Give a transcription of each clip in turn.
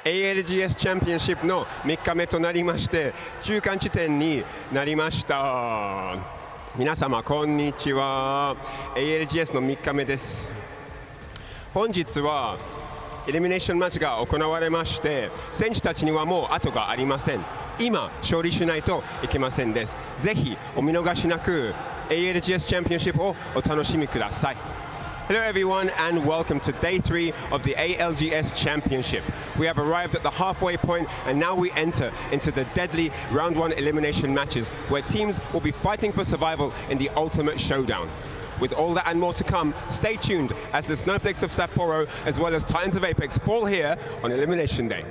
ALGS チャンピオンシップの3日目となりまして、中間地点になりました。皆様こんにちは。 ALGS の3日目です。本日はエリミネーションマッチが行われまして、選手たちにはもう後がありません。今勝利しないといけませんです。ぜひお見逃しなく ALGS チャンピオンシップをお楽しみください。Hello everyone and welcome to day 3 of the ALGS Championship. We have arrived at the halfway point and now we enter into the deadly round 1 elimination matches where teams will be fighting for survival in the ultimate showdown. With all that and more to come, stay tuned as the Snowflakes of Sapporo as well as Titans of Apex fall here on Elimination Day.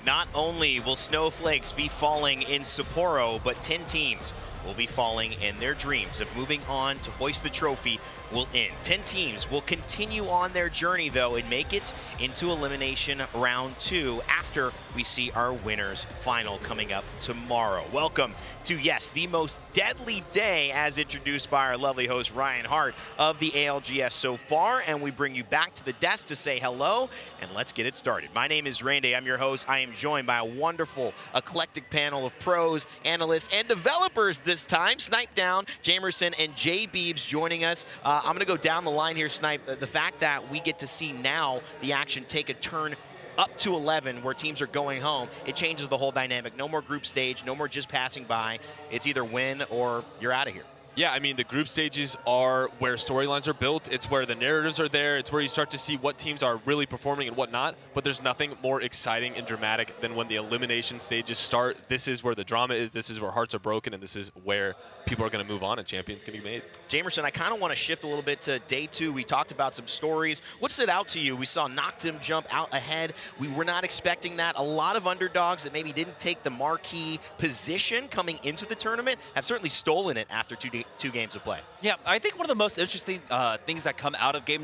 Not only will snowflakes be falling in Sapporo, but 10 teams will be falling and their dreams of moving on to hoist the trophy will end. 10 teams will continue on their journey though and make it into Elimination Round 2 after we see our winners final coming up tomorrow. Welcome to, yes, the most deadly day as introduced by our lovely host Ryan Hart of the ALGS so far, and we bring you back to the desk to say hello and let's get it started. My name is Randy, I'm your host. I am joined by a wonderful eclectic panel of pros, analysts, and developers this time. Snipe Down, Jamerson, and Jay Beebs joining us. I'm gonna go down the line here, Snipe. The fact that we get to see now the action take a turn up to 11 where teams are going home, it changes the whole dynamic. No more group stage, no more just passing by. It's either win or you're out of here. Yeah, I mean, the group stages are where storylines are built. It's where the narratives are there. It's where you start to see what teams are really performing and what not. But there's nothing more exciting and dramatic than when the elimination stages start. This is where the drama is. This is where hearts are broken. And this is where people are going to move on and champions can be made. Jamerson, I kind of want to shift a little bit to day 2. We talked about some stories. What stood out to you? We saw Noctim jump out ahead. We were not expecting that. A lot of underdogs that maybe didn't take the marquee position coming into the tournament have certainly stolen it after two games of play. Yeah, I think one of the most interesting things that come out of day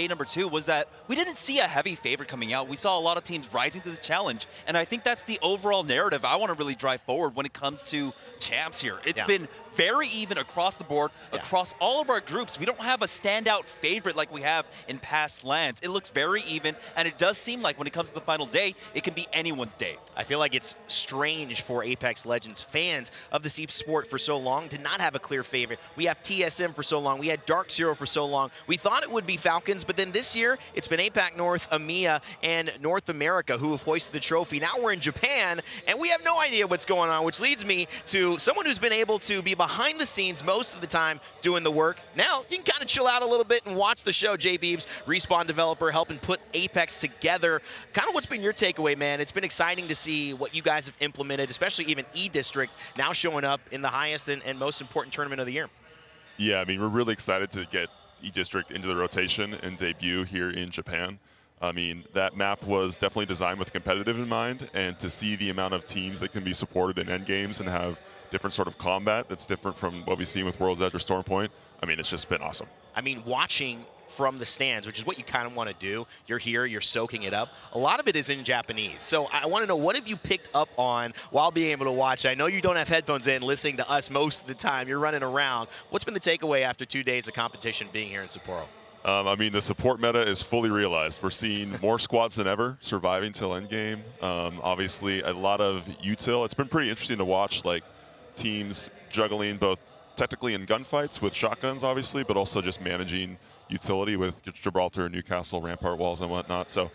number 2 was that we didn't see a heavy favorite coming out. We saw a lot of teams rising to the challenge, and I think that's the overall narrative I want to really drive forward when it comes to champs here. It's been very even across the board, across all of our groups. We don't have a standout favorite like we have in past lands. It looks very even, and it does seem like when it comes to the final day, it can be anyone's day. I feel like it's strange for Apex Legends fans of the Seep Sport for so long to not have a clear favorite. We have TSM for so long. We had Dark Zero for so long. We thought it would be Falcons, but then this year, it's been APAC North, EMEA, and North America who have hoisted the trophy. Now we're in Japan, and we have no idea what's going on, which leads me to someone who's been able to be behind the scenes most of the time doing the work. Now you can kind of chill out a little bit and watch the show. Jay Beebs, Respawn developer, helping put Apex together. Kind of what's been your takeaway, man? It's been exciting to see what you guys have implemented, especially even E-District now showing up in the highest and most important tournament of the year. Yeah, I mean, we're really excited to get E-District into the rotation and debut here in Japan. I mean, that map was definitely designed with competitive in mind, and to see the amount of teams that can be supported in endgames and have different sort of combat that's different from what we've seen with World's Edge or Stormpoint, I mean, it's just been awesome. I mean, watching from the stands, which is what you kind of want to do. You're here, you're soaking it up. A lot of it is in Japanese. So I want to know, what have you picked up on while being able to watch? I know you don't have headphones in listening to us most of the time. You're running around. What's been the takeaway after 2 days of competition being here in Sapporo? I mean, the support meta is fully realized. We're seeing more squads than ever surviving till endgame. Obviously, a lot of util. It's been pretty interesting to watch, like, teams juggling both technically in gunfights with shotguns, obviously, but also just managing utility with Gibraltar, Newcastle, Rampart walls, and whatnot. So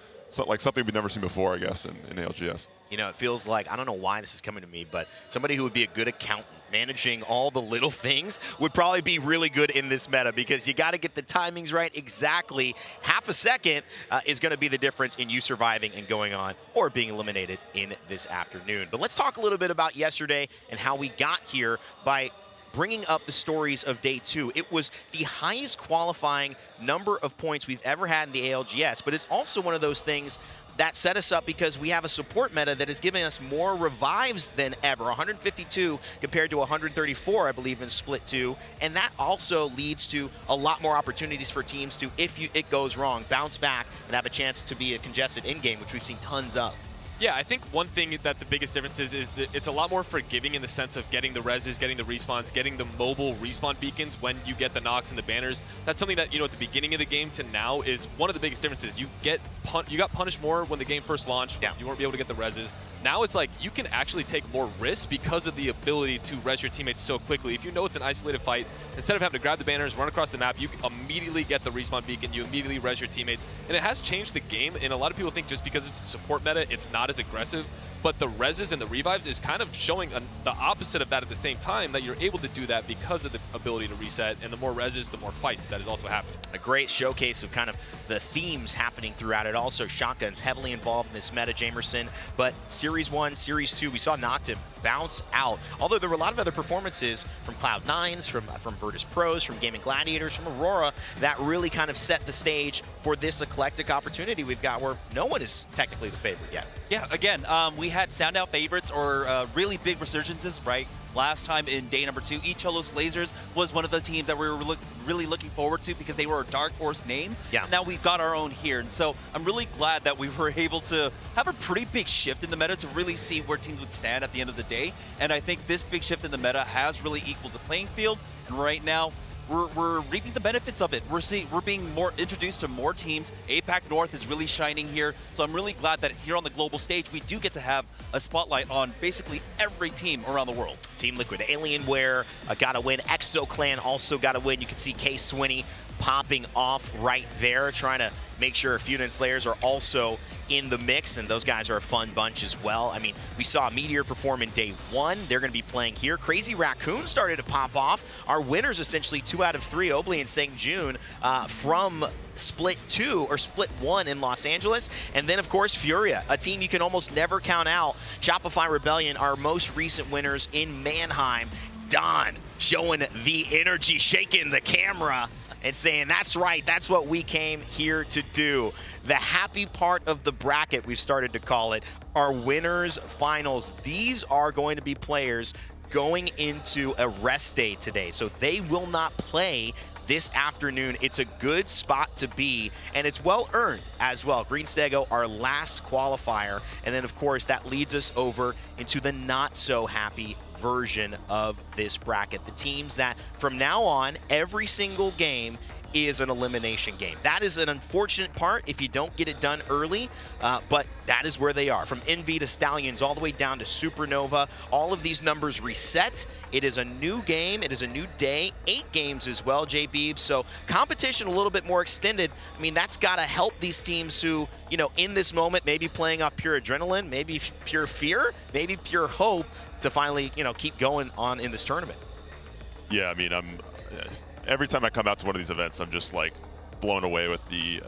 like something we've never seen before, I guess, in ALGS. You know, it feels like, I don't know why this is coming to me, but somebody who would be a good accountant managing all the little things would probably be really good in this meta, because you got to get the timings right exactly. Half a second is going to be the difference in you surviving and going on or being eliminated in this afternoon. But let's talk a little bit about yesterday and how we got here by bringing up the stories of day 2. It was the highest qualifying number of points we've ever had in the ALGS, but it's also one of those things that set us up because we have a support meta that is giving us more revives than ever. 152 compared to 134, I believe, in Split 2. And that also leads to a lot more opportunities for teams to, if it goes wrong, bounce back and have a chance to be a congested in-game, which we've seen tons of. Yeah, I think one thing that the biggest difference is that it's a lot more forgiving in the sense of getting the reses, getting the respawns, getting the mobile respawn beacons when you get the knocks and the banners. That's something that, at the beginning of the game to now is one of the biggest differences. You got punished more when the game first launched. Yeah. You weren't able to get the reses. Now it's like you can actually take more risks because of the ability to res your teammates so quickly. If you know it's an isolated fight, instead of having to grab the banners, run across the map, you immediately get the respawn beacon, you immediately res your teammates. And it has changed the game, and a lot of people think just because it's a support meta, it's not as aggressive. But the reses and the revives is kind of showing the opposite of that at the same time, that you're able to do that because of the ability to reset, and the more reses, the more fights that is also happening. A great showcase of kind of the themes happening throughout it. Also, Shotgun's heavily involved in this meta, Jamerson. But Series 1, Series 2, we saw Noctiv bounce out. Although there were a lot of other performances from Cloud9's, from Virtus Pros, from Gaming Gladiators, from Aurora, that really kind of set the stage for this eclectic opportunity we've got where no one is technically the favorite yet. Yeah, again, we had standout favorites or really big resurgences, right? Last time in day number 2, Icholos Lasers was one of the teams that we were really looking forward to because they were a dark horse name. Yeah. Now we've got our own here, and so I'm really glad that we were able to have a pretty big shift in the meta to really see where teams would stand at the end of the day. And I think this big shift in the meta has really equaled the playing field. And right now, we're reaping the benefits of it. We're being more introduced to more teams. APAC North is really shining here, so I'm really glad that here on the global stage we do get to have a spotlight on basically every team around the world. Team Liquid, Alienware got a win. ExoClan also got a win. You can see K Swinney popping off right there, trying to make sure Feud and Slayers are also in the mix, and those guys are a fun bunch as well. I mean, we saw Meteor perform in day 1. They're going to be playing here. Crazy Raccoon started to pop off. Our winners essentially 2 out of 3, Obley and Sang Jun from Split 2 or Split 1 in Los Angeles. And then, of course, Furia, a team you can almost never count out. Shopify Rebellion, our most recent winners in Mannheim. Don showing the energy, shaking the camera, and saying, that's right, that's what we came here to do. The happy part of the bracket, we've started to call it, our winners finals. These are going to be players going into a rest day today, so they will not play this afternoon. It's a good spot to be, and it's well earned as well. Green Stego, our last qualifier, and then of course that leads us over into the not so happy version of this bracket. The teams that from now on, every single game is an elimination game. That is an unfortunate part if you don't get it done early, but that is where they are. From Envy to Stallions all the way down to Supernova, all of these numbers reset. It is a new game, it is a new day, 8 games as well, J. Beebs, so competition a little bit more extended. I mean, that's gotta help these teams who, in this moment, maybe playing off pure adrenaline, maybe pure fear, maybe pure hope to finally, keep going on in this tournament. Yeah, I mean, every time I come out to one of these events, I'm just like blown away with the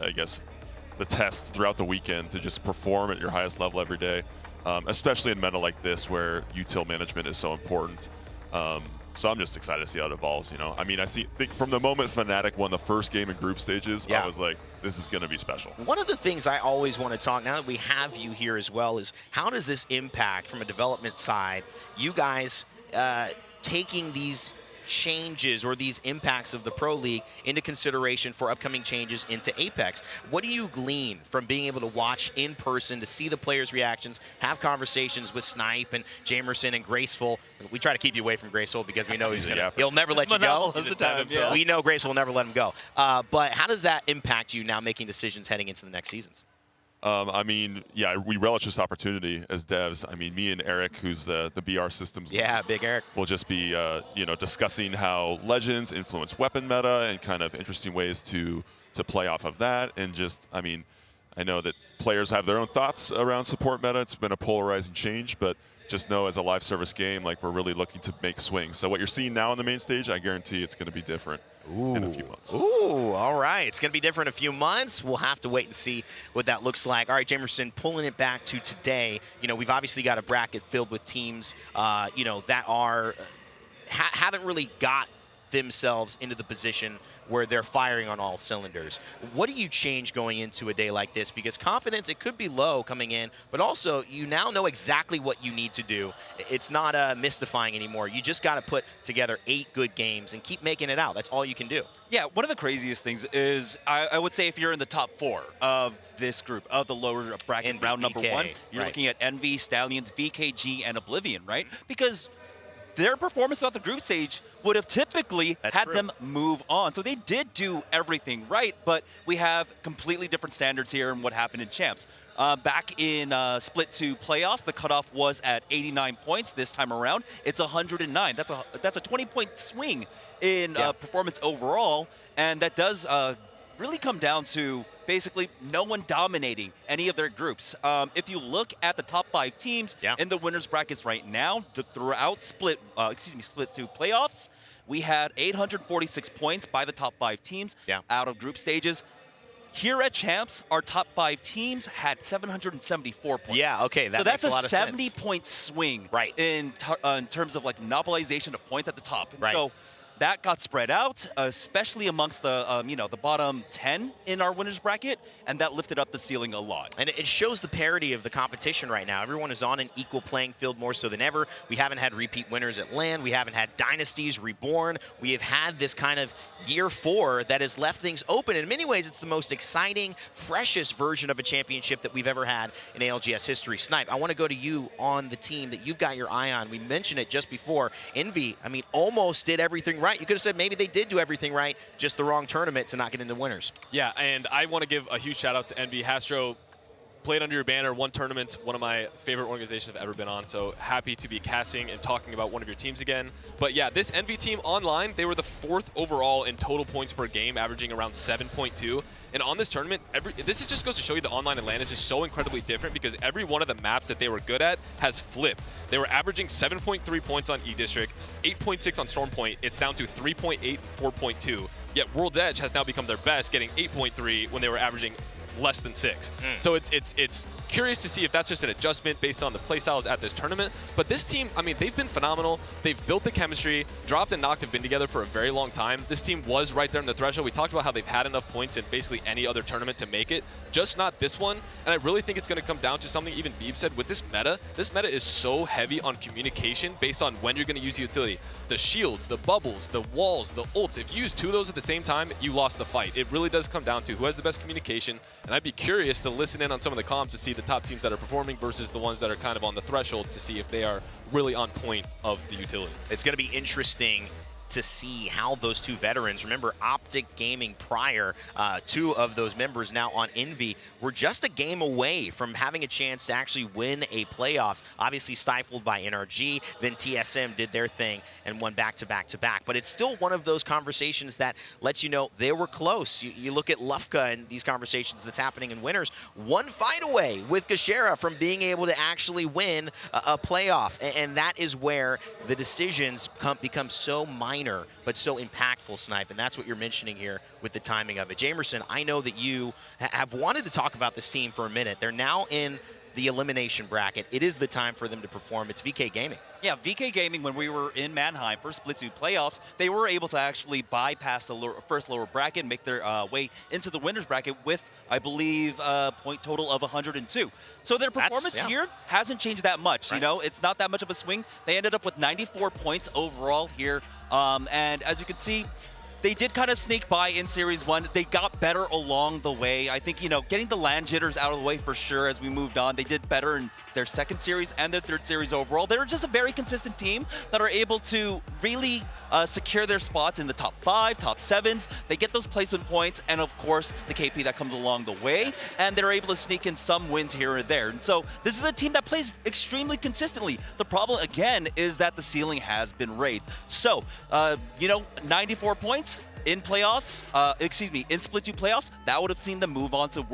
tests throughout the weekend to just perform at your highest level every day, especially in meta like this where util management is so important. So I'm just excited to see how it evolves. I mean, think from the moment Fnatic won the first game in group stages, I was like, this is going to be special. One of the things I always want to talk, now that we have you here as well, is how does this impact from a development side, you guys taking these changes or these impacts of the Pro League into consideration for upcoming changes into Apex? What do you glean from being able to watch in person, to see the players' reactions, have conversations with Snipe and Jamerson and Graceful? We try to keep you away from Graceful because we know he'll never let you go. We know Graceful will never let him go. But how does that impact you now making decisions heading into the next seasons? I mean, yeah, we relish this opportunity as devs. I mean, me and Eric, who's the BR systems lead, big Eric, will just be discussing how Legends influence weapon meta and kind of interesting ways to play off of that. And just, I mean, I know that players have their own thoughts around support meta. It's been a polarizing change, but just know as a live service game, like, we're really looking to make swings. So what you're seeing now on the main stage, I guarantee it's going to be different in a few months. Ooh, all right. It's going to be different in a few months. We'll have to wait and see what that looks like. All right, Jamerson, pulling it back to today, we've obviously got a bracket filled with teams, that are haven't really got themselves into the position where they're firing on all cylinders. What do you change going into a day like this? Because confidence, it could be low coming in, but also you now know exactly what you need to do. It's not mystifying anymore. You just got to put together 8 good games and keep making it out. That's all you can do. Yeah, one of the craziest things is I would say if you're in the top 4 of this group, of the lower bracket Envy, round number VK, 1, you're right. looking at Envy, Stallions, VKG, and Oblivion, right? Because their performance throughout the group stage would have typically had them move on. So they did do everything right, but we have completely different standards here in what happened in Champs. Back in Split 2 playoffs, the cutoff was at 89 points. This time around, it's 109. That's a 20-point swing in performance overall, and that does really come down to basically no one dominating any of their groups. If you look at the top 5 teams in the winners brackets right now, throughout Split 2 playoffs, we had 846 points by the top 5 teams out of group stages. Here at Champs, our top 5 teams had 774 points. Yeah, okay, that makes a lot of sense. So that's a 70-point swing in terms of like monopolization of points at the top. Right. So that got spread out, especially amongst the the bottom 10 in our winners bracket, and that lifted up the ceiling a lot. And it shows the parity of the competition right now. Everyone is on an equal playing field more so than ever. We haven't had repeat winners at LAN. We haven't had dynasties reborn. We have had this kind of year 4 that has left things open. In many ways, it's the most exciting, freshest version of a championship that we've ever had in ALGS history. Snipe, I want to go to you on the team that you've got your eye on. We mentioned it just before. Envy, I mean, almost did everything right. You could have said maybe they did do everything right, just the wrong tournament to not get into winners. Yeah, and I want to give a huge shout out to Envy. Hastro played under your banner, won tournaments, one of my favorite organizations I've ever been on, so happy to be casting and talking about one of your teams again. But yeah, this Envy team online, they were the 4th overall in total points per game, averaging around 7.2. And on this tournament, this just goes to show you the online and LAN is just so incredibly different because every one of the maps that they were good at has flipped. They were averaging 7.3 points on E-District, 8.6 on Storm Point. It's down to 3.8, 4.2. Yet World's Edge has now become their best, getting 8.3 when they were averaging less than 6. So it's curious to see if that's just an adjustment based on the playstyles at this tournament. But this team, I mean, they've been phenomenal. They've built the chemistry. Dropped and Noct have been together for a very long time. This team was right there in the threshold. We talked about how they've had enough points in basically any other tournament to make it, just not this one. And I really think it's going to come down to something even Beeb said with this meta. This meta is so heavy on communication based on when you're going to use the utility. The shields, the bubbles, the walls, the ults. If you use 2 of those at the same time, you lost the fight. It really does come down to who has the best communication. And I'd be curious to listen in on some of the comms to see the top teams that are performing versus the ones that are kind of on the threshold to see if they are really on point of the utility. It's going to be interesting to see how those 2 veterans, remember Optic Gaming prior, 2 of those members now on Envy, were just a game away from having a chance to actually win a playoffs. Obviously stifled by NRG, then TSM did their thing and won back-to-back-to-back. But it's still one of those conversations that lets you know they were close. You look at Lufka and these conversations that's happening in winners, 1 fight away with Gashera from being able to actually win a playoff. And that is where the decisions become so minor but so impactful, Snipe, and that's what you're mentioning here with the timing of it. Jamerson, I know that you have wanted to talk about this team for a minute. They're now in the elimination bracket. It is the time for them to perform. It's VK Gaming. Yeah, VK Gaming, when we were in Mannheim for Split 2 playoffs, they were able to actually bypass the first lower bracket and make their way into the winners bracket with, I believe, a point total of 102. So their performance here hasn't changed that much. Right. You know, it's not that much of a swing. They ended up with 94 points overall here. And as you can see, they did kind of sneak by in Series 1. They got better along the way. I think, getting the land jitters out of the way for sure as we moved on. They did better in their 2nd series and their 3rd series overall. They're just a very consistent team that are able to really secure their spots in the top 5, top 7s. They get those placement points and, of course, the KP that comes along the way. And they're able to sneak in some wins here and there. And so this is a team that plays extremely consistently. The problem, again, is that the ceiling has been raised. So, 94 points. in playoffs, in Split 2 playoffs, that would have seen them move on to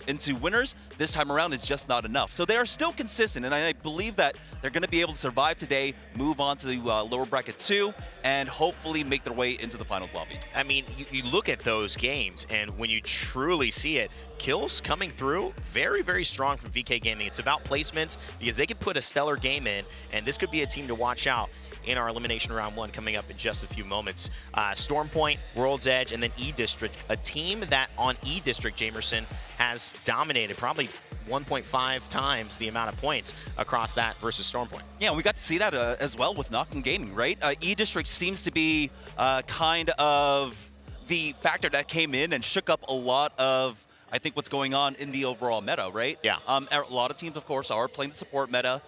into winners. This time around is just not enough. So they are still consistent, and I believe that they're going to be able to survive today, move on to the lower bracket 2, and hopefully make their way into the finals lobby. I mean, you look at those games, and when you truly see it, kills coming through very, very strong from VK Gaming. It's about placements, because they could put a stellar game in, and this could be a team to watch out in our Elimination Round 1 coming up in just a few moments. Stormpoint, World's Edge, and then E-District, a team that on E-District, Jamerson, has dominated probably 1.5 times the amount of points across that versus Stormpoint. Yeah, we got to see that as well with Noctum Gaming, right? E-District seems to be kind of the factor that came in and shook up a lot of, I think, what's going on in the overall meta, right? Yeah. A lot of teams, of course, are playing the support meta.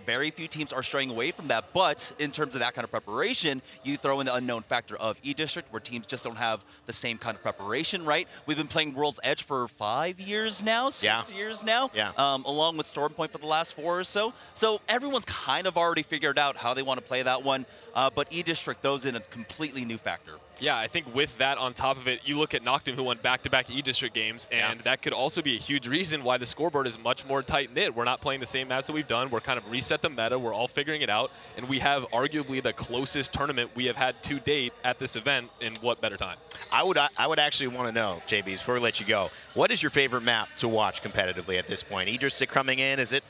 Very few teams are straying away from that. But in terms of that kind of preparation, you throw in the unknown factor of E-District, where teams just don't have the same kind of preparation, right? We've been playing World's Edge for 5 years now, 6 years now, along with Stormpoint for the last 4 or so. So everyone's kind of already figured out how they want to play that one. But E-District throws in a completely new factor. Yeah, I think with that on top of it, you look at Noctum, who won back-to-back E-District games, and that could also be a huge reason why the scoreboard is much more tight-knit. We're not playing the same maps that we've done. We're kind of reset the meta. We're all figuring it out, and we have arguably the closest tournament we have had to date at this event in what better time? I would actually want to know, JB, before we let you go, what is your favorite map to watch competitively at this point? E-District coming in, is it?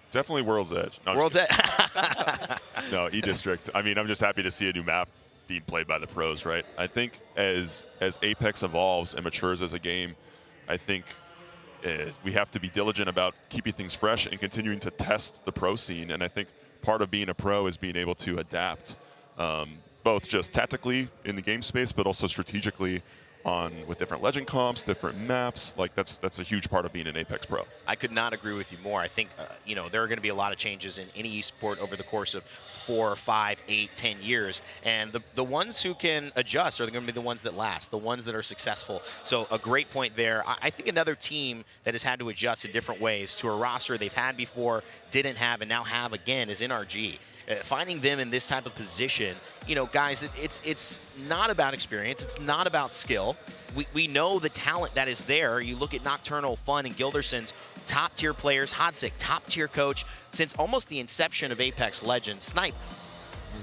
Definitely World's Edge. No, World's Edge. No, E-District. I mean, I'm just happy to see a new map being played by the pros, right? I think as Apex evolves and matures as a game, I think we have to be diligent about keeping things fresh and continuing to test the pro scene. And I think part of being a pro is being able to adapt, both just tactically in the game space, but also strategically with different legend comps, different maps. Like that's a huge part of being an Apex pro. I could not agree with you more. I think there are going to be a lot of changes in any esport over the course of 4, 5, 8, 10 years, and the ones who can adjust are going to be the ones that last, the ones that are successful. So a great point there. I think another team that has had to adjust in different ways to a roster they've had before, didn't have, and now have again is NRG. Finding them in this type of position, guys, it's not about experience. It's not about skill. We know the talent that is there. You look at Nocturnal, Fun, and Gilderson's top-tier players. Hodsick, top-tier coach since almost the inception of Apex Legends. Snipe,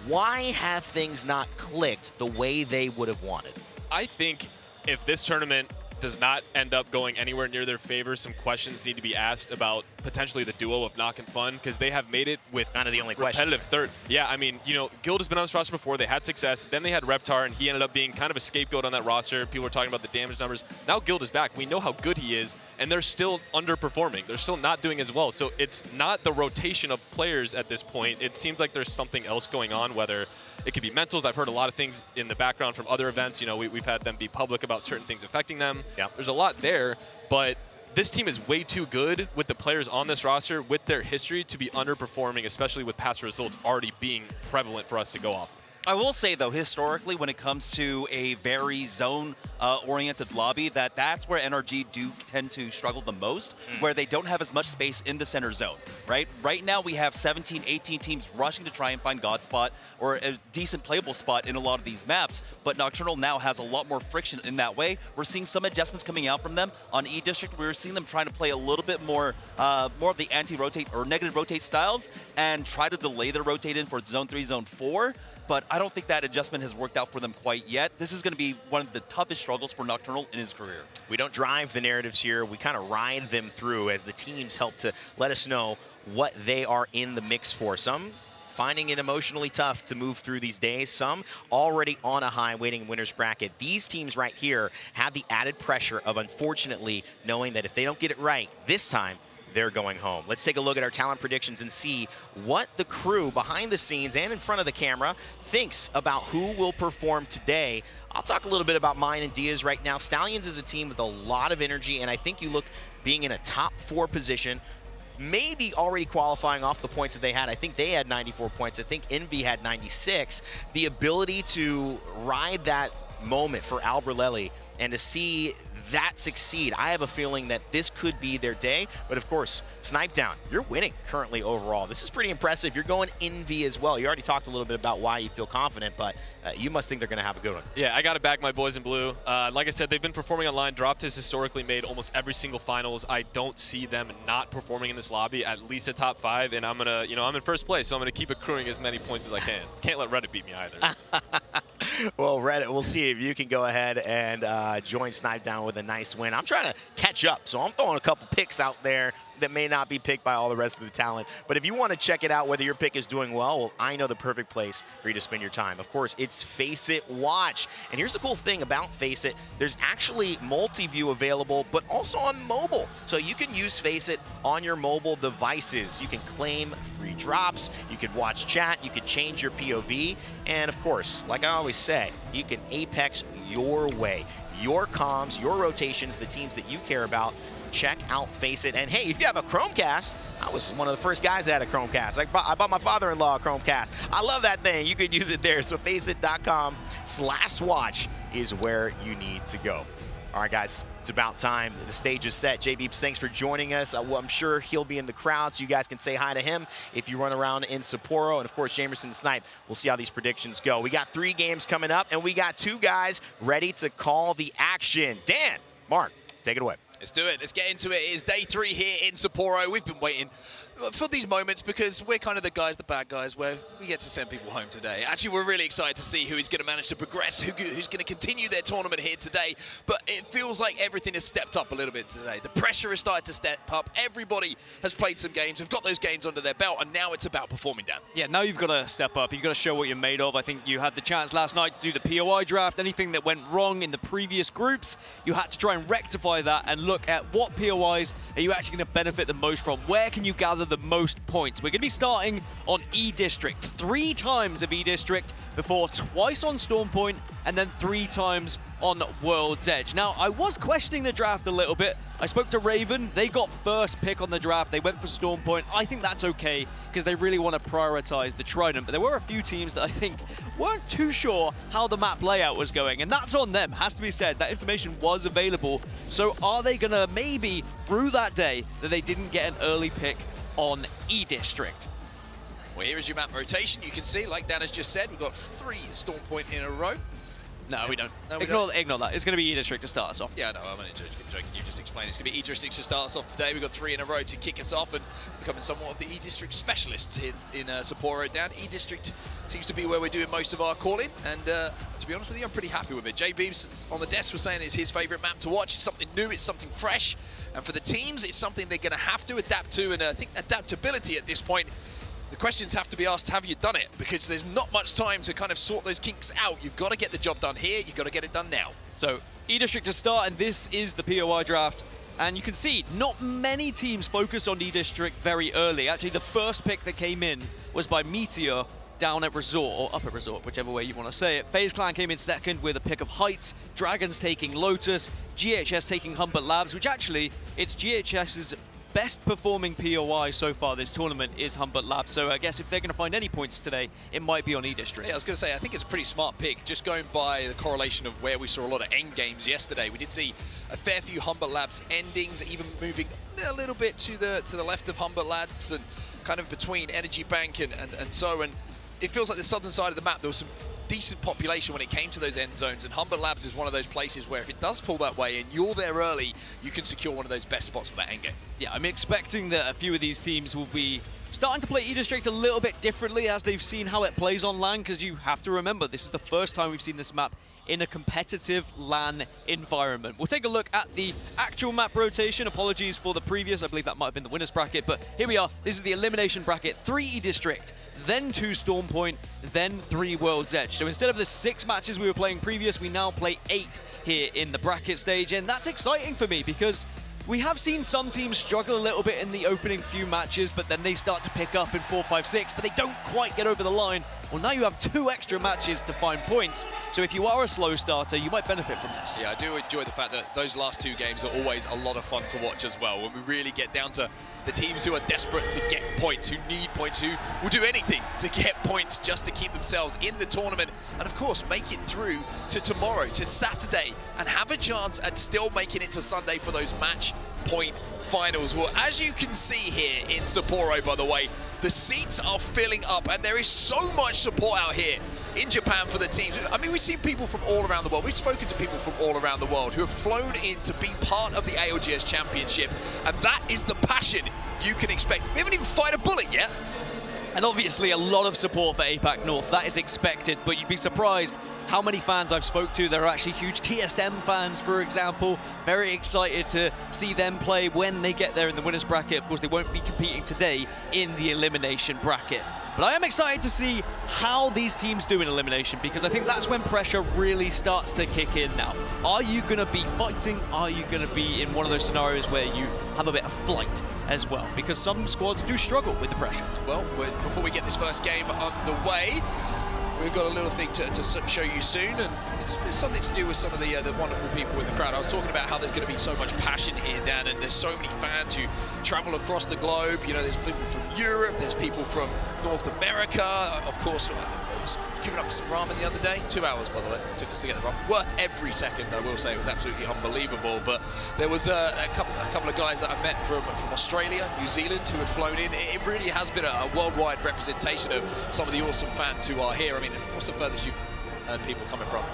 why have things not clicked the way they would have wanted? I think if this tournament does not end up going anywhere near their favor, some questions need to be asked about potentially the duo of Knock and Fun, because they have made it with kind of the only repetitive question. Third. Yeah, I mean, Guild has been on this roster before. They had success. Then they had Reptar, and he ended up being kind of a scapegoat on that roster. People were talking about the damage numbers. Now Guild is back. We know how good he is, and they're still underperforming. They're still not doing as well. So it's not the rotation of players at this point. It seems like there's something else going on, whether it could be mentals. I've heard a lot of things in the background from other events. We've had them be public about certain things affecting them. Yep. There's a lot there, but this team is way too good with the players on this roster, with their history, to be underperforming, especially with past results already being prevalent for us to go off of. I will say, though, historically, when it comes to a very zone-oriented lobby, that's where NRG do tend to struggle the most, where they don't have as much space in the center zone, right? Right now, we have 17, 18 teams rushing to try and find God spot or a decent playable spot in a lot of these maps, but Nocturnal now has a lot more friction in that way. We're seeing some adjustments coming out from them. On E-District, we're seeing them trying to play a little bit more of the anti-rotate or negative rotate styles and try to delay their rotate in for Zone 3, Zone 4. But I don't think that adjustment has worked out for them quite yet. This is going to be one of the toughest struggles for Nocturnal in his career. We don't drive the narratives here. We kind of ride them through as the teams help to let us know what they are in the mix for. Some finding it emotionally tough to move through these days. Some already on a high waiting in winner's bracket. These teams right here have the added pressure of, unfortunately, knowing that if they don't get it right this time, they're going home. Let's take a look at our talent predictions and see what the crew behind the scenes and in front of the camera thinks about who will perform today. I'll talk a little bit about mine and Diaz right now. Stallions is a team with a lot of energy, and I think you look being in a top 4 position, maybe already qualifying off the points that they had. I think they had 94 points. I think Envy had 96. The ability to ride that moment for Alberlelli and to see that succeed, I have a feeling that this could be their day. But of course, Snipedown, you're winning currently overall. This is pretty impressive. You're going Envy as well. You already talked a little bit about why you feel confident, but you must think they're going to have a good one. Yeah, I got to back my boys in blue. Like I said, they've been performing online. Dropped has historically made almost every single finals. I don't see them not performing in this lobby, at least a top 5, and I'm gonna, I'm in first place, so I'm gonna keep accruing as many points as I can. Can't let Reddit beat me either. Well, Reddit, we'll see if you can go ahead and join Snipedown with a nice win. I'm trying to catch up, so I'm throwing a couple picks out there that may not be picked by all the rest of the talent. But if you want to check it out, whether your pick is doing well, I know the perfect place for you to spend your time. Of course, it's FACEIT Watch. And here's the cool thing about FACEIT. There's actually multi-view available, but also on mobile. So you can use FACEIT on your mobile devices. You can claim free drops, you can watch chat, you can change your POV, and of course, like I always say, you can Apex your way. Your comms, your rotations, the teams that you care about. Check out FACEIT. And hey, if you have a Chromecast, I was one of the first guys that had a Chromecast. I bought my father-in-law a Chromecast. I love that thing. You could use it there. So FACEIT.com/watch is where you need to go. All right, guys, it's about time. The stage is set. J Beeps, thanks for joining us. I'm sure he'll be in the crowd, so you guys can say hi to him if you run around in Sapporo. And, of course, Jamerson and Snipe. We'll see how these predictions go. We got 3 games coming up, and we got 2 guys ready to call the action. Dan, Mark, take it away. Let's do it. Let's get into it. It is day 3 here in Sapporo. We've been waiting for these moments because we're kind of the bad guys, where we get to send people home today. Actually, we're really excited to see who is going to manage to progress, who's going to continue their tournament here today. But it feels like everything has stepped up a little bit today. The pressure has started to step up. Everybody has played some games, have got those games under their belt, and now it's about performing, Dan. Yeah, now you've got to step up. You've got to show what you're made of. I think you had the chance last night to do the POI draft. Anything that went wrong in the previous groups, you had to try and rectify that and look at what POIs are you actually going to benefit the most from. Where can you gather the most points? We're going to be starting on E District. 3 times of E District before twice on Storm Point and then 3 times on World's Edge. Now, I was questioning the draft a little bit. I spoke to Raven. They got first pick on the draft. They went for Storm Point. I think that's okay because they really want to prioritize the Trident. But there were a few teams that I think weren't too sure how the map layout was going, and that's on them. Has to be said, that information was available. So are they going to maybe brew that day that they didn't get an early pick on E District? Well, here is your map rotation. You can see, like Dan has just said, we've got 3 Storm Point in a row. No, we don't. No, we ignore that. It's going to be E District to start us off. Yeah, no, I'm only joking. You just explained it's going to be E District to start us off today. We've got 3 in a row to kick us off and becoming somewhat of the E District specialists here in Sapporo. Dan, E District seems to be where we're doing most of our calling, and to be honest with you, I'm pretty happy with it. J Beebs on the desk was saying it's his favourite map to watch. It's something new, it's something fresh, and for the teams, it's something they're going to have to adapt to, and I think adaptability at this point, the questions have to be asked, have you done it? Because there's not much time to kind of sort those kinks out. You've got to get the job done here. You've got to get it done now. So, E-District to start, and this is the POI draft. And you can see, not many teams focused on E-District very early. Actually, the first pick that came in was by Meteor down at Resort, or up at Resort, whichever way you want to say it. FaZe Clan came in second with a pick of Heights, Dragons taking Lotus, GHS taking Humbert Labs, which actually, it's GHS's best performing POI so far this tournament is Humbert Labs, so I guess if they're going to find any points today, it might be on E-District. Yeah, I was going to say, I think it's a pretty smart pick, just going by the correlation of where we saw a lot of end games yesterday. We did see a fair few Humbert Labs endings, even moving a little bit to the left of Humbert Labs and kind of between Energy Bank and so, and it feels like the southern side of the map, there was some decent population when it came to those end zones, and Humbert Labs is one of those places where if it does pull that way and you're there early, you can secure one of those best spots for that end game. Yeah, I'm expecting that a few of these teams will be starting to play E-District a little bit differently as they've seen how it plays on LAN, because you have to remember, this is the first time we've seen this map in a competitive LAN environment. We'll take a look at the actual map rotation. Apologies for the previous, I believe that might have been the winner's bracket, but here we are. This is the Elimination Bracket, 3 E-District, then 2 Storm Point, then 3 World's Edge. So instead of the 6 matches we were playing previous, we now play 8 here in the bracket stage, and that's exciting for me because we have seen some teams struggle a little bit in the opening few matches, but then they start to pick up in 4, 5, 6, but they don't quite get over the line. Well, now you have 2 extra matches to find points. So if you are a slow starter, you might benefit from this. Yeah, I do enjoy the fact that those last 2 games are always a lot of fun to watch as well. When we really get down to the teams who are desperate to get points, who need points, who will do anything to get points just to keep themselves in the tournament, and of course make it through to tomorrow, to Saturday, and have a chance at still making it to Sunday for those match point finals. Well, as you can see here in Sapporo, by the way, the seats are filling up, and there is so much support out here in Japan for the teams. I mean, we've seen people from all around the world. We've spoken to people from all around the world who have flown in to be part of the ALGS Championship, and that is the passion you can expect. We haven't even fired a bullet yet. And obviously a lot of support for APAC North. That is expected, but you'd be surprised how many fans I've spoke to. There are actually huge TSM fans, for example. Very excited to see them play when they get there in the winners bracket. Of course, they won't be competing today in the elimination bracket. But I am excited to see how these teams do in elimination, because I think that's when pressure really starts to kick in now. Are you going to be fighting? Are you going to be in one of those scenarios where you have a bit of flight as well? Because some squads do struggle with the pressure. Well, before we get this first game underway, we've got a little thing to show you soon, and it's something to do with some of the wonderful people in the crowd. I was talking about how there's going to be so much passion here, Dan, and there's so many fans who travel across the globe. You know, there's people from Europe, there's people from North America. Of course, I was queuing up for some ramen the other day. 2 hours, by the way, it took us to get the ramen. Worth every second, I will say. It was absolutely unbelievable. But there was a couple of guys that I met from Australia, New Zealand, who had flown in. It really has been a worldwide representation of some of the awesome fans who are here. I mean, what's the furthest you've heard people coming from?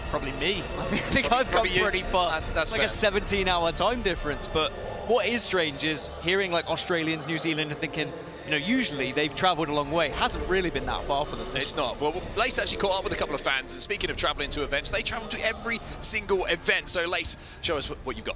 Probably me. I think I've come pretty far. That's like fair. a 17-hour time difference. But what is strange is hearing like Australians, New Zealand, and thinking, you know, usually they've travelled a long way. It hasn't really been that far for them. It's not. Well, Lace actually caught up with a couple of fans, and speaking of travelling to events, they travel to every single event. So Lace, show us what you've got.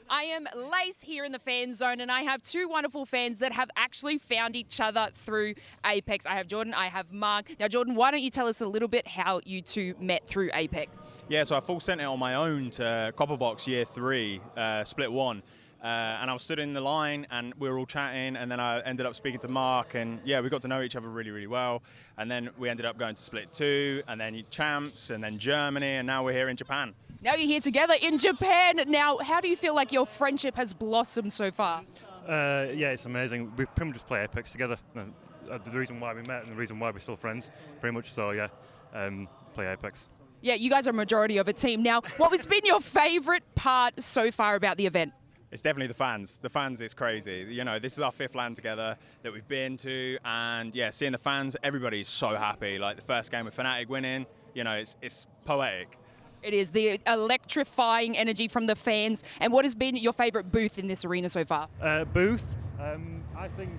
I am Lace here in the fan zone, and I have two wonderful fans that have actually found each other through Apex. I have Jordan, I have Mark. Now, Jordan, why don't you tell us a little bit how you two met through Apex? Yeah, so I full sent it on my own to Copperbox Year 3, Split 1. And I was stood in the line, and we were all chatting, and then I ended up speaking to Mark, and yeah, we got to know each other really, really well. And then we ended up going to Split 2, and then Champs, and then Germany, and now we're here in Japan. Now you're here together in Japan. Now, how do you feel like your friendship has blossomed so far? Yeah, it's amazing. We pretty much just play Apex together. The reason why we met and the reason why we're still friends, pretty much. So yeah, play Apex. Yeah, you guys are a majority of a team. Now, what has been your favourite part so far about the event? It's definitely the fans. The fans is crazy. You know, this is our 5th LAN together that we've been to, and yeah, seeing the fans, everybody's so happy. Like the first game with Fnatic winning, you know, it's poetic. It is the electrifying energy from the fans. And what has been your favourite booth in this arena so far? Booth, I think,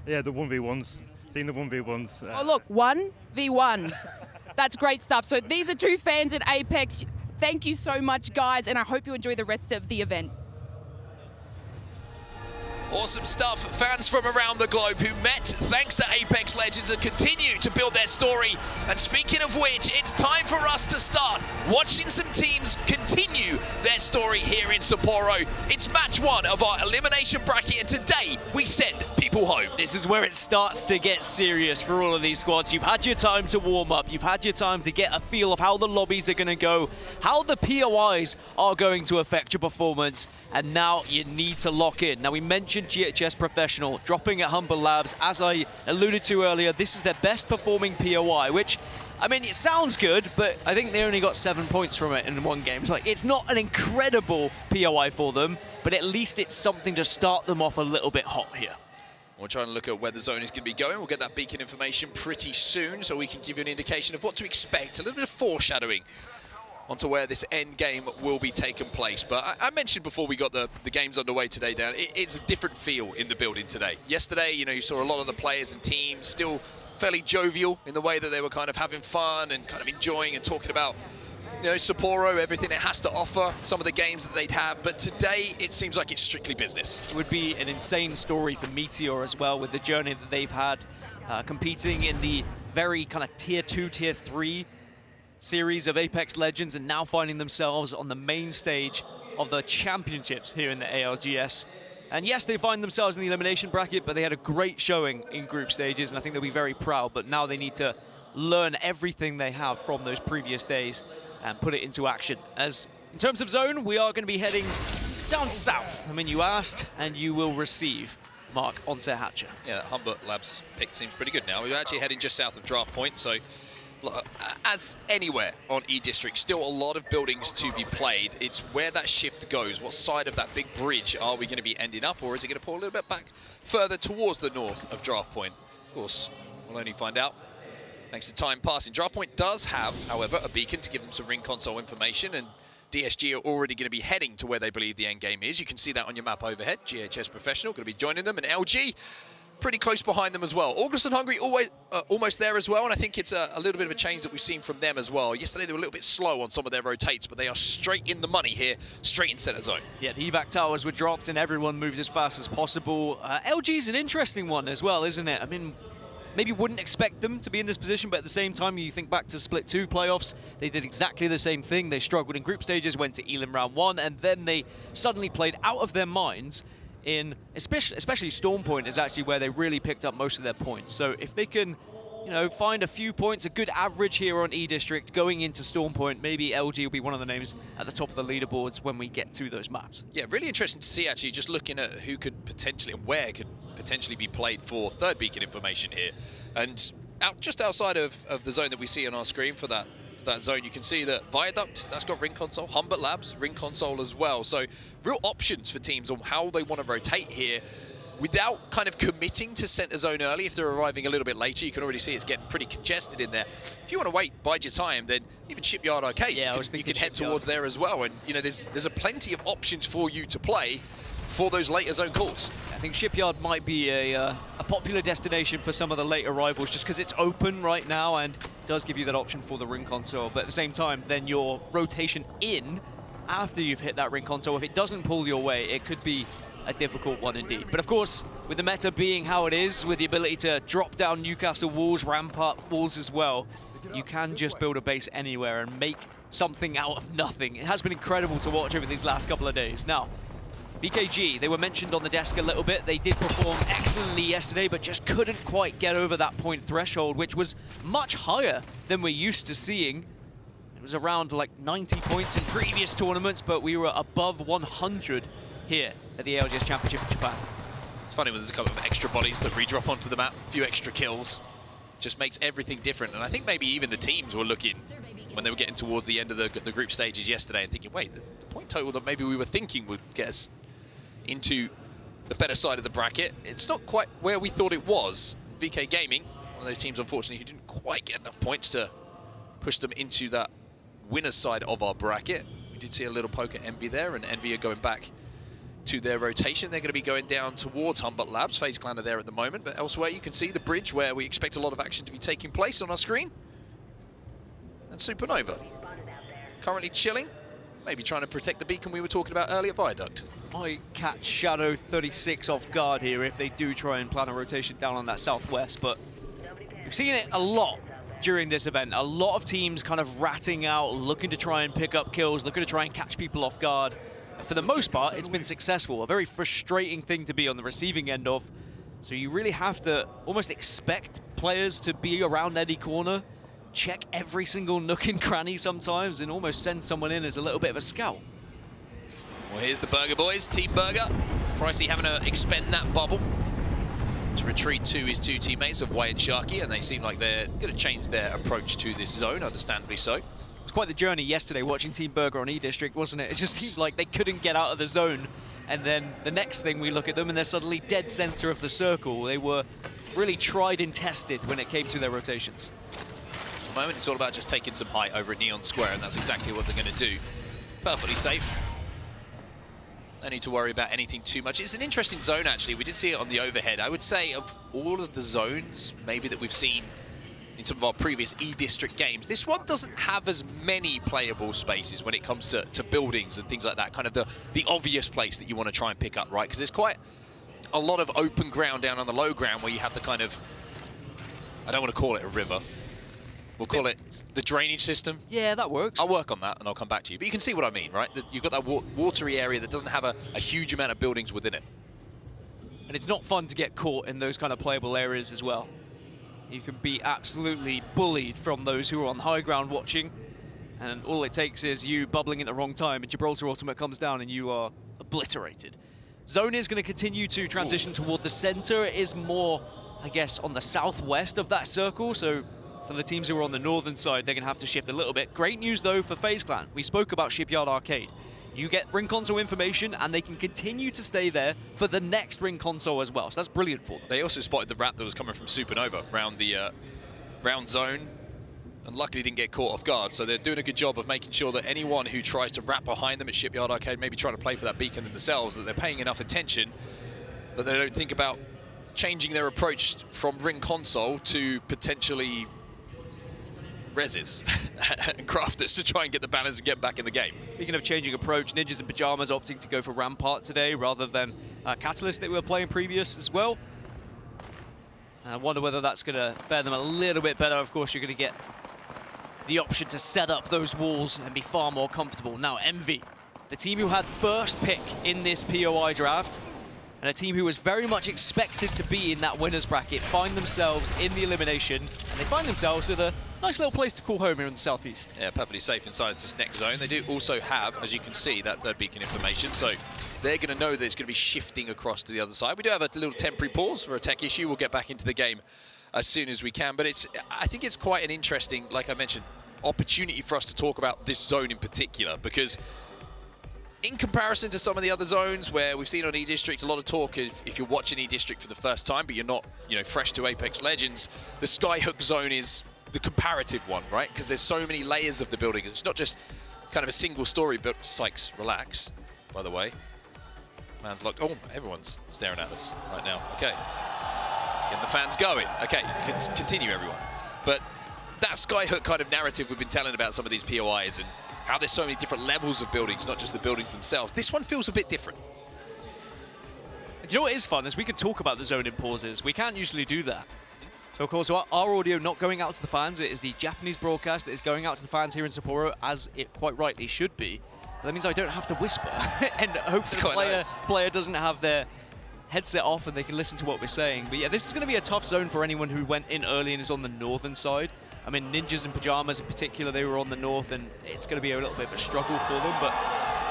yeah, the 1v1s. Seeing the 1v1s. Oh, look, 1v1. That's great stuff. So these are two fans at Apex. Thank you so much, guys, and I hope you enjoy the rest of the event. Awesome stuff. Fans from around the globe who met thanks to Apex Legends and continue to build their story. And speaking of which, it's time for us to start watching some teams continue their story here in Sapporo. It's match 1 of our elimination bracket, and today we send people home. This is where it starts to get serious for all of these squads. You've had your time to warm up. You've had your time to get a feel of how the lobbies are going to go, how the POIs are going to affect your performance, and now you need to lock in. Now, we mentioned GHS Professional dropping at Humble Labs. As I alluded to earlier, this is their best performing POI, which, I mean, it sounds good, but I think they only got 7 points from it in one game. It's not an incredible POI for them, but at least it's something to start them off a little bit hot here. We're trying to look at where the zone is going to be going. We'll get that beacon information pretty soon, so we can give you an indication of what to expect, a little bit of foreshadowing onto where this end game will be taking place. But I mentioned before we got the games underway today, Dan, it's a different feel in the building today. Yesterday, you know, you saw a lot of the players and teams still fairly jovial in the way that they were kind of having fun and kind of enjoying and talking about, you know, Sapporo, everything it has to offer, some of the games that they'd have. But today, it seems like it's strictly business. It would be an insane story for Meteor as well, with the journey that they've had competing in the very kind of tier 2, tier 3 series of Apex Legends, and now finding themselves on the main stage of the championships here in the ALGS. And yes, they find themselves in the elimination bracket, but they had a great showing in group stages, and I think they'll be very proud. But now they need to learn everything they have from those previous days and put it into action. As in terms of zone, we are going to be heading Down south, I mean, you asked and you will receive. Mark Onset Hatcher. Yeah, that Humber Labs pick seems pretty good now. We're actually heading just south of Draft Point, so as anywhere on E-District, still a lot of buildings to be played. It's where that shift goes. What side of that big bridge are we going to be ending up, or is it going to pull a little bit back further towards the north of Draft Point? Of course, we'll only find out thanks to time passing. Draft Point does have, however, a beacon to give them some ring console information, and DSG are already going to be heading to where they believe the end game is. You can see that on your map overhead. GHS Professional going to be joining them, and LG pretty close behind them as well. August and Hungary always almost there as well, and I think it's a little bit of a change that we've seen from them as well. Yesterday they were a little bit slow on some of their rotates, but they are straight in the money here, straight in center zone. Yeah, the evac towers were dropped and everyone moved as fast as possible. LG is an interesting one as well, isn't it? I mean, maybe wouldn't expect them to be in this position, but at the same time, you think back to Split 2 playoffs, they did exactly the same thing. They struggled in group stages, went to Elim round 1, and then they suddenly played out of their minds in, especially Storm Point is actually where they really picked up most of their points. So if they can, you know, find a few points, a good average here on E-District going into Storm Point, maybe LG will be one of the names at the top of the leaderboards when we get to those maps. Yeah, really interesting to see actually, just looking at who could potentially, and where could potentially be played for third beacon information here. And just outside of the zone that we see on our screen for that zone, you can see that Viaduct, that's got ring console, Humbert Labs, ring console as well. So real options for teams on how they want to rotate here without kind of committing to center zone early. If they're arriving a little bit later, you can already see it's getting pretty congested in there. If you want to wait, bide your time, then even Shipyard Arcade, yeah, you can head towards there as well. And you know, there's a plenty of options for you to play for those later zone calls. I think Shipyard might be a popular destination for some of the late arrivals just because it's open right now and does give you that option for the ring console. But at the same time, then your rotation in after you've hit that ring console, if it doesn't pull your way, it could be a difficult one indeed. But of course, with the meta being how it is, with the ability to drop down Newcastle walls, ramp up walls as well, you can just build a base anywhere and make something out of nothing. It has been incredible to watch over these last couple of days. Now, BKG, they were mentioned on the desk a little bit. They did perform excellently yesterday, but just couldn't quite get over that point threshold, which was much higher than we're used to seeing. It was around like 90 points in previous tournaments, but we were above 100 here at the ALGS Championship in Japan. It's funny when there's a couple of extra bodies that redrop onto the map, a few extra kills. Just makes everything different. And I think maybe even the teams were looking when they were getting towards the end of the group stages yesterday and thinking, wait, the point total that maybe we were thinking would get us into the better side of the bracket, it's not quite where we thought it was. VK Gaming, one of those teams, unfortunately, who didn't quite get enough points to push them into that winner's side of our bracket. We did see a little poke at Envy there, and Envy are going back to their rotation. They're going to be going down towards Humbert Labs. FaZe Clan are there at the moment, but elsewhere you can see the bridge where we expect a lot of action to be taking place on our screen. And Supernova, currently chilling, maybe trying to protect the beacon we were talking about earlier, Viaduct. Might catch Shadow 36 off guard here if they do try and plan a rotation down on that southwest, but we've seen it a lot during this event. A lot of teams kind of ratting out, looking to try and pick up kills, looking to try and catch people off guard. For the most part, it's been successful. A very frustrating thing to be on the receiving end of. So you really have to almost expect players to be around any corner, check every single nook and cranny sometimes, and almost send someone in as a little bit of a scout. Well, here's the Burger Boys, Team Burger. Pricey having to expend that bubble to retreat to his two teammates of Way and Sharky, and they seem like they're going to change their approach to this zone, understandably so. It was quite the journey yesterday watching Team Burger on E-District, wasn't it? It just seemed like they couldn't get out of the zone, and then the next thing we look at them and they're suddenly dead center of the circle. They were really tried and tested when it came to their rotations. At the moment, it's all about just taking some height over at Neon Square, and that's exactly what they're going to do. Perfectly safe. No need to worry about anything too much. It's an interesting zone, actually. We did see it on the overhead. I would say of all of the zones, maybe that we've seen in some of our previous E-District games, this one doesn't have as many playable spaces when it comes to buildings and things like that, kind of the obvious place that you want to try and pick up, right? Because there's quite a lot of open ground down on the low ground where you have the kind of, I don't want to call it a river, we'll call it the drainage system. Yeah, that works. I'll work on that and I'll come back to you. But you can see what I mean, right? You've got that watery area that doesn't have a huge amount of buildings within it. And it's not fun to get caught in those kind of playable areas as well. You can be absolutely bullied from those who are on high ground watching, and all it takes is you bubbling at the wrong time and Gibraltar Ultimate comes down and you are obliterated. Zone is going to continue to transition toward the center. It is more, I guess, on the southwest of that circle, so for the teams who are on the northern side, they're going to have to shift a little bit. Great news, though, for FaZe Clan. We spoke about Shipyard Arcade. You get ring console information, and they can continue to stay there for the next ring console as well. So that's brilliant for them. They also spotted the wrap that was coming from Supernova around the round zone, and luckily didn't get caught off guard. So they're doing a good job of making sure that anyone who tries to wrap behind them at Shipyard Arcade, maybe trying to play for that beacon themselves, that they're paying enough attention that they don't think about changing their approach from ring console to potentially reses and crafters to try and get the banners and get back in the game. Speaking of changing approach, Ninjas in Pajamas opting to go for Rampart today rather than Catalyst that we were playing previous as well. I wonder whether that's going to fare them a little bit better. Of course, you're going to get the option to set up those walls and be far more comfortable. Now, Envy, the team who had first pick in this POI draft, and a team who was very much expected to be in that winner's bracket, find themselves in the elimination, and they find themselves with a nice little place to call home here in the southeast. Yeah, perfectly safe inside this next zone. They do also have, as you can see, that third beacon information, so they're going to know that it's going to be shifting across to the other side. We do have a little temporary pause for a tech issue. We'll get back into the game as soon as we can, but I think it's quite an interesting, like I mentioned, opportunity for us to talk about this zone in particular, because in comparison to some of the other zones where we've seen on E-District a lot of talk, if you're watching E-District for the first time, but you're not, fresh to Apex Legends, the Skyhook zone is the comparative one, right? Because there's so many layers of the building. It's not just kind of a single story, but Sykes, relax, by the way. Man's locked. Oh, everyone's staring at us right now. Okay. Getting the fans going. Okay, continue, everyone. But that Skyhook kind of narrative we've been telling about some of these POIs and how there's so many different levels of buildings, not just the buildings themselves. This one feels a bit different. Do you know what is fun is we can talk about the zone in pauses. We can't usually do that. So of course our audio not going out to the fans. It is the Japanese broadcast that is going out to the fans here in Sapporo, as it quite rightly should be. But that means I don't have to whisper and hope the player doesn't have their headset off and they can listen to what we're saying. But yeah, this is going to be a tough zone for anyone who went in early and is on the northern side. I mean, Ninjas in Pajamas in particular, they were on the north, and it's going to be a little bit of a struggle for them. But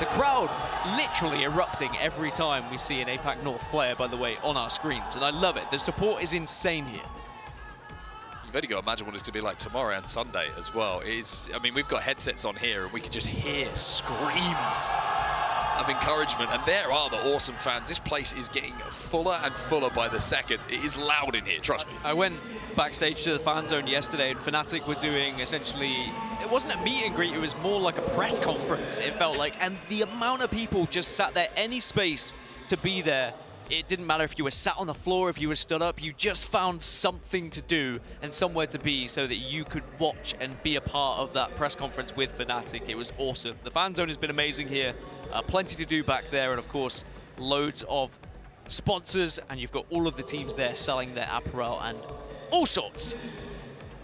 the crowd literally erupting every time we see an APAC North player, by the way, on our screens. And I love it. The support is insane here. You've only got to imagine what it's going to be like tomorrow and Sunday as well. I mean, we've got headsets on here, and we can just hear screams of encouragement. And there are the awesome fans. This place is getting fuller and fuller by the second. It is loud in here, trust me. I went backstage to the fan zone yesterday, and Fnatic were doing essentially, it wasn't a meet and greet, it was more like a press conference, it felt like, and the amount of people just sat there, any space to be there. It didn't matter if you were sat on the floor, if you were stood up, you just found something to do and somewhere to be so that you could watch and be a part of that press conference with Fnatic. It was awesome. The fan zone has been amazing here, plenty to do back there, and of course loads of sponsors, and you've got all of the teams there selling their apparel and all sorts.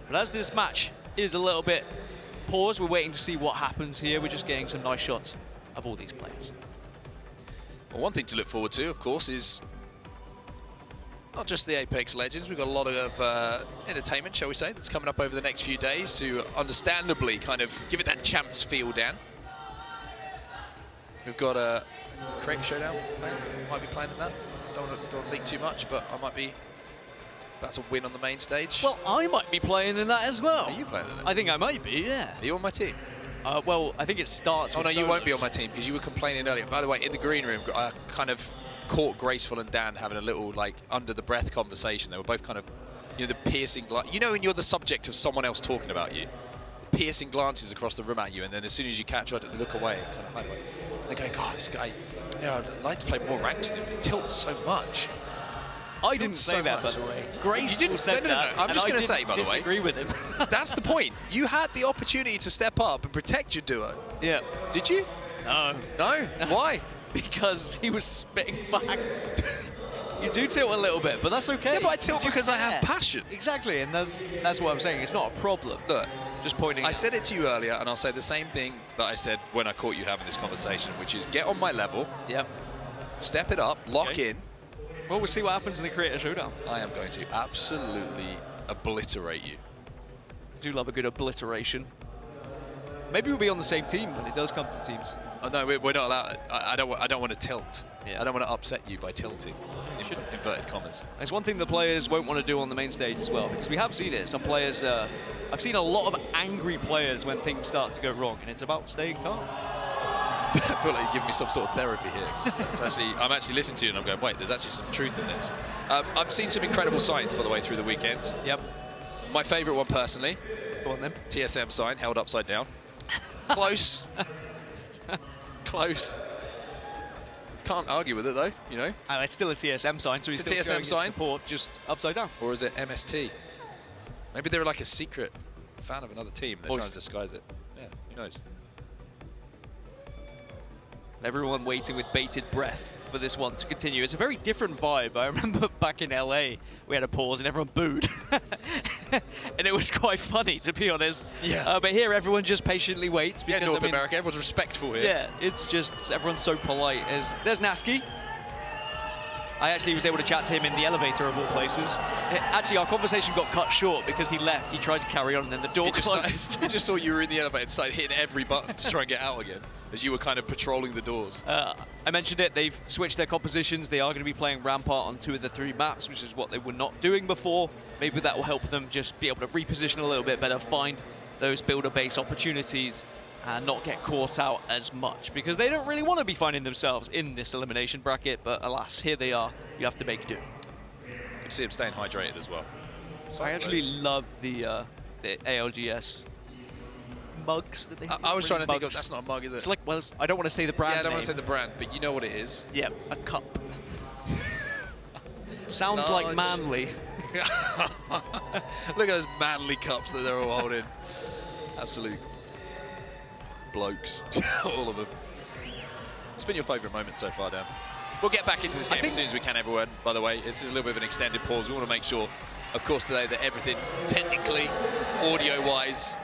But as this match is a little bit paused, we're waiting to see what happens here. We're just getting some nice shots of all these players. Well, one thing to look forward to, of course, is not just the Apex Legends. We've got a lot of entertainment, shall we say, that's coming up over the next few days to understandably kind of give it that champs feel, Dan. We've got a Crate Showdown plans. Might be playing in that. Don't want to leak too much, but I might be. That's a win on the main stage. Well, I might be playing in that as well. Are you playing in it? I think I might be, yeah. Are you on my team? Well, I think it starts with no, you solos. won't be on my team because you were complaining earlier. By the way, in the green room, I kind of caught Graceful and Dan having a little, like, under-the-breath conversation. They were both kind of, the piercing glance. When you're the subject of someone else talking about you, the piercing glances across the room at you, and then as soon as you catch it, they look away and kind of hide away. They go, God, this guy, I'd like to play more ranked with him, but he tilts so much. I didn't say that, by the way. Grace said that. I'm just going to say, by the way. Disagree with him. That's the point. You had the opportunity to step up and protect your duo. Yeah. Did you? No. No? Why? Because he was spitting facts. You do tilt a little bit, but that's okay. Yeah, but I tilt because I have passion. Exactly, and that's what I'm saying. It's not a problem. Look, just pointing. I said it to you earlier, and I'll say the same thing that I said when I caught you having this conversation, which is get on my level. Yep. Step it up. Lock in. Well, we'll see what happens in the Creator Showdown. I am going to absolutely obliterate you. I do love a good obliteration. Maybe we'll be on the same team when it does come to teams. Oh, no, we're not allowed. I don't want to tilt. Yeah. I don't want to upset you by tilting. Inverted commas. It's one thing the players won't want to do on the main stage as well, because we have seen it. Some players, I've seen a lot of angry players when things start to go wrong, and it's about staying calm. I feel like you're giving me some sort of therapy here. I'm actually listening to you and I'm going, wait, there's actually some truth in this. I've seen some incredible signs, by the way, through the weekend. Yep. My favourite one, personally. Go on then. TSM sign, held upside down. Close. Close. Can't argue with it, though, you know. It's still a TSM sign, so he's It's a still TSM sign? support, just upside down. Or is it MST? Maybe they're like a secret fan of another team. They're trying to disguise it. Yeah, who knows? Everyone waiting with bated breath for this one to continue. It's a very different vibe. I remember back in LA, we had a pause and everyone booed. And it was quite funny, to be honest. Yeah. But here, everyone just patiently waits. Because, Yeah, North America, everyone's respectful here. Yeah, it's just, everyone's so polite. There's Nasky. I actually was able to chat to him in the elevator of all places. Actually, our conversation got cut short because he left. He tried to carry on and then the door closed. He just saw you were in the elevator and started hitting every button to try and get out again as you were kind of patrolling the doors. I mentioned it, they've switched their compositions. They are going to be playing Rampart on 2 of the 3 maps, which is what they were not doing before. Maybe that will help them just be able to reposition a little bit better, find those builder base opportunities and not get caught out as much, because they don't really want to be finding themselves in this elimination bracket, but alas, here they are. You have to make do. Good to see him staying hydrated as well. So I actually love the ALGS mugs that they have. I was trying to think of, that's not a mug, is it? It's like, well, I don't want to say the brand Yeah, I don't want name. to say the brand, but you know what it is. Yeah, a cup. Sounds like manly. Look at those manly cups that they're all holding. Absolute blokes, all of them. What's been your favourite moment so far, Dan? We'll get back into this game as soon as we can, everyone. By the way, this is a little bit of an extended pause. We want to make sure, of course, today that everything technically, audio-wise,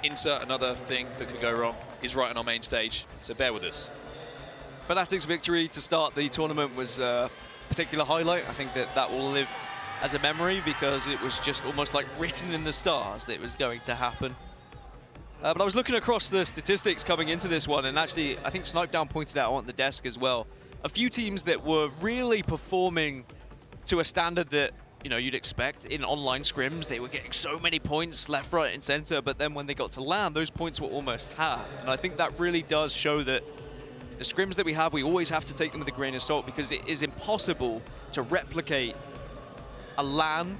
insert another thing that could go wrong, is right on our main stage. So bear with us. Fnatic's victory to start the tournament was a particular highlight. I think that will live as a memory because it was just almost like written in the stars that it was going to happen. But I was looking across the statistics coming into this one, and actually I think Snipedown pointed out on the desk as well, a few teams that were really performing to a standard that, you know, you'd expect in online scrims. They were getting so many points left, right and center, but then when they got to LAN, those points were almost halved. And I think that really does show that the scrims that we have, we always have to take them with a grain of salt, because it is impossible to replicate a LAN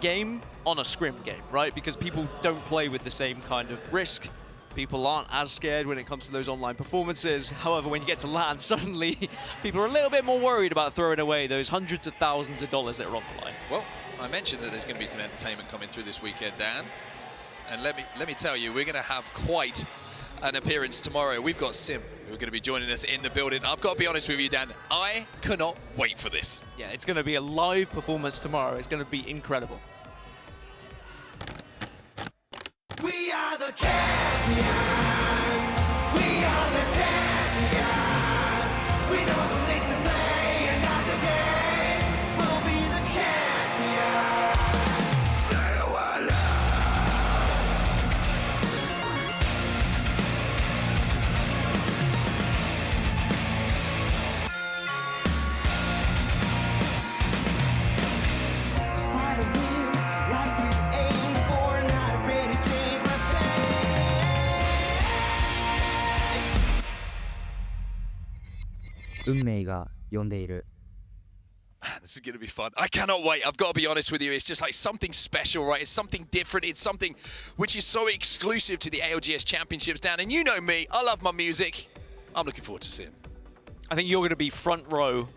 game on a scrim game, right? Because people don't play with the same kind of risk. People aren't as scared when it comes to those online performances. However, when you get to LAN, suddenly people are a little bit more worried about throwing away those hundreds of thousands of dollars that are on the line. Well, I mentioned that there's going to be some entertainment coming through this weekend, Dan. And let me tell you, we're going to have quite an appearance tomorrow. We've got Sim, who are going to be joining us in the building. I've got to be honest with you, Dan, I cannot wait for this. Yeah, it's going to be a live performance tomorrow. It's going to be incredible. We are the champions. We are the champions. We know the league to play, another game. We'll be the champions. Say what Just fight to win like we aim for, not afraid to change my fate. 運命が呼んでいる。 This is going to be fun. I cannot wait. I've got to be honest with you. It's just like something special, right? It's something different. It's something which is so exclusive to the ALGS Championships, Dan. And you know me. I love my music. I'm looking forward to seeing. I think you're going to be front row,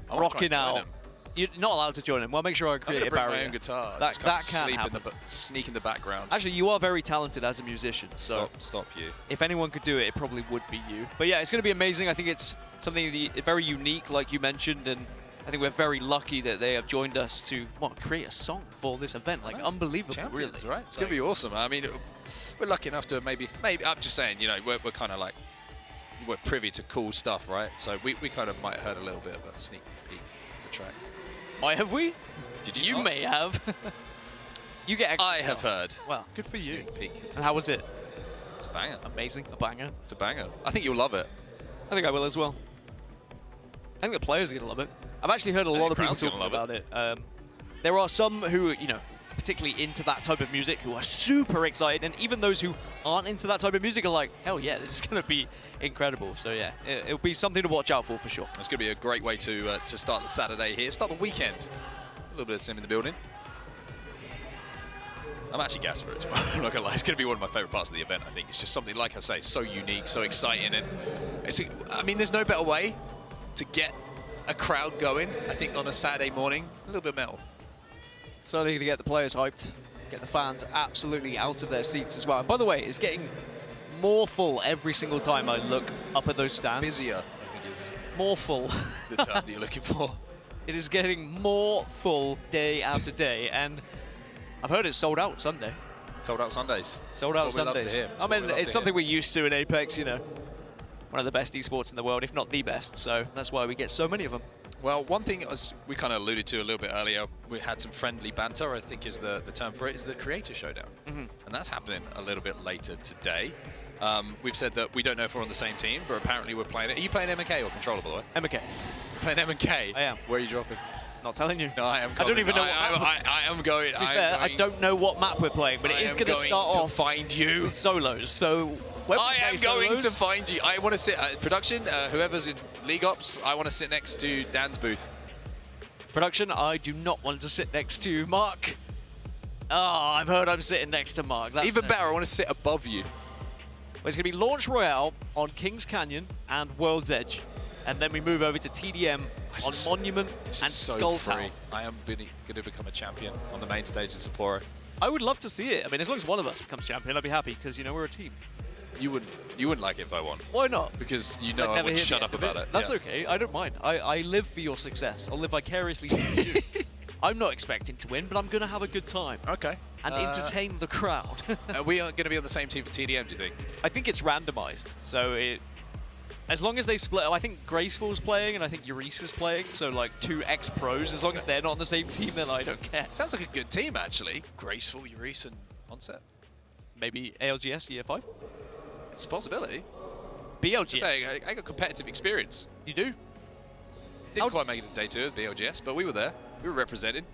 I wanna try rocking and join out. him. You're not allowed to join him. Well, make sure I I'm create going a to bring barrier. my own guitar. That Just kind of can sleep happen. sneak in the background. Actually, you are very talented as a musician. So Stop you. if anyone could do it, it probably would be you. But yeah, it's going to be amazing. I think it's something very unique, like you mentioned, and I think we're very lucky that they have joined us to create a song for this event. Like, unbelievable, Champions, really. right? It's going to be awesome. I mean, we're lucky enough to maybe I'm just saying, you know, we're kind of like, we're privy to cool stuff, right? So we kind of might have heard a little bit of a sneak peek of the track. Might have we? Did you? You not? may have. You get. I have heard. Well, good for you. Sneak peek. And how was it? It's a banger. Amazing, a banger. It's a banger. I think you'll love it. I think I will as well. I think the players are going to love it. I've actually heard a lot of people crowd's gonna talking love about it. There are some who, you know, particularly into that type of music, who are super excited, and even those who aren't into that type of music are like, hell yeah, this is going to be incredible. So yeah, it'll be something to watch out for sure. It's going to be a great way to start the Saturday here, start the weekend. A little bit of sim in the building. I'm actually gassed for it tomorrow. I'm not gonna lie, it's gonna be one of my favorite parts of the event. I think it's just something, like I say, so unique, so exciting, and I mean, there's no better way to get a crowd going. I think on a Saturday morning, a little bit metal. Certainly to get the players hyped, get the fans absolutely out of their seats as well. And by the way, it's getting more full every single time I look up at those stands. Busier, I think, is more full. the term that you're looking for. It is getting more full day after day, and I've heard it's sold out Sunday. Sold out Sundays. Sold out That's what we love to Sundays. hear. I mean, it's something we're used to in Apex, you know. One of the best esports in the world, if not the best, so that's why we get so many of them. Well, one thing, as we kind of alluded to a little bit earlier, we had some friendly banter, I think is the term for it, is the Creator Showdown. And that's happening a little bit later today. We've said that we don't know if we're on the same team, but apparently we're playing it. Are you playing M&K or Controller, by the way? M&K. You're playing M&K? I am. Where are you dropping? Not telling you. No, I am. I don't even know. I am going. To be fair, I don't know what map we're playing, but it is going to start off to find you with solos. So I am going to find you. I want to sit at production. Whoever's in League Ops, I want to sit next to Dan's booth. Production, I do not want to sit next to Mark. Ah, I've heard I'm sitting next to Mark. That's even better. I want to sit above you. Well, it's going to be Launch Royale on Kings Canyon and World's Edge. And then we move over to TDM on Monument and Skull Tower. I am going to become a champion on the main stage in Sapporo. I would love to see it. I mean, as long as one of us becomes champion, I'd be happy because, you know, we're a team. You wouldn't like it if I won. Why not? Because you know I would shut up about it. That's okay. I don't mind. I live for your success. I'll live vicariously through you. I'm not expecting to win, but I'm going to have a good time. Okay. And entertain the crowd. Are we going to be on the same team for TDM, do you think? I think it's randomized. So as long as they split, I think Graceful's playing and I think Euresa's playing, so like 2 ex-pros. As long as they're not on the same team, then I don't care. Sounds like a good team, actually. Graceful, Euresa, and Onset. Maybe ALGS Year 5? It's a possibility. BLGS. Say, I got competitive experience. You do? Didn't quite make it to day 2 of BLGS, but we were there. We were represented.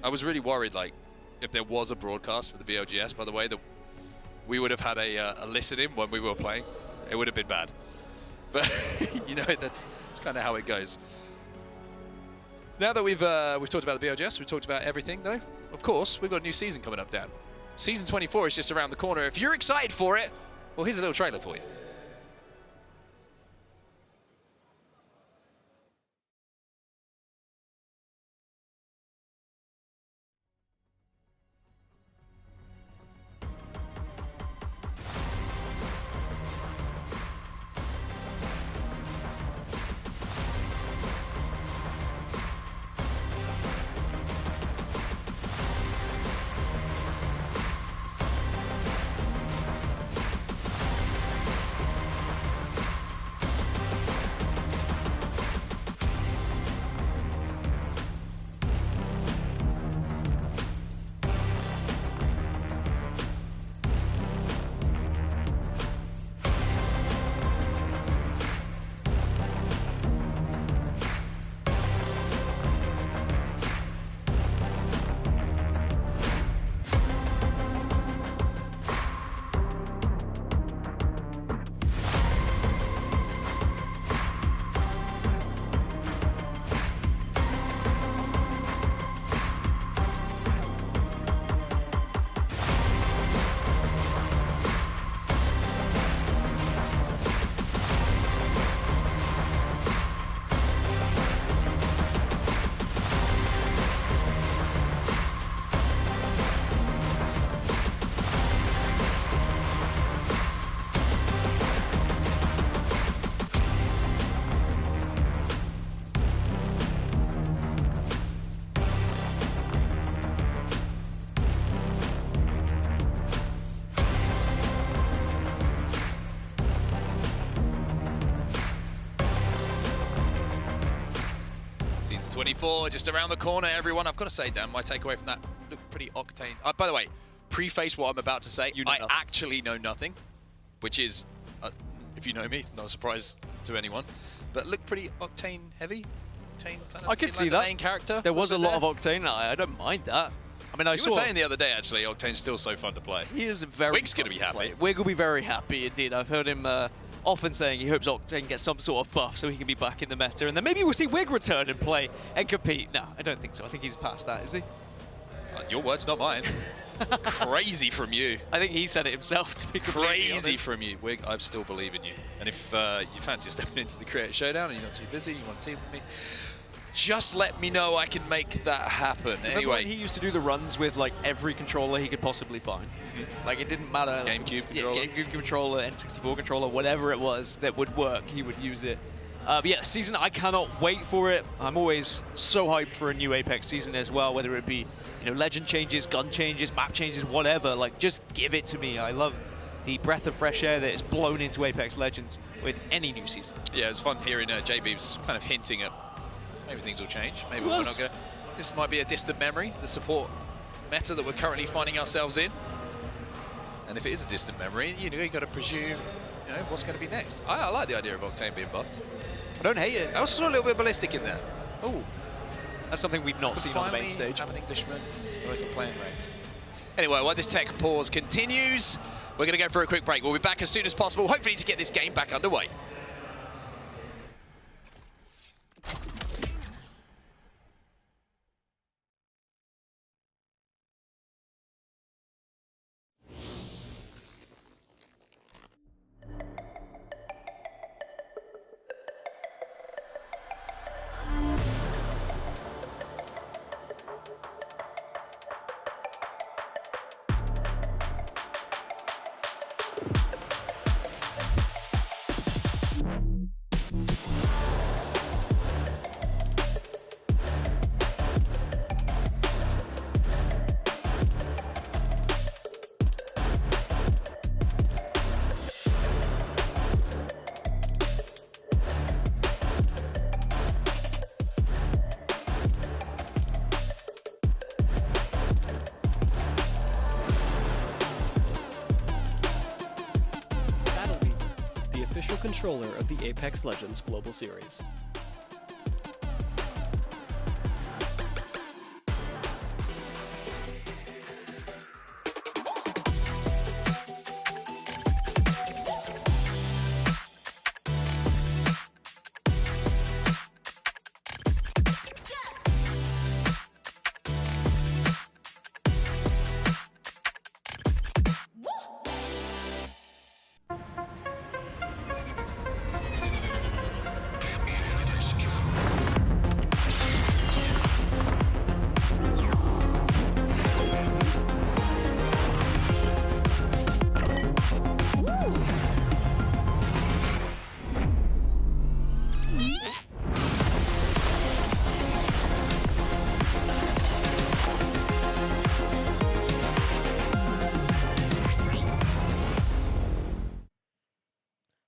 I was really worried, like, if there was a broadcast for the BLGS, by the way, that we would have had a listen-in when we were playing. It would have been bad. But, you know, that's kind of how it goes. Now that we've talked about the BLGS, we've talked about everything, though. Of course, we've got a new season coming up, Dan. Season 24 is just around the corner. If you're excited for it, well, here's a little trailer for you. Season 24, just around the corner, everyone. I've got to say, Dan, my takeaway from that looked pretty octane. By the way, preface what I'm about to say. You know I nothing. actually know nothing, which is, if you know me, it's not a surprise to anyone. But look pretty Octane heavy. Octane kind of I could like see the that. main character. There was a lot there. of Octane. I don't mind that. I mean, I You saw were saying the other day, actually, Octane's still so fun to play. he is very. Wig's going to fun be happy. play. Wig will be very happy indeed. I've heard him often saying he hopes Octane gets some sort of buff so he can be back in the meta, and then maybe we'll see Wig return and play and compete. No, I don't think so. I think he's past that, is he? Your words, not mine. Crazy from you. I think he said it himself, to be completely Crazy honest. from you. Wig, I still believe in you. And if you fancy stepping into the Creator Showdown and you're not too busy, you want to team with me, just let me know. I can make that happen. Remember Anyway. when he used to do the runs with like every controller he could possibly find? Like it didn't matter. GameCube Yeah, controller. GameCube controller, N64 controller, whatever it was that would work, he would use it. But yeah, season, I cannot wait for it. I'm always so hyped for a new Apex season as well, whether it be, you know, legend changes, gun changes, map changes, whatever. Like, just give it to me. I love the breath of fresh air that is blown into Apex Legends with any new season. Yeah, it's fun hearing JBeebs kind of hinting at maybe things will change. Maybe we're Yes. not going to. This might be a distant memory, the support meta that we're currently finding ourselves in. And if it is a distant memory, you know, you got to presume, you know, what's going to be next. I like the idea of Octane being buffed. I don't hate it. I also saw a little bit of ballistic in there. Oh, that's something we've not Could seen on the finally main stage. have an Englishman like a playing ranked. Anyway, while this tech pause continues, we're going to go for a quick break. We'll be back as soon as possible, hopefully to get this game back underway. the official controller of the Apex Legends Global Series.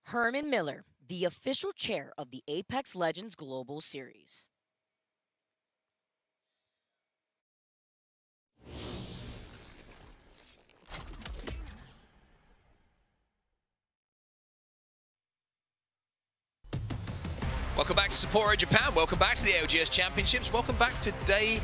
Herman Miller, the official chair of the Apex Legends Global Series. Welcome back to Sapporo, Japan. Welcome back to the ALGS Championships. Welcome back to day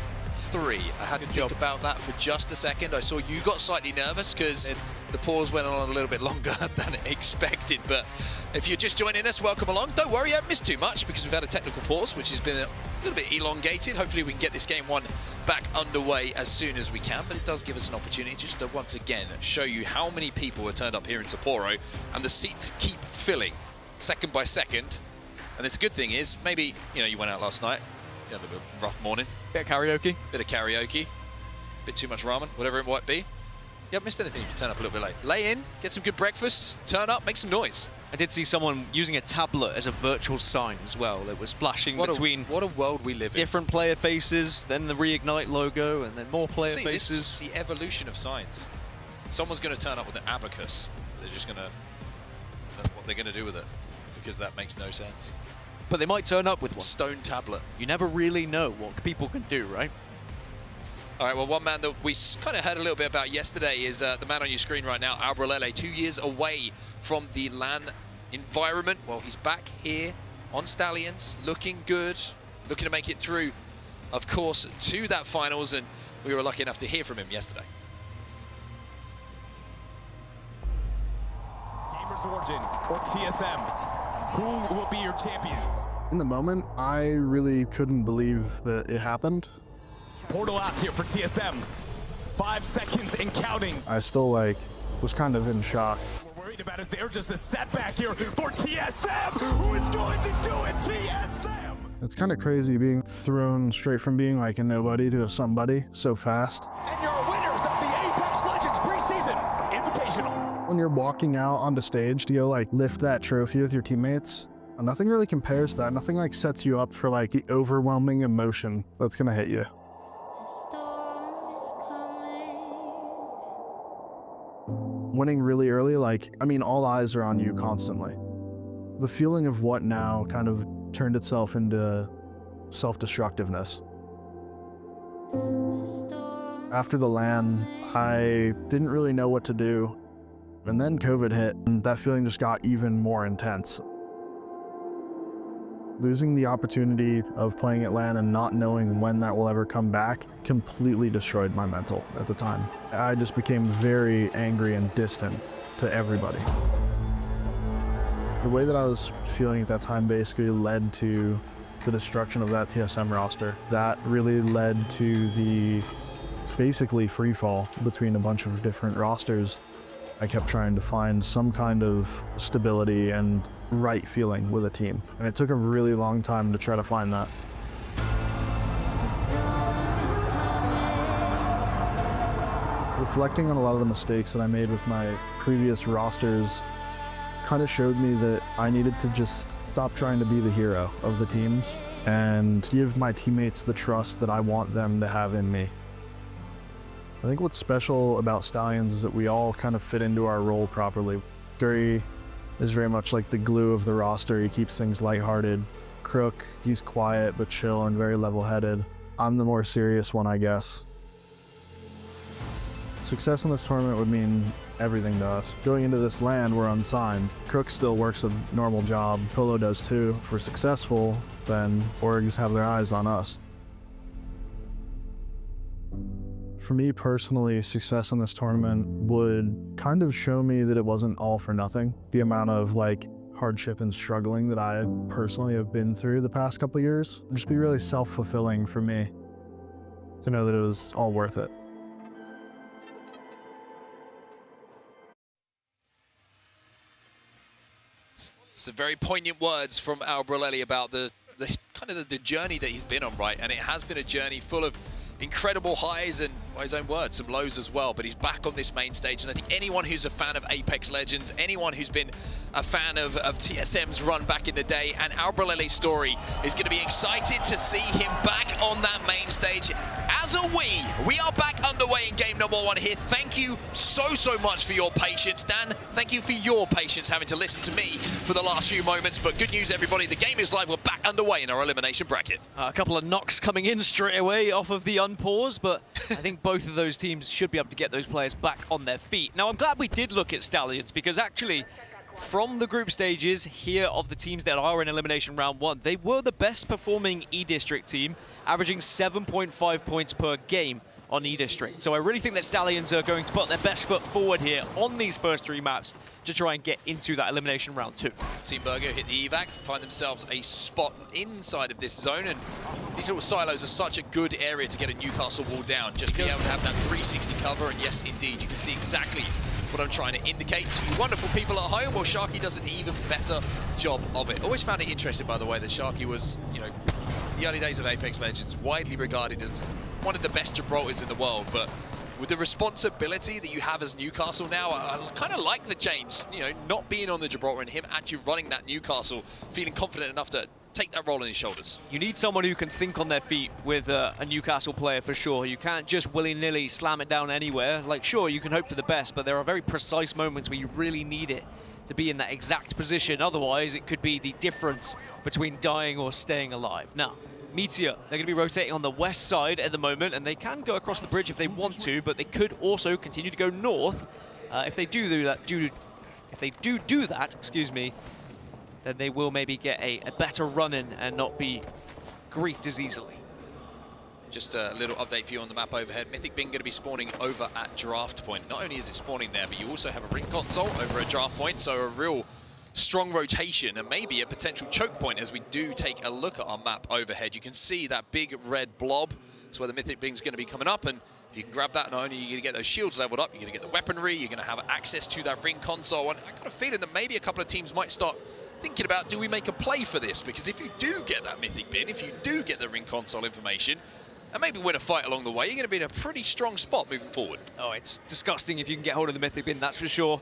3. I had to think about that for just a second. I saw you got slightly nervous because the pause went on a little bit longer than expected. But if you're just joining us, welcome along. Don't worry, you haven't missed too much because we've had a technical pause, which has been a little bit elongated. Hopefully we can get this game 1 back underway as soon as we can. But it does give us an opportunity just to once again show you how many people are turned up here in Sapporo, and the seats keep filling second by second. And this good thing is, maybe, you know, you went out last night, you had a bit of a rough morning. Bit of karaoke. Bit of karaoke. Bit too much ramen, whatever it might be. You haven't missed anything if you turn up a little bit late. Lay in, get some good breakfast, turn up, make some noise. I did see someone using a tablet as a virtual sign as well that was flashing between what a world we live in. different player faces, then the Reignite logo, and then more player See, faces. this is the evolution of science. Someone's going to turn up with an abacus. They're just going to, that's what they're going to do with it, because that makes no sense. But they might turn up with one. Stone tablet. You never really know what people can do, right? All right, well, one man that we kind of heard a little bit about yesterday is the man on your screen right now, Albrelele, 2 years away from the LAN environment. Well, he's back here on Stallions, looking good, looking to make it through, of course, to that finals, and we were lucky enough to hear from him yesterday. Gamers Origin or TSM, who will be your champions? In the moment, I really couldn't believe that it happened. Portal out here for TSM. 5 seconds and counting. I still was kind of in shock. What we're worried about is there's just a setback here for TSM. Who is going to do it? TSM! It's kind of crazy being thrown straight from being like a nobody to a somebody so fast. And you're winners of the Apex Legends preseason Invitational. When you're walking out onto stage to go lift that trophy with your teammates, nothing really compares to that. Nothing sets you up for the overwhelming emotion that's gonna hit you. Winning really early, all eyes are on you constantly. The feeling of what now kind of turned itself into self-destructiveness. After the LAN, I didn't really know what to do. And then COVID hit, and that feeling just got even more intense. Losing the opportunity of playing at LAN and not knowing when that will ever come back completely destroyed my mental at the time. I just became very angry and distant to everybody. The way that I was feeling at that time basically led to the destruction of that TSM roster. That really led to the basically free fall between a bunch of different rosters. I kept trying to find some kind of stability and right feeling with a team. And it took a really long time to try to find that. Reflecting on a lot of the mistakes that I made with my previous rosters kind of showed me that I needed to just stop trying to be the hero of the teams and give my teammates the trust that I want them to have in me. I think what's special about Stallions is that we all kind of fit into our role properly. Guri is very much like the glue of the roster. He keeps things lighthearted. Crook, he's quiet but chill and very level-headed. I'm the more serious one, I guess. Success in this tournament would mean everything to us. Going into this LAN, we're unsigned. Crook still works a normal job. Polo does too. If we're successful, then orgs have their eyes on us. For me personally, success in this tournament would kind of show me that it wasn't all for nothing. The amount of hardship and struggling that I personally have been through the past couple years would just be really self-fulfilling for me to know that it was all worth it. Some very poignant words from Albrelele about the journey that he's been on, right? And it has been a journey full of incredible highs and, by his own words, some lows as well. But he's back on this main stage, and I think anyone who's a fan of Apex Legends, anyone who's been a fan of TSM's run back in the day, and Albrelele's story is going to be excited to see him back on that main stage. As are we. We are back underway in game number 1 here. Thank you so much for your patience. Dan, thank you for your patience having to listen to me for the last few moments. But good news, everybody. The game is live. We're back underway in our elimination bracket. A couple of knocks coming in straight away off of the unpause, but I think both of those teams should be able to get those players back on their feet. Now, I'm glad we did look at Stallions, because actually, from the group stages here of the teams that are in Elimination Round 1, they were the best performing E-District team, averaging 7.5 points per game on E-District. So I really think that Stallions are going to put their best foot forward here on these first 3 maps to try and get into that Elimination Round 2. Team Burger hit the evac, find themselves a spot inside of this zone, and these little silos are such a good area to get a Newcastle wall down. Just be able to have that 360 cover, and yes, indeed, you can see exactly what I'm trying to indicate to you wonderful people at home. Well, Sharky does an even better job of it. Always found it interesting, by the way, that Sharky was, the early days of Apex Legends, widely regarded as one of the best Gibraltars in the world, but with the responsibility that you have as Newcastle now, I kind of like the change, not being on the Gibraltar and him actually running that Newcastle, feeling confident enough to take that role on his shoulders. You need someone who can think on their feet with a Newcastle player for sure. You can't just willy-nilly slam it down anywhere. Sure, you can hope for the best, but there are very precise moments where you really need it to be in that exact position. Otherwise, it could be the difference between dying or staying alive. Now, Meteor, they're going to be rotating on the west side at the moment, and they can go across the bridge if they want to, but they could also continue to go north. If they do that, excuse me, then they will maybe get a better run-in and not be griefed as easily. Just a little update for you on the map overhead. Mythic Bin going to be spawning over at draft point. Not only is it spawning there, but you also have a ring console over at draft point, so a real strong rotation and maybe a potential choke point as we do take a look at our map overhead. You can see that big red blob. That's where the Mythic Bing's going to be coming up, and if you can grab that, not only are you going to get those shields leveled up, you're going to get the weaponry, you're going to have access to that ring console, and I got a feeling that maybe a couple of teams might start thinking about, do we make a play for this? Because if you do get that Mythic Bin, if you do get the ring console information, and maybe win a fight along the way, you're going to be in a pretty strong spot moving forward. Oh, it's disgusting if you can get hold of the Mythic Bin, that's for sure.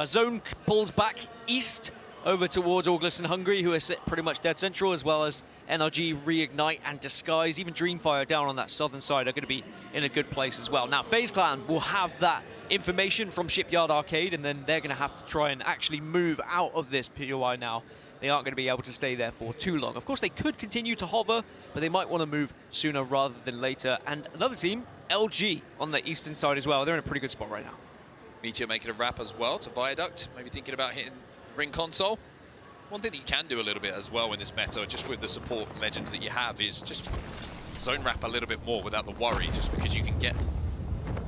Zone pulls back east over towards August and Hungary, who are pretty much dead central, as well as NRG, Reignite, and Disguise. Even Dreamfire down on that southern side are going to be in a good place as well. Now, FaZe Clan will have that information from Shipyard Arcade, and then they're going to have to try and actually move out of this POI now. They aren't going to be able to stay there for too long. Of course, they could continue to hover, but they might want to move sooner rather than later. And another team, LG, on the eastern side as well. They're in a pretty good spot right now. Meteor making a wrap as well to Viaduct, maybe thinking about hitting ring console. One thing that you can do a little bit as well in this meta, just with the support legends that you have, is just zone wrap a little bit more without the worry, just because you can get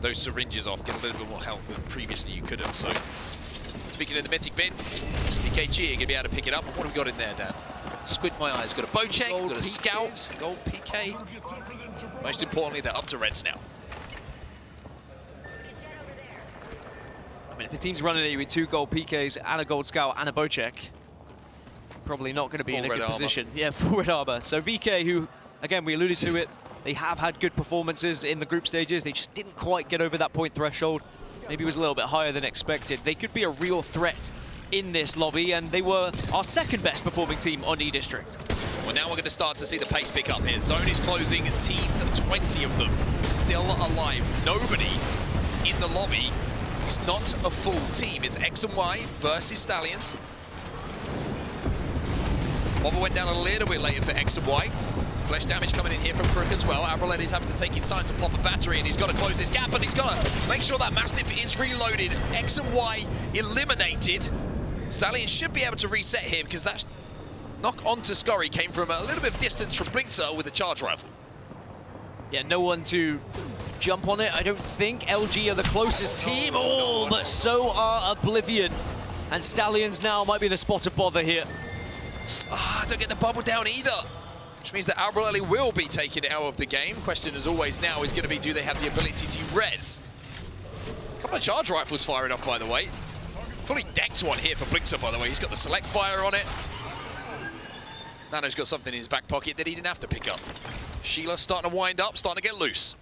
those syringes off, get a little bit more health than previously you could have. So, speaking of the Mythic Bin, PKG are going to be able to pick it up. What have we got in there, Dan? Squint my eyes. Got a bow check, got a scout, gold PK. Most importantly, they're up to reds now. I mean, if a team's running at you with 2 gold PKs and a gold scout and a bow check, probably not going to be in a good position. Yeah, full red armor. So VK, who, again, we alluded to it, they have had good performances in the group stages. They just didn't quite get over that point threshold. Maybe it was a little bit higher than expected. They could be a real threat in this lobby, and they were our second best performing team on E-District. Well, now we're going to start to see the pace pick up here. Zone is closing, teams, 20 of them still alive. Nobody in the lobby is not a full team. It's X and Y versus Stallions. Bobber went down a little bit later for X and Y. Flesh damage coming in here from Crook as well. Abraletti having to take his time to pop a battery, and he's got to close this gap, and he's got to make sure that Mastiff is reloaded. X and Y eliminated. Stallion should be able to reset here, because that knock onto Scurry came from a little bit of distance from Blinkzer with a charge rifle. Yeah, no one to jump on it, I don't think. LG are the closest team, but so are Oblivion. And Stallions now might be the spot of bother here. Don't get the bubble down either, which means that Albrelli will be taken out of the game. Question, as always, now is going to be, do they have the ability to res? A couple of charge rifles firing off, by the way. Fully decked one here for Blinkzer, by the way. He's got the select fire on it. Nano's got something in his back pocket that he didn't have to pick up. Sheila starting to wind up, starting to get loose.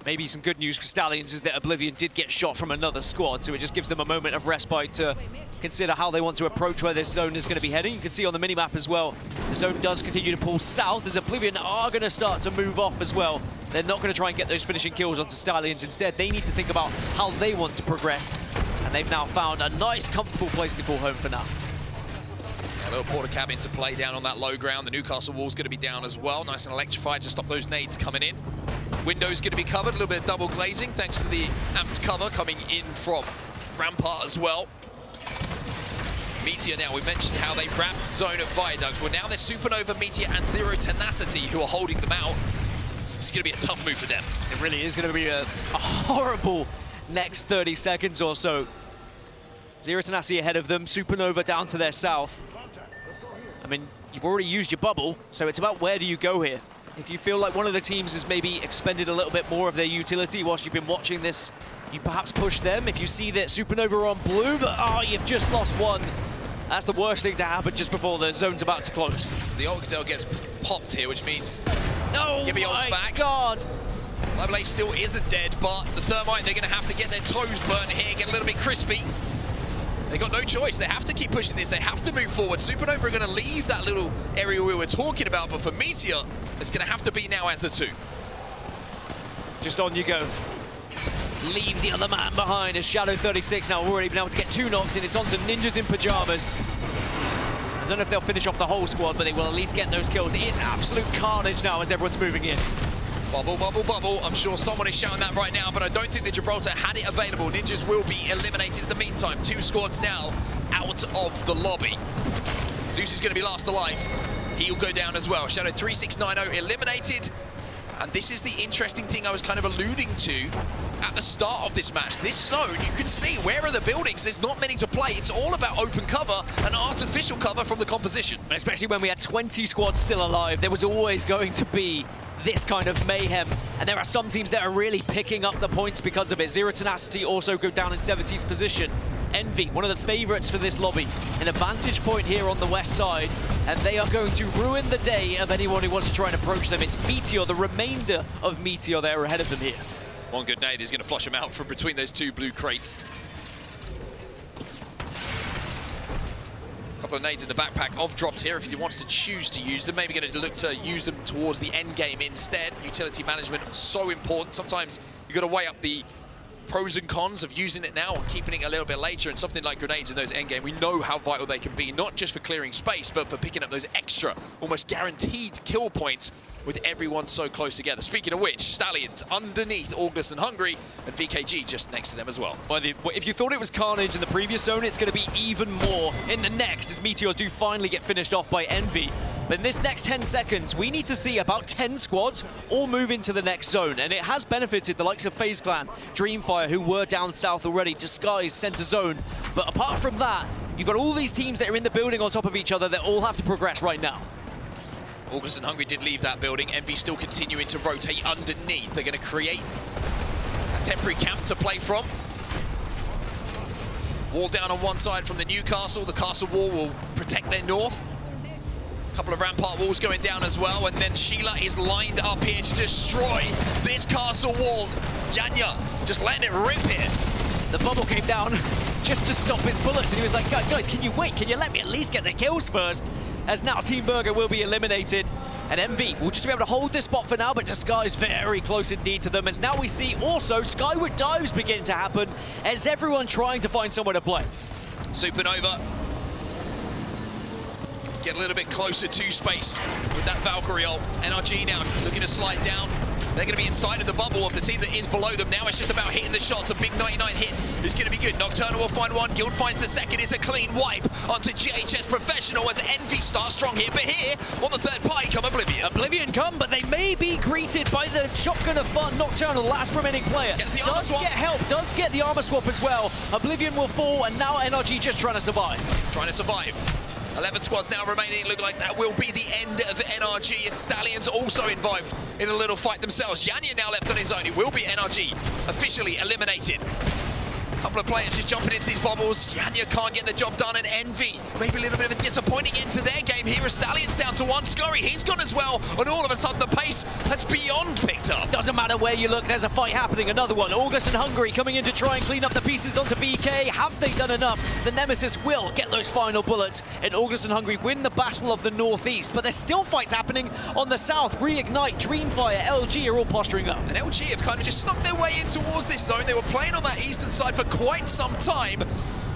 Maybe some good news for Stallions is that Oblivion did get shot from another squad, so it just gives them a moment of respite to consider how they want to approach where this zone is going to be heading. You can see on the minimap as well, the zone does continue to pull south as Oblivion are going to start to move off as well. They're not going to try and get those finishing kills onto Stallions. Instead, they need to think about how they want to progress, and they've now found a nice, comfortable place to call home for now. A little porta cabin to play down on that low ground. The Newcastle wall's going to be down as well. Nice and electrified to stop those nades coming in. Window's going to be covered, a little bit of double glazing thanks to the amped cover coming in from Rampart as well. Meteor now, we mentioned how they wrapped zone at Viaduct. Well, now they're Supernova, Meteor and Zero Tenacity who are holding them out. This is going to be a tough move for them. It really is going to be a horrible next 30 seconds or so. Zero Tenacity ahead of them, Supernova down to their south. I mean, you've already used your bubble, so it's about where do you go here. If you feel like one of the teams has maybe expended a little bit more of their utility whilst you've been watching this, you perhaps push them. If you see that Supernova are on blue, but you've just lost one, that's the worst thing to happen just before the zone's about to close. The ALGS gets popped here, which means give me ults back. God. Lovelace still isn't dead, but the Thermite, they're going to have to get their toes burnt here, get a little bit crispy. They got no choice. They have to keep pushing this. They have to move forward. Supernova are going to leave that little area we were talking about, but for Meteor, it's going to have to be now as a 2. Just on you go. Leave the other man behind as Shadow 36 now already been able to get 2 knocks in. It's on to Ninjas in Pajamas. And don't know if they'll finish off the whole squad, but they will at least get those kills. It is absolute carnage now as everyone's moving in. Bubble, bubble, bubble. I'm sure someone is shouting that right now, but I don't think that Gibraltar had it available. Ninjas will be eliminated in the meantime. 2 squads now out of the lobby. Zeus is going to be last alive. He'll go down as well. Shadow 3690 eliminated. And this is the interesting thing I was kind of alluding to at the start of this match. This zone, you can see, where are the buildings? There's not many to play. It's all about open cover and artificial cover from the composition. Especially when we had 20 squads still alive, there was always going to be this kind of mayhem. And there are some teams that are really picking up the points because of it. Zero Tenacity also go down in 17th position. Envy, one of the favorites for this lobby, an advantage point here on the west side, and they are going to ruin the day of anyone who wants to try and approach them. It's Meteor, the remainder of Meteor that are ahead of them here. One good nade is going to flush him out from between those 2 blue crates. A couple of nades in the backpack of dropped here if he wants to choose to use them. Maybe going to look to use them towards the end game instead. Utility management so important. Sometimes you've got to weigh up the pros and cons of using it now and keeping it a little bit later, and something like grenades in those endgame, we know how vital they can be, not just for clearing space, but for picking up those extra, almost guaranteed kill points with everyone so close together. Speaking of which, Stallions underneath ALGS and Hungry, and VKG just next to them as well. Well, if you thought it was carnage in the previous zone, it's going to be even more in the next, as Meteor do finally get finished off by Envy. But in this next 10 seconds, we need to see about 10 squads all move into the next zone. And it has benefited the likes of FaZe Clan, Dreamfire, who were down south already, Disguise, center zone. But apart from that, you've got all these teams that are in the building on top of each other that all have to progress right now. ALGS and Hungry did leave that building. Envy still continuing to rotate underneath. They're going to create a temporary camp to play from. Wall down on one side from the Newcastle. The castle wall will protect their north. Couple of rampart walls going down as well, and then Sheila is lined up here to destroy this castle wall. Yanya just letting it rip here. The bubble came down just to stop his bullets, and he was like, guys, can you wait? Can you let me at least get the kills first? As now Team Burger will be eliminated, and Envy will just be able to hold this spot for now, but Disguise very close indeed to them, as now we see also skyward dives begin to happen as everyone trying to find somewhere to play. Supernova get a little bit closer to space with that Valkyrie ult. NRG now looking to slide down. They're going to be inside of the bubble of the team that is below them. Now it's just about hitting the shots. A big 99 hit is going to be good. Nocturnal will find one. Guild finds the second. It's a clean wipe onto GHS Professional as Envy starts strong here. But here, on the third party, come Oblivion. Oblivion come, but they may be greeted by the shotgun of fun. Nocturnal, last remaining player. Gets the armor swap. Does get help, does get the armor swap as well. Oblivion will fall, and now NRG just trying to survive. Trying to survive. 11 squads now remaining. Look like that will be the end of NRG as Stallions also involved in a little fight themselves. Yanya now left on his own. It will be NRG officially eliminated. Couple of players just jumping into these bubbles. Yanya can't get the job done, and Envy maybe a little bit of a disappointing end to their game here as Stallions down to 1. Scurry, he's gone as well, and all of a sudden the pace has beyond picked up. Doesn't matter where you look, there's a fight happening. Another one. ALGS and Hungry coming in to try and clean up the pieces onto BK. Have they done enough? The Nemesis will get those final bullets, and ALGS and Hungry win the battle of the Northeast. But there's still fights happening on the South. Reignite, Dreamfire, LG are all posturing up. And LG have kind of just snuck their way in towards this zone. They were playing on that eastern side for quite some time,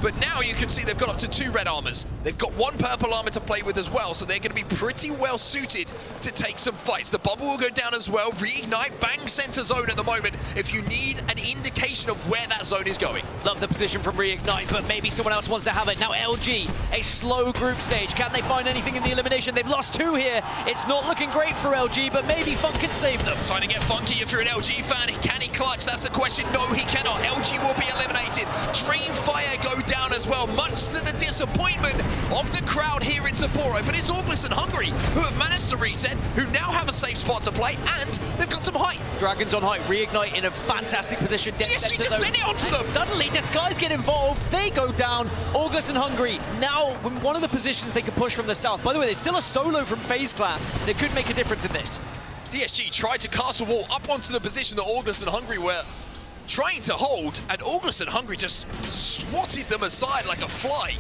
but now you can see they've got up to 2 red armors. They've got 1 purple armor to play with as well, so they're going to be pretty well suited to take some fights. The bubble will go down as well. Reignite, bang center zone at the moment if you need an indication of where that zone is going. Love the position from Reignite, but maybe someone else wants to have it. Now LG, a slow group stage. Can they find anything in the elimination? They've lost 2 here. It's not looking great for LG, but maybe Funk can save them. Trying to get funky if you're an LG fan. Can he clutch? That's the question. No, he cannot. LG will be eliminated. Dreamfire go down as well, much to the disappointment of the crowd here in Sapporo. But it's ALGS and Hungry who have managed to reset, who now have a safe spot to play, and they've got some height. Dragons on height. Reignite in a fantastic position. Yes, she just sent it onto them. Suddenly, Disguise get involved. They go down. ALGS and Hungry now in one of the positions they can push from the south. By the way, there's still a solo from FaZe Clan that could make a difference in this. DSG tried to castle wall up onto the position that ALGS and Hungry were trying to hold, and ALGS and Hungry just swatted them aside like a fly.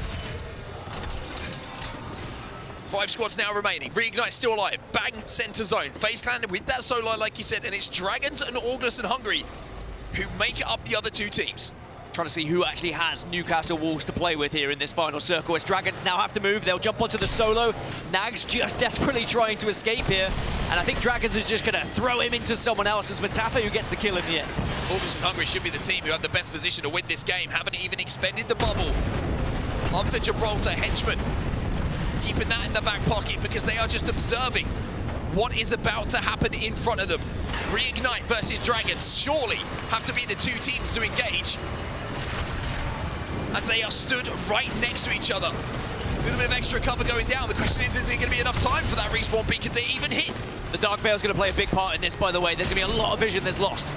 5 squads now remaining. Reignite still alive. Bang, center zone. FaZe Clan with that solo, like you said, and it's Dragons and ALGS and Hungry who make up the other 2 teams. trying to see who actually has Newcastle Wolves to play with here in this final circle. As Dragons now have to move, they'll jump onto the solo. Nags just desperately trying to escape here, and I think Dragons is just going to throw him into someone else as Matafa who gets the kill in the end. ALGS and Hungry should be the team who have the best position to win this game. Haven't even expended the bubble of the Gibraltar henchmen. Keeping that in the back pocket because they are just observing what is about to happen in front of them. Reignite versus Dragons surely have to be the two teams to engage, as they are stood right next to each other. A little bit of extra cover going down. The question is there going to be enough time for that respawn beacon to even hit? The Dark Veil's going to play a big part in this, by the way. There's going to be a lot of vision that's lost.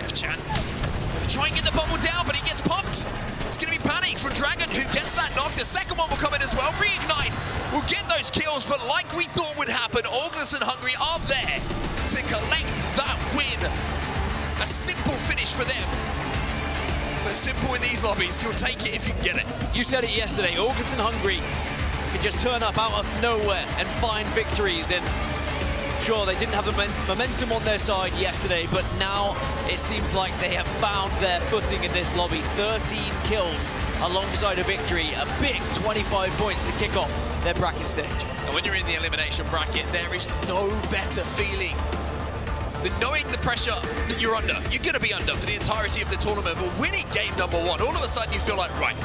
F-Chan going to try and get the bubble down, but he gets pumped. It's going to be panic from Dragon, who gets that knock. The second one will come in as well. Reignite will get those kills, but like we thought would happen, ALGS and Hungry are there to collect that win. A simple finish for them. But simple in these lobbies, you'll take it if you can get it. You said it yesterday, ALGS and Hungry can just turn up out of nowhere and find victories. And sure, they didn't have the momentum on their side yesterday, but now it seems like they have found their footing in this lobby. 13 kills alongside a victory, a big 25 points to kick off their bracket stage. And when you're in the elimination bracket, there is no better feeling than knowing the pressure that you're under. You're going to be under for the entirety of the tournament, but winning game number one, all of a sudden you feel like, right,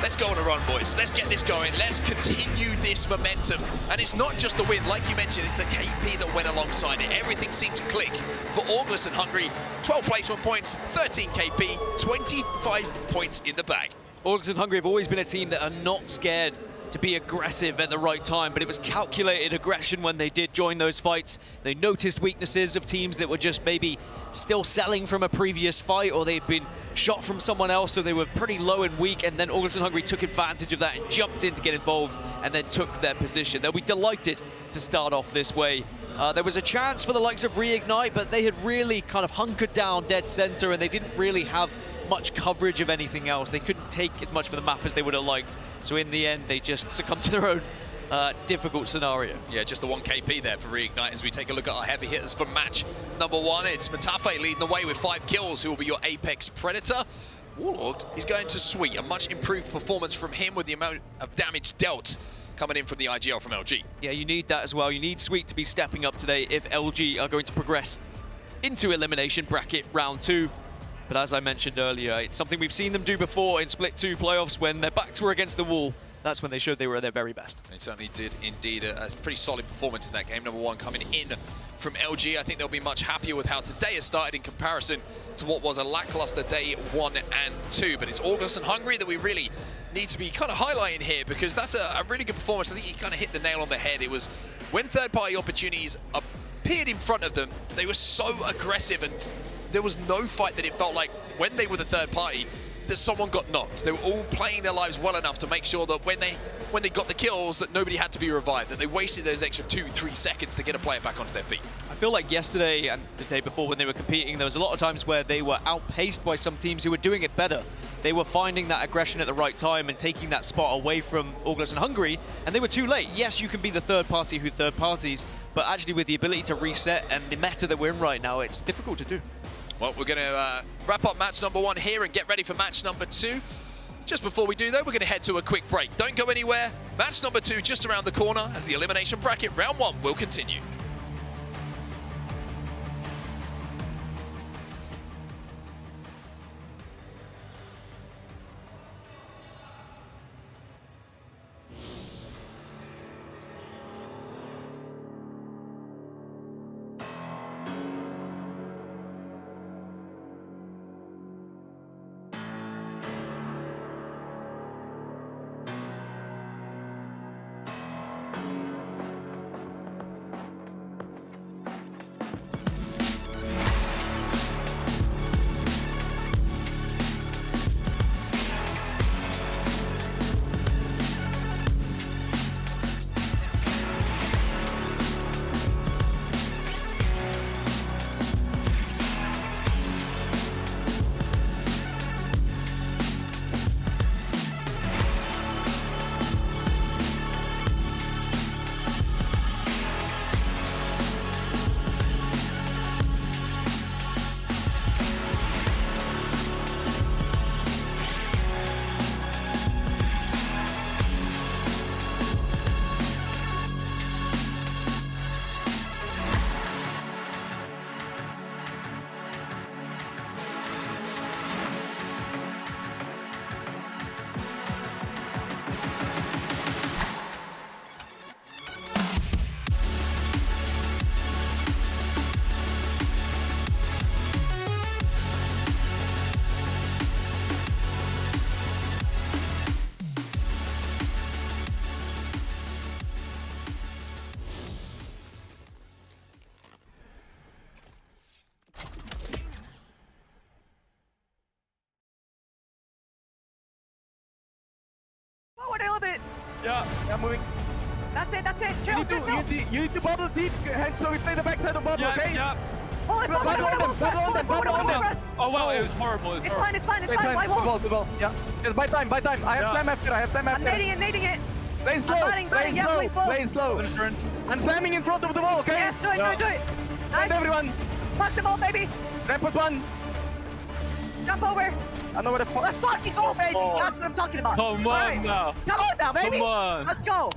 let's go on a run, boys. Let's get this going. Let's continue this momentum. And it's not just the win. Like you mentioned, it's the KP that went alongside it. Everything seemed to click for ALGS and Hungry. 12 placement points, 13 KP, 25 points in the bag. ALGS and Hungry have always been a team that are not scared to be aggressive at the right time, but it was calculated aggression when they did join those fights. They noticed weaknesses of teams that were just maybe still selling from a previous fight, or they'd been shot from someone else, so they were pretty low and weak, and then ALGS and Hungry took advantage of that and jumped in to get involved and then took their position. They'll be delighted to start off this way. There was a chance for the likes of Reignite, but they had really kind of hunkered down dead center, and they didn't really have much coverage of anything else. They couldn't take as much for the map as they would have liked. So in the end, they just succumbed to their own difficult scenario. Yeah, just the one KP there for Reignite as we take a look at our heavy hitters for match number one. It's Matafe leading the way with 5 kills, who will be your Apex Predator. Warlord is going to Sweet, a much improved performance from him with the amount of damage dealt coming in from the IGL from LG. Yeah, you need that as well. You need Sweet to be stepping up today if LG are going to progress into Elimination Bracket Round 2. But as I mentioned earlier, it's something we've seen them do before in Split 2 playoffs when their backs were against the wall. That's when they showed they were at their very best. They certainly did indeed. A pretty solid performance in that game. Number one coming in from LG. I think they'll be much happier with how today has started in comparison to what was a lackluster day 1 and 2. But it's ALGS and Hungry that we really need to be kind of highlighting here, because that's a really good performance. I think you kind of hit the nail on the head. It was when third-party opportunities appeared in front of them, they were so aggressive, and there was no fight that it felt like when they were the third party that someone got knocked. They were all playing their lives well enough to make sure that when they got the kills, that nobody had to be revived, that they wasted those extra 2-3 seconds to get a player back onto their feet. I feel like yesterday and the day before when they were competing, there was a lot of times where they were outpaced by some teams who were doing it better. They were finding that aggression at the right time and taking that spot away from ALGS and Hungry, and they were too late. Yes, you can be the third party who third parties, but actually with the ability to reset and the meta that we're in right now, it's difficult to do. Well, we're going to wrap up match number one here and get ready for match number two. Just before we do, though, we're going to head to a quick break. Don't go anywhere. Match number two just around the corner as the Elimination Bracket Round 1 will continue. Yeah, moving. That's it. Chill, You need to bubble deep, hence so we play the backside of bubble, okay? Yeah. Hold it, bubble on them. Oh wow, it was horrible. It's fine. Why wall? The ball. Yeah. Just buy time. I have slam after. I'm nading it. Play slow. Play slow. And slamming in front of the wall, okay? Yes, do it. Nice. Everyone. Fuck the ball, baby. Report one. Jump over. I know where the fuck. Let's fucking go, baby. That's what I'm talking about. Come on now. Come on now, baby. Let's go.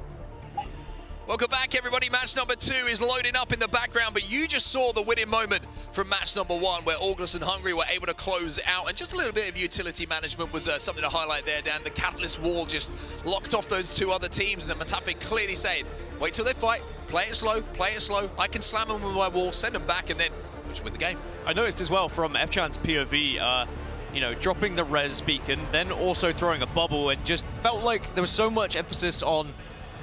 Welcome back, everybody. Match number 2 is loading up in the background, but you just saw the winning moment from match number 1, where ALGS and Hungary were able to close out, and just a little bit of utility management was something to highlight there, Dan. The Catalyst wall just locked off those 2 other teams, and then Matafe clearly saying, wait till they fight, play it slow, I can slam them with my wall, send them back, and then we just win the game. I noticed as well from FChan's POV, you know, dropping the res beacon, then also throwing a bubble, and just felt like there was so much emphasis on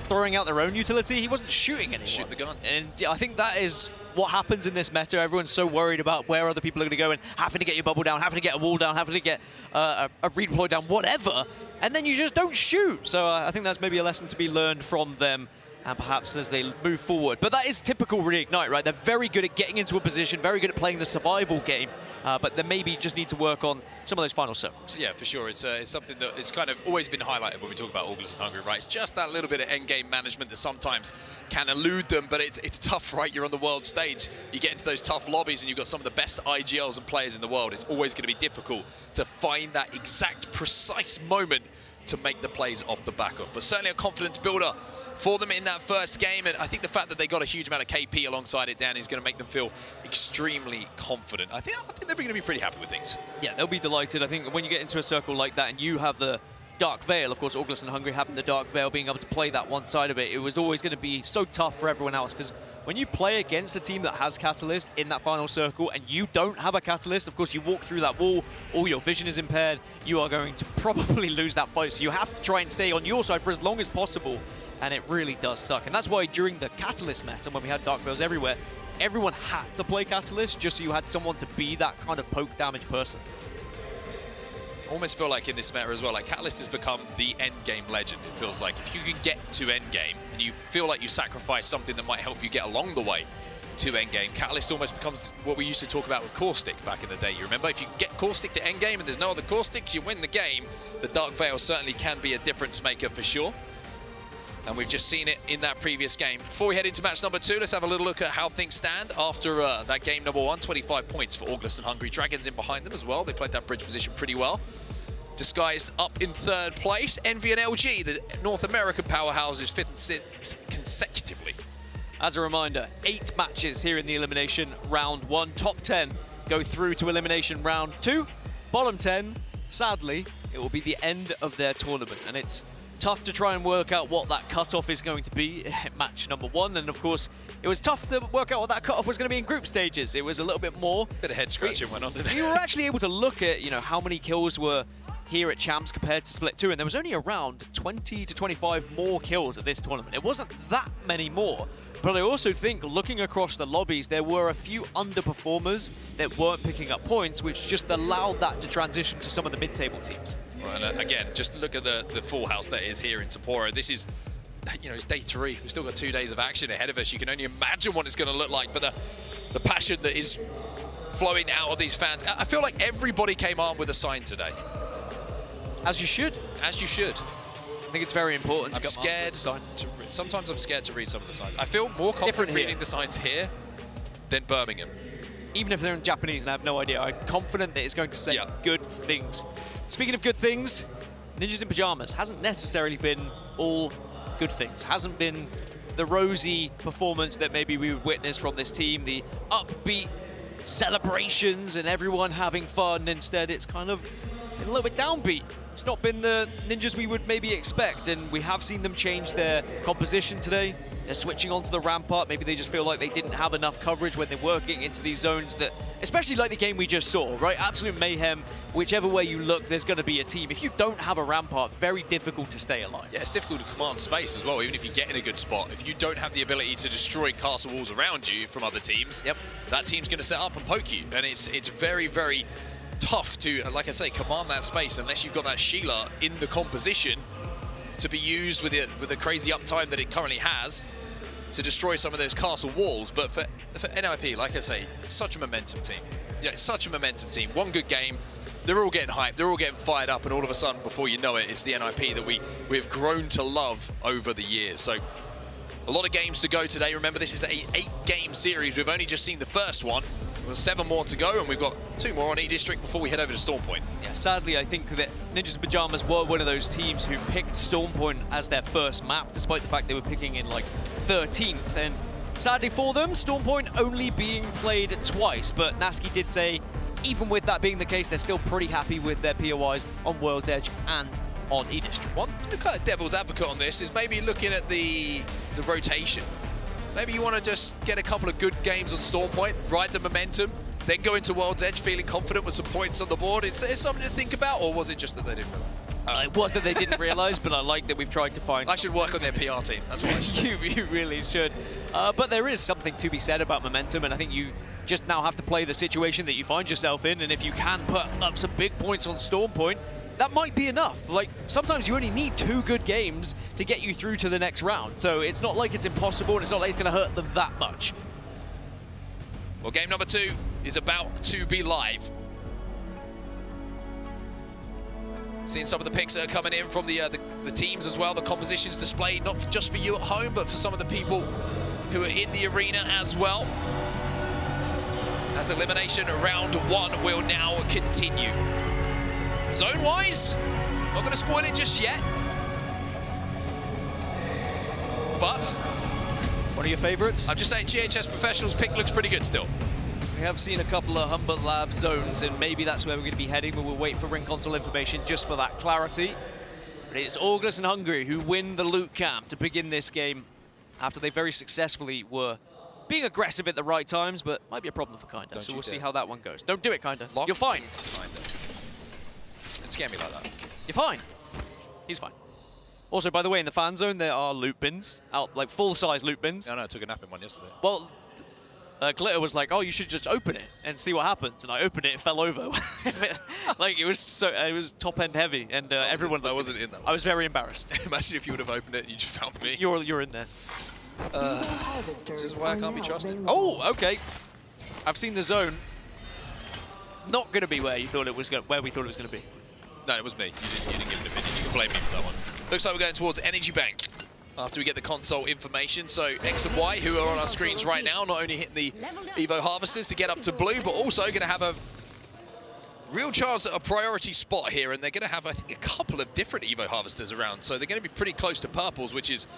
throwing out their own utility. He wasn't shooting anyone. Shoot the gun. And I think that is what happens in this meta. Everyone's so worried about where other people are going to go and having to get your bubble down, having to get a wall down, having to get a redeploy down, whatever. And then you just don't shoot. So I think that's maybe a lesson to be learned from them, and perhaps as they move forward. But that is typical Reignite, right? They're very good at getting into a position, very good at playing the survival game, but they maybe just need to work on some of those final circles. Yeah, for sure. It's something that it's kind of always been highlighted when we talk about ALGS and Hungary, right? It's just that little bit of endgame management that sometimes can elude them, but it's tough, right? You're on the world stage. You get into those tough lobbies and you've got some of the best IGLs and players in the world. It's always going to be difficult to find that exact, precise moment to make the plays off the back of. But certainly a confidence builder for them in that first game, and I think the fact that they got a huge amount of KP alongside it, Dan, is going to make them feel extremely confident. I think they're going to be pretty happy with things. Yeah, they'll be delighted. I think when you get into a circle like that and you have the Dark Veil, of course, ALGS and Hungary having the Dark Veil, being able to play that one side of it, it was always going to be so tough for everyone else, because when you play against a team that has Catalyst in that final circle and you don't have a Catalyst, of course, you walk through that wall, all your vision is impaired, you are going to probably lose that fight. So you have to try and stay on your side for as long as possible, and it really does suck. And that's why during the Catalyst meta, when we had Dark Veils everywhere, everyone had to play Catalyst just so you had someone to be that kind of poke damage person. Almost feel like in this meta as well, like Catalyst has become the end game legend. It feels like if you can get to end game and you feel like you sacrifice something that might help you get along the way to end game, Catalyst almost becomes what we used to talk about with Caustic back in the day. You remember, if you can get Caustic to end game and there's no other Caustics, you win the game. The Dark Veil certainly can be a difference maker for sure. And we've just seen it in that previous game. Before we head into match number 2, let's have a little look at how things stand after that game number 1. 25 points for ALGS and Hungary. Dragons in behind them as well. They played that bridge position pretty well. Disguised up in 3rd place. Envy and LG, the North American powerhouses, 5th and 6th consecutively. As a reminder, 8 matches here in the Elimination Round 1. Top 10 go through to Elimination Round 2. Bottom 10, sadly, it will be the end of their tournament. And it's tough to try and work out what that cutoff is going to be at match number 1, and of course it was tough to work out what that cutoff was going to be in group stages. It was a little bit more. Bit of head scratching went on, didn't it? We were actually able to look at, you know, how many kills were here at Champs compared to Split 2, and there was only around 20 to 25 more kills at this tournament. It wasn't that many more, but I also think looking across the lobbies, there were a few underperformers that weren't picking up points, which just allowed that to transition to some of the mid-table teams. Well, and again, just look at the full house that is here in Sapporo. This is, you know, it's day 3. We've still got 2 days of action ahead of us. You can only imagine what it's going to look like, but the passion that is flowing out of these fans. I feel like everybody came armed with a sign today. As you should. As you should. I think it's very important to I'm scared sometimes I'm scared to read some of the signs. I feel more confident reading the signs here than Birmingham. Even if they're in Japanese and I have no idea, I'm confident that it's going to say good things. Speaking of good things, Ninjas in Pyjamas hasn't necessarily been all good things. Hasn't been the rosy performance that maybe we would witness from this team, the upbeat celebrations and everyone having fun. Instead, it's kind of been a little bit downbeat. It's not been the Ninjas we would maybe expect, and we have seen them change their composition today. They're switching onto the rampart. Maybe they just feel like they didn't have enough coverage when they're working into these zones that, especially like the game we just saw, right? Absolute mayhem. Whichever way you look, there's going to be a team. If you don't have a rampart, very difficult to stay alive. Yeah, it's difficult to command space as well, even if you get in a good spot. If you don't have the ability to destroy castle walls around you from other teams, that team's going to set up and poke you. And it's very, very tough to, like I say, command that space unless you've got that Sheila in the composition to be used with the crazy uptime that it currently has to destroy some of those castle walls. But for NIP, like I say, it's such a momentum team. Yeah, it's such a momentum team. One good game, they're all getting hyped, they're all getting fired up, and all of a sudden, before you know it, it's the NIP that we've grown to love over the years. So a lot of games to go today. Remember, this is an 8-game series. We've only just seen the first one. We've got 7 more to go, and we've got 2 more on E-District before we head over to Storm Point. Yeah, sadly, I think that Ninjas in Pajamas were one of those teams who picked Storm Point as their first map, despite the fact they were picking in like 13th. And sadly for them, Storm Point only being played twice. But Nasky did say, even with that being the case, they're still pretty happy with their POIs on World's Edge and on E-District. One kind of devil's advocate on this is maybe looking at the rotation. Maybe you want to just get a couple of good games on Storm Point, ride the momentum, then go into World's Edge feeling confident with some points on the board. It's something to think about, or was it just that they didn't realize? It was that they didn't realize, but I like that we've tried to find... I should work on their PR team. That's what I should do. You really should. But there is something to be said about momentum, and I think you just now have to play the situation that you find yourself in, and if you can put up some big points on Storm Point, that might be enough. Like, sometimes you only need 2 good games to get you through to the next round. So it's not like it's impossible, and it's not like it's going to hurt them that much. Well, game number 2 is about to be live. Seeing some of the picks that are coming in from the teams as well. The compositions displayed, not just for you at home, but for some of the people who are in the arena as well. As Elimination Round 1 will now continue. Zone-wise, not going to spoil it just yet. But one of your favorites? I'm just saying GHS Professionals pick looks pretty good still. We have seen a couple of Humbert Lab zones, and maybe that's where we're going to be heading, but we'll wait for ring console information just for that clarity. But it's ALGS and Hungary who win the loot camp to begin this game after they very successfully were being aggressive at the right times, but might be a problem for Kinda. So we'll see how that one goes. Don't do it, Kinda. You're fine. Don't scare me like that. You're fine. He's fine. Also, by the way, in the fan zone, there are loot bins, like full-size loot bins. No, I took a nap in one yesterday. Well, Glitter was like, oh, you should just open it and see what happens. And I opened it, it fell over. Like, it was top-end heady, and everyone... I wasn't in that one. I was very embarrassed. Imagine if you would have opened it and you just found me. You're in there. This is why I can't be trusted. Oh, okay. I've seen the zone. Not going to be where you thought it was where we thought it was going to be. No, it was me. You didn't give it a minute. You can blame me for that one. Looks like we're going towards Energy Bank after we get the console information. So X and Y, who are on our screens right now, not only hitting the Evo Harvesters to get up to blue, but also going to have a real chance at a priority spot here. And they're going to have, I think, a couple of different Evo Harvesters around. So they're going to be pretty close to purples, which is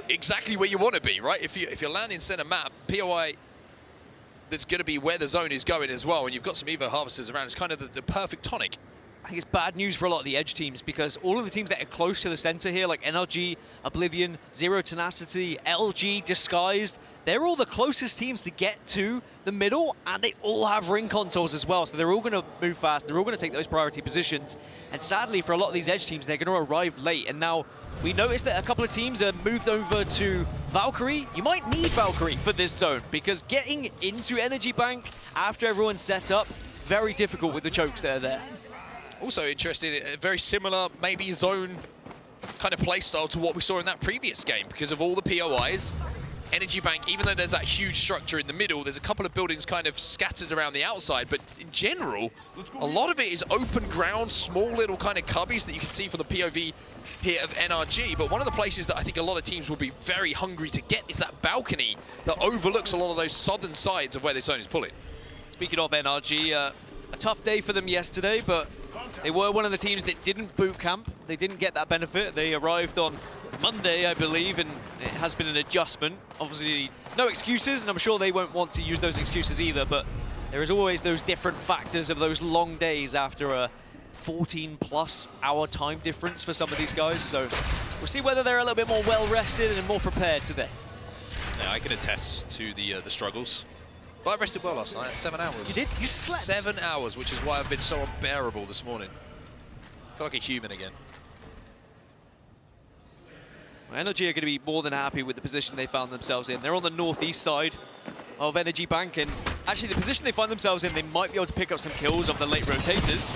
exactly where you want to be, right? If you're landing center map, POI, that's going to be where the zone is going as well. And you've got some Evo Harvesters around. It's kind of the perfect tonic. I think it's bad news for a lot of the edge teams because all of the teams that are close to the center here, like NRG, Oblivion, Zero Tenacity, LG, Disguised, they're all the closest teams to get to the middle, and they all have ring consoles as well, so they're all going to move fast, they're all going to take those priority positions, and sadly for a lot of these edge teams, they're going to arrive late, and now we noticed that a couple of teams have moved over to Valkyrie. You might need Valkyrie for this zone, because getting into Energy Bank after everyone's set up, very difficult with the chokes that are there. Also interesting, very similar, maybe zone kind of playstyle to what we saw in that previous game because of all the POIs. Energy Bank, even though there's that huge structure in the middle, there's a couple of buildings kind of scattered around the outside, but in general, a lot of it is open ground, small little kind of cubbies that you can see from the POV here of NRG, but one of the places that I think a lot of teams will be very hungry to get is that balcony that overlooks a lot of those southern sides of where this zone is pulling. Speaking of NRG, a tough day for them yesterday, but they were one of the teams that didn't boot camp. They didn't get that benefit. They arrived on Monday, I believe, and it has been an adjustment. Obviously, no excuses, and I'm sure they won't want to use those excuses either, but there is always those different factors of those long days after a 14+ hour time difference for some of these guys. So we'll see whether they're a little bit more well-rested and more prepared today. Yeah, I can attest to the struggles. But I rested well last night, 7 hours. You did? You slept? 7 hours, which is why I've been so unbearable this morning. I feel like a human again. Well, Energy are going to be more than happy with the position they found themselves in. They're on the northeast side of Energy Bank, and actually the position they find themselves in, they might be able to pick up some kills off the late rotators.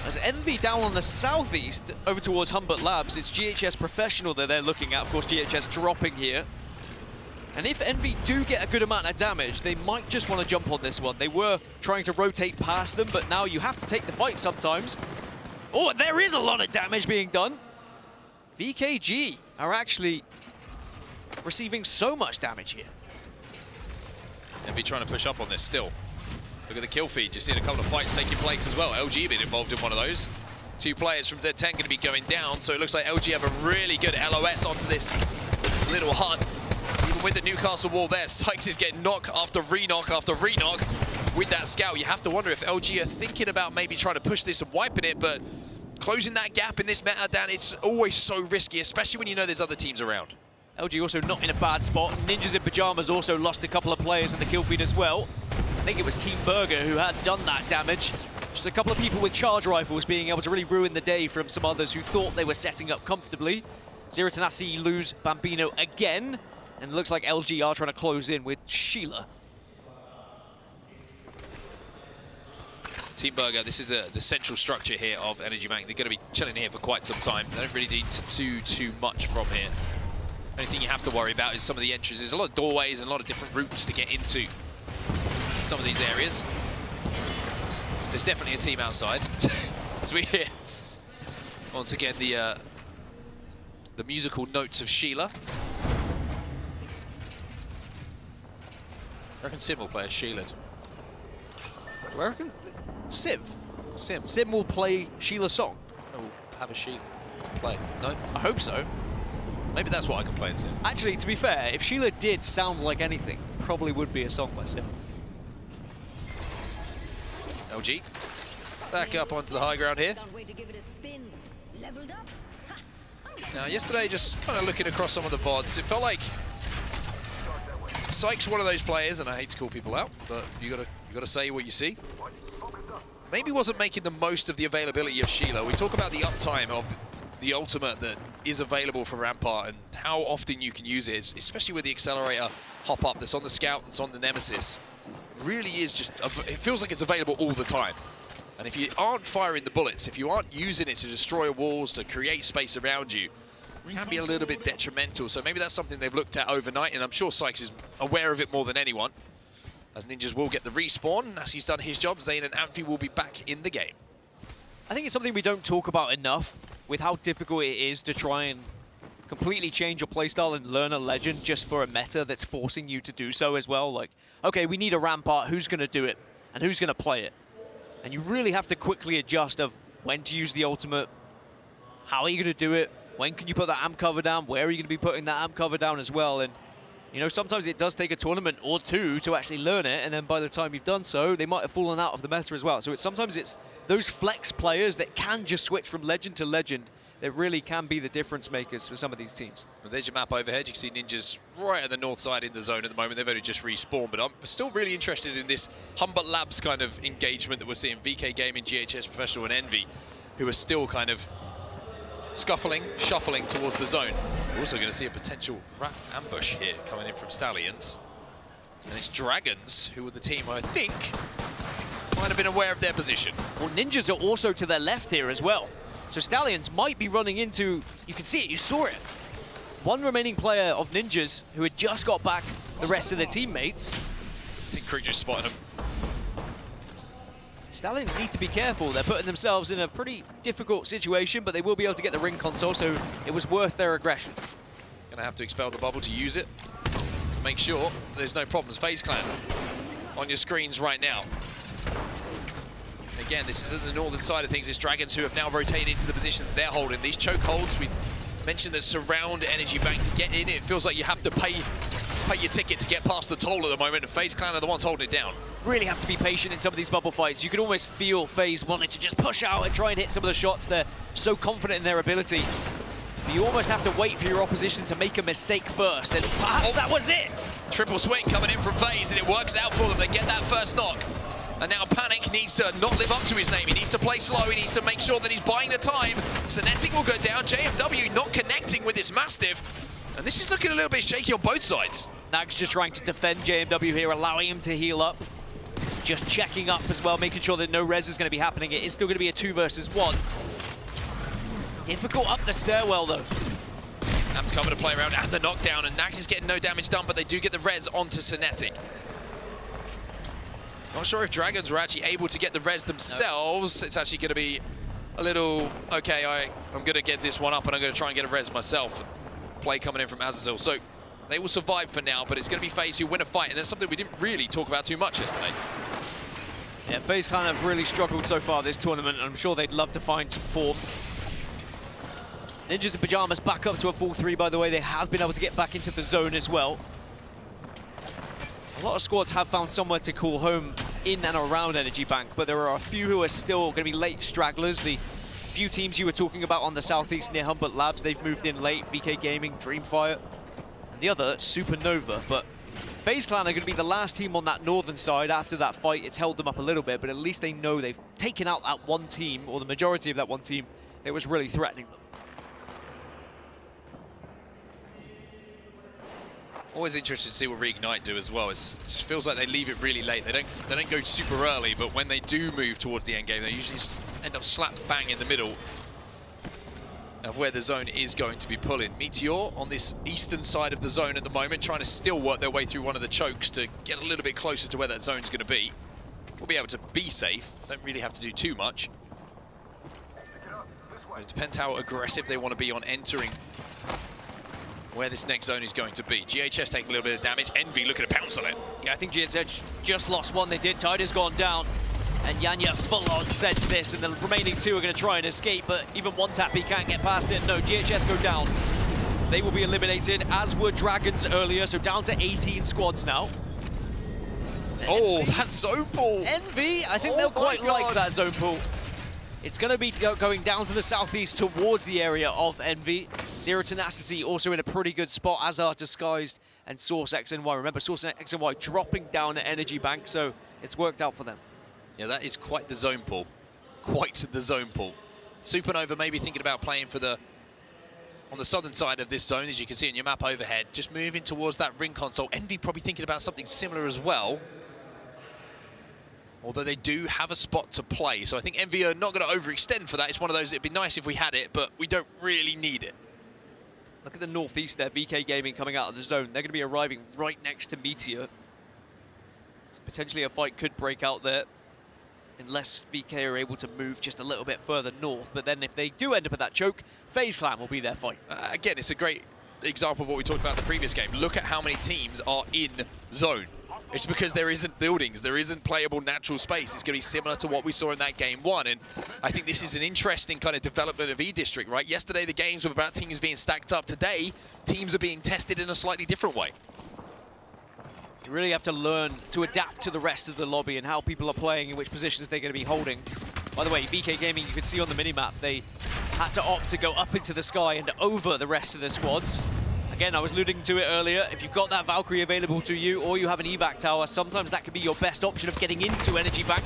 As Envy down on the southeast, over towards Humbert Labs, it's GHS Professional that they're looking at. Of course, GHS dropping here. And if Envy do get a good amount of damage, they might just want to jump on this one. They were trying to rotate past them, but now you have to take the fight sometimes. Oh, there is a lot of damage being done. VKG are actually receiving so much damage here. Envy trying to push up on this still. Look at the kill feed. You're seeing a couple of fights taking place as well. LG been involved in one of those. 2 players from Z10 going to be going down, so it looks like LG have a really good LOS onto this little hut. Even with the Newcastle wall there, Sykes is getting knock after re-knock after re-knock with that scout. You have to wonder if LG are thinking about maybe trying to push this and wiping it, but closing that gap in this meta, Dan, it's always so risky, especially when you know there's other teams around. LG also not in a bad spot. Ninjas in Pajamas also lost a couple of players in the kill feed as well. I think it was Team Burger who had done that damage. Just a couple of people with charge rifles being able to really ruin the day from some others who thought they were setting up comfortably. Zero Tenacity lose Bambino again. And it looks like LG are trying to close in with Sheila. Team Burger, this is the central structure here of Energy Bank. They're going to be chilling here for quite some time. They don't really need to do too much from here. Only thing you have to worry about is some of the entries. There's a lot of doorways and a lot of different routes to get into some of these areas. There's definitely a team outside. As we hear, once again, the musical notes of Sheila. I reckon Sim will play as Sheila. Do I reckon? Sim will play Sheila's song? No, we'll have a Sheila to play. No? I hope so. Maybe that's what I can play in Sim. Actually, to be fair, if Sheila did sound like anything, probably would be a song by Sim. LG, back up onto the high ground here. Now, yesterday, just kind of looking across some of the VODs, it felt like Sykes one of those players, and I hate to call people out, but you gotta say what you see. Maybe wasn't making the most of the availability of Sheila. We talk about the uptime of the ultimate that is available for Rampart and how often you can use it, especially with the accelerator hop up that's on the Scout, that's on the Nemesis. Really is just, it feels like it's available all the time. And if you aren't firing the bullets, if you aren't using it to destroy walls, to create space around you, it can be a little bit detrimental. So maybe that's something they've looked at overnight, and I'm sure Sykes is aware of it more than anyone. As Ninjas will get the respawn, as he's done his job, Zane and Amphi will be back in the game. I think it's something we don't talk about enough with how difficult it is to try and completely change your playstyle and learn a legend just for a meta that's forcing you to do so as well. Like, okay, we need a Rampart, who's going to do it and who's going to play it? And you really have to quickly adjust of when to use the ultimate, how are you going to do it, when can you put that amp cover down, where are you going to be putting that amp cover down as well. And you know, sometimes it does take a tournament or two to actually learn it, and then by the time you've done so, they might have fallen out of the meta as well. So sometimes it's those flex players that can just switch from legend to legend that really can be the difference makers for some of these teams. Well, there's your map overhead. You can see Ninjas right at the north side in the zone at the moment. They've only just respawned, but I'm still really interested in this Humbert Labs kind of engagement that we're seeing. VK Gaming, GHS Professional, and Envy, who are still kind of shuffling towards the zone. We're also going to see a potential rat ambush here coming in from Stallions. And it's Dragons, who were the team, I think, might have been aware of their position. Well, Ninjas are also to their left here as well. So Stallions might be running into, you can see it, you saw it. One remaining player of Ninjas who had just got back the rest of their teammates. I think Creek just spotted him. Stallions need to be careful. They're putting themselves in a pretty difficult situation, but they will be able to get the ring console, so it was worth their aggression. Gonna have to expel the bubble to use it, to make sure there's no problems. FaZe Clan on your screens right now. Again, this is at the northern side of things. It's Dragons who have now rotated into the position they're holding. These choke holds, we mentioned that surround Energy Bank to get in. It feels like you have to pay your ticket to get past the toll at the moment, and FaZe Clan are the ones holding it down. Really have to be patient in some of these bubble fights. You can almost feel FaZe wanting to just push out and try and hit some of the shots. They're so confident in their ability. But you almost have to wait for your opposition to make a mistake first, and perhaps that was it! Triple swing coming in from FaZe, and it works out for them. They get that first knock. And now Panic needs to not live up to his name. He needs to play slow. He needs to make sure that he's buying the time. Cinetic will go down. JMW not connecting with this Mastiff. And this is looking a little bit shaky on both sides. Nag's just trying to defend JMW here, allowing him to heal up. just checking up as well, making sure that no res is going to be happening. It is still going to be a 2 versus 1. Difficult up the stairwell, though. Am's cover to play around, and the knockdown, and Nax is getting no damage done, but they do get the res onto Cinetic. Not sure if Dragons were actually able to get the res themselves. No. It's actually going to be a little, okay, I'm going to get this one up, and I'm going to try and get a res myself. Play coming in from Azazel. So they will survive for now, but it's going to be FaZe who win a fight, and that's something we didn't really talk about too much yesterday. Yeah, FaZe kind of really struggled so far this tournament, and I'm sure they'd love to find some form. Ninjas in Pajamas back up to a full 3, by the way. They have been able to get back into the zone as well. A lot of squads have found somewhere to call home in and around Energy Bank, but there are a few who are still going to be late stragglers. The few teams you were talking about on the southeast near Humbert Labs, they've moved in late. VK Gaming, Dreamfire, and the other, Supernova. But FaZe Clan are going to be the last team on that northern side. After that fight, it's held them up a little bit, but at least they know they've taken out that one team, or the majority of that one team, that was really threatening them. Always interested to see what Reignite do as well. It just feels like they leave it really late. They don't go super early, but when they do move towards the end game, they usually end up slap bang in the middle of where the zone is going to be pulling. Meteor on this eastern side of the zone at the moment, trying to still work their way through one of the chokes to get a little bit closer to where that zone's going to be. We'll be able to be safe. Don't really have to do too much. It depends how aggressive they want to be on entering where this next zone is going to be. GHS taking a little bit of damage. Envy looking to pounce on it. Yeah, I think GHS just lost one. They did. Tider's gone down. And Yanya full on sense this, and the remaining 2 are going to try and escape, but even one tap, he can't get past it. No, GHS go down. They will be eliminated, as were Dragons earlier, so down to 18 squads now. Oh, that zone pull. Envy, I think they'll quite like that zone pull. It's going to be going down to the southeast towards the area of Envy. Zero Tenacity also in a pretty good spot, as are Disguised and Source X and Y. Remember, Source X and Y dropping down at Energy Bank, so it's worked out for them. Yeah, that is quite the zone pull. Quite the zone pull. Supernova maybe thinking about playing for on the southern side of this zone, as you can see in your map overhead. Just moving towards that ring console. Envy probably thinking about something similar as well. Although they do have a spot to play. So I think Envy are not going to overextend for that. It's one of those, it'd be nice if we had it, but we don't really need it. Look at the northeast there, VK Gaming coming out of the zone. They're going to be arriving right next to Meteor. So potentially a fight could break out there, unless VK are able to move just a little bit further north. But then if they do end up at that choke, FaZe Clan will be their fight. Again, it's a great example of what we talked about in the previous game. Look at how many teams are in zone. It's because there isn't buildings, there isn't playable natural space. It's going to be similar to what we saw in that game 1, and I think this is an interesting kind of development of E-District, right? Yesterday the games were about teams being stacked up. Today, teams are being tested in a slightly different way. You really have to learn to adapt to the rest of the lobby and how people are playing and which positions they're going to be holding. By the way, VK Gaming, you can see on the minimap, they had to opt to go up into the sky and over the rest of the squads. Again, I was alluding to it earlier, if you've got that Valkyrie available to you or you have an evac tower, sometimes that can be your best option of getting into Energy Bank.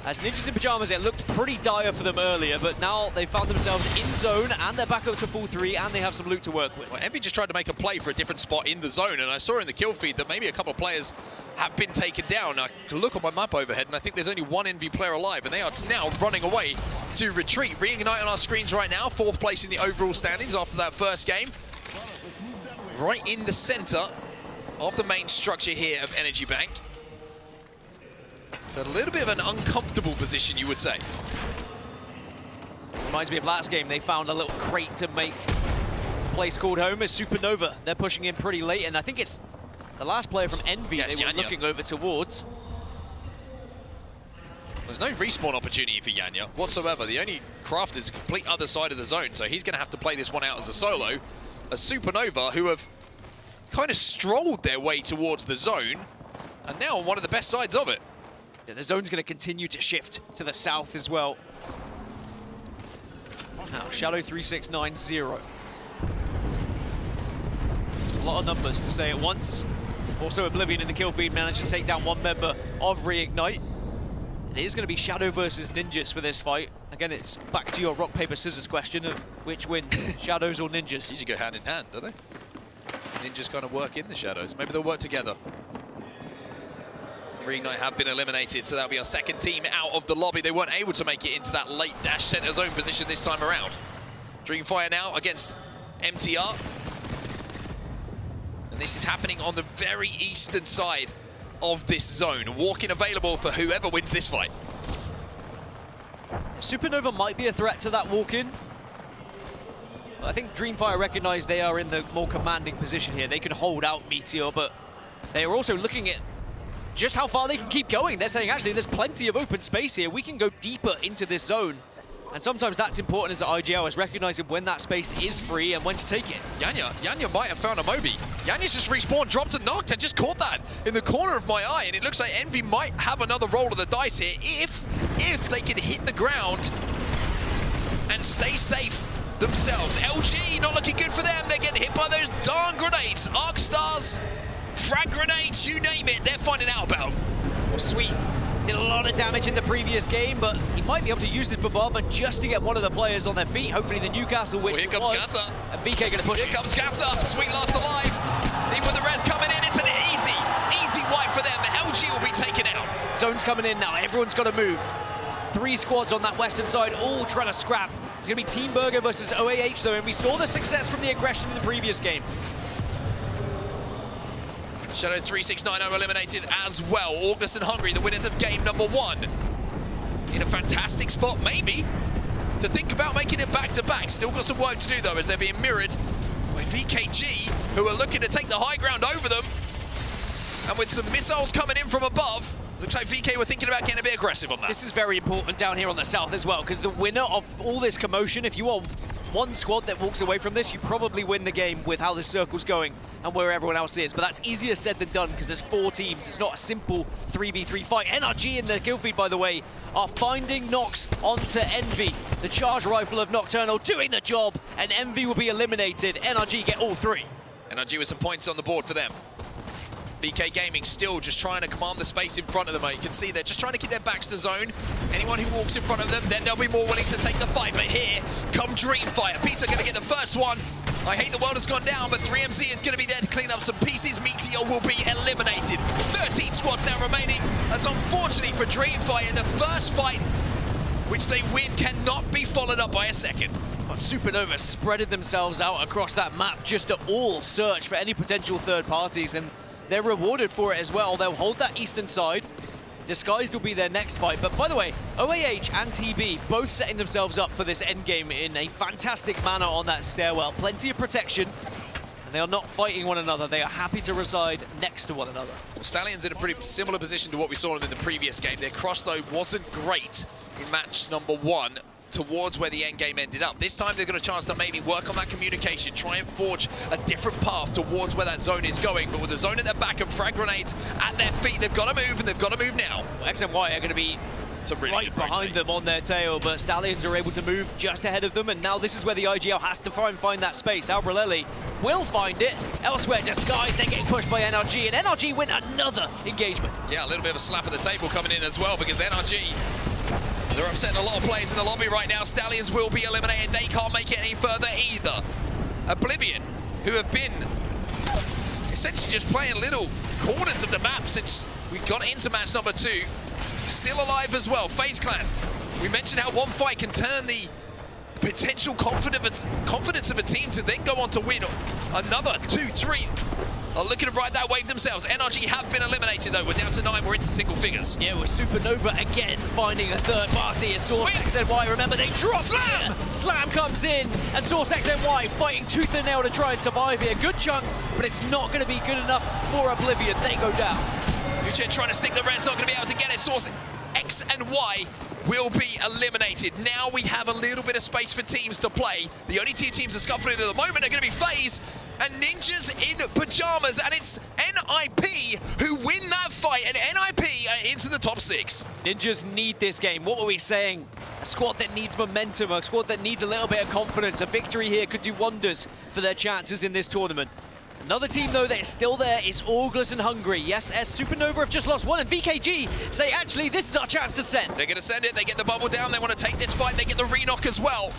As Ninjas in Pajamas, it looked pretty dire for them earlier, but now they found themselves in zone and they're back up to full 3 and they have some loot to work with. Well, Envy just tried to make a play for a different spot in the zone, and I saw in the kill feed that maybe a couple of players have been taken down. I can look on my map overhead and I think there's only one Envy player alive, and they are now running away to retreat. Reignite on our screens right now, 4th place in the overall standings after that first game. Right in the center of the main structure here of Energy Bank. But a little bit of an uncomfortable position, you would say. Reminds me of last game, they found a little crate to make a place called home as Supernova. They're pushing in pretty late, and I think it's the last player from Envy they were looking over towards. There's no respawn opportunity for Yanya whatsoever. The only craft is the complete other side of the zone, so he's going to have to play this one out as a solo. A Supernova who have kind of strolled their way towards the zone and now on one of the best sides of it. Yeah, the zone's going to continue to shift to the south as well. Now, Shadow 3690. A lot of numbers to say at once. Also, Oblivion in the kill feed managed to take down one member of Reignite. It is going to be Shadow versus Ninjas for this fight. Again, it's back to your rock, paper, scissors question of which wins, Shadows or Ninjas. Usually go hand in hand, don't they? Ninjas kind of work in the Shadows. Maybe they'll work together. Reignite have been eliminated, so that'll be our second team out of the lobby. They weren't able to make it into that late dash center zone position this time around. Dreamfire now against MTR. And this is happening on the very eastern side of this zone. Walk-in available for whoever wins this fight. Supernova might be a threat to that walk-in. I think Dreamfire recognize they are in the more commanding position here. They can hold out Meteor, but they are also looking at just how far they can keep going. They're saying, actually, there's plenty of open space here. We can go deeper into this zone. And sometimes that's important as an IGL, is recognizing when that space is free and when to take it. Yanya might have found a Moby. Yanya's just respawned, dropped a knocked. I just caught that in the corner of my eye, and it looks like Envy might have another roll of the dice here if they can hit the ground and stay safe themselves. LG not looking good for them. They're getting hit by those darn grenades. Arc Stars, frag grenades, you name it, they're finding out about. Sweet. Did a lot of damage in the previous game, but he might be able to use this bombardment just to get one of the players on their feet. Hopefully the Newcastle, which here comes Gassa. And BK going to push. Here comes Gassa. Sweet last alive. Even with the res coming in, it's an easy wipe for them. LG will be taken out. Zone's coming in now. Everyone's got to move. 3 squads on that western side, all trying to scrap. It's going to be Team Burger versus OAH, though, and we saw the success from the aggression in the previous game. Shadow 3690 eliminated as well. August and Hungry, the winners of game number 1. In a fantastic spot, maybe, to think about making it back-to-back. Still got some work to do, though, as they're being mirrored by VKG, who are looking to take the high ground over them. And with some missiles coming in from above, looks like VK were thinking about getting a bit aggressive on that. This is very important down here on the south as well, because the winner of all this commotion, if you are one squad that walks away from this, you probably win the game with how this circle's going and where everyone else is. But that's easier said than done, because there's 4 teams. It's not a simple 3v3 fight. NRG in the kill feed, by the way, are finding Nox onto Envy. The charge rifle of Nocturnal doing the job, and Envy will be eliminated. NRG get all 3. NRG with some points on the board for them. BK Gaming still just trying to command the space in front of them. You can see they're just trying to keep their backs to zone. Anyone who walks in front of them, then they'll be more willing to take the fight. But here come Dreamfire. Peter going to get the first one. I hate the world has gone down, but 3MZ is going to be there to clean up some pieces. Meteor will be eliminated. 13 squads now remaining. That's unfortunately for Dreamfire. The first fight, which they win, cannot be followed up by a second. But Supernova spreaded themselves out across that map just to all search for any potential third parties, and they're rewarded for it as well. They'll hold that eastern side. Disguised will be their next fight. But by the way, OAH and TB both setting themselves up for this endgame in a fantastic manner on that stairwell. Plenty of protection, and they are not fighting one another. They are happy to reside next to one another. Well, Stallions in a pretty similar position to what we saw them in the previous game. Their cross, though, wasn't great in match number 1 towards where the end game ended up. This time they've got a chance to maybe work on that communication, try and forge a different path towards where that zone is going. But with the zone at their back and frag grenades at their feet, they've got to move, and they've got to move now. Well, X and Y are going to be right behind them on their tail, but Stallions are able to move just ahead of them, and now this is where the IGL has to try and find that space. Albrelelli will find it. Elsewhere, Disguised, they're getting pushed by NRG, and NRG win another engagement. Yeah, a little bit of a slap at the table coming in as well, because NRG, they're upsetting a lot of players in the lobby right now. Stallions will be eliminated. They can't make it any further either. Oblivion, who have been essentially just playing little corners of the map since we got into match number 2, still alive as well. FaZe Clan, we mentioned how one fight can turn the potential confidence of a team to then go on to win another 2, 3. Are looking to ride that wave themselves. NRG have been eliminated, though. We're down to 9. We're into single figures. Yeah, with Supernova again finding a third party. It's Source XNY. Remember, they drop Slam! Slam comes in, and Source XNY fighting tooth and nail to try and survive here. Good chunks, but it's not going to be good enough for Oblivion. They go down. Uchin trying to stick the res, not going to be able to get it. Source X and Y will be eliminated. Now we have a little bit of space for teams to play. The only 2 teams that are scuffling at the moment are going to be FaZe and Ninjas in pajamas, and it's NIP who win that fight, and NIP are into the top 6. Ninjas need this game. What were we saying? A squad that needs momentum, a squad that needs a little bit of confidence. A victory here could do wonders for their chances in this tournament. Another team, though, that is still there is ALGS and Hungry. Yes, as Supernova have just lost 1, and VKG say, actually, this is our chance to send. They're going to send it. They get the bubble down. They want to take this fight. They get the re-knock as well.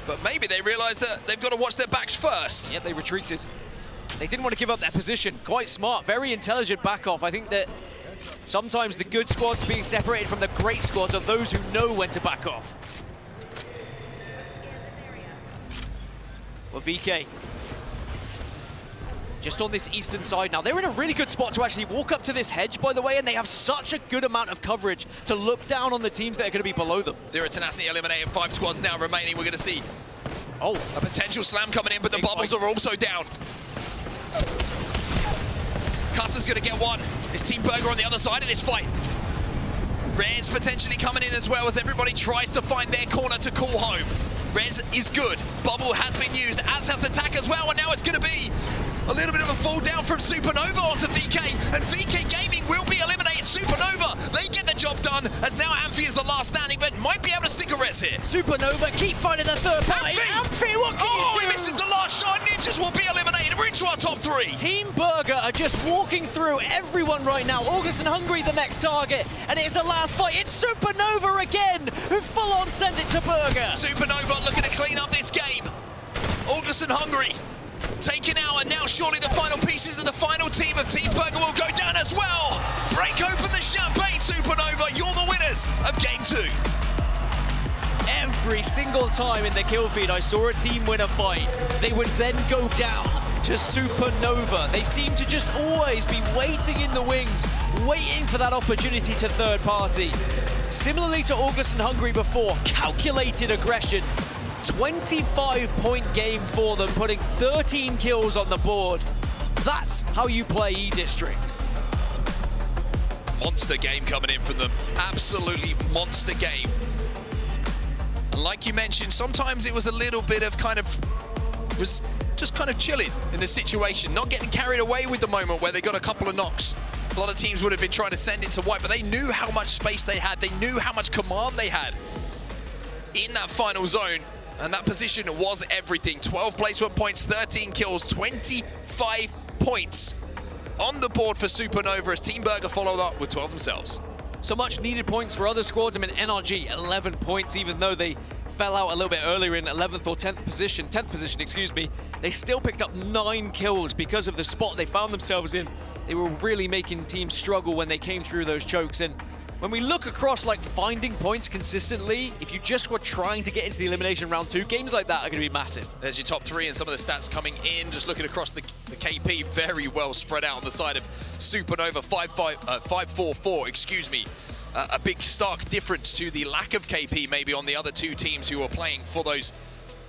But maybe they realise that they've got to watch their backs first. Yep, they retreated. They didn't want to give up their position. Quite smart, very intelligent back off. I think that sometimes the good squads being separated from the great squads are those who know when to back off. Well, VK, just on this eastern side now. They're in a really good spot to actually walk up to this hedge, by the way, and they have such a good amount of coverage to look down on the teams that are going to be below them. Zero Tenacity eliminated, 5 squads now remaining. We're going to see a potential slam coming in, but the bubbles are also down. Custer's going to get one. It's Team Burger on the other side of this fight. Rez potentially coming in as well as everybody tries to find their corner to call home. Rez is good. Bubble has been used, as has the tack as well, and now it's going to be a little bit of a fall down from Supernova onto VK, and VK Gaming will be eliminated. Supernova, they get the job done, as now Amphi is the last standing, but might be able to stick a res here. Supernova keep finding the third party. Amphi, what can you do? He misses the last shot. Ninjas will be eliminated. We're into our top 3. Team Burger are just walking through everyone right now. August and Hungry the next target, and it's the last fight. It's Supernova again, who full on send it to Burger. Supernova looking to clean up this game. August and Hungry taken out, and now surely the final pieces of the final team of Team Burger will go down as well. Break open the champagne, Supernova. You're the winners of Game 2. Every single time in the kill feed I saw a team win a fight, they would then go down to Supernova. They seem to just always be waiting in the wings, waiting for that opportunity to third party. Similarly to August and Hungry before, calculated aggression. 25-point game for them, putting 13 kills on the board. That's how you play E-District. Monster game coming in from them. Absolutely monster game. And like you mentioned, sometimes it was a little bit of was just kind of chilling in the situation, not getting carried away with the moment where they got a couple of knocks. A lot of teams would have been trying to send it to white, but they knew how much space they had. They knew how much command they had in that final zone. And that position was everything. 12 placement points, 13 kills, 25 points on the board for Supernova as Team Burger followed up with 12 themselves. So much needed points for other squads. I mean, NRG, 11 points, even though they fell out a little bit earlier in 11th or 10th position, excuse me. They still picked up 9 kills because of the spot they found themselves in. They were really making teams struggle when they came through those chokes. And when we look across like finding points consistently, if you just were trying to get into the elimination round 2, games like that are going to be massive. There's your top 3 and some of the stats coming in. Just looking across the KP, very well spread out on the side of Supernova. 5-4-4, excuse me. A big stark difference to the lack of KP maybe on the other 2 teams who are playing for those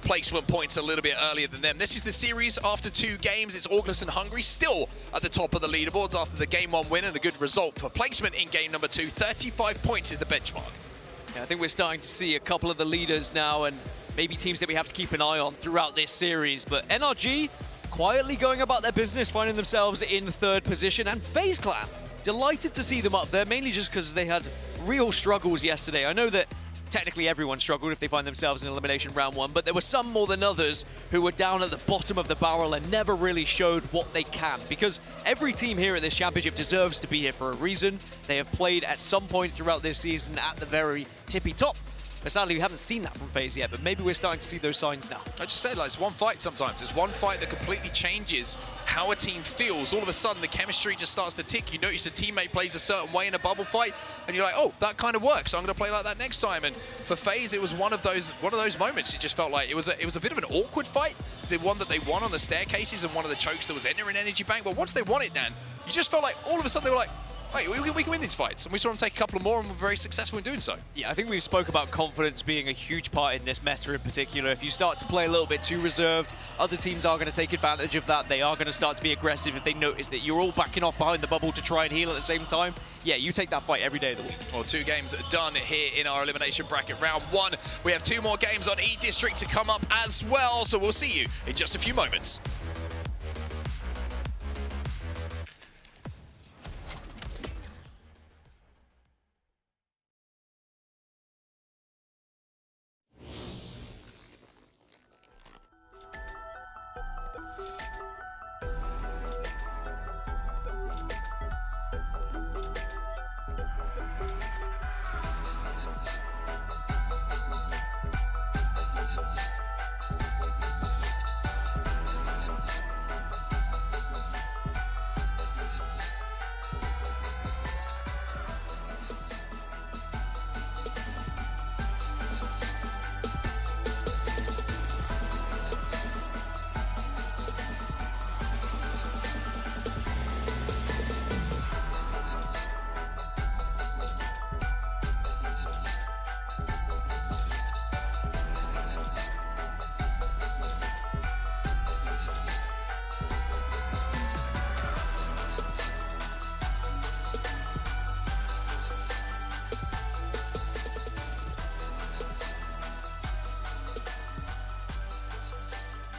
placement points a little bit earlier than them. This is the series after 2 games. It's August and Hungry still at the top of the leaderboards after the game 1 win and a good result for placement in game number 2. 35 points is the benchmark. Yeah, I think we're starting to see a couple of the leaders now and maybe teams that we have to keep an eye on throughout this series. But NRG quietly going about their business, finding themselves in 3rd position, and FaZe Clan, delighted to see them up there, mainly just because they had real struggles yesterday. I know that technically everyone struggled if they find themselves in elimination round 1, but there were some more than others who were down at the bottom of the barrel and never really showed what they can, because every team here at this championship deserves to be here for a reason. They have played at some point throughout this season at the very tippy top. But sadly, we haven't seen that from FaZe yet, but maybe we're starting to see those signs now. I just said, like, it's one fight sometimes. It's one fight that completely changes how a team feels. All of a sudden, the chemistry just starts to tick. You notice a teammate plays a certain way in a bubble fight, and you're like, oh, that kind of works. So I'm going to play like that next time. And for FaZe, it was one of those moments. It just felt like it was a bit of an awkward fight. The one that they won on the staircases and one of the chokes that was entering Energy Bank. But once they won it, Dan, you just felt like all of a sudden they were like, wait, we can win these fights. And we saw them take a couple more and were very successful in doing so. Yeah, I think we spoke about confidence being a huge part in this meta in particular. If you start to play a little bit too reserved, other teams are going to take advantage of that. They are going to start to be aggressive if they notice that you're all backing off behind the bubble to try and heal at the same time. Yeah, you take that fight every day of the week. Well, 2 games done here in our Elimination Bracket Round 1. We have 2 more games on E-District to come up as well, so we'll see you in just a few moments.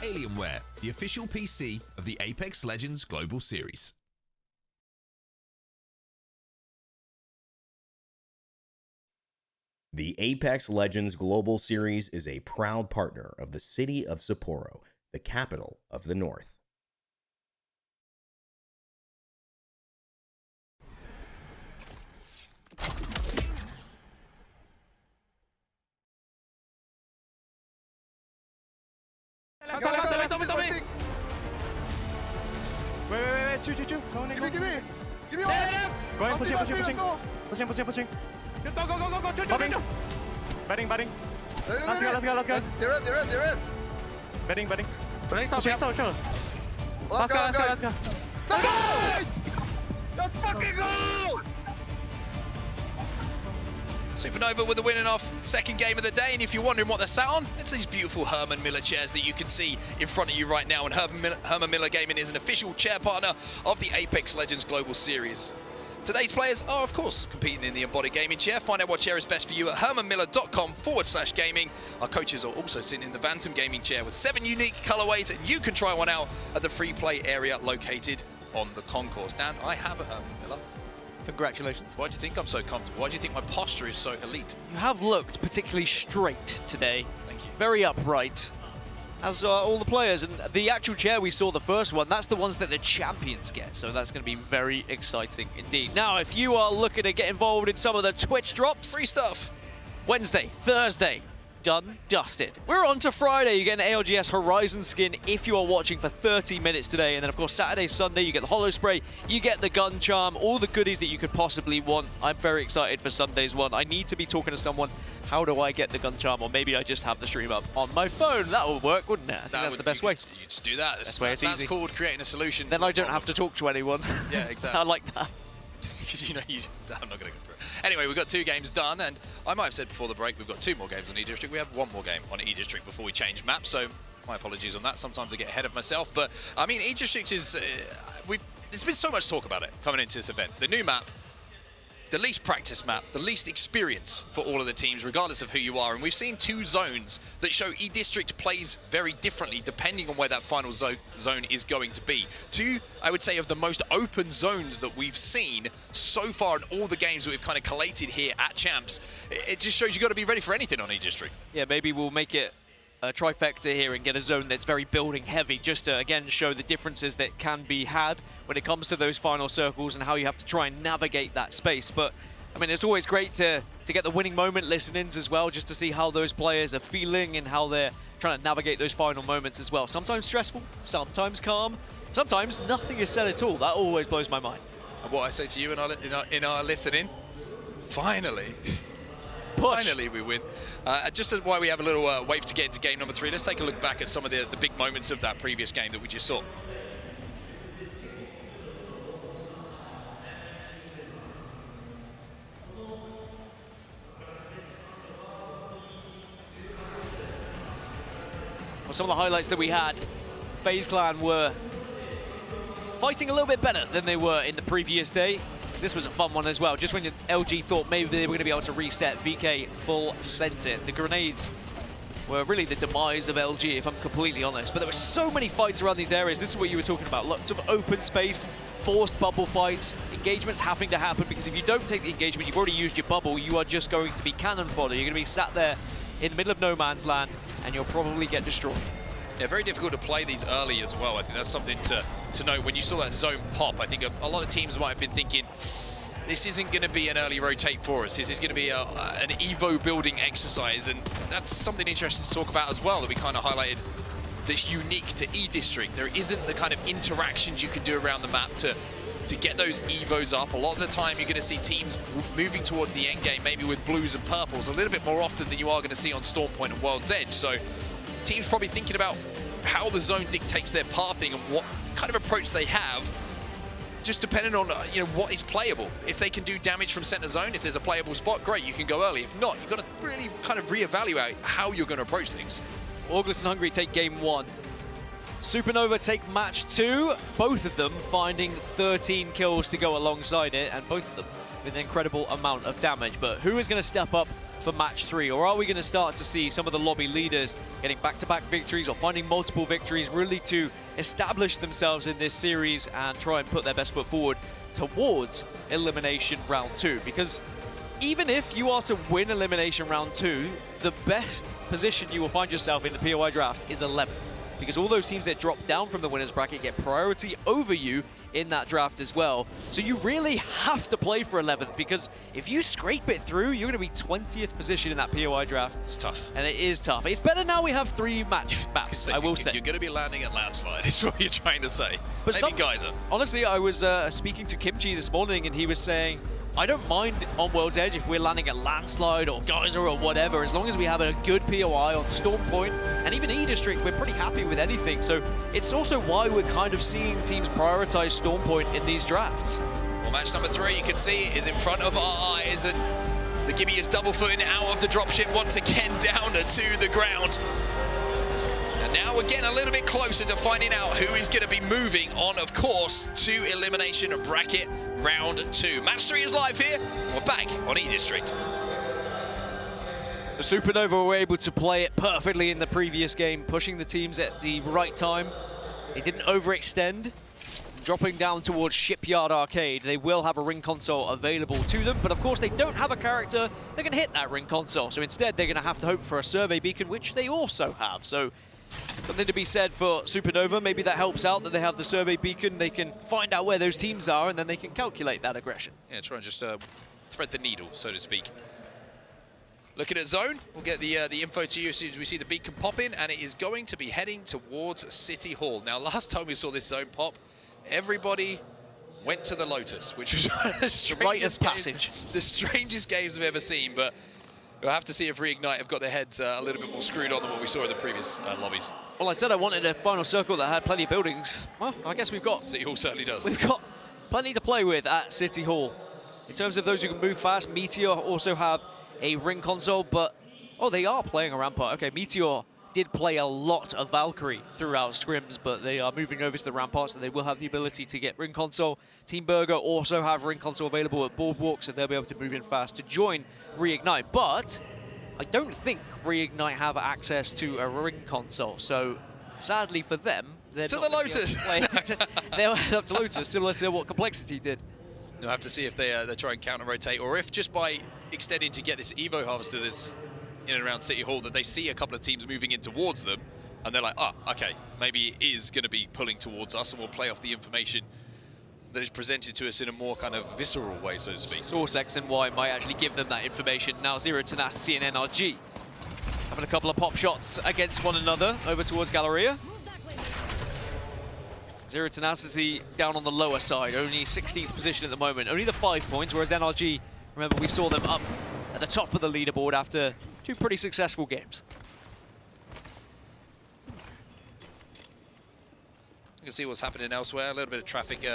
Alienware, the official PC of the Apex Legends Global Series. The Apex Legends Global Series is a proud partner of the city of Sapporo, the capital of the North. Wait, Chu. Go in, Give me. Give me Go ahead, pushing. Pushing. Go. Betting. Let's go. There is. Betting. Let's go. Let's fucking go! Supernova with the win in our second game of the day, and if you're wondering what they're sat on, it's these beautiful Herman Miller chairs that you can see in front of you right now, and Herman Miller Gaming is an official chair partner of the Apex Legends Global Series. Today's players are, of course, competing in the embodied gaming chair. Find out what chair is best for you at hermanmiller.com/gaming. Our coaches are also sitting in the Phantom Gaming chair with 7 unique colorways, and you can try one out at the free play area located on the concourse. Dan, I have a Herman Miller. Congratulations. Why do you think I'm so comfortable? Why do you think my posture is so elite? You have looked particularly straight today. Thank you. Very upright, as all the players. And the actual chair we saw, the first one, that's the ones that the champions get. So that's going to be very exciting indeed. Now, if you are looking to get involved in some of the Twitch drops, free stuff. Wednesday, Thursday, done, dusted. We're on to Friday. You get an ALGS Horizon skin if you are watching for 30 minutes today. And then, of course, Saturday, Sunday, you get the Holo Spray, you get the Gun Charm, all the goodies that you could possibly want. I'm very excited for Sunday's one. I need to be talking to someone. How do I get the Gun Charm? Or maybe I just have the stream up on my phone. That would work, wouldn't it? I think that's the best way. You just do that. That's way it's that's easy. called creating a solution. Then I don't have to talk to anyone. Yeah, exactly. I like that. Because I'm not going to go through it. Anyway, we've got 2 games done, and I might have said before the break we've got 2 more games on E-District. We have 1 more game on E-District before we change map, so my apologies on that. Sometimes I get ahead of myself, but I mean, E-District is... there's been so much talk about it coming into this event. The new map, the least practice map, the least experience for all of the teams, regardless of who you are. And we've seen 2 zones that show E-District plays very differently depending on where that final zone is going to be. 2, I would say, of the most open zones that we've seen so far in all the games that we've kind of collated here at Champs. It just shows you've got to be ready for anything on E-District. Yeah, maybe we'll make it a trifecta here and get a zone that's very building heavy, just to again show the differences that can be had when it comes to those final circles and how you have to try and navigate that space. But I mean, it's always great to get the winning moment listen-ins as well, just to see how those players are feeling and how they're trying to navigate those final moments as well. Sometimes stressful, sometimes calm, sometimes nothing is said at all. That always blows my mind. And what I say to you in our listening, finally. Push. Finally we win. Just as why we have a little wait to get into game number 3, let's take a look back at some of the big moments of that previous game that we just saw. Well, some of the highlights that we had, FaZe Clan were fighting a little bit better than they were in the previous day. This was a fun one as well. Just when LG thought maybe they were going to be able to reset, VK full sent it. The grenades were really the demise of LG, if I'm completely honest. But there were so many fights around these areas. This is what you were talking about. Lots of open space, forced bubble fights, engagements having to happen, because if you don't take the engagement, you've already used your bubble, you are just going to be cannon fodder. You're going to be sat there in the middle of no man's land, and you'll probably get destroyed. Yeah, very difficult to play these early as well. I think that's something to know. When you saw that zone pop, I think a lot of teams might have been thinking, this isn't going to be an early rotate for us. This is going to be an Evo building exercise, and that's something interesting to talk about as well, that we kind of highlighted that's unique to E-District. There isn't the kind of interactions you can do around the map to get those Evos up. A lot of the time you're going to see teams moving towards the end game, maybe with blues and purples, a little bit more often than you are going to see on Stormpoint and World's Edge. So teams probably thinking about how the zone dictates their pathing and what kind of approach they have, just depending on what is playable. If they can do damage from center zone, if there's a playable spot, great, you can go early. If not, you've got to really kind of reevaluate how you're going to approach things. August and Hungry take game 1. Supernova take match 2, both of them finding 13 kills to go alongside it, and both of them with an incredible amount of damage. But who is going to step up for match 3? Or are we going to start to see some of the lobby leaders getting back-to-back victories or finding multiple victories really to establish themselves in this series and try and put their best foot forward towards Elimination Round 2? Because even if you are to win Elimination Round 2, the best position you will find yourself in the POI draft is 11th. Because all those teams that drop down from the winner's bracket get priority over you in that draft as well. So you really have to play for 11th, because if you scrape it through, you're going to be 20th position in that POI draft. It's tough. And it is tough. It's better now we have 3 maps, I will say. You're going to be landing at landslide, is what you're trying to say. But maybe Geyser. Honestly, I was speaking to Kimchi this morning, and he was saying, I don't mind on World's Edge if we're landing at Landslide or Geyser or whatever, as long as we have a good POI on Storm Point and even E-District, we're pretty happy with anything. So it's also why we're kind of seeing teams prioritize Storm Point in these drafts. Well, match number 3, you can see, is in front of our eyes, and the Gibby is double-footing out of the dropship once again down to the ground. And now we're getting a little bit closer to finding out who is going to be moving on, of course, to Elimination Bracket Round 2. Match 3 is live here. We're back on E-District. So Supernova were able to play it perfectly in the previous game, pushing the teams at the right time. They didn't overextend. Dropping down towards Shipyard Arcade, they will have a ring console available to them, but of course they don't have a character that can hit that ring console. So instead they're going to have to hope for a survey beacon, which they also have. So something to be said for Supernova. Maybe that helps out that they have the survey beacon. They can find out where those teams are, and then they can calculate that aggression. Yeah, try and just thread the needle, so to speak. Looking at zone, we'll get the info to you as soon as we see the beacon pop in, and it is going to be heading towards City Hall. Now, last time we saw this zone pop, everybody went to the Lotus, which was the strangest games I've ever seen, but we'll have to see if Reignite have got their heads a little bit more screwed on than what we saw in the previous lobbies. Well, I said I wanted a final circle that had plenty of buildings. Well, I guess we've got... City Hall certainly does. We've got plenty to play with at City Hall. In terms of those who can move fast, Meteor also have a ring console, but... Oh, they are playing a Rampart. Okay, Meteor did play a lot of Valkyrie throughout scrims, but they are moving over to the Ramparts, so they will have the ability to get ring console. Team Burger also have ring console available at Boardwalk, so they'll be able to move in fast to join Reignite. But I don't think Reignite have access to a ring console, so sadly for them, they're to not the Lotus. They'll head up to Lotus, similar to what Complexity did. They'll have to see if they try and counter-rotate, or if just by extending to get this Evo Harvester that's in and around City Hall, that they see a couple of teams moving in towards them, and they're like, oh, okay, maybe it is going to be pulling towards us, and we'll play off the information that is presented to us in a more kind of visceral way, so to speak. Source X and Y might actually give them that information. Now Zero Tenacity and NRG having a couple of pop shots against one another over towards Galleria. Zero Tenacity down on the lower side, only 16th position at the moment, only the 5 points, whereas NRG, remember, we saw them up at the top of the leaderboard after 2 pretty successful games. You can see what's happening elsewhere, a little bit of traffic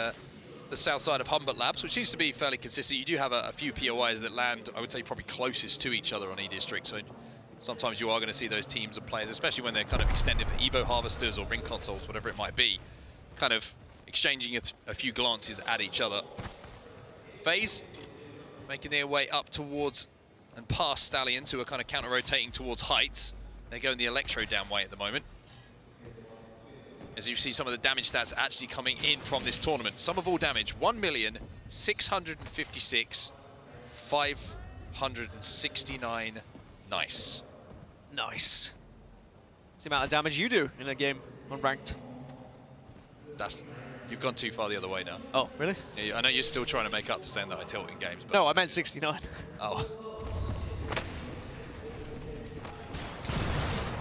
the south side of Humbert Labs, which seems to be fairly consistent. You do have a few POIs that land, I would say, probably closest to each other on E-District, so sometimes you are going to see those teams and players, especially when they're kind of extended for Evo Harvesters or Ring Consoles, whatever it might be, kind of exchanging a few glances at each other. FaZe making their way up towards and past Stallions, who are kind of counter-rotating towards Heights. They're going the Electro down way at the moment. As you see some of the damage stats actually coming in from this tournament. Sum of all damage, 1,656,569. Nice. Nice. It's the amount of damage you do in a game unranked. You've gone too far the other way now. Oh, really? Yeah, I know you're still trying to make up for saying that I tilt in games. But no, I meant 69. Oh.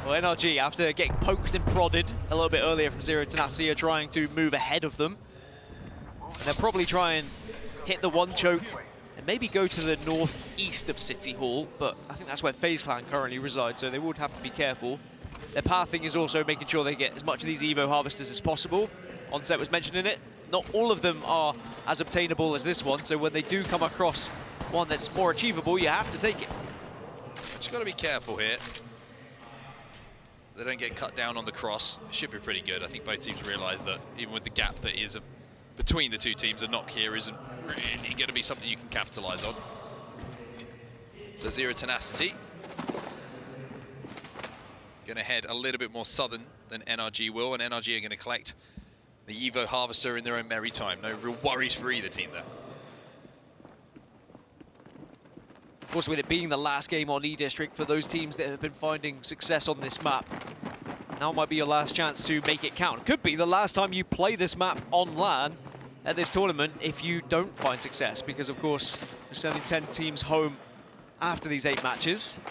Well, NRG, after getting poked and prodded a little bit earlier from Zero Tenacity, are trying to move ahead of them. And they'll probably try and hit the one choke and maybe go to the northeast of City Hall, but I think that's where FaZe Clan currently reside, so they would have to be careful. Their pathing is also making sure they get as much of these Evo Harvesters as possible. Onset was mentioning it. Not all of them are as obtainable as this one, so when they do come across one that's more achievable, you have to take it. Just got to be careful here. They don't get cut down on the cross. It should be pretty good. I think both teams realise that even with the gap that is between the two teams, a knock here isn't really going to be something you can capitalise on. So Zero Tenacity. Going to head a little bit more southern than NRG will, and NRG are going to collect the Evo Harvester in their own merry time. No real worries for either team there. Of course, with it being the last game on E-District for those teams that have been finding success on this map, now might be your last chance to make it count. Could be the last time you play this map on LAN at this tournament if you don't find success, because of course we're sending 10 teams home after these 8 matches.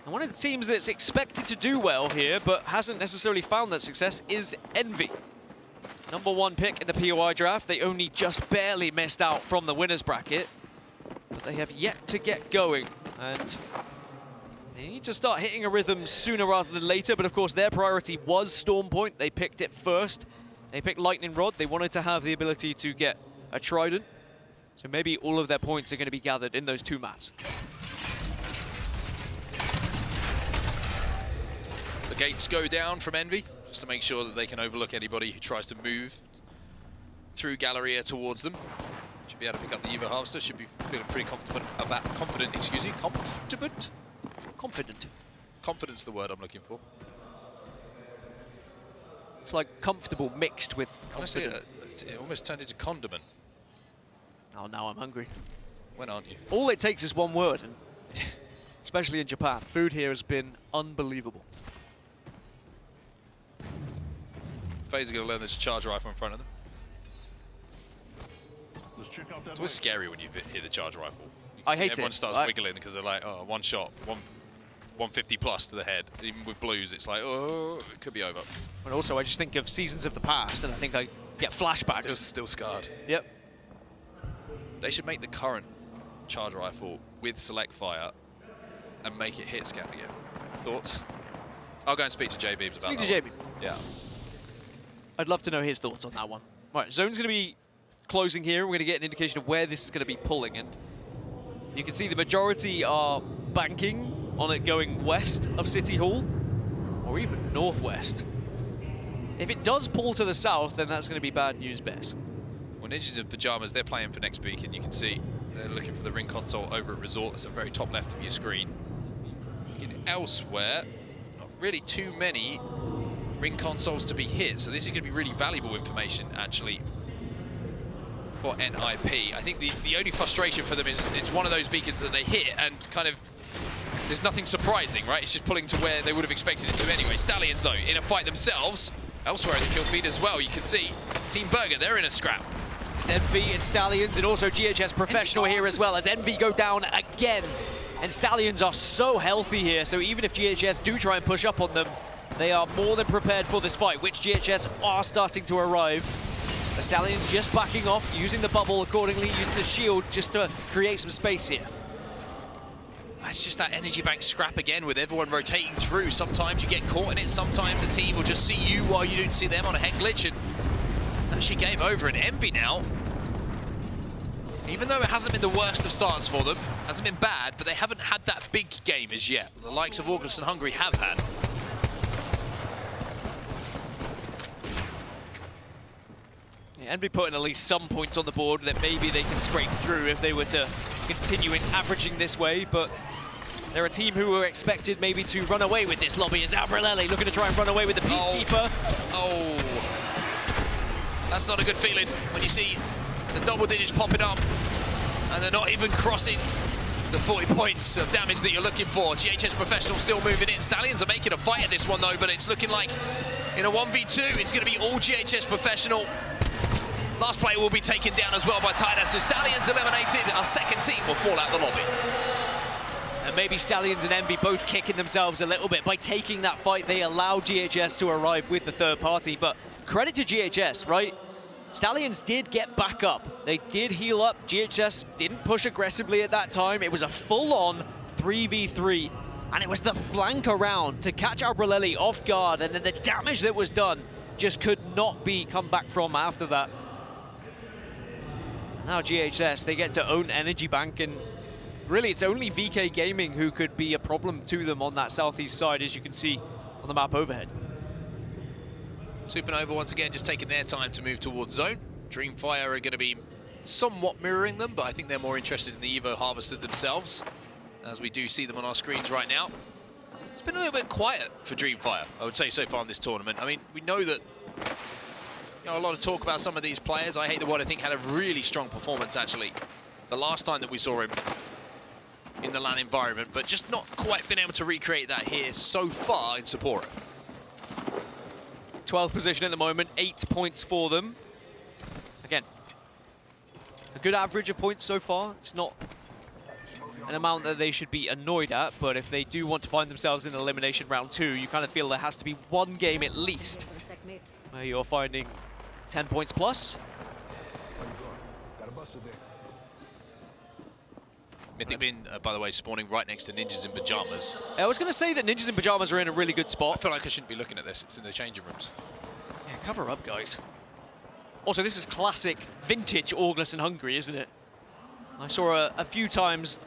And one of the teams that's expected to do well here but hasn't necessarily found that success is Envy. #1 pick in the POI draft. They only just barely missed out from the winners bracket, but they have yet to get going, and they need to start hitting a rhythm sooner rather than later. But of course their priority was Storm Point. They picked it first. They picked Lightning Rod. They wanted to have the ability to get a Trident, so maybe all of their points are going to be gathered in those 2 maps. The gates go down from Envy, just to make sure that they can overlook anybody who tries to move through Galleria towards them. Should be able to pick up the Evo Harvester, should be feeling pretty confident. Confident's the word I'm looking for. It's like comfortable mixed with Honestly, confident. it almost turned into condiment. Oh, now I'm hungry. When aren't you? All it takes is one word, and especially in Japan. Food here has been unbelievable. FaZe are going to learn there's a charge rifle in front of them. It's always scary when you hear the charge rifle. I hate everyone it. starts wiggling because they're like, oh, one shot, 150 plus to the head. Even with blues, it's like, oh, it could be over. And also, I just think of seasons of the past, and I think I get flashbacks. Still scarred. Yep. They should make the current charge rifle with select fire and make it hit scan again. Thoughts? I'll go and speak to J Beebs about that. Speak to J Beebs. Yeah. I'd love to know his thoughts on that one. Right, zone's going to be closing here. We're going to get an indication of where this is going to be pulling, and you can see the majority are banking on it going west of City Hall, or even northwest. If it does pull to the south, then that's going to be bad news, Bess. Well, Ninjas in Pajamas, they're playing for next beacon. You can see they're looking for the ring console over at Resort. That's the very top left of your screen. Elsewhere, not really too many ring consoles to be hit, so this is going to be really valuable information, actually, for NIP. I think the only frustration for them is it's one of those beacons that they hit and kind of there's nothing surprising, right? It's just pulling to where they would have expected it to anyway. Stallions, though, in a fight themselves. Elsewhere in the kill feed as well, you can see Team Burger, they're in a scrap. It's Envy, it's Stallions, and also GHS Professional here as well, as Envy go down again. And Stallions are so healthy here, so even if GHS do try and push up on them, they are more than prepared for this fight, which GHS are starting to arrive. The Stallions just backing off, using the bubble accordingly, using the shield just to create some space here. It's just that energy bank scrap again with everyone rotating through. Sometimes you get caught in it, sometimes a team will just see you while you don't see them on a head glitch, and actually game over. And Envy now, even though it hasn't been the worst of starts for them, hasn't been bad, but they haven't had that big game as yet. The likes of August and Hungary have had. Yeah, Envy putting at least some points on the board that maybe they can scrape through if they were to continue in averaging this way, but they're a team who were expected maybe to run away with this lobby as Albrelelli looking to try and run away with the Peacekeeper. Oh, that's not a good feeling when you see the double digits popping up and they're not even crossing the 40 points of damage that you're looking for. GHS Professional still moving in. Stallions are making a fight at this one though, but it's looking like in a 1v2, it's going to be all GHS Professional. Last player will be taken down as well by Tidas. So Stallions eliminated. Our second team will fall out the lobby. And maybe Stallions and Envy both kicking themselves a little bit. By taking that fight, they allow GHS to arrive with the third party. But credit to GHS, right? Stallions did get back up. They did heal up. GHS didn't push aggressively at that time. It was a full-on 3v3. And it was the flank around to catch Albrelelli off guard. And then the damage that was done just could not be come back from after that. Now GHS, they get to own Energy Bank, and really it's only VK Gaming who could be a problem to them on that southeast side, as you can see on the map overhead. Supernova once again just taking their time to move towards zone. Dreamfire are going to be somewhat mirroring them, but I think they're more interested in the Evo Harvester themselves. as we do see them on our screens right now. It's been a little bit quiet for Dreamfire, I would say, so far in this tournament. I mean, we know that a lot of talk about some of these players. I Hate the Word, I think, had a really strong performance, actually, the last time that we saw him in the LAN environment, but just not quite been able to recreate that here so far in Sapporo. 12th position at the moment, 8 points for them. Again, a good average of points so far. It's not an amount that they should be annoyed at, but if they do want to find themselves in Elimination Round 2, you kind of feel there has to be one game at least where you're finding 10 points plus. Mythic Bin, by the way, spawning right next to Ninjas in Pajamas. I was going to say that Ninjas in Pajamas are in a really good spot. I feel like I shouldn't be looking at this. It's in the changing rooms. Yeah, cover up, guys. Also, this is classic vintage August and Hungary, isn't it? I saw a few times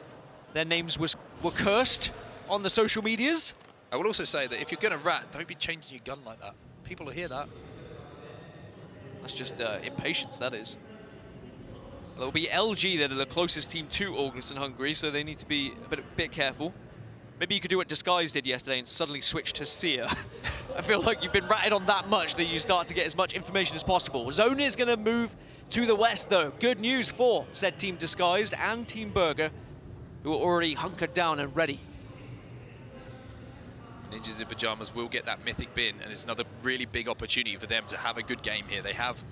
their names were cursed on the social medias. I will also say that if you're going to rat, don't be changing your gun like that. People will hear that. That's just impatience, that is. It'll be LG that are the closest team to August and Hungary, so they need to be a bit careful. Maybe you could do what Disguise did yesterday and suddenly switch to Seer. I feel like you've been ratted on that much that you start to get as much information as possible. Zone is going to move to the west, though. Good news for said Team Disguised and Team Burger, who are already hunkered down and ready. Ninjas in Pajamas will get that Mythic Bin, and it's another really big opportunity for them to have a good game here. They have,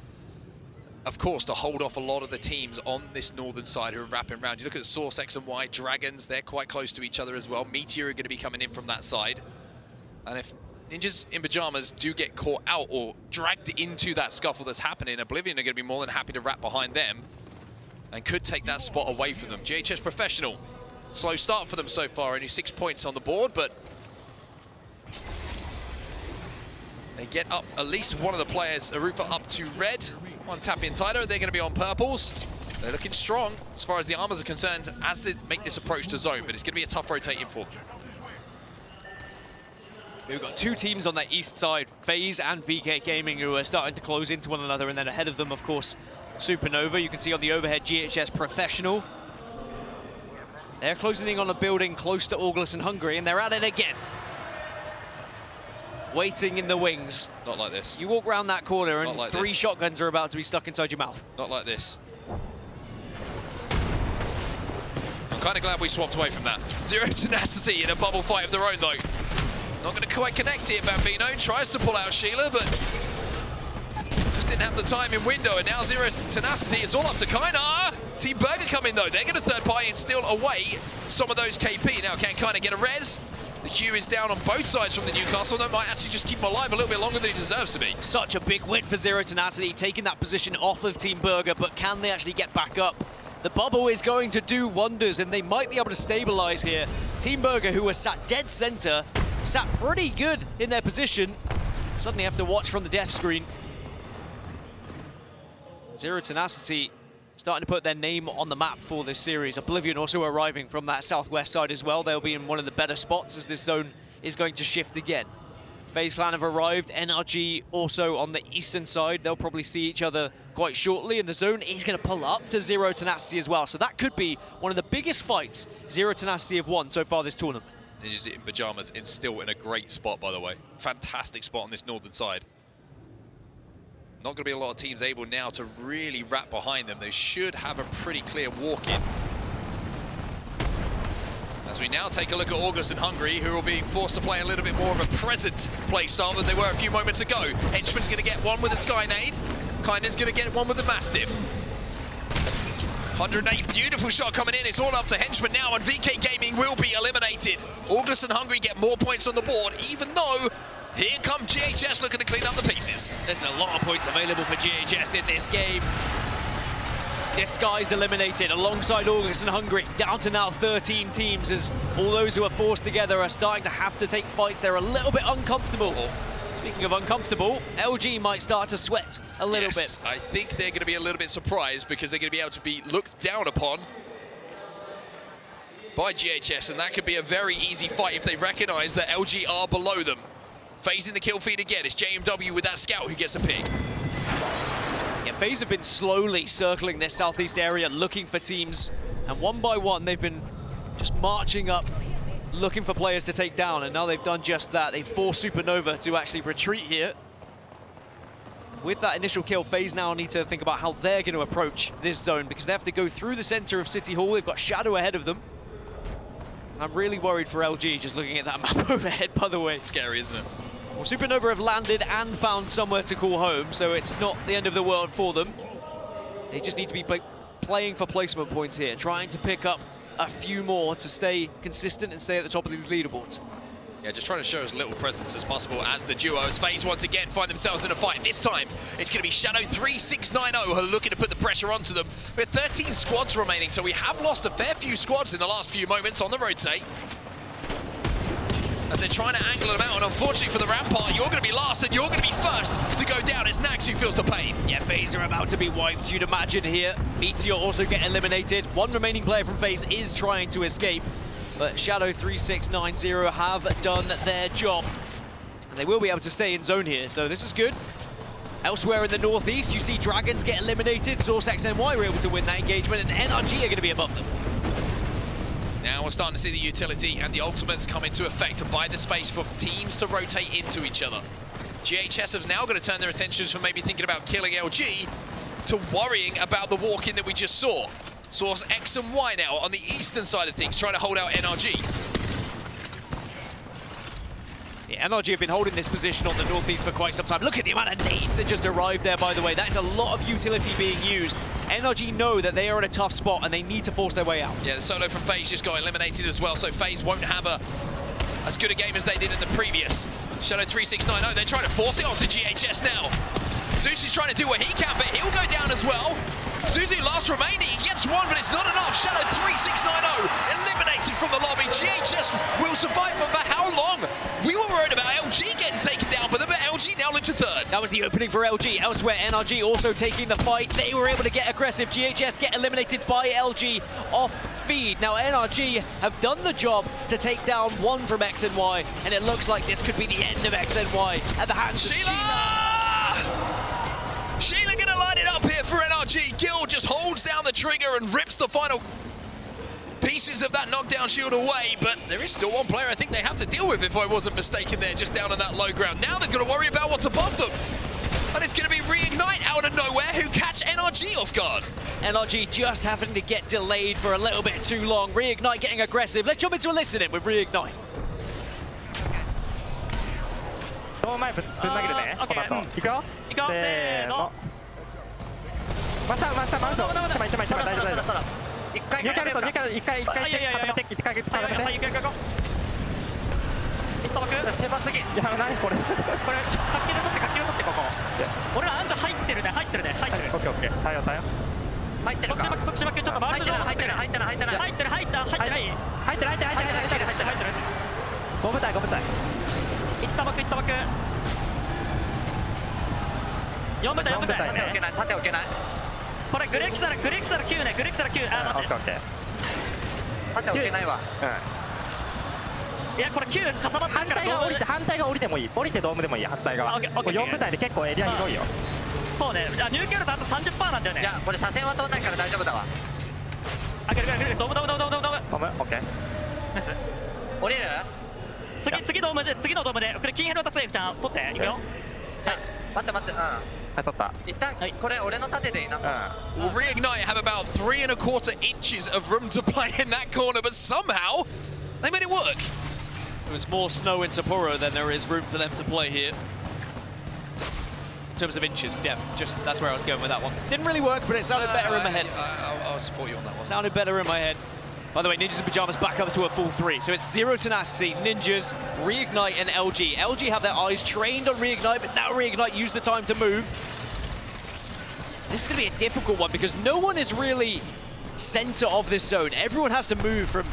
of course, to hold off a lot of the teams on this northern side who are wrapping around. You look at Source X and Y, Dragons, they're quite close to each other as well. Meteor are going to be coming in from that side. And if Ninjas in Pajamas do get caught out or dragged into that scuffle that's happening, Oblivion are going to be more than happy to wrap behind them and could take that spot away from them. GHS Professional, slow start for them so far, only 6 points on the board, but they get up at least one of the players, Arufa, up to red. One Tappy and Tyler, they're going to be on purples. They're looking strong as far as the armors are concerned as they make this approach to zone, but it's going to be a tough rotating for them. We've got two teams on that east side, FaZe and VK Gaming, who are starting to close into one another, and then ahead of them, of course, Supernova. You can see on the overhead, GHS Professional. They're closing in on a building close to August and Hungary, and they're at it again. Waiting in the wings. Not like this. You walk around that corner and like three this. shotguns are about to be stuck inside your mouth. Not like this. I'm kind of glad we swapped away from that. Zero Tenacity in a bubble fight of their own, though. Not going to quite connect here, Bambino. Tries to pull out Sheila, but just didn't have the time in window, and now Zero Tenacity is all up to Kainar. Team Burger coming, though. They're going to third party and steal away some of those KP. Now, can Kainar get a res? The Q is down on both sides from the Newcastle. That might actually just keep him alive a little bit longer than he deserves to be. Such a big win for Zero Tenacity, taking that position off of Team Burger, but can they actually get back up? The bubble is going to do wonders, and they might be able to stabilize here. Team Burger, who were sat dead center, sat pretty good in their position, suddenly have to watch from the death screen. Zero Tenacity starting to put their name on the map for this series. Oblivion also arriving from that southwest side as well. They'll be in one of the better spots as this zone is going to shift again. FaZe Clan have arrived, NRG also on the eastern side. They'll probably see each other quite shortly, and the zone is going to pull up to Zero Tenacity as well. So that could be one of the biggest fights Zero Tenacity have won so far this tournament. Ninjas in Pajamas is still in a great spot, by the way. Fantastic spot on this northern side. Not going to be a lot of teams able now to really wrap behind them. They should have a pretty clear walk-in. As we now take a look at August and Hungary, who are being forced to play a little bit more of a present play style than they were a few moments ago. Henchman's going to get one with a Skynade. Kainar's going to get one with a Mastiff. 108, beautiful shot coming in. It's all up to Henchman now, and VK Gaming will be eliminated. August and Hungary get more points on the board, even though here come GHS looking to clean up the pieces. There's a lot of points available for GHS in this game. Disguised eliminated alongside August and Hungary, down to now 13 teams, as all those who are forced together are starting to have to take fights. They're a little bit uncomfortable. Speaking of uncomfortable, LG might start to sweat a little bit. I think they're going to be a little bit surprised because they're going to be able to be looked down upon by GHS, and that could be a very easy fight if they recognize that LG are below them. FaZe in the kill feed again. It's JMW with that scout who gets a pick. Yeah, FaZe have been slowly circling their southeast area, looking for teams, and one by one they've been just marching up, looking for players to take down, and now they've done just that. They forced Supernova to actually retreat here. With that initial kill, FaZe now need to think about how they're going to approach this zone, because they have to go through the center of City Hall. They've got Shadow ahead of them. I'm really worried for LG just looking at that map overhead, by the way. Scary, isn't it? Well, Supernova have landed and found somewhere to call home, so it's not the end of the world for them. They just need to be playing for placement points here, trying to pick up a few more to stay consistent and stay at the top of these leaderboards. Yeah, just trying to show as little presence as possible as the duo, as FaZe once again find themselves in a fight. This time, it's going to be Shadow 3690 who are looking to put the pressure onto them. We have 13 squads remaining, so we have lost a fair few squads in the last few moments on the rotate. As they're trying to angle them out, and unfortunately for the Rampart, you're going to be last and you're going to be first to go down. It's Nax who feels the pain. Yeah, FaZe are about to be wiped, you'd imagine here. Meteor also get eliminated. One remaining player from FaZe is trying to escape, but Shadow 3690 have done their job. And they will be able to stay in zone here, so this is good. Elsewhere in the northeast, you see Dragons get eliminated. Source XNY were able to win that engagement, and NRG are going to be above them. Now we're starting to see the utility and the ultimates come into effect to buy the space for teams to rotate into each other. GHS have now got to turn their attentions from maybe thinking about killing LG to worrying about the walk-in that we just saw. Source X and Y now on the eastern side of things, trying to hold out NRG. Yeah, NRG have been holding this position on the northeast for quite some time. Look at the amount of nades that just arrived there, by the way. That is a lot of utility being used. NRG know that they are in a tough spot and they need to force their way out. Yeah, the solo from FaZe just got eliminated as well, so FaZe won't have as good a game as they did in the previous. Shadow 3690, they're trying to force it onto GHS now. Zeus is trying to do what he can, but he'll go down as well. Zuzu last remaining, he gets one, but it's not enough. Shadow 3690 eliminated from the lobby. GHS will survive, but for how long? We were worried about LG getting taken down, but LG now look to third. That was the opening for LG. Elsewhere, NRG also taking the fight. They were able to get aggressive. GHS get eliminated by LG off feed. Now NRG have done the job to take down one from X and Y, and it looks like this could be the end of X and Y at the hands of Sheila gonna line it up here for NRG. Gil just holds down the trigger and rips the final pieces of that knockdown shield away, but there is still one player I think they have to deal with, if I wasn't mistaken there, just down on that low ground. Now they've got to worry about what's above them. And it's going to be Reignite out of nowhere who catch NRG off guard. NRG just having to get delayed for a little bit too long. Reignite getting aggressive. Let's jump into a listening with Reignite.これグレー来たら9ね、グレー来たら9。あ、待って。縦置けないわ。いや、これ9かさばってるから反対が降りてもいい。降りてドームでもいい、反対側。4部隊で結構エリア広いよ。そうね、ニューキャルとあと 30% なんだよね。いや、これ車線は通んないから大丈夫だわ。あ、グレー、ドーム。オッケー。降りる？次のドームで、これキンヘル渡す、F ちゃん、取って、いくよ。待って、一旦これ俺の盾でいなさ。Well, Reignite have about 3¼ inches of room to play in that corner, but somehow they made it work. There's more snow in Sapporo than there is room for them to play here. In terms of inches, yeah, just that's where I was going with that one. Didn't really work, but it sounded better in my head. I'll support you on that one. Sounded better in my head. By the way, Ninjas and Pajamas back up to a full 3. So it's Zero Tenacity, Ninjas, Reignite, and LG. LG have their eyes trained on Reignite, but now Reignite use the time to move. This is going to be a difficult one because no one is really center of this zone. Everyone has to move from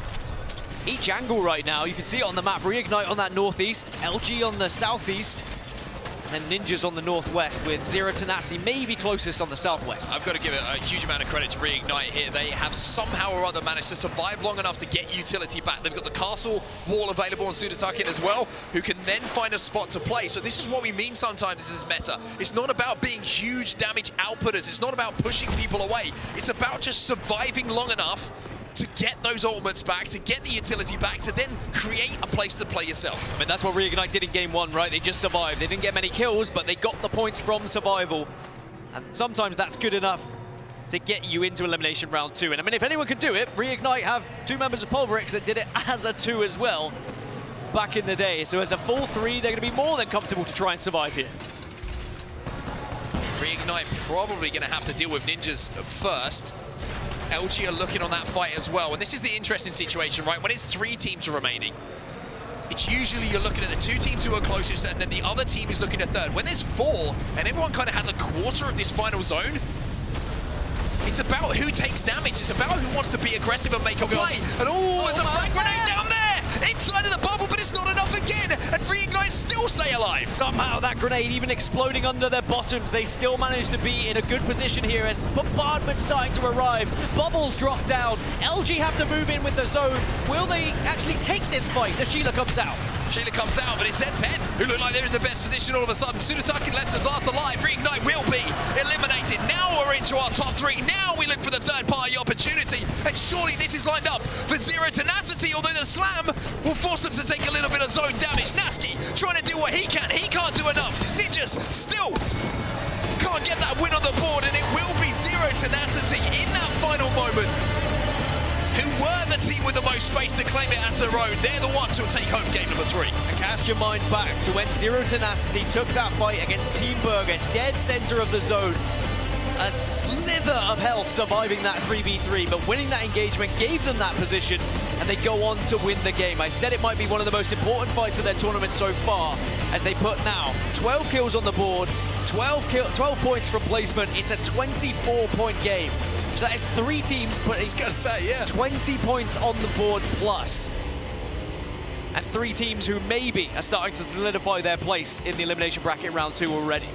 each angle right now. You can see it on the map. Reignite on that northeast, LG on the southeast, and Ninjas on the northwest, with Zero Tenacity maybe closest on the southwest. I've got to give it a huge amount of credit to Reignite here. They have somehow or other managed to survive long enough to get utility back. They've got the castle wall available on Sudatakin as well, who can then find a spot to play. So this is what we mean sometimes in this meta. It's not about being huge damage outputters. It's not about pushing people away. It's about just surviving long enough to get those ultimates back, to get the utility back, to then create a place to play yourself. I mean, that's what Reignite did in game 1, right? They just survived. They didn't get many kills, but they got the points from survival. And sometimes that's good enough to get you into Elimination Round 2. And I mean, if anyone could do it, Reignite have 2 members of Pulverix that did it as a 2 as well back in the day. So as a full 3, they're going to be more than comfortable to try and survive here. Reignite probably going to have to deal with Ninjas first. LG are looking on that fight as well. And this is the interesting situation, right? When it's 3 teams remaining, it's usually you're looking at the 2 teams who are closest and then the other team is looking at third. When there's 4 and everyone kind of has a quarter of this final zone, it's about who takes damage. It's about who wants to be aggressive and make a play. And there's a frag grenade down there! Inside of the bubble, but it's not enough again! And Reignite still stay alive! Somehow that grenade even exploding under their bottoms, they still manage to be in a good position here as bombardment's starting to arrive. Bubbles drop down. LG have to move in with the zone. Will they actually take this fight? The Sheila comes out. Sheila comes out, but it's Z10 who look like they're in the best position all of a sudden. Sunataki lets us last alive. Reignite will be eliminated. Now we're into our top 3. Now we look for the third-party opportunity. And surely this is lined up for Zero Tenacity, although the slam will force them to take a little bit of zone damage. Naski trying to do what he can. He can't do enough. Ninjas still can't get that win on the board, and it will be Zero Tenacity in that final moment, who were the team with the most space to claim it as their own. They're the ones who'll take home game number 3. And cast your mind back to when Zero Tenacity took that fight against Team Burger, dead center of the zone. A slither of health surviving that 3v3, but winning that engagement gave them that position, and they go on to win the game. I said it might be one of the most important fights of their tournament so far, as they put now 12 kills on the board, 12 points from placement. It's a 24-point game. So that is 3 teams putting 20 points on the board plus. And 3 teams who maybe are starting to solidify their place in the Elimination Bracket Round 2 already.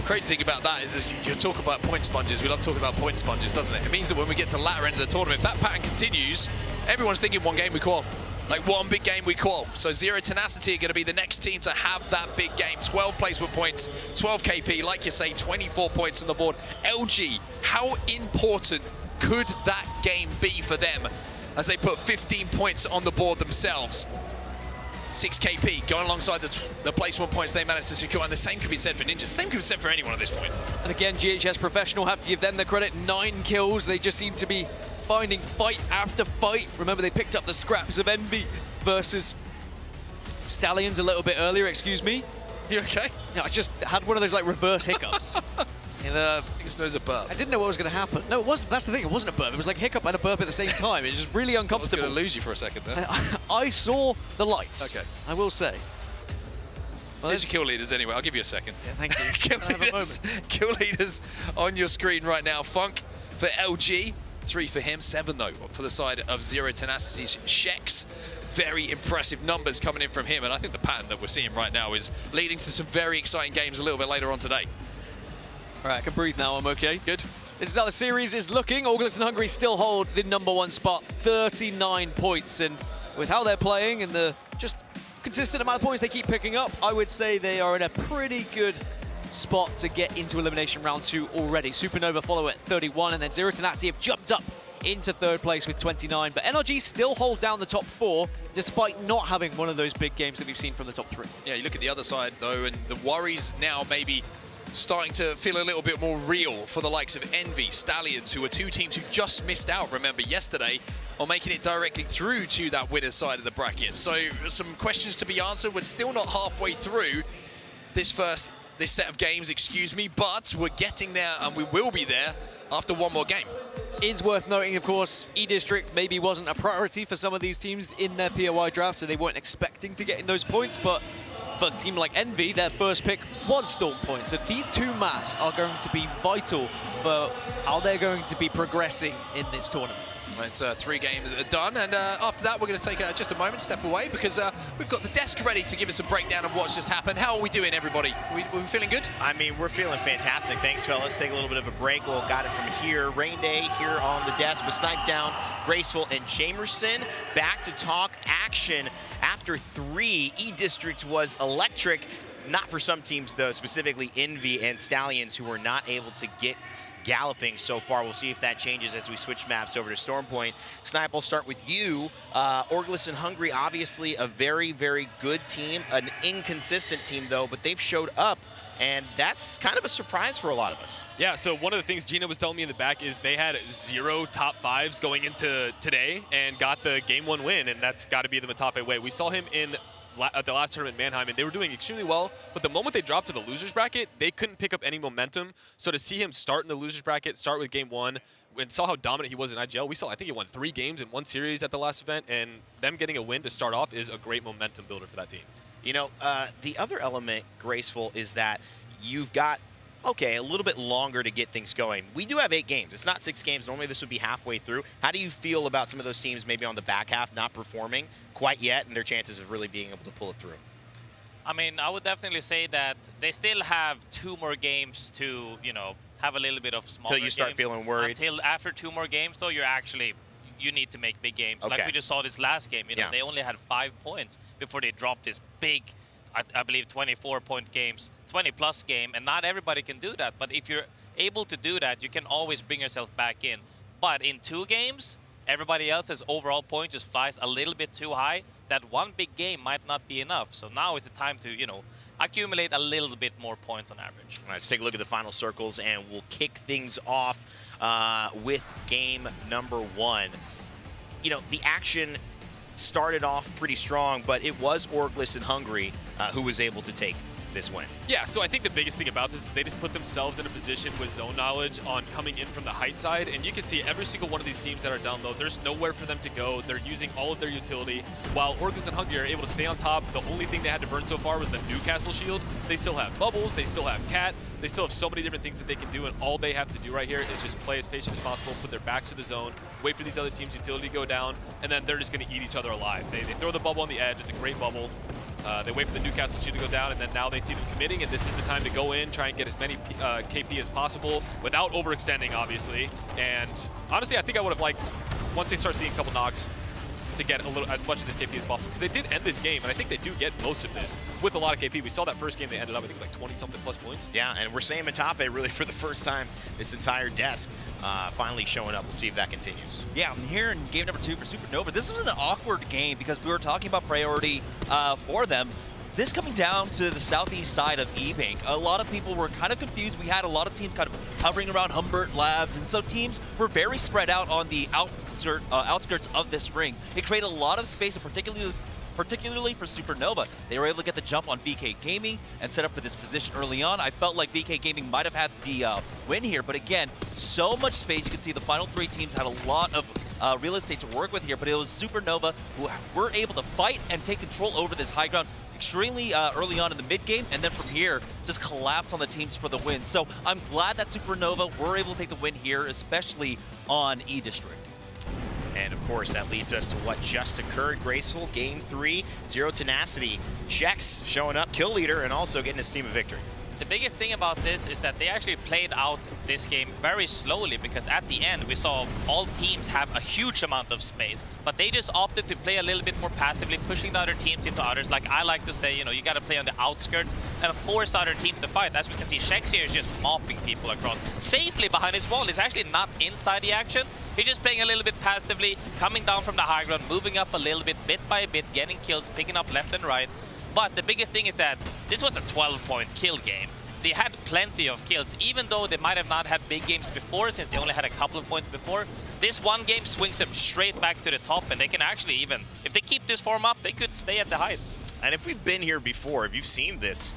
Crazy thing about that is you talk about point sponges. We love talking about point sponges, doesn't it? It means that when we get to the latter end of the tournament, if that pattern continues, everyone's thinking one game we qual. Like one big game we qual. So Zero Tenacity are going to be the next team to have that big game. 12 placement points, 12 KP, like you say, 24 points on the board. LG, how important could that game be for them as they put 15 points on the board themselves? 6 KP going alongside the placement points they managed to secure, and the same could be said for Ninja. Same could be said for anyone at this point. And again, GHS Professional, have to give them the credit. 9 kills. They just seem to be finding fight after fight. Remember, they picked up the scraps of Envy versus Stallions a little bit earlier, excuse me. You okay? No, I just had one of those like reverse hiccups. And, I think it's a burp. I didn't know what was going to happen. No, it wasn't. That's the thing. It wasn't a burp. It was like hiccup and a burp at the same time. It was just really uncomfortable. I was going to lose you for a second there. I saw the lights. Okay. I will say. Well, there's your kill leaders anyway. I'll give you a second. Yeah, thank you. Kill leaders on your screen right now. Funk for LG. 3 for him. 7 though for the side of Zero Tenacity's Shex. Very impressive numbers coming in from him, and I think the pattern that we're seeing right now is leading to some very exciting games a little bit later on today. All right, I can breathe now. I'm okay. Good. This is how the series is looking. ALGS and Hungary still hold the #1 spot, 39 points. And with how they're playing and the just consistent amount of points they keep picking up, I would say they are in a pretty good spot to get into Elimination Round 2 already. Supernova follow at 31, and then Zero Tenacity have jumped up into 3rd place with 29. But NRG still hold down the top 4, despite not having one of those big games that we've seen from the top 3. Yeah, you look at the other side, though, and the worries now maybe starting to feel a little bit more real for the likes of Envy, Stallions, who are 2 teams who just missed out, remember, yesterday, on making it directly through to that winner's side of the bracket. So some questions to be answered. We're still not halfway through this set of games, excuse me, but we're getting there, and we will be there after one more game. Is worth noting, of course, E-District maybe wasn't a priority for some of these teams in their POI draft, so they weren't expecting to get in those points, but for a team like Envy, their first pick was Storm Point. So these 2 maps are going to be vital for how they're going to be progressing in this tournament. It's 3 games done, and after that we're going to take just a moment, step away, because we've got the desk ready to give us a breakdown of what's just happened. How are we doing, everybody? We feeling good? I mean, we're feeling fantastic. Thanks, fellas. Take a little bit of a break. We'll got it from here. Rain Day here on the desk with Snipe Down, Graceful, and Jamerson. Back to talk action after 3. E-District was electric. Not for some teams, though, specifically Envy and Stallions, who were not able to get galloping so far. We'll see if that changes as we switch maps over to Stormpoint. Snipe, I'll start with you. Orglis and Hungry, obviously a very, very good team, an inconsistent team though, but they've showed up, and that's kind of a surprise for a lot of us. Yeah, so one of the things Gina was telling me in the back is they had 0 top 5s going into today and got the game 1 win, and that's got to be the Matafe way. We saw him in at the last tournament in Mannheim, and they were doing extremely well, but the moment they dropped to the losers bracket, they couldn't pick up any momentum. So to see him start in the losers bracket, start with game 1, and saw how dominant he was in IGL, we saw, I think he won 3 games in 1 series at the last event, and them getting a win to start off is a great momentum builder for that team. You know, the other element, Graceful, is that you've got, okay, a little bit longer to get things going. We do have 8 games. It's not 6 games. Normally this would be halfway through. How do you feel about some of those teams maybe on the back half not performing quite yet and their chances of really being able to pull it through? I mean, I would definitely say that they still have 2 more games to, you know, have a little bit of smaller Until you start games. feeling worried? Until after 2 more games, though, you need to make big games. Okay. Like we just saw this last game, you know, they only had 5 points before they dropped this big, I believe 24-point games, 20-plus game, and not everybody can do that. But if you're able to do that, you can always bring yourself back in. But in 2 games, everybody else's overall point just flies a little bit too high. That 1 big game might not be enough. So now is the time to, you know, accumulate a little bit more points on average. All right, let's take a look at the final circles, and we'll kick things off with game number 1. You know, the action started off pretty strong, but it was Orglis and Hungry who was able to take this win. Yeah, so I think the biggest thing about this is they just put themselves in a position with zone knowledge on coming in from the height side, and you can see every single one of these teams that are down low, there's nowhere for them to go. They're using all of their utility, while Orglis and Hungry are able to stay on top. The only thing they had to burn so far was the Newcastle shield. They still have bubbles, they still have Cat, they still have so many different things that they can do, and all they have to do right here is just play as patient as possible, put their backs to the zone, wait for these other teams' utility to go down, and then they're just going to eat each other alive. They throw the bubble on the edge, it's a great bubble. They wait for the Newcastle shield to go down, and then now they see them committing, and this is the time to go in, try and get as many KP as possible without overextending, obviously. And honestly, I think I would have liked, once they start seeing a couple knocks, to get a little as much of this KP as possible, because they did end this game, and I think they do get most of this with a lot of KP. We saw that first game they ended up, I think, like 20-something plus points. Yeah, and we're saying Matafe really for the first time this entire desk finally showing up. We'll see if that continues. Yeah, I'm here in game number 2 for Supernova. This was an awkward game because we were talking about priority for them. This coming down to the southeast side of E-Bank, a lot of people were kind of confused. We had a lot of teams kind of hovering around Humbert Labs, and so teams were very spread out on the outskirts of this ring. It created a lot of space, particularly for Supernova. They were able to get the jump on VK Gaming and set up for this position early on. I felt like VK Gaming might have had the win here, but again, so much space. You can see the final 3 teams had a lot of real estate to work with here, but it was Supernova who were able to fight and take control over this high ground extremely early on in the mid game, and then from here just collapse on the teams for the win. So I'm glad that Supernova were able to take the win here, especially on E-District. And of course, that leads us to what just occurred. Graceful, game 3, Zero Tenacity. Shex showing up, kill leader, and also getting his team a victory. The biggest thing about this is that they actually played out this game very slowly, because at the end we saw all teams have a huge amount of space, but they just opted to play a little bit more passively, pushing the other teams into others. Like I like to say, you know, you got to play on the outskirts and force other teams to fight. As we can see, Shex here is just mopping people across safely behind his wall. He's actually not inside the action. He's just playing a little bit passively, coming down from the high ground, moving up a little bit by bit, getting kills, picking up left and right. But the biggest thing is that this was a 12-point kill game. They had plenty of kills, even though they might have not had big games before, since they only had a couple of points before. This one game swings them straight back to the top, and they can actually even, if they keep this form up, they could stay at the height. And if we've been here before, if you've seen this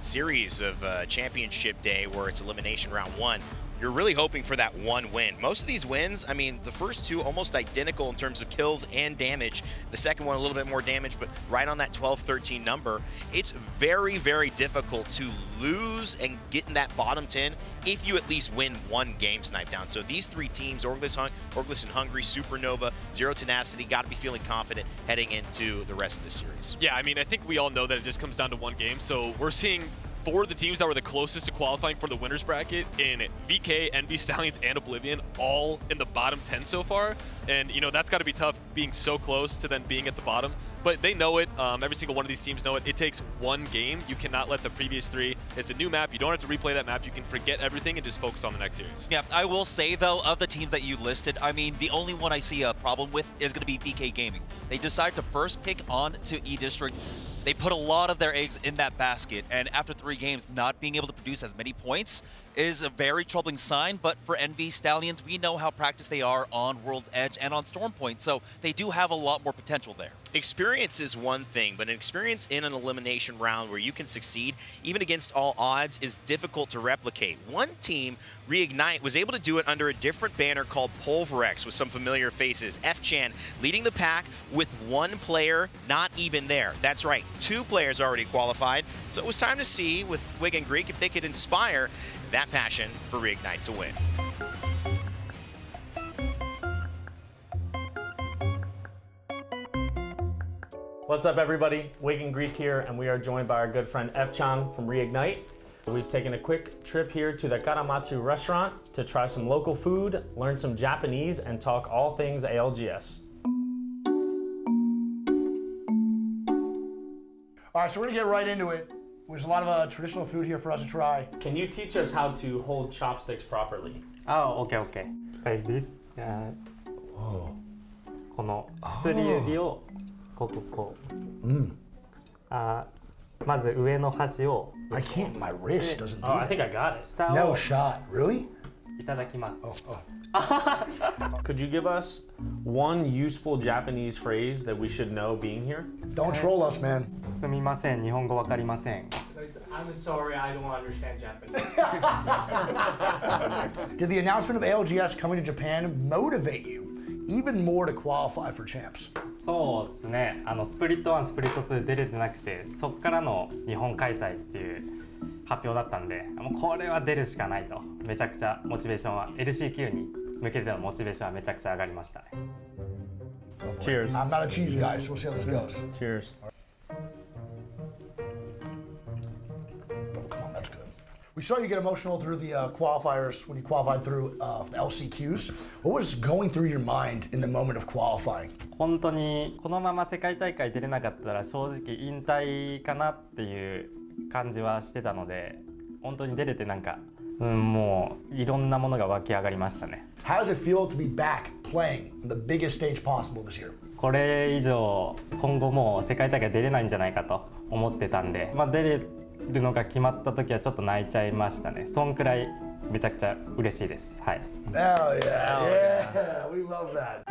series of Championship Day where it's Elimination Round 1, you're really hoping for that one win. Most of these wins, I mean, the first 2 almost identical in terms of kills and damage. The second one a little bit more damage, but right on that 12-13 number. It's very, very difficult to lose and get in that bottom 10 if you at least win 1 game, Snipe Down. So these 3 teams, Orglis and Hungry, Supernova, Zero Tenacity, got to be feeling confident heading into the rest of the series. Yeah, I mean, I think we all know that it just comes down to 1 game, so we're seeing 4 of the teams that were the closest to qualifying for the winners bracket in VK, Envy, Stallions, and Oblivion, all in the bottom 10 so far. And, you know, that's got to be tough being so close to then being at the bottom. But they know it. Every single one of these teams know it. It takes 1 game. You cannot let the previous 3 It's a new map. You don't have to replay that map. You can forget everything and just focus on the next series. Yeah, I will say, though, of the teams that you listed, I mean, the only one I see a problem with is going to be VK Gaming. They decided to first pick on to E-District. They put a lot of their eggs in that basket, and after 3 games, not being able to produce as many points is a very troubling sign. But for NV Stallions, we know how practiced they are on World's Edge and on Storm Point, so they do have a lot more potential there. Experience is one thing, but an experience in an elimination round where you can succeed, even against all odds, is difficult to replicate. One team, Reignite, was able to do it under a different banner called Pulverex with some familiar faces. F-Chan leading the pack with 1 player not even there. That's right, 2 players already qualified. So it was time to see with Wig and Greek if they could inspire that passion for Reignite to win. What's up, everybody? Wig and Greek here, and we are joined by our good friend F-Chan from Reignite. We've taken a quick trip here to the Karamatsu restaurant to try some local food, learn some Japanese, and talk all things ALGS. All right, so we're gonna get right into it. There's a lot of traditional food here for us to try. Can you teach us how to hold chopsticks properly? Oh, okay. Like this. Oh. この薬指をこう。まず上の端を。I can't. My wrist doesn't do I think I got it. No shot. Really? いただきます。Could you give us one useful Japanese phrase that we should know being here? Don't troll us, man. すみません、日本語わかりません。I'm sorry, I don't understand Japanese. Did the announcement of ALGS coming to Japan motivate you even more to qualify for champs? そうですね。スプリット1、スプリット2出れてなくて、そっからの日本開催っていう発表だったんで、もうこれは出るしかないと。めちゃくちゃモチベーションは LCQ に向けてのモチベーションはめちゃくちゃ上がりましたね。Cheers. I'm not a cheese guy, so we'll see how this goes. Cheers. We saw you get emotional through the qualifiers when you qualified through the LCQs. What was going through your mind in the moment of qualifying? 本当にこのまま世界大会出れなかったら正直引退かなっていう感じはしてたので、本当に出れてなんか、もういろんなものが湧き上がりましたね。How does it feel to be back playing on the biggest stage possible this year? これ以上今後もう世界大会出れないんじゃないかと思ってたんで、出れるのが決まった時はちょっと泣いちゃいましたね。そんくらいめちゃくちゃ嬉しいです。はい。Hell yeah, we love that.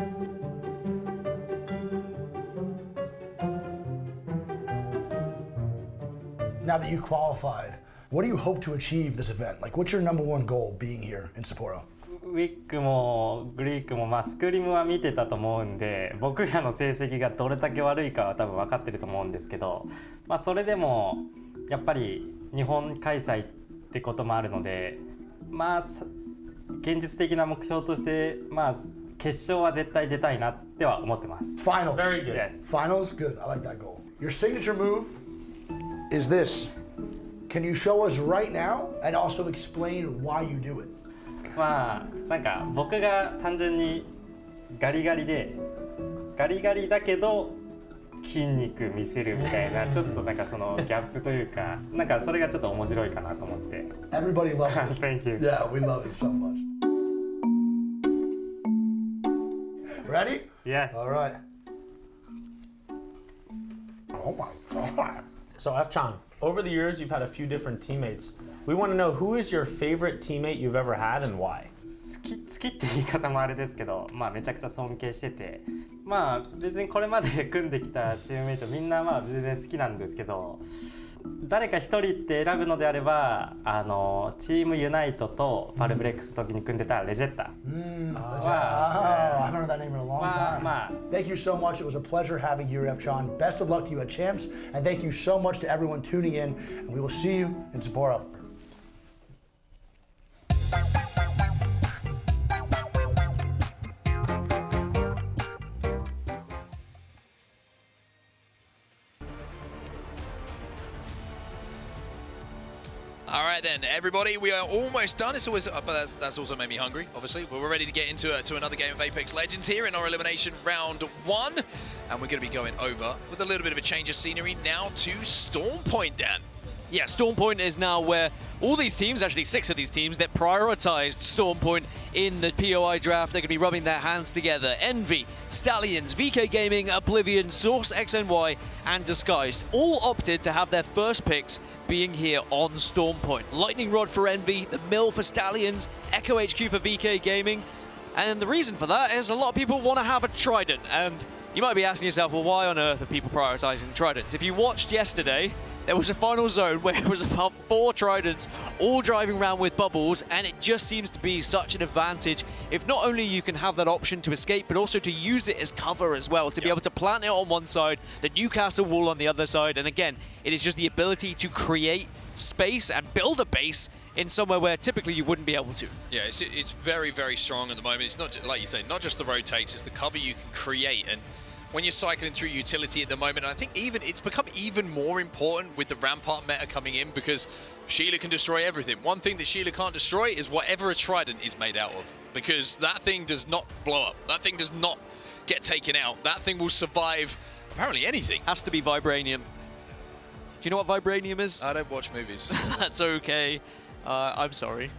Now that you qualified, what do you hope to achieve this event? Like, what's your #1 goal being here in Sapporo? ウィックもグリークもスクリムは見てたと思うんで、僕らの成績がどれだけ悪いかは多分分かってると思うんですけど、それでもやっぱり日本開催ってこともあるので、現実的な目標として決勝は絶対出たいなっては思ってます。Finals. Very good. Yes. Finals, good. I like that goal. Your signature move is this. Can you show us right now and also explain why you do it? なんか僕が単純にガリガリだけど筋肉見せるみたいなちょっとなんかそのギャップというかなんかそれがちょっと面白いかなと思って。Everybody loves it. Thank you. Yeah, we love it so much. Ready? Yes. All right. Oh my God. So F-Chan, over the years you've had a few different teammates. We want to know who is your favorite teammate you've ever had and why? 好きって言い方もあれですけど、めちゃくちゃ尊敬してて、別にこれまで組んできたチームメイトみんな全然好きなんですけど、誰か一人って選ぶのであれば、チームユナイトとパルブレックスの時に組んでたレジェッタ。I haven't heard that name in a long time. Thank you so much. It was a pleasure having you, F-Chan. Best of luck to you at Champs, and thank you so much to everyone tuning in, and we will see you in Sapporo. All right then, everybody, we are almost done. It's always, but that's also made me hungry, obviously. But we're ready to get into another game of Apex Legends here in our Elimination Round 1. And we're going to be going over with a little bit of a change of scenery now to Storm Point, Dan. Yeah, Storm Point is now where all these teams, actually 6 of these teams, that prioritized Storm Point in the POI draft, they're going to be rubbing their hands together. Envy, Stallions, VK Gaming, Oblivion, Source XNY, and Disguised all opted to have their first picks being here on Storm Point. Lightning Rod for Envy, the Mill for Stallions, Echo HQ for VK Gaming. And the reason for that is a lot of people want to have a Trident. And you might be asking yourself, well, why on earth are people prioritizing Tridents? If you watched yesterday, there was a final zone where it was about 4 Tridents all driving around with bubbles, and it just seems to be such an advantage if not only you can have that option to escape, but also to use it as cover as well, to be able to plant it on one side, the Newcastle wall on the other side, and again, it is just the ability to create space and build a base in somewhere where typically you wouldn't be able to. Yeah, it's very, very strong at the moment. It's not, like you say, not just the rotates, it's the cover you can create. And when you're cycling through utility at the moment, and I think even it's become even more important with the Rampart meta coming in, because Sheila can destroy everything. One thing that Sheila can't destroy is whatever a Trident is made out of, because that thing does not blow up. That thing does not get taken out. That thing will survive apparently anything. Has to be Vibranium. Do you know what Vibranium is? I don't watch movies. That's okay. I'm sorry.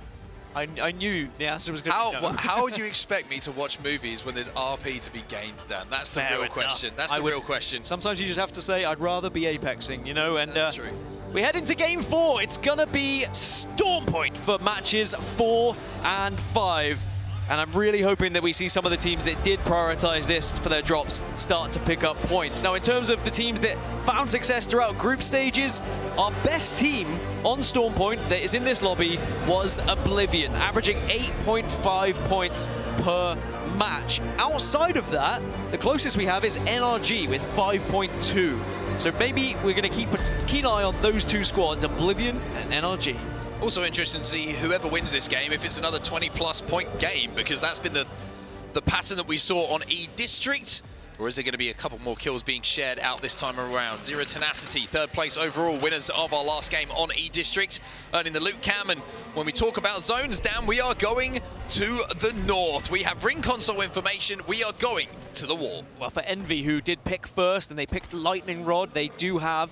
I knew the answer was going to be no. How would you expect me to watch movies when there's RP to be gained, Dan? That's the real question. That's the real question. Sometimes you just have to say, I'd rather be apexing, you know? And that's true. We head into game 4. It's going to be Storm Point for matches 4 and 5. And I'm really hoping that we see some of the teams that did prioritize this for their drops start to pick up points. Now, in terms of the teams that found success throughout group stages, our best team on Storm Point that is in this lobby was Oblivion, averaging 8.5 points per match. Outside of that, the closest we have is NRG with 5.2. So maybe we're going to keep a keen eye on those 2 squads, Oblivion and NRG. Also interesting to see whoever wins this game, if it's another 20-plus point game, because that's been the pattern that we saw on E-District. Or is there going to be a couple more kills being shared out this time around? Zero Tenacity, 3rd place overall, winners of our last game on E-District, earning the loot cam. And when we talk about zones, Dan, we are going to the north. We have ring console information. We are going to the wall. Well, for Envy, who did pick first, and they picked Lightning Rod, they do have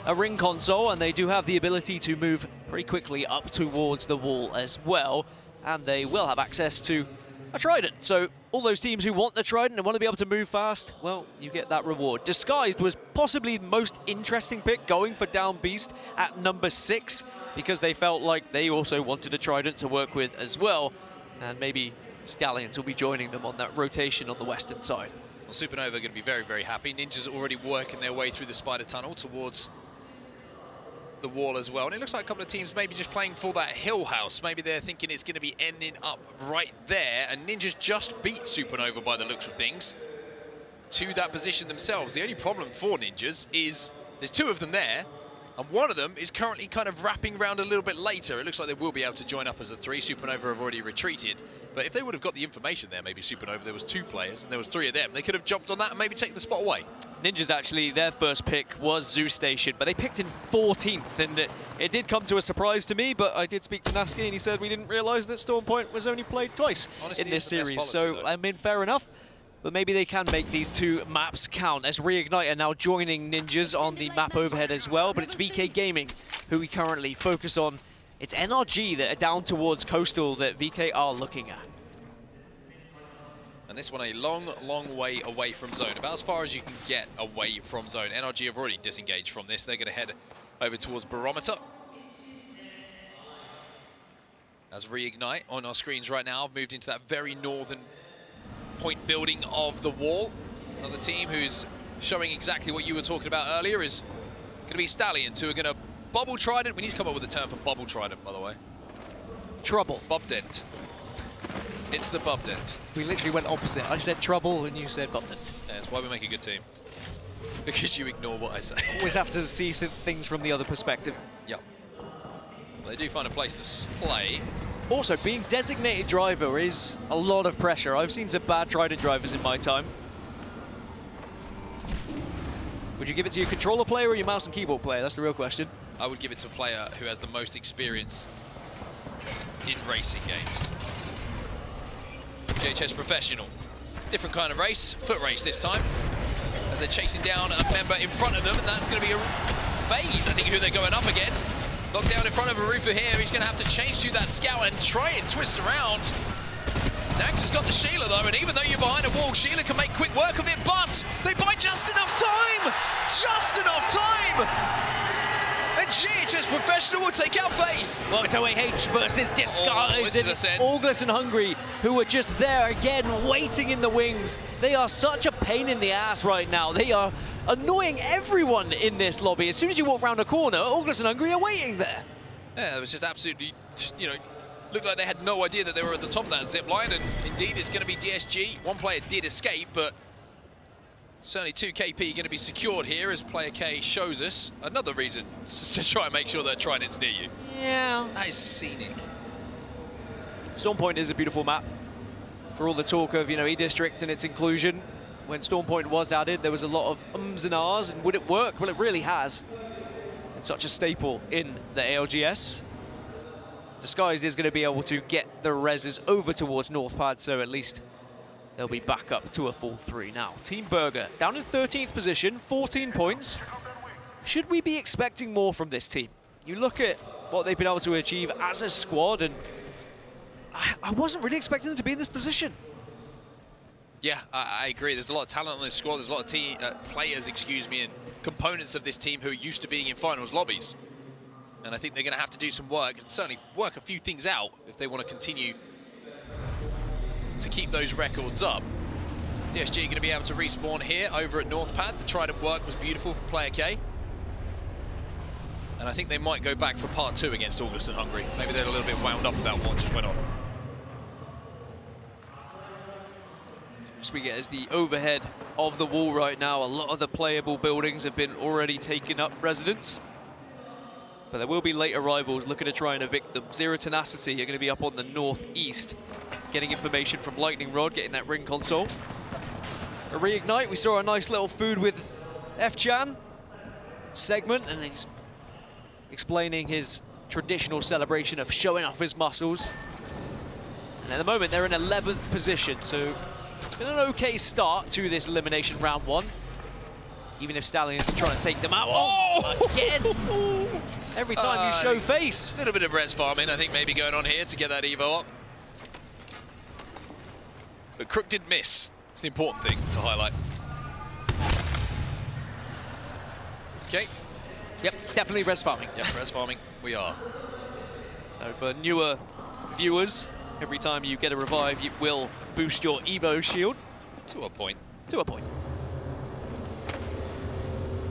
a ring console, and they do have the ability to move pretty quickly up towards the wall as well, and they will have access to a Trident. So all those teams who want the Trident and want to be able to move fast, well, you get that reward. Disguised was possibly the most interesting pick, going for Down Beast at number 6, because they felt like they also wanted a Trident to work with as well, and maybe Stallions will be joining them on that rotation on the western side. Well, Supernova are going to be very, very happy. Ninjas are already working their way through the spider tunnel towards the wall as well. And it looks like a couple of teams maybe just playing for that hill house. Maybe they're thinking it's going to be ending up right there. And Ninjas just beat Supernova by the looks of things to that position themselves. The only problem for Ninjas is there's 2 of them there, and one of them is currently kind of wrapping around a little bit later. It looks like they will be able to join up as a 3. Supernova have already retreated. But if they would have got the information there, maybe Supernova, there was 2 players and there was 3 of them, they could have jumped on that and maybe taken the spot away. Ninjas, actually, their first pick was Zoo Station, but they picked in 14th, and it did come to a surprise to me, but I did speak to Nasky, and he said we didn't realize that Storm Point was only played twice in this series. Policy, so, though. I mean, fair enough, but maybe they can make these 2 maps count, as Reignite are now joining Ninjas on the map overhead as well, but it's VK Gaming who we currently focus on. It's NRG that are down towards Coastal that VK are looking at. And this one a long, long way away from zone, about as far as you can get away from zone. NRG have already disengaged from this. They're going to head over towards Barometer. As Reignite on our screens right now have moved into that very northern point building of the wall. Another team who's showing exactly what you were talking about earlier is going to be Stallions, who are going to bubble Trident. We need to come up with a term for bubble Trident, by the way. Trouble. Bubdent. It's the Bubdent. We literally went opposite. I said trouble and you said Bubdent. Yeah, that's why we make a good team. Because you ignore what I say. Always have to see things from the other perspective. Yep. Well, they do find a place to play. Also, being designated driver is a lot of pressure. I've seen some bad Trident drivers in my time. Would you give it to your controller player or your mouse and keyboard player? That's the real question. I would give it to a player who has the most experience in racing games. JHS Professional. Different kind of race, foot race this time, as they're chasing down a member in front of them, and that's going to be a FaZe, I think, who they're going up against. Knocked down in front of Arufa here. He's going to have to change to that scout and try and twist around. Nax has got the Sheila though, and even though you're behind a wall, Sheila can make quick work of it, but they buy just enough time! Just enough time! And GHS Professional will take out FaZe. Well, it's OAH versus Disguise. Oh, and it's August and Hungry who are just there again, waiting in the wings. They are such a pain in the ass right now. They are annoying everyone in this lobby. As soon as you walk around a corner, August and Hungry are waiting there. Yeah, it was just absolutely, looked like they had no idea that they were at the top of that zip line, and indeed it's going to be DSG. One player did escape, but certainly 2 KP going to be secured here, as player K shows us. Another reason to try and make sure that Trident's near you. Yeah. That is scenic. Storm Point is a beautiful map. For all the talk of, E-District and its inclusion, when Storm Point was added, there was a lot of ums and ahs, and would it work? Well, it really has. It's such a staple in the ALGS. Disguised is going to be able to get the reses over towards Northpad, so at least they'll be back up to a full 3 now. Team Burger down in 13th position, 14 points. Should we be expecting more from this team? You look at what they've been able to achieve as a squad, and I wasn't really expecting them to be in this position. Yeah, I agree. There's a lot of talent on this squad. There's a lot of players, and components of this team who are used to being in finals lobbies. And I think they're going to have to do some work, and certainly work a few things out if they want to continue to keep those records up. DSG going to be able to respawn here over at Northpad. The Trident work was beautiful for player K. And I think they might go back for part 2 against August and Hungry. Maybe they're a little bit wound up about what just went on. As we get as the overhead of the wall right now, a lot of the playable buildings have been already taken up residence. But there will be late arrivals looking to try and evict them. Zero Tenacity are going to be up on the northeast, getting information from Lightning Rod, getting that ring console. A Reignite, we saw a nice little food with F-Chan segment, and he's explaining his traditional celebration of showing off his muscles. And at the moment, they're in 11th position, so it's been an okay start to this elimination round 1. Even if Stallions are trying to take them out. Oh, again! Every time you show face. A little bit of res farming, I think, maybe going on here to get that Evo up. But Crook didn't miss. It's the important thing to highlight. Okay. Yep, definitely res farming. Yep, res farming, we are. So for newer viewers, every time you get a revive, you will boost your Evo shield. To a point. To a point.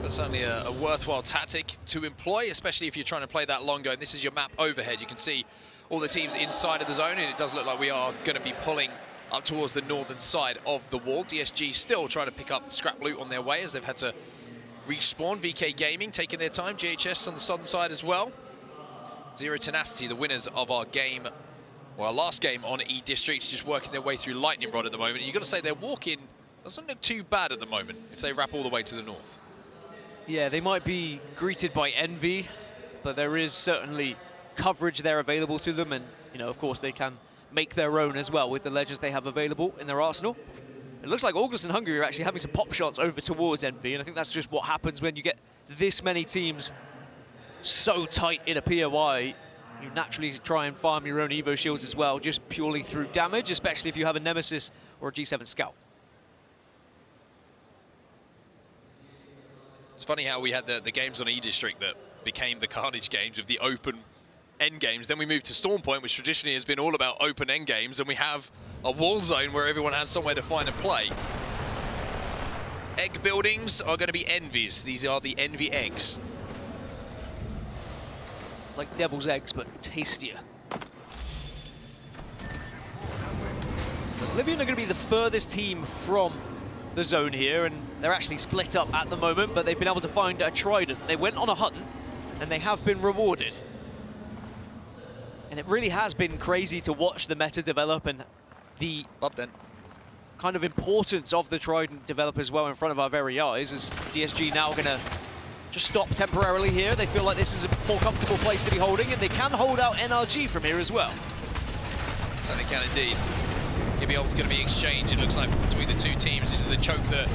But certainly a worthwhile tactic to employ, especially if you're trying to play that longer. And this is your map overhead. You can see all the teams inside of the zone, and it does look like we are going to be pulling up towards the northern side of the wall. DSG still trying to pick up the scrap loot on their way, as they've had to respawn. VK Gaming taking their time. GHS on the southern side as well. Zero Tenacity, the winners of our game, well, our last game on E-District, just working their way through Lightning Rod at the moment. And you've got to say their walk-in doesn't look too bad at the moment if they wrap all the way to the north. Yeah, they might be greeted by envy, but there is certainly coverage there available to them, and of course they can make their own as well with the legends they have available in their arsenal. It looks like August and Hungary are actually having some pop shots over towards envy, and I think that's just what happens when you get this many teams so tight in a POI. You naturally try and farm your own Evo shields as well, just purely through damage, especially if you have a Nemesis or a G7 Scout. It's funny how we had the games on E-District that became the Carnage games with the open end games. Then we moved to Storm Point, which traditionally has been all about open end games, and we have a wall zone where everyone has somewhere to find and play. Egg buildings are going to be envies. These are the envy eggs. Like devil's eggs, but tastier. Oblivion are going to be the furthest team from the zone here, and they're actually split up at the moment, but they've been able to find a Trident. They went on a hunt, and they have been rewarded. And it really has been crazy to watch the meta develop and the kind of importance of the Trident develop as well in front of our very eyes, as DSG now going to just stop temporarily here. They feel like this is a more comfortable place to be holding, and they can hold out NRG from here as well. Certainly can indeed. Gibby ult's going to be exchanged, it looks like, between the two teams. This is the choke that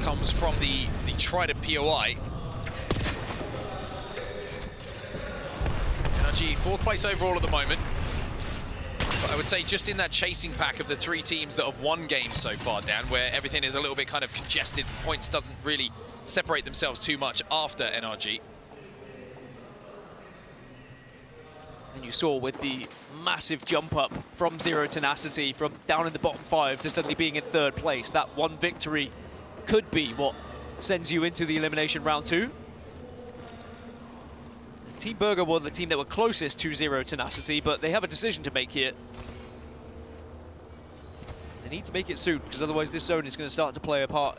comes comes from the Trident POI. NRG 4th place overall at the moment. But I would say just in that chasing pack of the 3 teams that have won games so far, Dan, where everything is a little bit kind of congested, points doesn't really separate themselves too much after NRG. And you saw with the massive jump up from Zero Tenacity, from down in the bottom 5 to suddenly being in 3rd place, that one victory could be what sends you into the elimination round 2. Team Burger were the team that were closest to Zero Tenacity, but they have a decision to make here. They need to make it soon, because otherwise this zone is going to start to play a part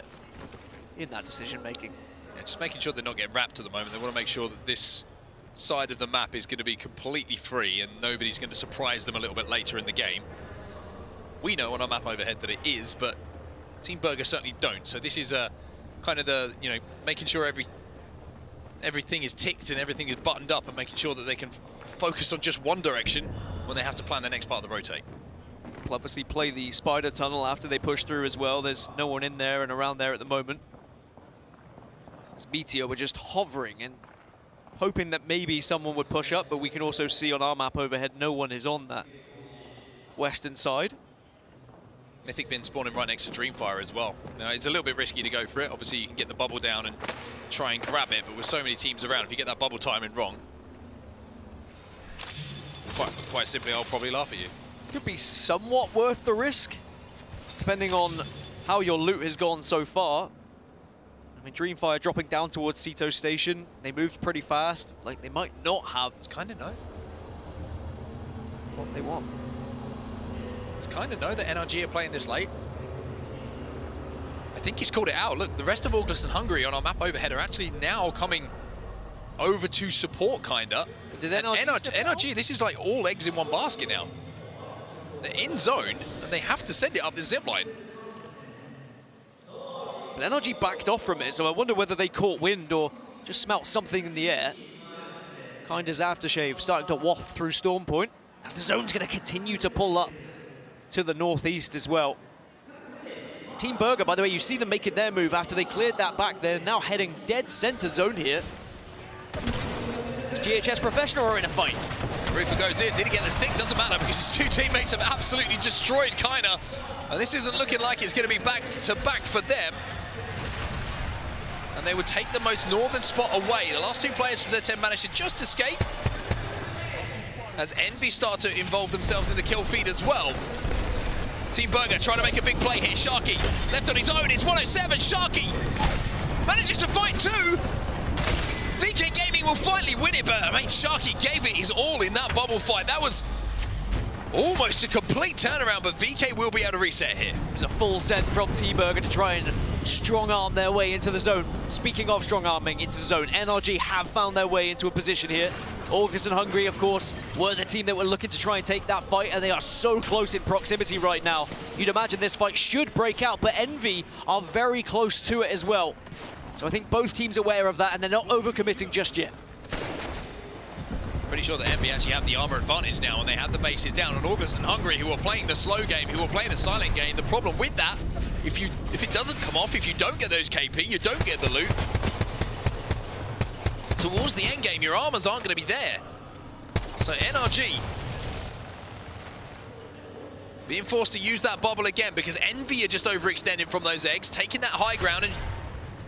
in that decision making. Yeah, just making sure they're not getting wrapped at the moment. They want to make sure that this side of the map is going to be completely free and nobody's going to surprise them a little bit later in the game. We know on our map overhead that it is, but Team Burger certainly don't. So this is kind of the, you know, making sure everything is ticked and everything is buttoned up and making sure that they can focus on just one direction when they have to plan the next part of the rotate. Will obviously play the spider tunnel after they push through as well. There's no one in there and around there at the moment. As Meteor were just hovering and hoping that maybe someone would push up, but we can also see on our map overhead no one is on that western side. Mythic Bin spawning right next to Dreamfire as well. Now, it's a little bit risky to go for it. Obviously, you can get the bubble down and try and grab it, but with so many teams around, if you get that bubble timing wrong, quite simply, I'll probably laugh at you. Could be somewhat worth the risk, depending on how your loot has gone so far. I mean, Dreamfire dropping down towards Sito Station. They moved pretty fast. Like, they might not have... It's kind of no. What they want. It's kind of know that NRG are playing this late. I think he's called it out. Look, the rest of ALGS and Hungary on our map overhead are actually now coming over to support, kinda. Did NRG, this is like all eggs in one basket now. They're in zone, and they have to send it up the zip line. But NRG backed off from it, so I wonder whether they caught wind or just smelt something in the air. Kinda's aftershave starting to waft through Storm Point, as the zone's going to continue to pull up to the northeast as well. Team Burger, by the way, you see them making their move after they cleared that back. They're now heading dead center zone here. Is GHS Professional are in a fight? Roofer goes in, did he get the stick? Doesn't matter because his 2 teammates have absolutely destroyed Kaina. And this isn't looking like it's going to be back to back for them. And they would take the most northern spot away. The last 2 players from Z10 managed to just escape, as Envy start to involve themselves in the kill feed as well. Team Burger trying to make a big play here. Sharky left on his own. It's 107. Sharky manages to fight 2. VK Gaming will finally win it, but I mean, Sharky gave it his all in that bubble fight. That was almost a complete turnaround, but VK will be able to reset here. There's a full send from Team Burger to try and strong-arm their way into the zone. Speaking of strong-arming into the zone, NRG have found their way into a position here. ALGS and Hungary, of course, were the team that were looking to try and take that fight, and they are so close in proximity right now. You'd imagine this fight should break out, but Envy are very close to it as well. So I think both teams are aware of that, and they're not overcommitting just yet. Pretty sure that Envy actually have the armor advantage now, and they have the bases down on ALGS and Hungary, who are playing the slow game, who are playing the silent game. The problem with that, if it doesn't come off, if you don't get those KP, you don't get the loot. Towards the end game, your armors aren't going to be there. So NRG being forced to use that bubble again because Envy are just overextended from those eggs, taking that high ground, and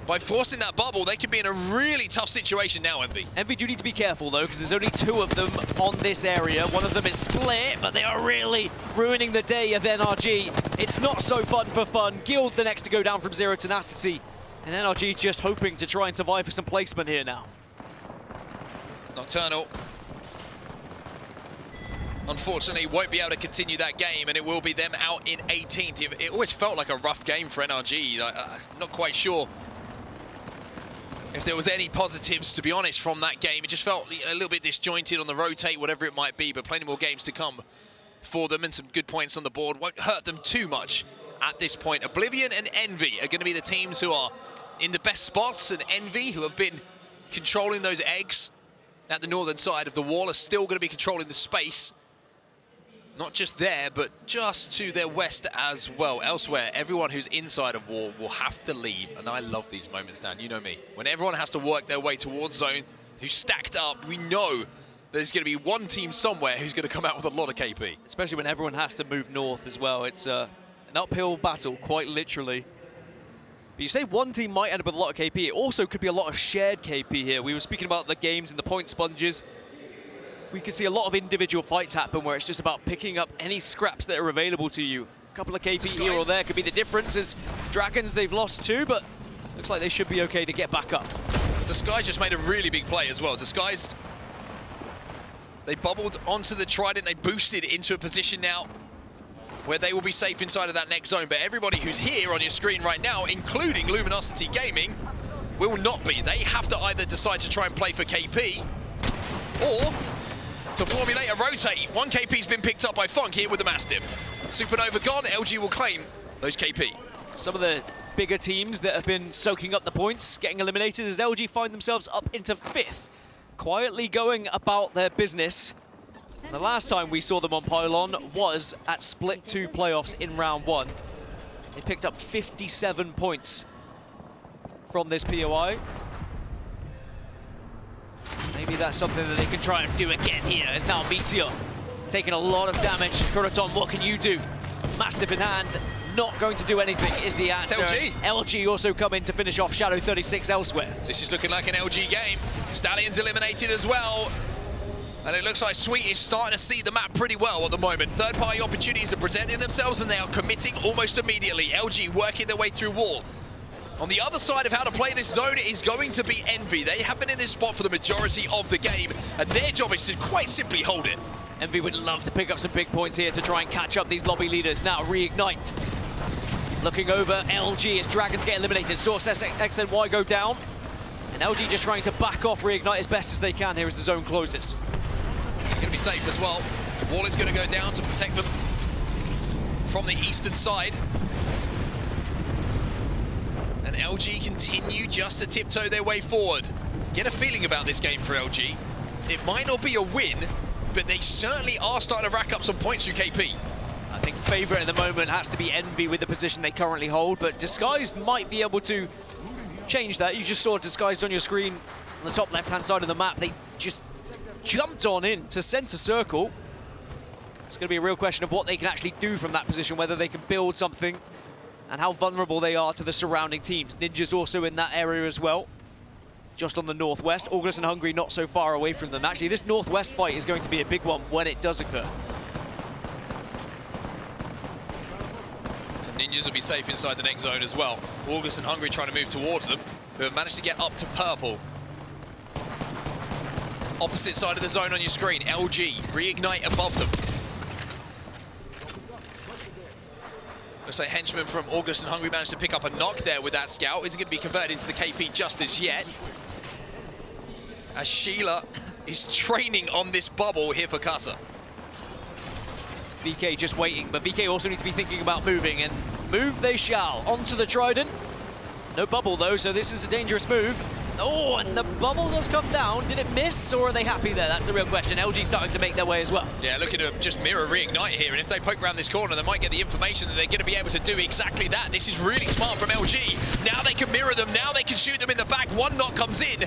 by forcing that bubble, they could be in a really tough situation now, Envy. Envy do need to be careful, though, because there's only 2 of them on this area. One of them is split, but they are really ruining the day of NRG. It's not so fun for fun. Guild the next to go down from Zero Tenacity. And NRG just hoping to try and survive for some placement here now. Nocturnal, unfortunately, won't be able to continue that game, and it will be them out in 18th. It always felt like a rough game for NRG. I'm not quite sure if there was any positives, to be honest, from that game. It just felt a little bit disjointed on the rotate, whatever it might be, but plenty more games to come for them, and some good points on the board won't hurt them too much at this point. Oblivion and Envy are going to be the teams who are in the best spots, and Envy, who have been controlling those eggs at the northern side of the wall, are still going to be controlling the space. Not just there, but just to their west as well. Elsewhere, everyone who's inside of wall will have to leave. And I love these moments, Dan. You know me. When everyone has to work their way towards zone, who's stacked up, we know there's going to be one team somewhere who's going to come out with a lot of KP. Especially when everyone has to move north as well. It's an uphill battle, quite literally. But you say one team might end up with a lot of KP. It also could be a lot of shared KP here. We were speaking about the games and the point sponges. We can see a lot of individual fights happen where it's just about picking up any scraps that are available to you. A couple of KP here or there could be the difference. As Dragons, they've lost 2, but looks like they should be okay to get back up. Disguise just made a really big play as well. Disguise, they bubbled onto the Trident. They boosted into a position now where they will be safe inside of that next zone. But everybody who's here on your screen right now, including Luminosity Gaming, will not be. They have to either decide to try and play for KP or to formulate a rotate. One KP's been picked up by Funk here with the Mastiff. Supernova gone, LG will claim those KP. Some of the bigger teams that have been soaking up the points, getting eliminated as LG find themselves up into 5th. Quietly going about their business. The last time we saw them on Pylon was at Split 2 playoffs in round 1. They picked up 57 points from this POI. Maybe that's something that they can try and do again here, as now Meteor taking a lot of damage. Kuroton, what can you do? Mastiff in hand, not going to do anything is the answer. LG. LG also come in to finish off Shadow 36 elsewhere. This is looking like an LG game. Stallions eliminated as well. And it looks like Sweet is starting to see the map pretty well at the moment. Third-party opportunities are presenting themselves and they are committing almost immediately. LG working their way through wall. On the other side of how to play this zone is going to be Envy. They have been in this spot for the majority of the game, and their job is to quite simply hold it. Envy would love to pick up some big points here to try and catch up these lobby leaders. Now Reignite. Looking over LG as Dragons get eliminated. Source X and Y go down. And LG just trying to back off Reignite as best as they can here as the zone closes. Going to be safe as well. Wall is going to go down to protect them from the eastern side. And LG continue just to tiptoe their way forward. Get a feeling about this game for LG. It might not be a win, but they certainly are starting to rack up some points through KP. I think favourite at the moment has to be Envy with the position they currently hold, but Disguised might be able to change that. You just saw Disguised on your screen on the top left-hand side of the map. They just jumped on in to centre circle. It's going to be a real question of what they can actually do from that position, whether they can build something and how vulnerable they are to the surrounding teams. Ninja's also in that area as well, just on the northwest. August and Hungry not so far away from them. Actually, this northwest fight is going to be a big one when it does occur. So Ninjas will be safe inside the next zone as well. August and Hungry trying to move towards them, who have managed to get up to purple. Opposite side of the zone on your screen, LG, Reignite above them. Looks like Henchman from August and Hungry managed to pick up a knock there with that scout. Isn't going to be converted into the KP just as yet. As Sheila is training on this bubble here for Casa. VK just waiting, but VK also need to be thinking about moving, and move they shall. Onto the Trident. No bubble though, so this is a dangerous move. Oh, and the bubble does come down. Did it miss, or are they happy there? That's the real question. LG starting to make their way as well. Yeah, looking to just mirror Reignite here, and if they poke around this corner, they might get the information that they're going to be able to do exactly that. This is really smart from LG. Now they can mirror them, now they can shoot them in the back. One knock comes in,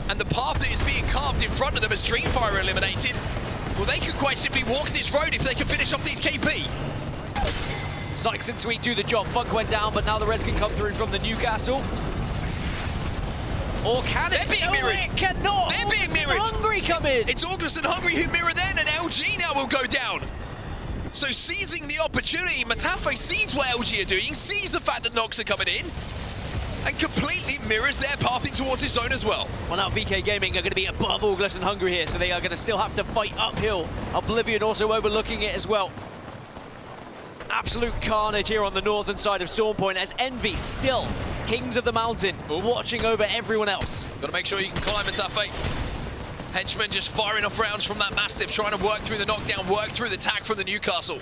and the path that is being carved in front of them as Dreamfire eliminated, well, they could quite simply walk this road if they can finish off these KP. Sykes and Sweet do the job. Funk went down, but now the res can come through from the Newcastle. Or can it? They're being mirrored. It cannot. They're being mirrored. Hungry come in. It's August and Hungry who mirror then, and LG now will go down. So seizing the opportunity, Matafe sees what LG are doing, sees the fact that knocks are coming in, and completely mirrors their path in towards his zone as well. Well, now VK Gaming are going to be above August and Hungry here, so they are going to still have to fight uphill. Oblivion also overlooking it as well. Absolute carnage here on the northern side of Stormpoint as Envy still kings of the mountain, watching over everyone else. Got to make sure you can climb Matafe. Henchman just firing off rounds from that Mastiff, trying to work through the knockdown, work through the tag from the Newcastle.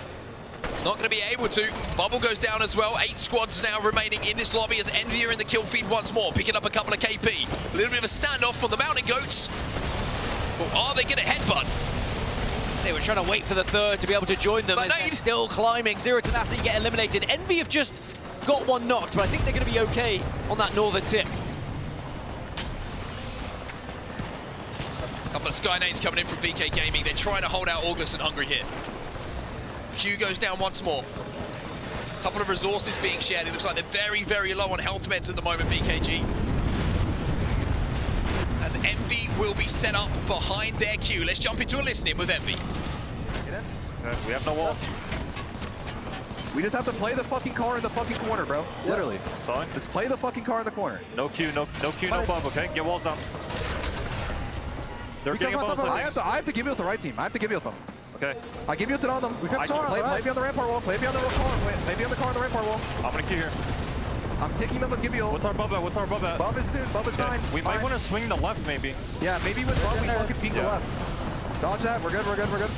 Not going to be able to. Bubble goes down as well. 8 squads now remaining in this lobby as Envy are in the kill feed once more, picking up a couple of KP. A little bit of a standoff from the Mountain Goats. But are they going to headbutt? They were trying to wait for the third to be able to join them. But They're still climbing. Zero Tenacity get eliminated. Envy have just got one knocked, but I think they're going to be okay on that northern tip. A couple of Sky Nades coming in from VK Gaming. They're trying to hold out August and Hungry here. Q goes down once more. A couple of resources being shared. It looks like they're very, very low on health meds at the moment, VKG. As Envy will be set up behind their Q. Let's jump into a listening with Envy. We have no wall. We just have to play the fucking car in the fucking corner, bro. Yeah. Literally. Sorry. Just play the fucking car in the corner. No Q, no Q, no bump, okay? Get walls down. They're getting above us. I have to give you to the right team. I have to give you to them. Okay. I give you to on them. We can play me on the rampart wall. Play me on the car. Play me on the car on the rampart wall. I'm gonna Q here. I'm taking them with Gibeon. What's our bub at? What's our bub at? Bub is soon. Bub is 9. We might want to swing the left, maybe. Yeah, maybe with bub we fucking peek the left. Dodge that. We're good. We're good. We're good.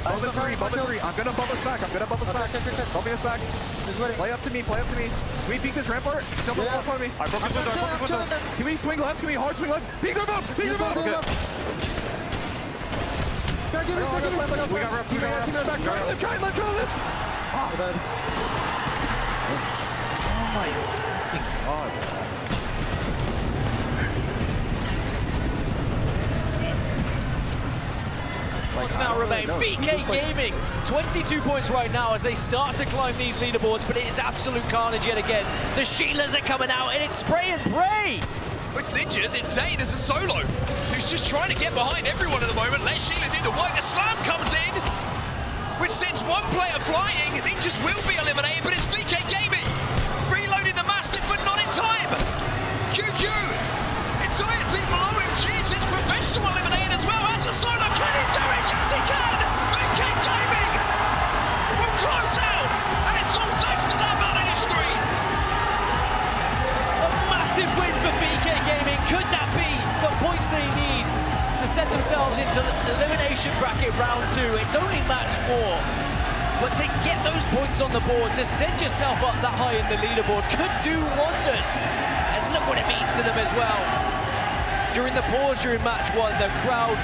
Bub is 3. Bub is 3. I'm gonna bub us back. I'm gonna bub us back. Bumping us back. Play up to me. Play up to me. Can we peek this rampart? Jump in front of me. I broke his window. Can we swing left? Can we hard swing left? Peek their bub. Peek their bub. We got rep. Team back. Try left. Oh my God. Points now remain. VK Gaming, 22 points right now as they start to climb these leaderboards, but it is absolute carnage yet again. The Sheilas are coming out, and it's spray and pray. It's Ninjas, it's Zane as a solo, who's just trying to get behind everyone at the moment. Let Sheila do the work. The slam comes in, which sends one player flying. Ninjas will be eliminated, but it's VK Gaming reloading the massive, but not in time. QQ, entire team below him. Jeez, it's professional eliminated as well. As a solo, can he do it? Yes, he can. VK Gaming will close out, and it's all thanks to that man on your screen. A massive win for VK Gaming. Could that be the points they need to set themselves into Elimination Bracket Round 2? It's only match 4. But to get those points on the board, to send yourself up that high in the leaderboard could do wonders. And look what it means to them as well. During the pause during match 1, the crowd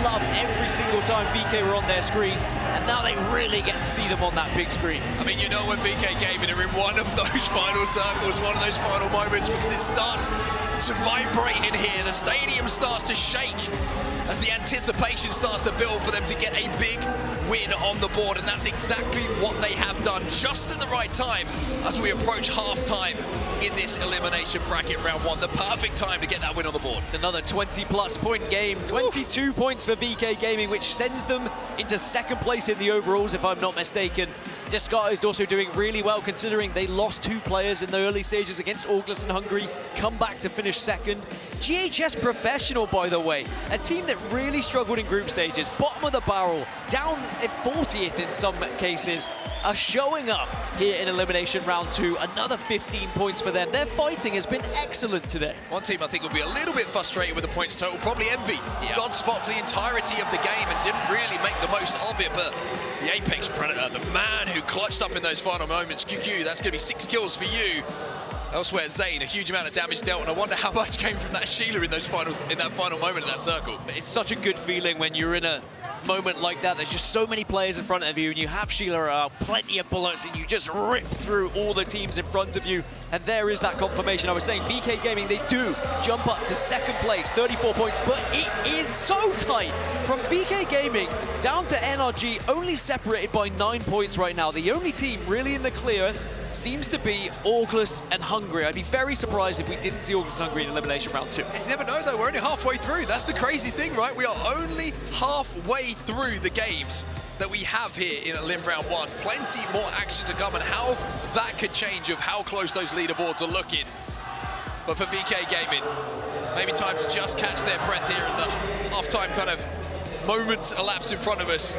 loved every single time VK were on their screens, and now they really get to see them on that big screen. I mean, you know when VK Gaming are in one of those final circles, one of those final moments, because it starts to vibrate in here. The stadium starts to shake as the anticipation starts to build for them to get a big win on the board, and that's exactly what they have done just at the right time as we approach half-time in this Elimination Bracket Round 1. The perfect time to get that win on the board. Another 20-plus point game, 22 points for VK Gaming, which sends them into second place in the overalls, if I'm not mistaken. Disguised also doing really well, considering they lost 2 players in the early stages against August and Hungary, come back to finish second. GHS Professional, by the way, a team that really struggled in group stages, bottom of the barrel, down at 40th in some cases, are showing up here in Elimination Round 2. Another 15 points for them. Their fighting has been excellent today. One team I think will be a little bit frustrated with the points total, probably Envy. Yeah. God spot for the entirety of the game and didn't really make the most of it, but the Apex Predator, the man who clutched up in those final moments, QQ, that's going to be 6 kills for you. Elsewhere, Zane, a huge amount of damage dealt, and I wonder how much came from that Sheila in those finals, in that final moment in that circle. It's such a good feeling when you're in a moment like that. There's just so many players in front of you, and you have Sheila out, plenty of bullets, and you just rip through all the teams in front of you. And there is that confirmation. I was saying, VK Gaming, they do jump up to second place, 34 points, but it is so tight. From VK Gaming down to NRG, only separated by 9 points right now. The only team really in the clear seems to be August and Hungary. I'd be very surprised if we didn't see August and Hungary in Elimination Round 2. You never know, though. We're only halfway through. That's the crazy thing, right? We are only halfway through the games that we have here in Elim Round 1. Plenty more action to come, and how that could change of how close those leaderboards are looking. But for VK Gaming, maybe time to just catch their breath here in the half-time kind of moments elapse in front of us.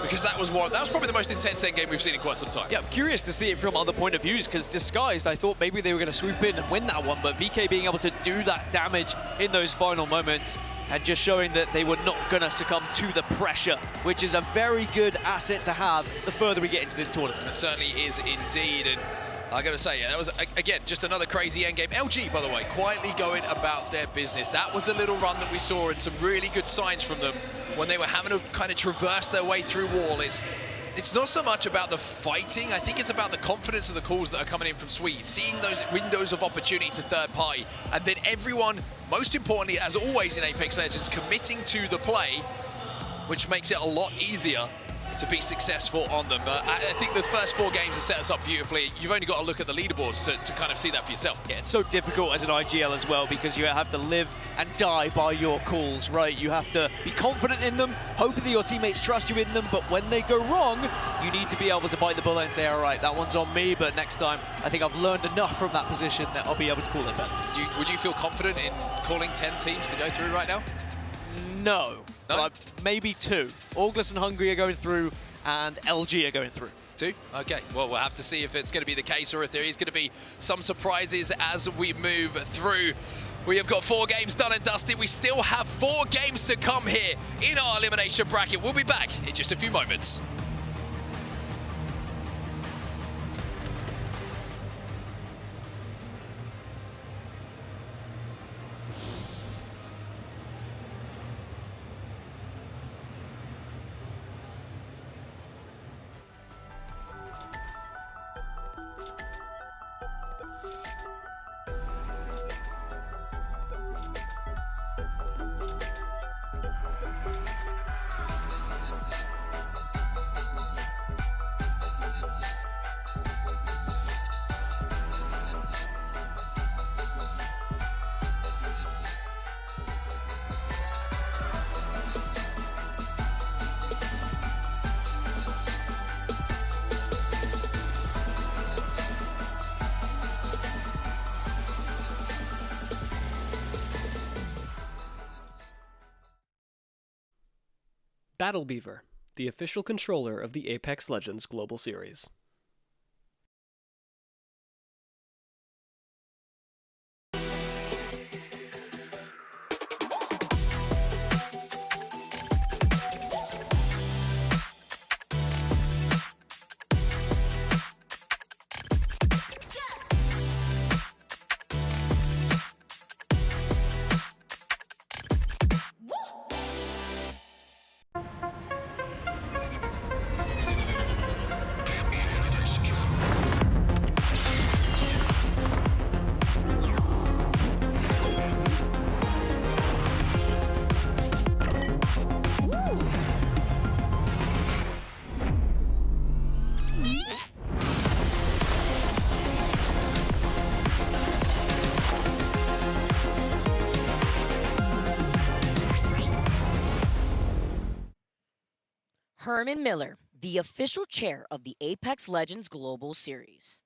Because that was probably the most intense end game we've seen in quite some time. Yeah, I'm curious to see it from other point of views, because Disguised, I thought maybe they were going to swoop in and win that one, but VK being able to do that damage in those final moments and just showing that they were not going to succumb to the pressure, which is a very good asset to have the further we get into this tournament. It certainly is indeed, and I got to say, that was, again, just another crazy endgame. LG, by the way, quietly going about their business. That was a little run that we saw and some really good signs from them when they were having to kind of traverse their way through wall. It's not so much about the fighting, I think it's about the confidence of the calls that are coming in from Swede, seeing those windows of opportunity to third party, and then everyone, most importantly, as always in Apex Legends, committing to the play, which makes it a lot easier to be successful on them. I think the first 4 games have set us up beautifully. You've only got to look at the leaderboards to kind of see that for yourself. Yeah, it's so difficult as an IGL as well, because you have to live and die by your calls, right? You have to be confident in them, hoping that your teammates trust you in them, but when they go wrong, you need to be able to bite the bullet and say, all right, that one's on me, but next time I think I've learned enough from that position that I'll be able to call it better. Would you feel confident in calling 10 teams to go through right now? No, but maybe 2. ALGS and Hungary are going through, and LG are going through. 2? Okay, well, we'll have to see if it's going to be the case or if there is going to be some surprises as we move through. We have got 4 games done and dusted. We still have 4 games to come here in our elimination bracket. We'll be back in just a few moments. Battle Beaver, the official controller of the Apex Legends Global Series. Herman Miller, the official chair of the Apex Legends Global Series.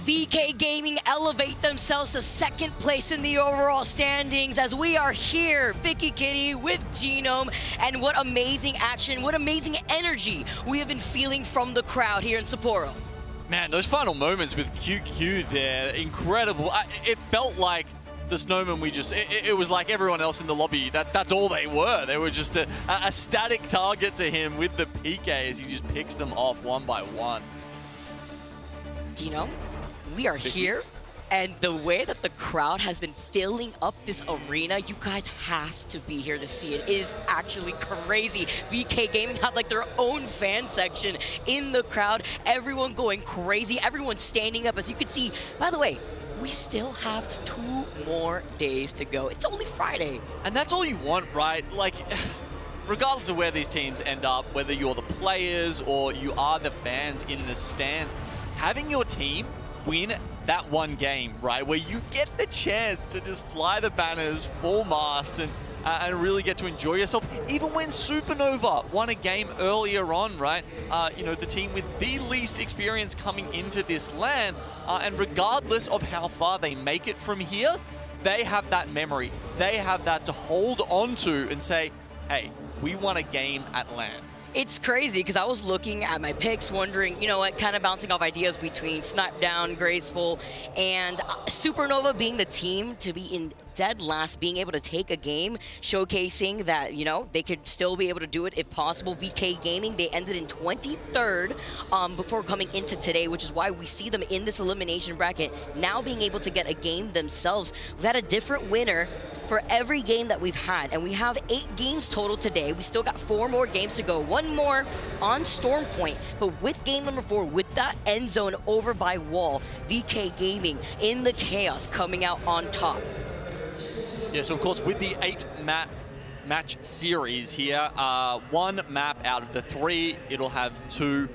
VK Gaming elevate themselves to second place in the overall standings as we are here, Vicky Kitty with Genome, and what amazing action, what amazing energy we have been feeling from the crowd here in Sapporo. Man, those final moments with QQ there, incredible. It felt like the Snowman it was like everyone else in the lobby. That's all they were. They were just a static target to him with the PK as he just picks them off one by one. Genome, we are here, and the way that the crowd has been filling up this arena, you guys have to be here to see it. It is actually crazy. VK Gaming have like their own fan section in the crowd. Everyone going crazy, everyone standing up. As you can see, by the way, we still have 2 more days to go. It's only Friday. And that's all you want, right? Like, regardless of where these teams end up, whether you're the players or you are the fans in the stands, having your team win that one game, right, where you get the chance to just fly the banners full mast and and really get to enjoy yourself. Even when Supernova won a game earlier on, right? You know, the team with the least experience coming into this LAN, and regardless of how far they make it from here, they have that memory. They have that to hold on to and say, hey, we won a game at LAN. It's crazy because I was looking at my picks wondering, you know what, kind of bouncing off ideas between Snapdown, Graceful, and Supernova being the team to be in dead last, being able to take a game, showcasing that, you know, they could still be able to do it if possible. VK Gaming, they ended in 23rd before coming into today, which is why we see them in this elimination bracket, now being able to get a game themselves. We've had a different winner for every game that we've had, and we have 8 games total today. We still got 4 more games to go, 1 more on Storm Point, but with game number 4, with that end zone over by Wall, VK Gaming in the chaos coming out on top. Yeah, so of course with the 8 match series here, 1 map out of the 3, it'll have 2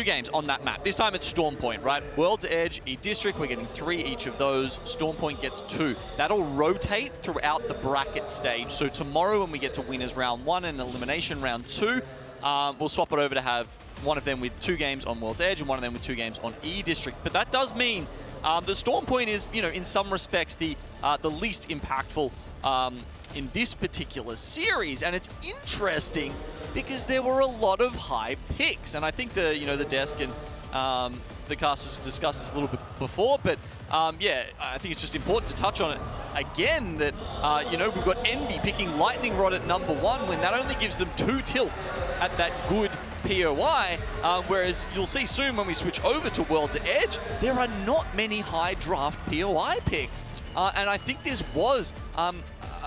games on that map. This time it's Storm Point, right? World's Edge, E-District, we're getting 3 each of those. Storm Point gets 2. That'll rotate throughout the bracket stage. So tomorrow when we get to winners round 1 and elimination round 2, we'll swap it over to have one of them with 2 games on World's Edge and one of them with 2 games on E-District. But that does mean the Storm Point is, you know, in some respects the least impactful in this particular series, and it's interesting because there were a lot of high picks, and I think the desk and the casters have discussed this a little bit before, but yeah, I think it's just important to touch on it again that we've got Envy picking Lightning Rod at number 1 when that only gives them 2 tilts at that good POI, whereas you'll see soon when we switch over to World's Edge, there are not many high draft POI picks. And I think this was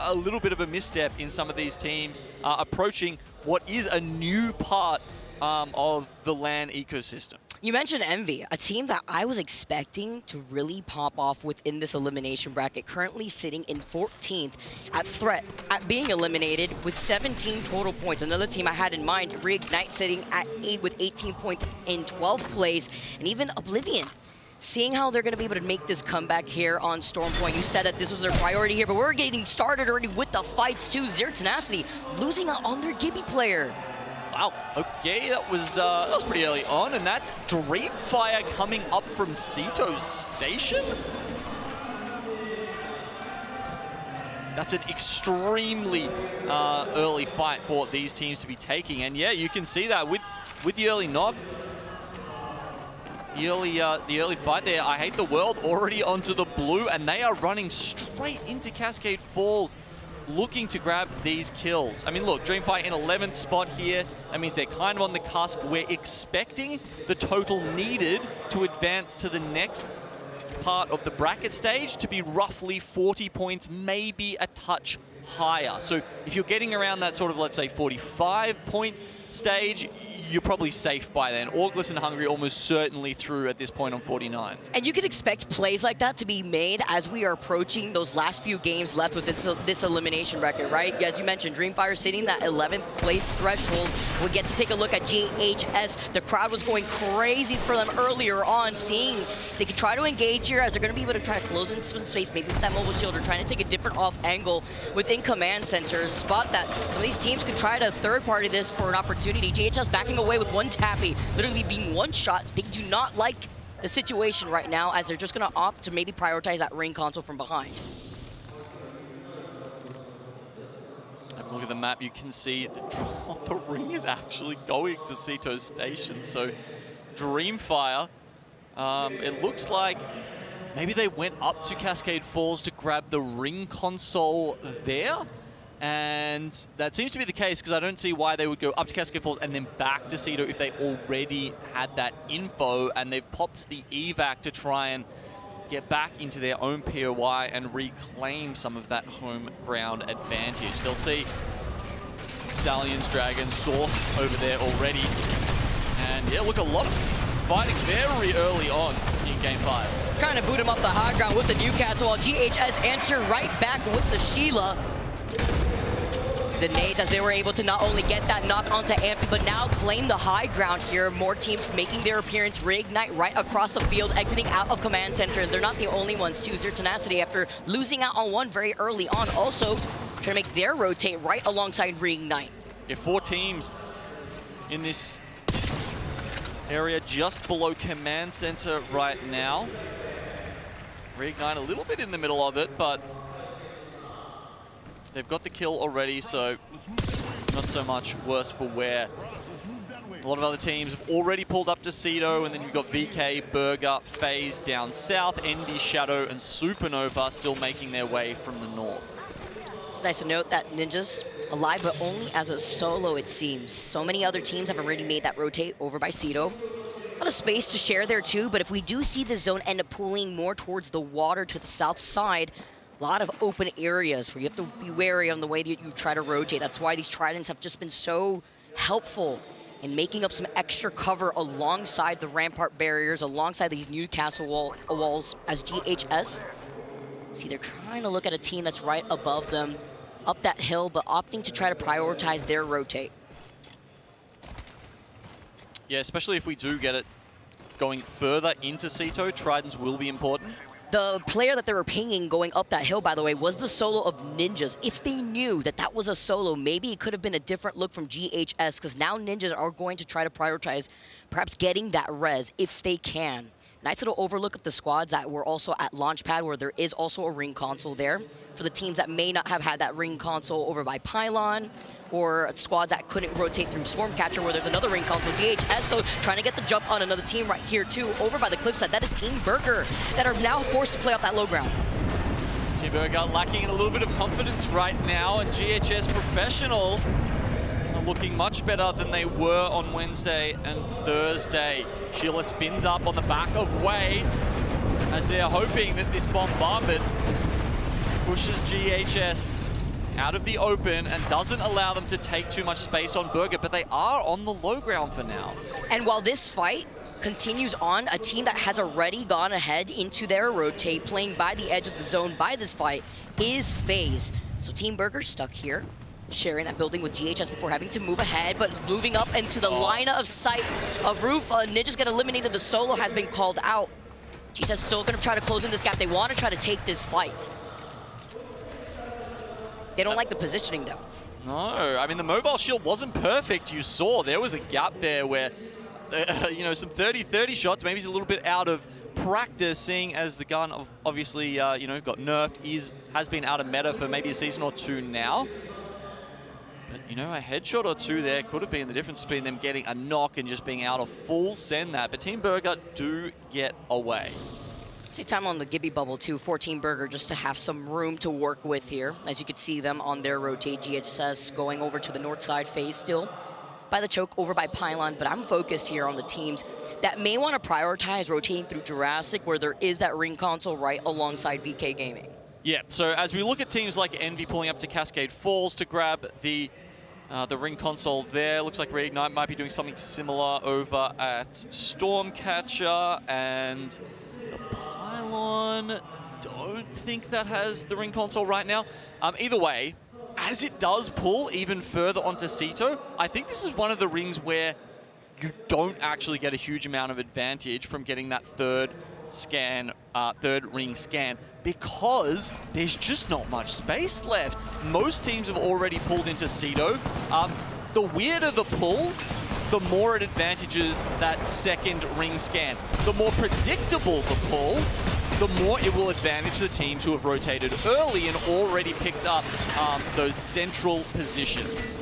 a little bit of a misstep in some of these teams approaching what is a new part of the LAN ecosystem. You mentioned Envy, a team that I was expecting to really pop off within this elimination bracket, currently sitting in 14th at threat at being eliminated with 17 total points. Another team I had in mind, Reignite, sitting at 8 with 18 points in 12th place, and even Oblivion. Seeing how they're going to be able to make this comeback here on Storm Point. You said that this was their priority here, but we're getting started already with the fights too. Zero Tenacity losing out on their Gibby player. Wow, okay, that was pretty early on, and that's Dreamfire coming up from Cito's station? That's an extremely early fight for these teams to be taking, and yeah, you can see that with the early knock. The early fight there, I Hate the World already onto the blue, and they are running straight into Cascade Falls, looking to grab these kills. I mean, look, Dreamfire in 11th spot here. That means they're kind of on the cusp. We're expecting the total needed to advance to the next part of the bracket stage to be roughly 40 points, maybe a touch higher. So if you're getting around that sort of, let's say, 45-point stage, you're probably safe by then. August and Hungry almost certainly through at this point on 49. And you can expect plays like that to be made as we are approaching those last few games left with this elimination bracket, right? As you mentioned, Dreamfire sitting that 11th place threshold. We get to take a look at GHS. The crowd was going crazy for them earlier on, seeing they could try to engage here as they're going to be able to try to close in some space, maybe with that mobile shield, or trying to take a different off angle within command center. Spot that some of these teams could try to third party this for an opportunity. GHS backing away with one tappy, literally being one shot. They do not like the situation right now, as they're just going to opt to maybe prioritize that ring console from behind. Have a look at the map. You can see the dropper ring is actually going to Cito's station. So Dreamfire, it looks like maybe they went up to Cascade Falls to grab the ring console there. And that seems to be the case, because I don't see why they would go up to Cascade Falls and then back to Cito if they already had that info, and they've popped the evac to try and get back into their own POI and reclaim some of that home ground advantage. They'll see Stallions, Dragons, Source over there already. And yeah, look, a lot of fighting very early on in Game 5. Trying to boot him off the high ground with the Newcastle, while GHS answer right back with the Sheila. The nades, as they were able to not only get that knock onto Ampy, but now claim the high ground here. More teams making their appearance. Reignite right across the field, exiting out of command center. They're not the only ones too. Zero Tenacity, after losing out on one very early on, also trying to make their rotate right alongside Reignite. Yeah, 4 teams in this area just below Command Center right now. Reignite a little bit in the middle of it, but they've got the kill already, so not so much worse for wear. A lot of other teams have already pulled up to Cedo, and then you've got VK, Burger, FaZe down south, Envy, Shadow, and Supernova still making their way from the north. It's nice to note that Ninja's alive, but only as a solo, it seems. So many other teams have already made that rotate over by Cedo. A lot of space to share there too, but if we do see the zone end up pulling more towards the water to the south side, a lot of open areas where you have to be wary on the way that you try to rotate. That's why these Tridents have just been so helpful in making up some extra cover alongside the rampart barriers, alongside these Newcastle walls as GHS. See, they're trying to look at a team that's right above them, up that hill, but opting to try to prioritize their rotate. Yeah, especially if we do get it going further into Ceto, Tridents will be important. The player that they were pinging going up that hill, by the way, was the solo of Ninjas. If they knew that that was a solo, maybe it could have been a different look from GHS, because now Ninjas are going to try to prioritize perhaps getting that res if they can. Nice little overlook of the squads that were also at Launchpad, where there is also a ring console there. For the teams that may not have had that ring console over by Pylon, or squads that couldn't rotate through Stormcatcher, where there's another ring console. GHS, though, trying to get the jump on another team right here, too, over by the cliffside. That is Team Burger, that are now forced to play off that low ground. Team Burger lacking in a little bit of confidence right now, and GHS Professional are looking much better than they were on Wednesday and Thursday. Sheila spins up on the back of Wei, as they're hoping that this bombardment pushes GHS out of the open and doesn't allow them to take too much space on Burger, but they are on the low ground for now. And while this fight continues on, a team that has already gone ahead into their rotate, playing by the edge of the zone by this fight, is FaZe. So Team Burger stuck here, sharing that building with GHS before having to move ahead, but moving up into the line of sight of Rufa. Ninjas get eliminated, the solo has been called out. GHS still gonna try to close in this gap. They wanna try to take this fight. They don't like the positioning, though. No, I mean, the mobile shield wasn't perfect. You saw there was a gap there where, you know, some 30-30 shots, maybe he's a little bit out of practice, seeing as the gun obviously, you know, got nerfed, has been out of meta for maybe a season or two now. But, you know, a headshot or two there could have been the difference between them getting a knock and just being out of full send that. But Team Burger do get away. See time on the Gibby bubble too for Team Burger, just to have some room to work with here. As you can see them on their rotate, GHS going over to the north side, FaZe still by the choke over by Pylon, but I'm focused here on the teams that may want to prioritize rotating through Jurassic, where there is that ring console right alongside VK Gaming. Yeah, so as we look at teams like Envy pulling up to Cascade Falls to grab the ring console there, looks like Reignite might be doing something similar over at Stormcatcher, and the Pylon, don't think that has the ring console right now. Either way, as it does pull even further onto Ceto, I think this is one of the rings where you don't actually get a huge amount of advantage from getting that third ring scan, because there's just not much space left. Most teams have already pulled into Ceto. The weirder the pull, the more it advantages that second ring scan. The more predictable the pull, the more it will advantage the teams who have rotated early and already picked up those central positions.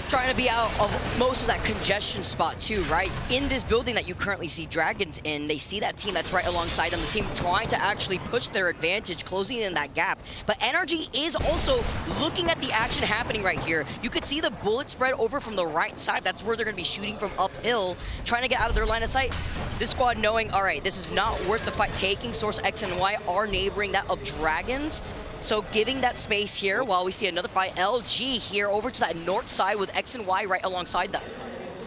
Trying to be out of most of that congestion spot too, right? In this building that you currently see Dragons in, they see that team that's right alongside them, the team trying to actually push their advantage, closing in that gap. But NRG is also looking at the action happening right here. You could see the bullet spread over from the right side. That's where they're gonna be shooting from uphill, trying to get out of their line of sight. This squad knowing, all right, this is not worth the fight. Taking Source X and Y are neighboring that of Dragons. So giving that space here while we see another fight. LG here over to that north side with X and Y right alongside them.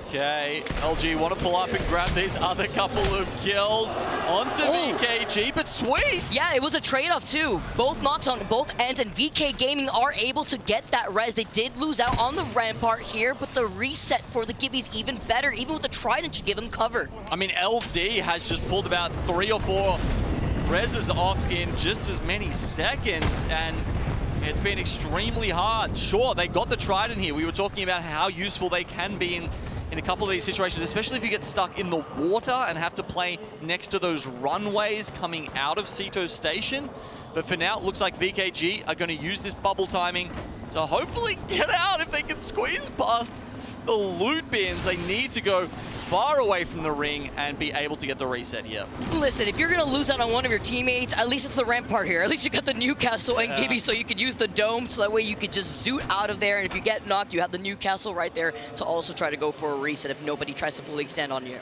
Okay, LG want to pull up and grab these other couple of kills onto VKG, but sweet! Yeah, it was a trade-off too. Both knocks on both ends, and VK Gaming are able to get that res. They did lose out on the rampart here, but the reset for the Gibbies even better, even with the Trident to give them cover. I mean, LD has just pulled about 3 or 4 reses off in just as many seconds, and It's been extremely hard. Sure, they got the Trident here. We were talking about how useful they can be in a couple of these situations, especially if you get stuck in the water and have to play next to those runways coming out of Sito's station. But for now, it looks like VKG are going to use this bubble timing to hopefully get out if they can squeeze past the loot bins. They need to go far away from the ring and be able to get the reset here. Listen, if you're going to lose out on one of your teammates, at least it's the Rampart here. At least you got the Newcastle and Gibby, so you could use the dome, so that way you could just zoot out of there. And if you get knocked, you have the Newcastle right there to also try to go for a reset if nobody tries to fully extend on you.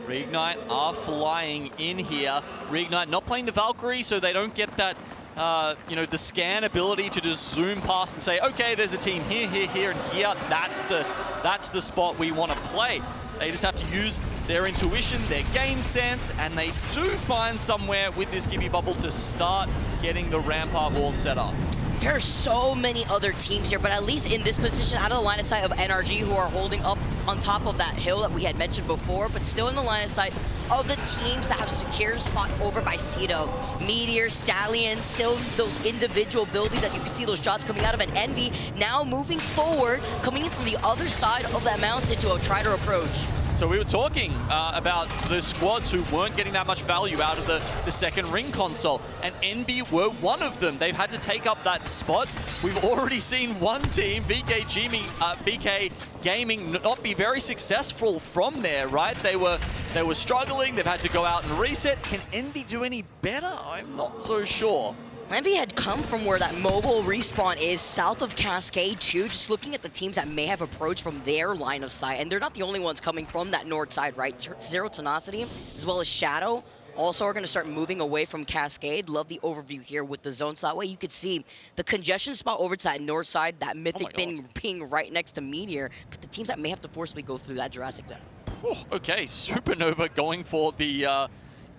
Reignite are flying in here. Reignite not playing the Valkyrie, so they don't get that, the scan ability to just zoom past and say, okay, there's a team here, here, here, and here. That's the spot we want to play. They just have to use their intuition, their game sense, and they do find somewhere with this Gibby bubble to start getting the Rampart wall set up. There are so many other teams here, but at least in this position, out of the line of sight of NRG, who are holding up on top of that hill that we had mentioned before, but still in the line of sight of the teams that have secured spot over by Cito. Meteor, Stallion, still those individual buildings that you can see those shots coming out of, and Envy now moving forward, coming in from the other side of that mountain to try to approach. So we were talking about the squads who weren't getting that much value out of the second ring console, and Envy were one of them. They've had to take up that spot. We've already seen one team, BK Gaming, not be very successful from there, right? They were struggling. They've had to go out and reset. Can Envy do any better? I'm not so sure. Envy had come from where that mobile respawn is, south of Cascade too, just looking at the teams that may have approached from their line of sight, and they're not the only ones coming from that north side, right? Zero Tenacity, as well as Shadow, also are going to start moving away from Cascade. Love the overview here with the zone, so that way you could see the congestion spot over to that north side, that Mythic being right next to Meteor, but the teams that may have to forcibly go through that Jurassic zone. Okay, Supernova going for the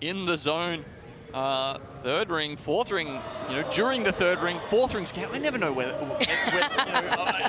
in the zone. Third ring, fourth ring, during the third ring, fourth ring scan. I never know where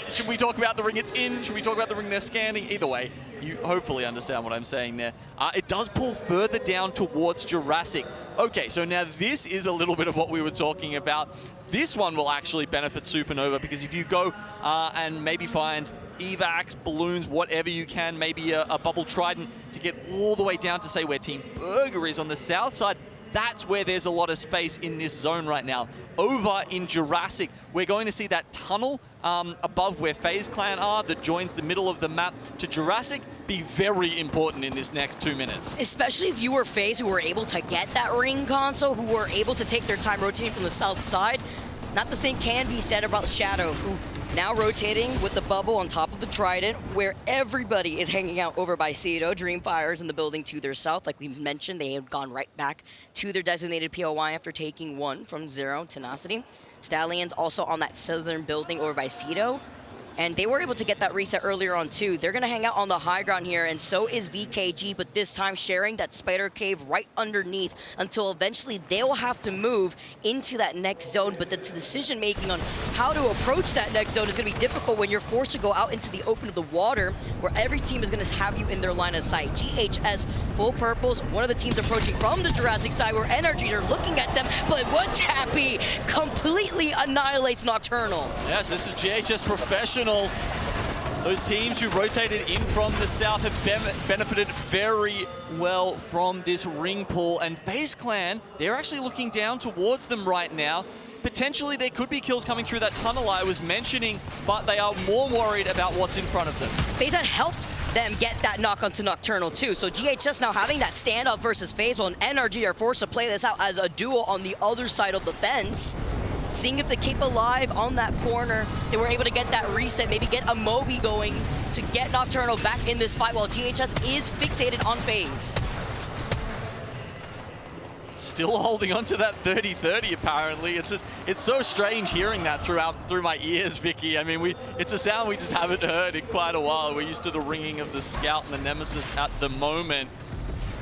should we talk about the ring it's in? Should we talk about the ring they're scanning? Either way, you hopefully understand what I'm saying there. It does pull further down towards Jurassic. Okay, so now this is a little bit of what we were talking about. This one will actually benefit Supernova, because if you go and maybe find evacs, balloons, whatever you can, maybe a bubble trident to get all the way down to say where Team Burger is on the south side, that's where there's a lot of space in this zone right now. Over in Jurassic, we're going to see that tunnel above where FaZe Clan are that joins the middle of the map to Jurassic be very important in this next 2 minutes. Especially if you were FaZe who were able to get that ring console, who were able to take their time rotating from the south side. Not the same can be said about Shadow, who now rotating with the bubble on top of the Trident, where everybody is hanging out over by Cito. Dreamfire's in the building to their south. Like we mentioned, they have gone right back to their designated POI after taking one from Zero Tenacity. Stallions also on that southern building over by Cito. And they were able to get that reset earlier on too. They're gonna hang out on the high ground here, and so is VKG, but this time sharing that spider cave right underneath until eventually they will have to move into that next zone. But the decision making on how to approach that next zone is gonna be difficult when you're forced to go out into the open of the water, where every team is gonna have you in their line of sight. GHS, full purples, one of the teams approaching from the Jurassic side, where NRG are looking at them, but one tappy completely annihilates Nocturnal. Yes, this is GHS Professional. Those teams who rotated in from the south have benefited very well from this ring pull, and FaZe Clan, they're actually looking down towards them right now. Potentially there could be kills coming through that tunnel I was mentioning, but they are more worried about what's in front of them. FaZe had helped them get that knock onto Nocturnal too, so GHS now having that standoff versus FaZe, and NRG are forced to play this out as a duo on the other side of the fence. Seeing if they keep alive on that corner, they were able to get that reset, maybe get a Moby going to get Nocturnal back in this fight while GHS is fixated on FaZe. Still holding on to that 30-30 apparently. It's so strange hearing that through my ears, Vicky. I mean, it's a sound we just haven't heard in quite a while. We're used to the ringing of the Scout and the Nemesis at the moment.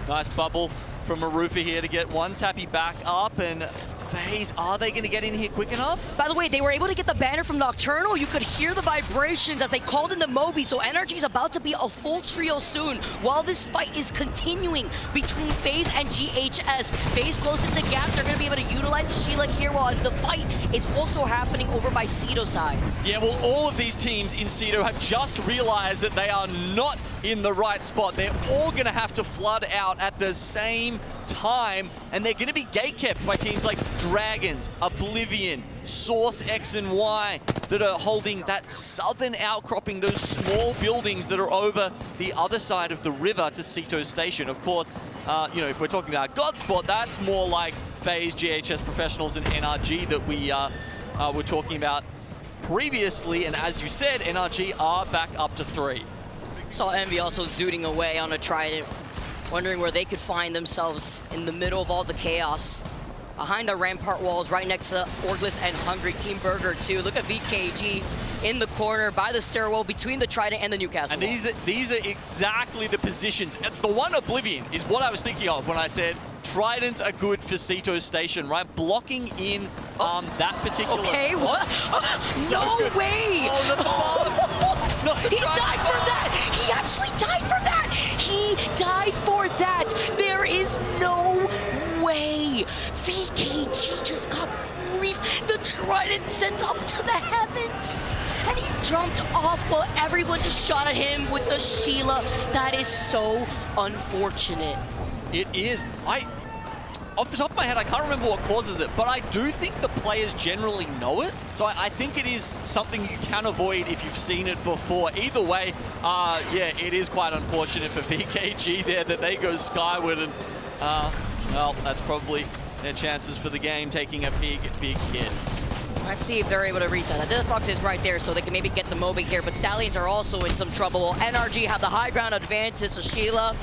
Nice bubble from Marufa here to get one tappy back up, and FaZe, are they going to get in here quick enough? By the way, they were able to get the banner from Nocturnal. You could hear the vibrations as they called in the Moby, so NRG is about to be a full trio soon. While this fight is continuing between FaZe and GHS. FaZe closes the gap. They're going to be able to utilize the Sheila here while the fight is also happening over by Cedo side. Yeah, well, all of these teams in Cedo have just realized that they are not in the right spot. They're all going to have to flood out at the same time, and they're going to be gatekept by teams like Dragons, Oblivion, Source X and Y that are holding that southern outcropping, those small buildings that are over the other side of the river to Ceto Station. Of course, you know, if we're talking about Godspot, that's more like FaZe, GHS Professionals, and NRG that we were talking about previously. And as you said, NRG are back up to 3. Saw Envy also zooting away on a Trident, wondering where they could find themselves in the middle of all the chaos. Behind the rampart walls, right next to Orgless and Hungry. Team Burger too. Look at VKG in the corner by the stairwell between the Trident and the Newcastle and wall. these are exactly the positions. The one Oblivion is what I was thinking of when I said Tridents are good for Ceto Station, right? Blocking in that particular Okay, spot. what? No way! Oh, not the bomb. No, he died for that! He actually died for that! He died for that! There is no way! VKG just got the Trident sent up to the heavens! And he jumped off while everyone just shot at him with the Sheila. That is so unfortunate. It is. Off the top of my head, I can't remember what causes it, but I do think the players generally know it. So I think it is something you can avoid if you've seen it before. Either way, yeah, it is quite unfortunate for VKG there that they go skyward, and well, that's probably their chances for the game taking a big, big hit. Let's see if they're able to reset. The Death Box is right there, so they can maybe get the Moby here, but Stallions are also in some trouble. NRG have the high ground advantage, so Sheila.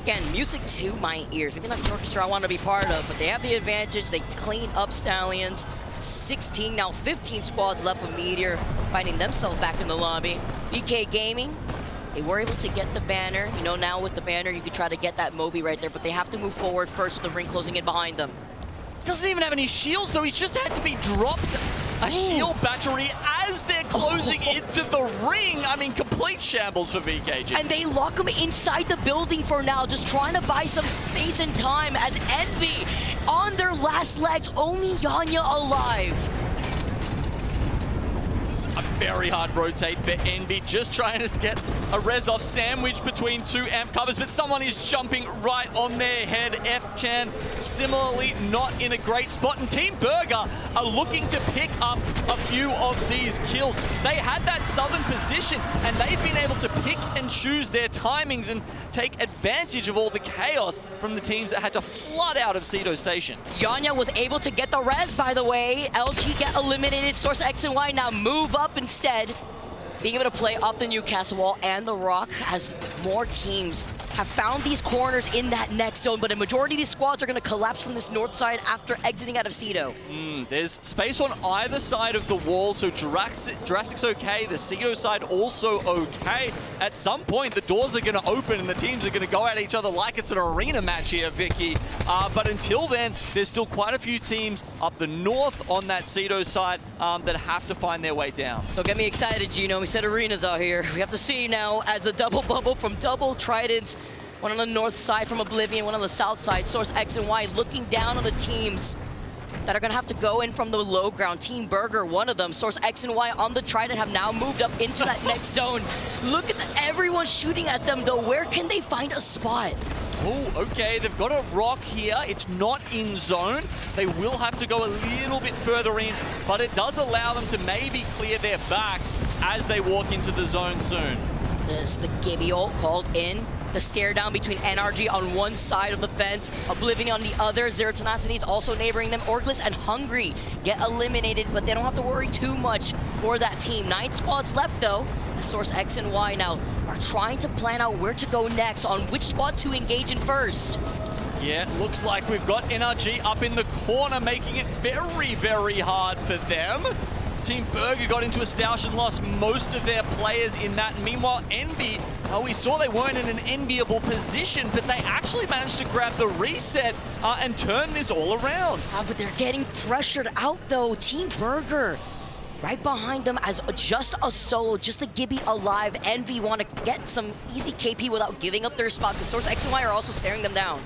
Again, music to my ears. Maybe not the orchestra I want to be part of, but they have the advantage. They clean up Stallions. 16, now 15 squads left with Meteor, finding themselves back in the lobby. BK Gaming, they were able to get the banner. You know, now with the banner, you could try to get that Moby right there, but they have to move forward first with the ring closing in behind them. Doesn't even have any shields, though. He's just had to be dropped a shield battery as they're closing into the ring. I mean, complete shambles for VKG. And they lock him inside the building for now, just trying to buy some space and time as Envy on their last legs, only Yanya alive. A very hard rotate for Envy, just trying to get a res off sandwich between two amp covers, but someone is jumping right on their head. F-Chan similarly not in a great spot, and Team Burger are looking to pick up a few of these kills. They had that southern position, and they've been able to pick and choose their timings and take advantage of all the chaos from the teams that had to flood out of Ceto Station. Yanya was able to get the res, by the way. LG get eliminated. Source X and Y now move up instead, being able to play up the Newcastle wall and the Rock as more teams have found these corners in that next zone, but a majority of these squads are going to collapse from this north side after exiting out of Ceto. There's space on either side of the wall, so Jurassic's okay, the Ceto side also okay. At some point, the doors are going to open and the teams are going to go at each other like it's an arena match here, Vicky. But until then, there's still quite a few teams up the north on that Ceto side that have to find their way down. Don't get me excited, Gino. We said arenas out here. We have to see now as the double bubble from double Tridents. One on the north side from Oblivion, one on the south side. Source X and Y looking down on the teams that are going to have to go in from the low ground. Team Burger, one of them. Source X and Y on the Trident have now moved up into that next zone. Look at everyone shooting at them, though. Where can they find a spot? Oh, okay, they've got a rock here. It's not in zone. They will have to go a little bit further in, but it does allow them to maybe clear their backs as they walk into the zone soon. There's the Gibby ult called in. The stare down between NRG on one side of the fence, Oblivion on the other. Zero Tenacity is also neighboring them. Orgless and Hungry get eliminated, but they don't have to worry too much for that team. 9 squads left, though. Source X and Y now are trying to plan out where to go next, on which squad to engage in first. Yeah, looks like we've got NRG up in the corner, making it very, very hard for them. Team Burger got into a Stausch and lost most of their players in that. Meanwhile, Envy, we saw they weren't in an enviable position, but they actually managed to grab the reset and turn this all around. But they're getting pressured out though. Team Burger right behind them as just a solo, just to Gibby alive. Envy want to get some easy KP without giving up their spot, because Source X and Y are also staring them down.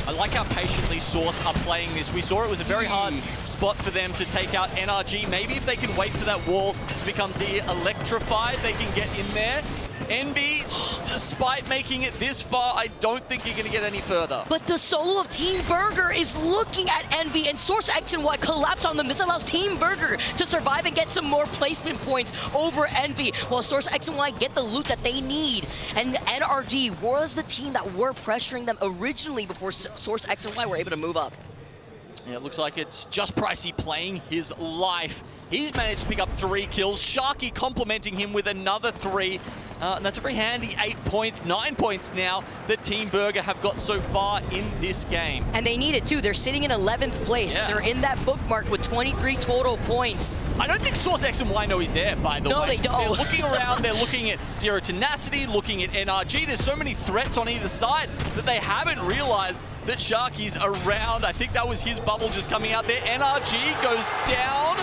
I like how patiently Source are playing this. We saw it was a very hard spot for them to take out NRG. Maybe if they can wait for that wall to become de-electrified, they can get in there. Envy, despite making it this far, I don't think you're going to get any further. But the solo of Team Burger is looking at Envy, and Source X and Y collapse on them. This allows Team Burger to survive and get some more placement points over Envy, while Source X and Y get the loot that they need. And NRG was the team that were pressuring them originally before Source X and Y were able to move up. Yeah, it looks like it's just Pricey playing his life. He's managed to pick up 3 kills. Sharky complimenting him with another 3. And that's a very handy 8 points, 9 points now that Team Burger have got so far in this game. And they need it too. They're sitting in 11th place. Yeah. They're in that bookmark with 23 total points. I don't think Source X and Y know he's there, by the way. No, they don't. They're looking around, they're looking at Zero Tenacity, looking at NRG. There's so many threats on either side that they haven't realized that Sharky's around. I think that was his bubble just coming out there. NRG goes down.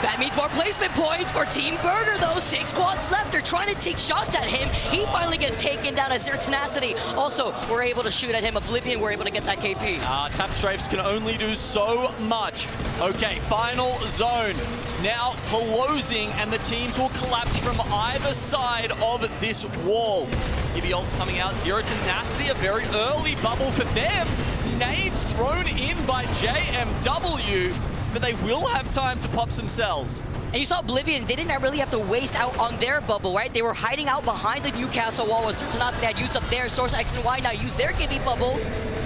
That means more placement points for Team Burger, though. 6 squads left. They're trying to take shots at him. He finally gets taken down as Zero Tenacity. Also, we're able to shoot at him. Oblivion, we're able to get that KP. Tap strafes can only do so much. Okay, final zone. Now closing, and the teams will collapse from either side of this wall. Gibby ult's coming out. Zero Tenacity, a very early bubble for them. Nades thrown in by JMW. But they will have time to pop some cells. And you saw Oblivion, they didn't really have to waste out on their bubble, right? They were hiding out behind the Newcastle wall, as Tenacity had used up their Source X and Y now use their Gibby bubble.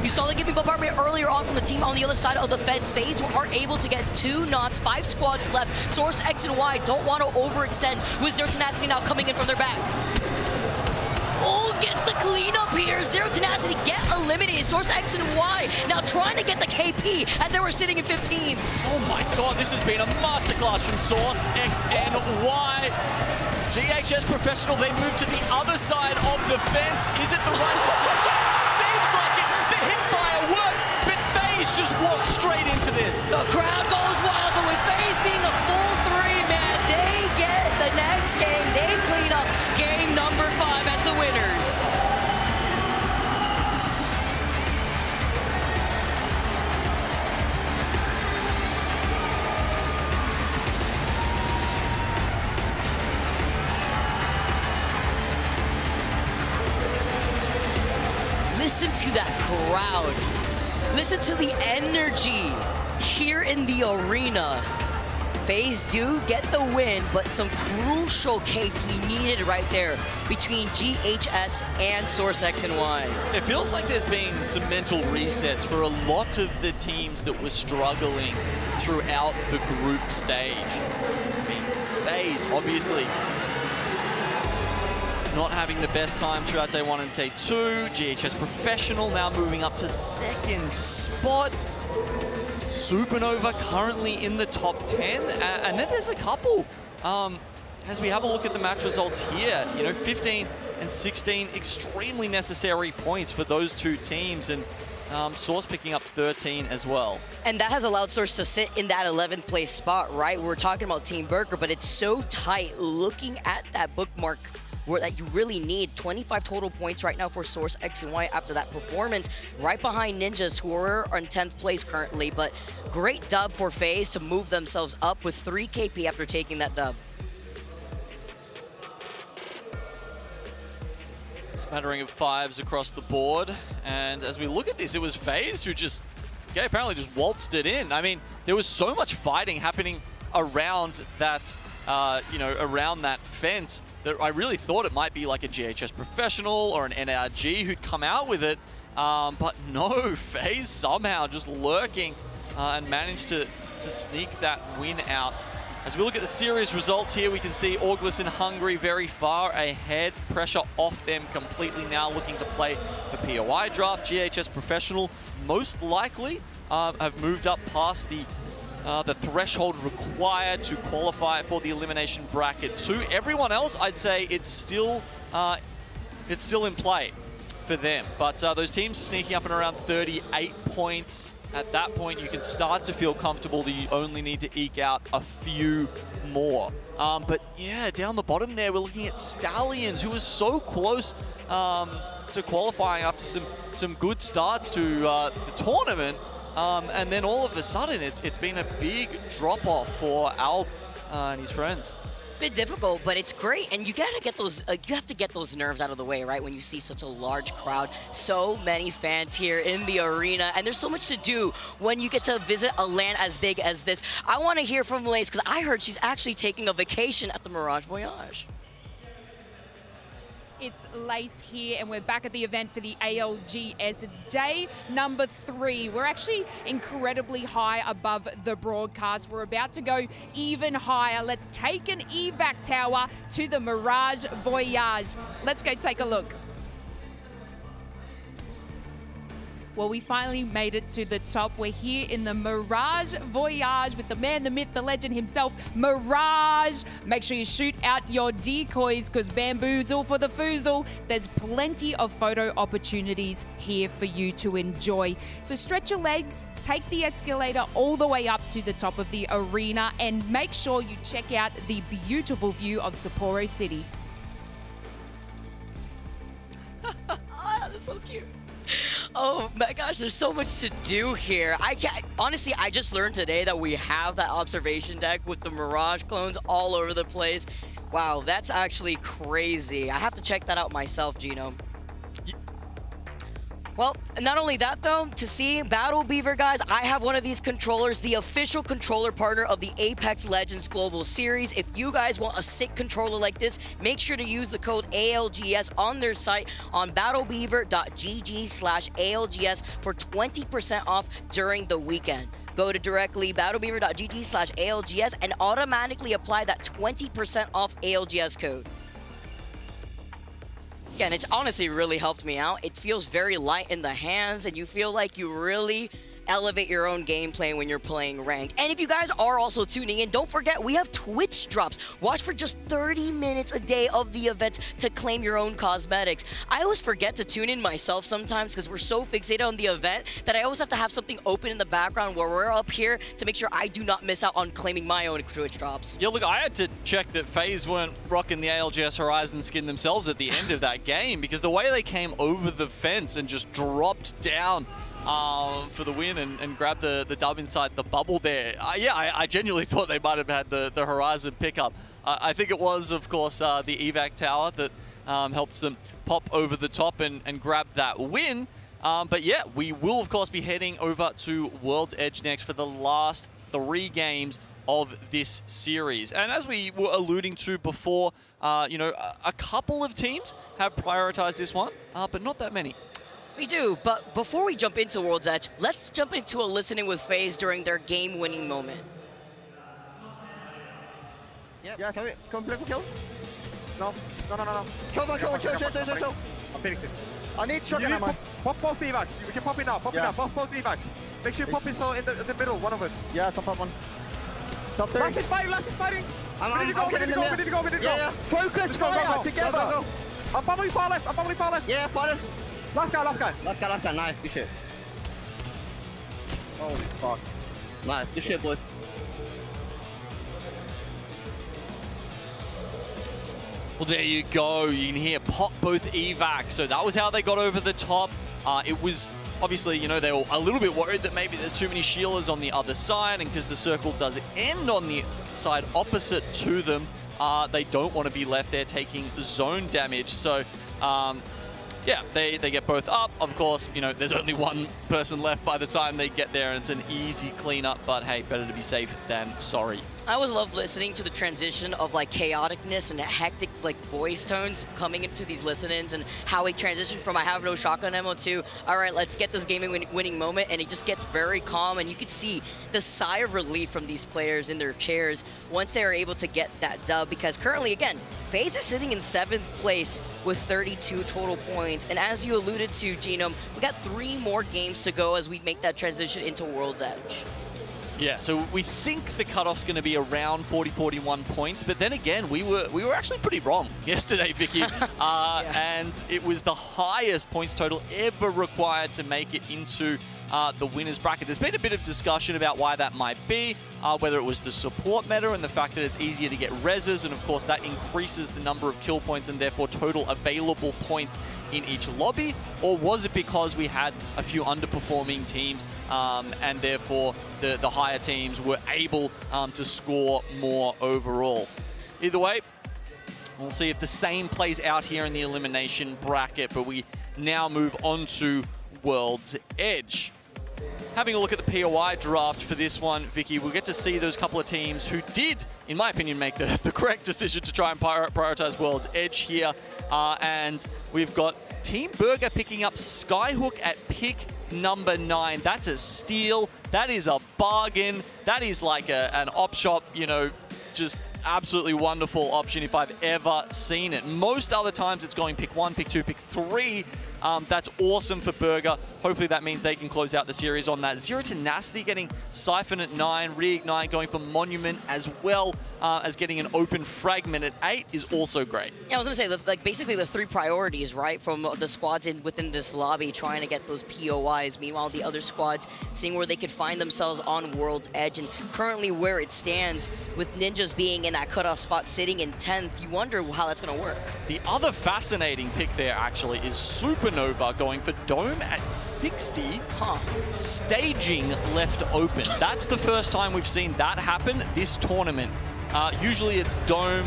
You saw the Gibby bombardment earlier on from the team on the other side of the fence. FaZe are able to get 2 knots, 5 squads left. Source X and Y don't want to overextend with Zero Tenacity now coming in from their back. Oh, gets the cleanup here. Zero Tenacity get eliminated. Source X and Y now trying to get the KP as they were sitting in 15. Oh my god, this has been a masterclass from Source X and Y. GHS Professional, they move to the other side of the fence. Is it the right decision? Seems like it. The hipfire works, but FaZe just walks straight into this. The crowd goes wild, but with FaZe being a full 3, man, they get the next game. They clean up game number 5 as the winners. Listen to that crowd. Listen to the energy here in the arena. FaZe do get the win, but some crucial KP needed right there between GHS and Source X and Y. It feels like there's been some mental resets for a lot of the teams that were struggling throughout the group stage. I mean, FaZe, obviously, not having the best time throughout day 1 and day 2. GHS Professional now moving up to 2nd spot. Supernova currently in the top 10, and then there's a couple. As we have a look at the match results here, you know, 15 and 16 extremely necessary points for those 2 teams, and Source picking up 13 as well. And that has allowed Source to sit in that 11th place spot, right? We're talking about Team Burger, but it's so tight. Looking at that bookmark that you really need 25 total points right now for Source X and Y after that performance, right behind Ninjas, who are in 10th place currently. But great dub for FaZe to move themselves up with 3 KP after taking that dub. Smattering of 5s across the board, and as we look at this, it was FaZe who just, apparently just waltzed it in. I mean, there was so much fighting happening around that, around that fence, that I really thought it might be like a GHS Professional or an NRG who'd come out with it. But no, FaZe somehow just lurking and managed to sneak that win out. As we look at the series results here, we can see ALGS and Hungary very far ahead. Pressure off them completely now, looking to play the POI draft. GHS Professional most likely have moved up past the the threshold required to qualify for the Elimination Bracket 2. Everyone else, I'd say it's still in play for them. But those teams sneaking up and around 38 points, at that point you can start to feel comfortable that you only need to eke out a few more. But yeah, down the bottom there, we're looking at Stallions, who was so close to qualifying after some good starts to the tournament. And then all of a sudden, it's been a big drop-off for Al and his friends. It's been difficult, but it's great, and you gotta get those. You have to get those nerves out of the way, right? When you see such a large crowd, so many fans here in the arena, and there's so much to do when you get to visit a land as big as this. I want to hear from Lace because I heard she's actually taking a vacation at the Mirage Voyage. It's Lace here, and we're back at the event for the ALGS. It's day number 3. We're actually incredibly high above the broadcast. We're about to go even higher. Let's take an evac tower to the Mirage Voyage. Let's go take a look. Well, we finally made it to the top. We're here in the Mirage Voyage with the man, the myth, the legend himself, Mirage. Make sure you shoot out your decoys because bamboozle for the foozle. There's plenty of photo opportunities here for you to enjoy. So stretch your legs, take the escalator all the way up to the top of the arena, and make sure you check out the beautiful view of Sapporo City. Oh, that's so cute. Oh my gosh, there's so much to do here. Honestly, I just learned today that we have that observation deck with the Mirage clones all over the place. Wow, that's actually crazy. I have to check that out myself, Gino. Well, not only that though, to see Battle Beaver, guys, I have one of these controllers, the official controller partner of the Apex Legends Global Series. If you guys want a sick controller like this, make sure to use the code ALGS on their site on battlebeaver.gg/ALGS for 20% off during the weekend. Go to directly battlebeaver.gg/ALGS and automatically apply that 20% off ALGS code. And it's honestly really helped me out. It feels very light in the hands, and you feel like you really elevate your own gameplay when you're playing ranked. And if you guys are also tuning in, don't forget we have Twitch drops. Watch for just 30 minutes a day of the events to claim your own cosmetics. I always forget to tune in myself sometimes because we're so fixated on the event that I always have to have something open in the background where we're up here to make sure I do not miss out on claiming my own Twitch drops. Yeah, look, I had to check that FaZe weren't rocking the ALGS Horizon skin themselves at the end of that game because the way they came over the fence and just dropped down for the win and grab the dub inside the bubble there. I genuinely thought they might have had the Horizon pickup. I think it was, of course, the evac tower that helped them pop over the top and grab that win. But yeah, we will, of course, be heading over to World's Edge next for the last 3 games of this series. And as we were alluding to before, you know, a couple of teams have prioritized this one, but not that many. We do, but before we jump into World's Edge, let's jump into a listening with FaZe during their game-winning moment. Yeah, sorry. Come play for kills. No. Kill. I'm finishing. I need shotgun ammo. Pop both the evacs. We can pop it now. Pop it now. Pop both the evacs. Make sure you pop it so in the middle, one of it. Yeah, so pop one. Top 3. Last is fighting. We need to go. Yeah. Focus, fire together. Go. I'm probably far left. Yeah, far left. Last guy. Nice, good shit. Holy fuck. Nice, good shit, boy. Well, there you go. You can hear pop both evacs. So that was how they got over the top. It was obviously, you know, they were a little bit worried that maybe there's too many shielders on the other side, and because the circle does end on the side opposite to them, they don't want to be left there taking zone damage. So, yeah, they get both up. Of course, you know, there's only one person left by the time they get there, and it's an easy cleanup, but hey, better to be safe than sorry. I always love listening to the transition of like chaoticness and hectic like voice tones coming into these listen-ins and how we transition from I have no shotgun ammo to all right, let's get this game-winning moment, and it just gets very calm, and you could see the sigh of relief from these players in their chairs once they are able to get that dub, because currently, again, FaZe is sitting in 7th place with 32 total points, and as you alluded to, Genome, we got 3 more games to go as we make that transition into World's Edge. Yeah, so we think the cutoff's going to be around 40-41 points, but then again, we were actually pretty wrong yesterday, Vicky. And it was the highest points total ever required to make it into the winner's bracket. There's been a bit of discussion about why that might be, whether it was the support meta and the fact that it's easier to get reses, and of course that increases the number of kill points and therefore total available points in each lobby, or was it because we had a few underperforming teams and therefore the higher teams were able to score more overall? Either way, we'll see if the same plays out here in the elimination bracket, but we now move on to World's Edge. Having a look at the POI draft for this one, Vicky, we'll get to see those couple of teams who did, in my opinion, make the correct decision to try and prioritize World's Edge here. And we've got Team Burger picking up Skyhook at pick number 9. That's a steal. That is a bargain. That is like an op shop, you know, just absolutely wonderful option if I've ever seen it. Most other times it's going pick 1, pick 2, pick 3. That's awesome for Burger. Hopefully that means they can close out the series on that. Zero Tenacity getting Siphon at 9, Reignite going for Monument, as well as getting an open Fragment at 8 is also great. Yeah, I was going to say, like, basically the 3 priorities, right, from the squads within this lobby trying to get those POIs. Meanwhile, the other squads seeing where they could find themselves on World's Edge. And currently where it stands, with Ninjas being in that cutoff spot sitting in 10th, you wonder how that's going to work. The other fascinating pick there, actually, is Supernova going for Dome at 60, staging left open. That's the first time we've seen that happen this tournament. Usually it's Dome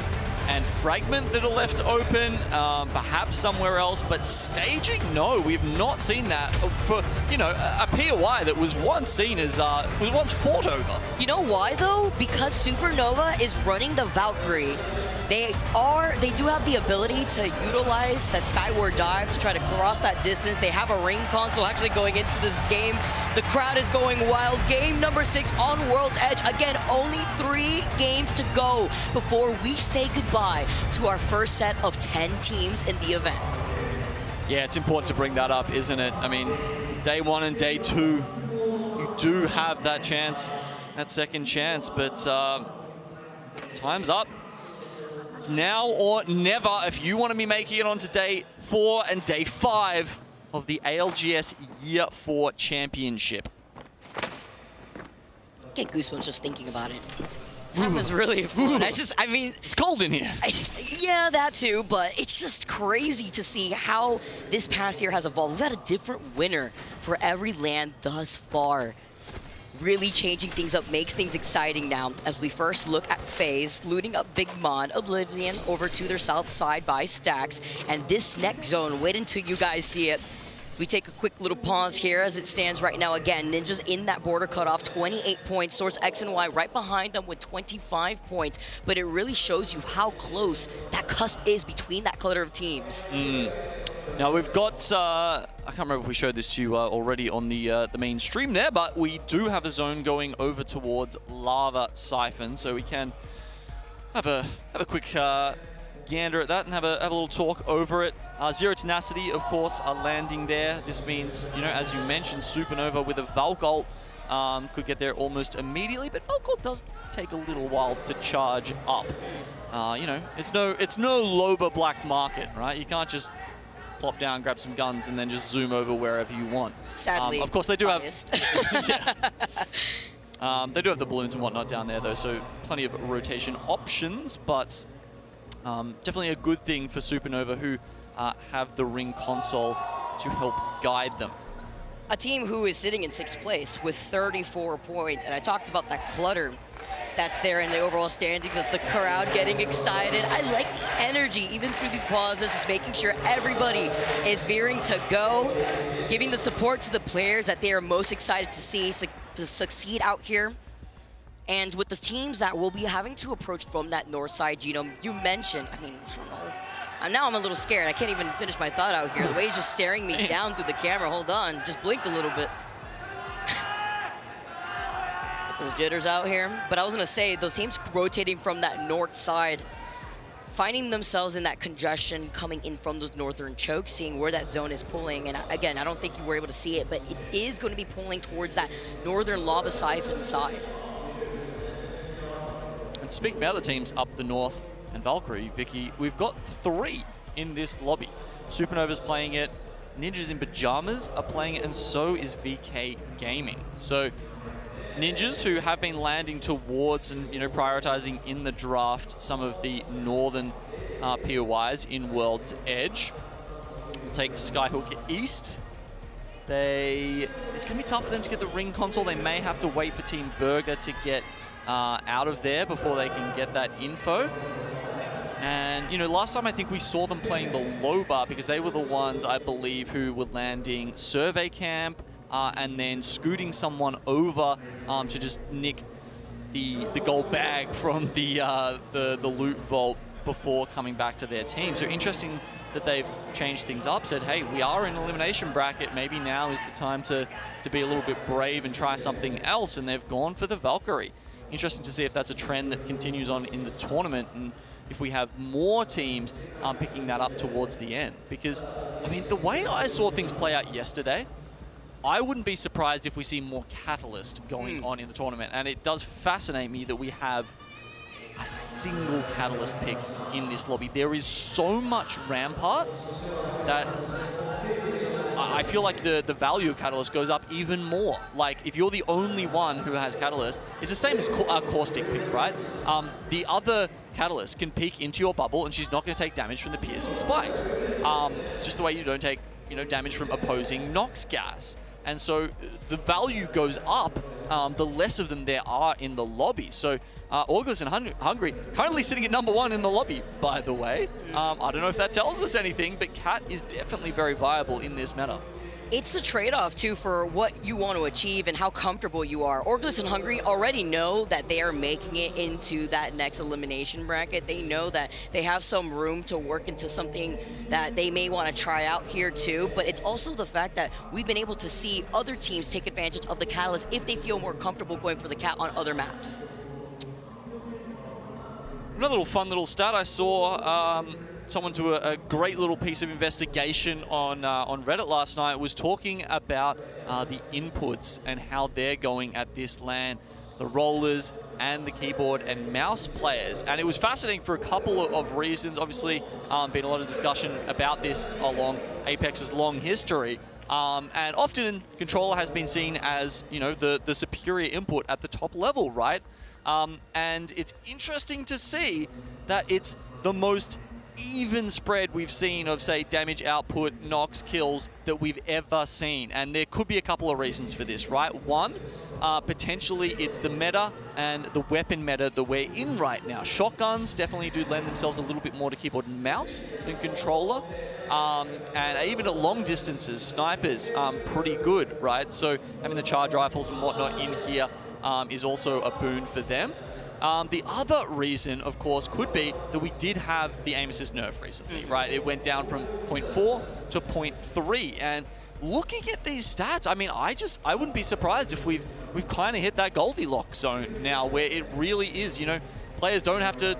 and Fragment that are left open, perhaps somewhere else, but staging, no, we've not seen that for, you know, a POI that was once seen as, was once fought over. You know why though? Because Supernova is running the Valkyrie. They do have the ability to utilize that Skyward Dive to try to cross that distance. They have a ring console actually going into this game. The crowd is going wild. Game number 6 on World's Edge. Again, only 3 games to go before we say goodbye to our first set of 10 teams in the event. Yeah, it's important to bring that up, isn't it? I mean, day 1 and day 2, you do have that chance, that second chance, but time's up. It's now or never if you want to be making it onto day 4 and day 5 of the ALGS Year 4 Championship. Get goosebumps just thinking about it. Time is really fun. I mean... It's cold in here. Yeah, that too, but it's just crazy to see how this past year has evolved. We've had a different winner for every land thus far. Really changing things up, makes things exciting now as we first look at FaZe, looting up Big Mon, Oblivion over to their south side by Stacks, and this next zone, wait until you guys see it. We take a quick little pause here as it stands right now. Again, Ninjas in that border cutoff, 28 points. Source X and Y right behind them with 25 points, but it really shows you how close that cusp is between that clutter of teams. Now we've got, I can't remember if we showed this to you already on the main stream there, but we do have a zone going over towards Lava Siphon, so we can have a quick gander at that and have a little talk over it. Zero Tenacity, of course, are landing there. This means, you know, as you mentioned, Supernova with a Valk ult could get there almost immediately, but Valk ult does take a little while to charge up. You know, it's no Loba black market, right? You can't just plop down, grab some guns, and then just zoom over wherever you want. Sadly, of course, they do biased. have. They do have the balloons and whatnot down there, though, so plenty of rotation options. But definitely a good thing for Supernova, who have the ring console to help guide them. A team who is sitting in 6th place with 34 points, and I talked about that clutter that's there in the overall standings as the crowd getting excited. I like the energy, even through these pauses, just making sure everybody is veering to go, giving the support to the players that they are most excited to see to succeed out here. And with the teams that will be having to approach from that north side, Genome, you mentioned, I mean, I don't know. Now I'm a little scared. I can't even finish my thought out here. The way he's just staring me down through the camera. Hold on, just blink a little bit. Those jitters out here. But I was gonna say, those teams rotating from that north side, finding themselves in that congestion coming in from those northern chokes, seeing where that zone is pulling. And again, I don't think you were able to see it, but it is going to be pulling towards that northern Lava Siphon side. speaking about the teams up the north and Valkyrie, Vicky, we've got 3 in this lobby. Supernova's playing it, Ninjas in Pajamas are playing it, and so is VK Gaming. So Ninjas, who have been landing towards and prioritizing in the draft some of the northern POIs in World's Edge, will take Skyhook East. It's going to be tough for them to get the ring console. They may have to wait for Team Burger to get out of there before they can get that info. And, last time I think we saw them playing the low bar because they were the ones, I believe, who were landing Survey Camp and then scooting someone over to just nick the gold bag from the loot vault before coming back to their team. So interesting that they've changed things up, said, hey, we are in elimination bracket, maybe now is the time to be a little bit brave and try something else, and they've gone for the Valkyrie. Interesting to see if that's a trend that continues on in the tournament, and if we have more teams picking that up towards the end. Because, I mean, the way I saw things play out yesterday, I wouldn't be surprised if we see more Catalyst going on in the tournament. And it does fascinate me that we have a single Catalyst pick in this lobby. There is so much Rampart that I feel like the value of Catalyst goes up even more. Like, if you're the only one who has Catalyst, it's the same as Caustic pick, right? The other Catalyst can peek into your bubble, and she's not going to take damage from the piercing spikes. Just the way you don't take damage from opposing Nox gas. And so the value goes up the less of them there are in the lobby. So ALGS and Hungry currently sitting at #1 in the lobby, by the way. I don't know if that tells us anything, but Cat is definitely very viable in this meta. It's the trade-off, too, for what you want to achieve and how comfortable you are. ALGS and Hungry already know that they are making it into that next elimination bracket. They know that they have some room to work into something that they may want to try out here, too. But it's also the fact that we've been able to see other teams take advantage of the Catalyst if they feel more comfortable going for the Cat on other maps. Another little fun little stat I saw, someone do a great little piece of investigation on Reddit last night, was talking about the inputs and how they're going at this LAN, the rollers and the keyboard and mouse players. And it was fascinating for a couple of reasons. Obviously, been a lot of discussion about this along Apex's long history. And often controller has been seen as, the superior input at the top level, right? And it's interesting to see that it's the most even spread we've seen of, say, damage output, Nox kills that we've ever seen. And there could be a couple of reasons for this, right? One, potentially it's the meta and the weapon meta that we're in right now. Shotguns definitely do lend themselves a little bit more to keyboard and mouse than controller. And even at long distances, snipers pretty good, right? So having the charge rifles and whatnot in here is also a boon for them. The other reason, of course, could be that we did have the aim assist nerf recently, right? It went down from 0.4 to 0.3, and looking at these stats, I mean, I wouldn't be surprised if we've kind of hit that Goldilocks zone now, where it really is, players don't have to,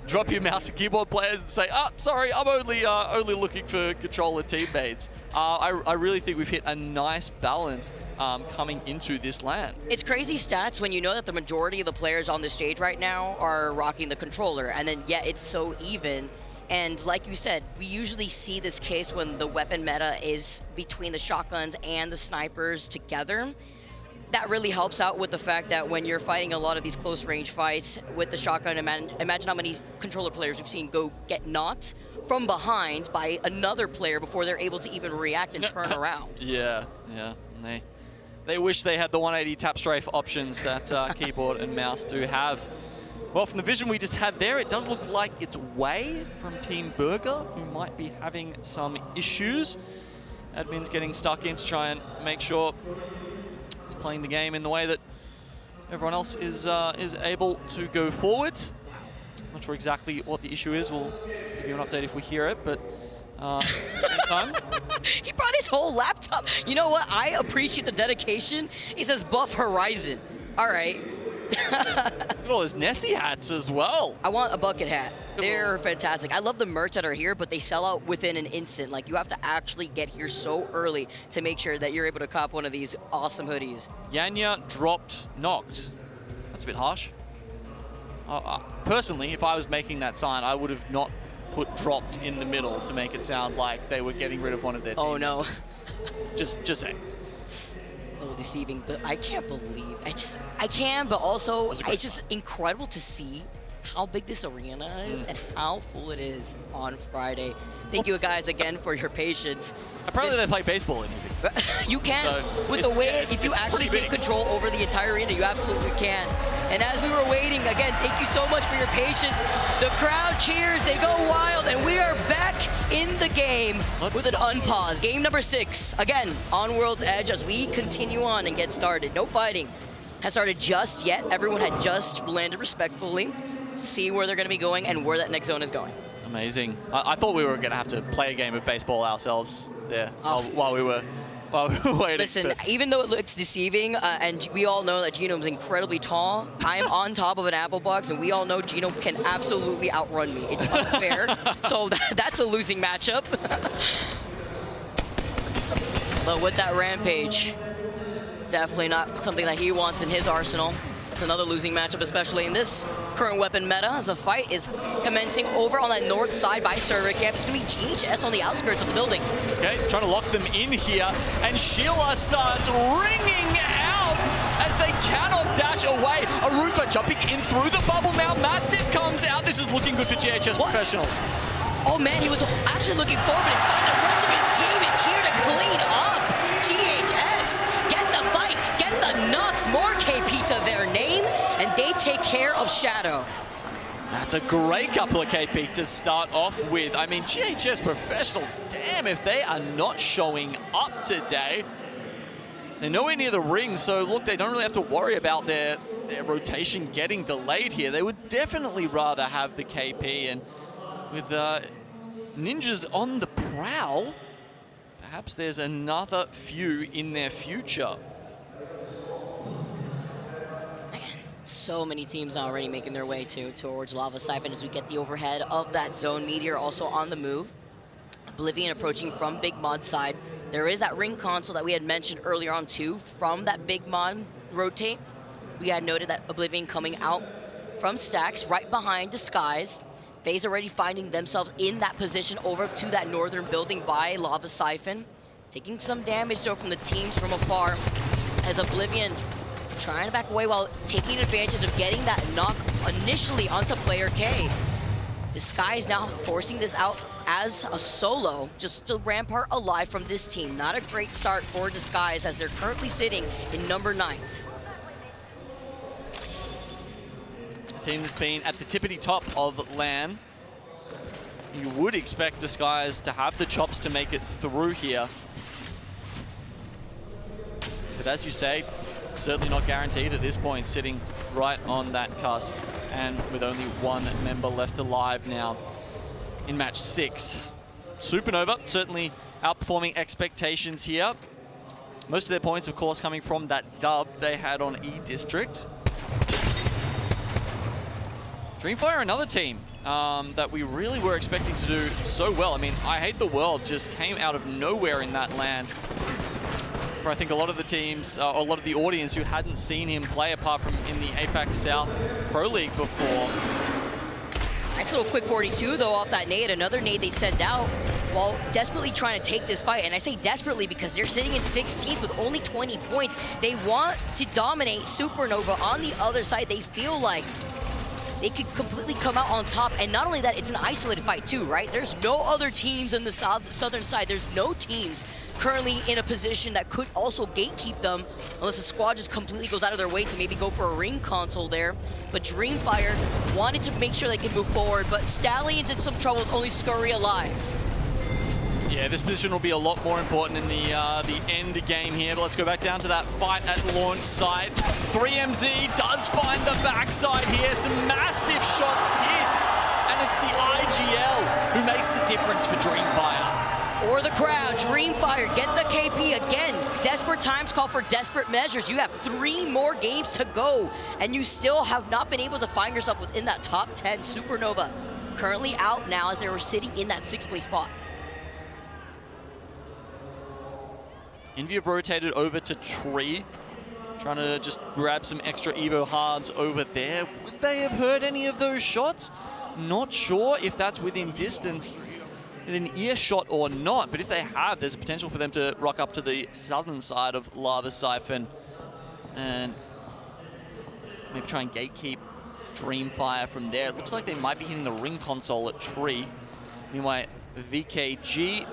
drop your mouse and keyboard players and say, sorry, I'm only looking for controller teammates. I really think we've hit a nice balance coming into this LAN. It's crazy stats when you know that the majority of the players on the stage right now are rocking the controller, and then yet it's so even. And like you said, we usually see this case when the weapon meta is between the shotguns and the snipers together. That really helps out with the fact that when you're fighting a lot of these close range fights with the shotgun, imagine how many controller players we've seen go get knocked from behind by another player before they're able to even react and turn around. Yeah. And they wish they had the 180 tap strafe options that keyboard and mouse do have. Well, from the vision we just had there, it does look like it's Wei from Team Burger who might be having some issues. Admin's getting stuck in to try and make sure he's playing the game in the way that everyone else is able to go forward. Not sure exactly what the issue is. We'll give you an update if we hear it, but meantime. He brought his whole laptop. You know what? I appreciate the dedication. He says buff Horizon. All right. Look at all those Nessie hats as well. I want a bucket hat. They're fantastic. I love the merch that are here, but they sell out within an instant. Like, you have to actually get here so early to make sure that you're able to cop one of these awesome hoodies. Yanya dropped knocked. That's a bit harsh. Personally, if I was making that sign, I would have not put dropped in the middle to make it sound like they were getting rid of one of their team. Oh no. Just saying. A little deceiving, but I can't believe, I can, but also it's just incredible to see how big this arena is and how full it is on Friday. Thank you guys again for your patience. Apparently they play baseball in here. You can, So with the way, if you actually take control over the entire arena, you absolutely can. And as we were waiting, again, thank you so much for your patience. The crowd cheers, they go wild, and we are back in the game with an unpause. Game number 6, again, on World's Edge as we continue on and get started. No fighting has started just yet. Everyone had just landed respectfully to see where they're gonna be going and where that next zone is going. Amazing. I thought we were going to have to play a game of baseball ourselves there while we were waiting. Listen, even though it looks deceiving, and we all know that Genome's incredibly tall, I'm on top of an apple box, and we all know Genome can absolutely outrun me. It's unfair, so that's a losing matchup. But with that Rampage, definitely not something that he wants in his arsenal. It's another losing matchup, especially in this current weapon meta, as the fight is commencing over on that north side by server camp. It's going to be GHS on the outskirts of the building. Okay, trying to lock them in here, and Sheila starts ringing out as they cannot dash away. Arufa jumping in through the bubble now. Mastiff comes out. This is looking good for GHS Professional. Oh man, he was actually looking forward, but it's fine. The rest of his team is here to clean up. GHS, get the fight, get the knocks, more KP to their name, and they take care of Shadow. That's a great couple of KP to start off with. I mean, GHS Professional, damn if they are not showing up today. They're nowhere near the ring, so look, they don't really have to worry about their rotation getting delayed here. They would definitely rather have the KP, and with Ninjas on the prowl, perhaps there's another few in their future. So many teams already making their way towards Lava Siphon as we get the overhead of that zone. Meteor also on the move. Oblivion approaching from Big Mod side. There is that ring console that we had mentioned earlier on too. From that Big Mod rotate, we had noted that Oblivion coming out from stacks right behind Disguised. FaZe already finding themselves in that position over to that northern building by Lava Siphon. Taking some damage though from the teams from afar as Oblivion trying to back away while taking advantage of getting that knock initially onto player K. Disguise now forcing this out as a solo, just to Rampart alive from this team. Not a great start for Disguise as they're currently sitting in number 9th. A team that's been at the tippity top of LAN. You would expect Disguise to have the chops to make it through here. But as you say, certainly not guaranteed at this point, sitting right on that cusp, and with only one member left alive now in match 6. Supernova certainly outperforming expectations here. Most of their points, of course, coming from that dub they had on E-District. Dreamfire, another team that we really were expecting to do so well. I mean, I Hate the World just came out of nowhere in that LAN. For I think a lot of the teams, a lot of the audience who hadn't seen him play apart from in the APAC South Pro League before. Nice little quick 42 though off that nade. Another nade they send out while desperately trying to take this fight. And I say desperately because they're sitting in 16th with only 20 points. They want to dominate Supernova on the other side. They feel like they could completely come out on top. And not only that, it's an isolated fight too, right? There's no other teams on the southern side. There's no teams currently in a position that could also gatekeep them unless the squad just completely goes out of their way to maybe go for a ring console there. But Dreamfire wanted to make sure they could move forward, but Stallions in some trouble with only Scurry alive. Yeah, this position will be a lot more important in the end game here, but let's go back down to that fight at launch site. 3MZ does find the backside here, some massive shots hit, and it's the IGL who makes the difference for Dreamfire. Or the crowd, Dreamfire, get the KP again. Desperate times call for desperate measures. You have 3 more games to go, and you still have not been able to find yourself within that top 10. Supernova currently out now as they were sitting in that 6th place spot. Envy have rotated over to Tree. Trying to just grab some extra Evo hards over there. Would they have heard any of those shots? Not sure if that's within distance, within earshot or not, but if they have, there's a potential for them to rock up to the southern side of Lava Siphon and maybe try and gatekeep Dreamfire from there. It looks like they might be hitting the ring console at Tree. Anyway, VKG, you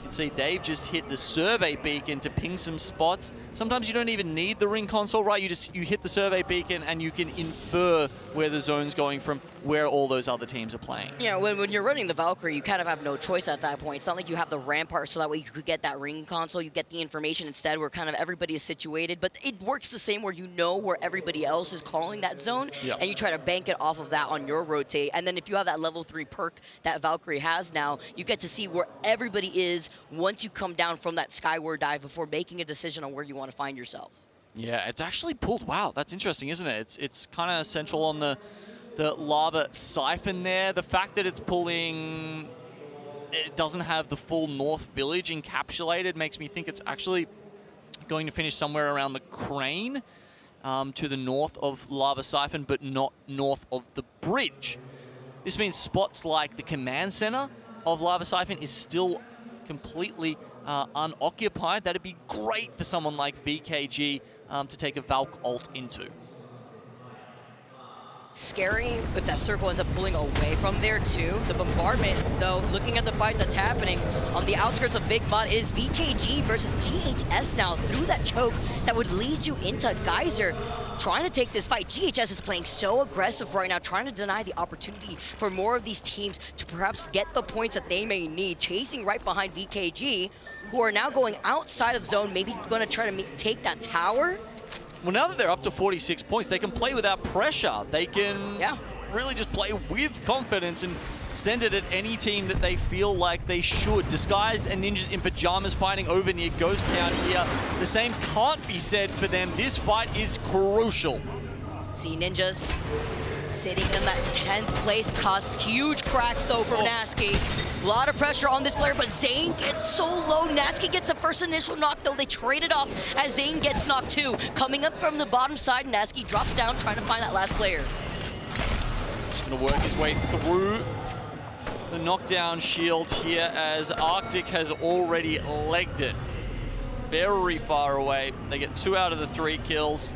can see they've just hit the survey beacon to ping some spots. Sometimes you don't even need the ring console, right? You hit the survey beacon and you can infer where the zone's going from where all those other teams are playing. You know, when you're running the Valkyrie, you kind of have no choice at that point. It's not like you have the Rampart so that way you could get that ring console, you get the information instead where kind of everybody is situated. But it works the same where you know where everybody else is calling that zone, and you try to bank it off of that on your rotate. And then if you have that level 3 perk that Valkyrie has now, you get to see where everybody is once you come down from that skyward dive before making a decision on where you want to find yourself. Yeah, it's actually pulled. Wow, that's interesting, isn't it? It's kind of central on the Lava Siphon there. The fact that it's pulling, it doesn't have the full North Village encapsulated makes me think it's actually going to finish somewhere around the Crane to the north of Lava Siphon, but not north of the bridge. This means spots like the command center of Lava Siphon is still completely unoccupied. That'd be great for someone like VKG to take a Valk ult into. Scary if that circle ends up pulling away from there too. The bombardment, though, looking at the fight that's happening on the outskirts of Big Mud, it is VKG versus GHS now through that choke that would lead you into Geyser. Trying to take this fight. GHS is playing so aggressive right now, trying to deny the opportunity for more of these teams to perhaps get the points that they may need, chasing right behind VKG, who are now going outside of zone, maybe going to try to take that tower. Well, now that they're up to 46 points, they can play without pressure. They can really just play with confidence and send it at any team that they feel like they should. Disguised and Ninjas in Pajamas fighting over near Ghost Town here. The same can't be said for them. This fight is crucial. See Ninjas sitting in that 10th place cusp. Huge cracks though from Nasky. A lot of pressure on this player, but Zane gets so low. Nasky gets the first initial knock though. They trade it off as Zane gets knocked too. Coming up from the bottom side, Nasky drops down trying to find that last player. Just gonna work his way through the knockdown shield here as Arctic has already legged it very far away. They get 2 out of the 3 kills.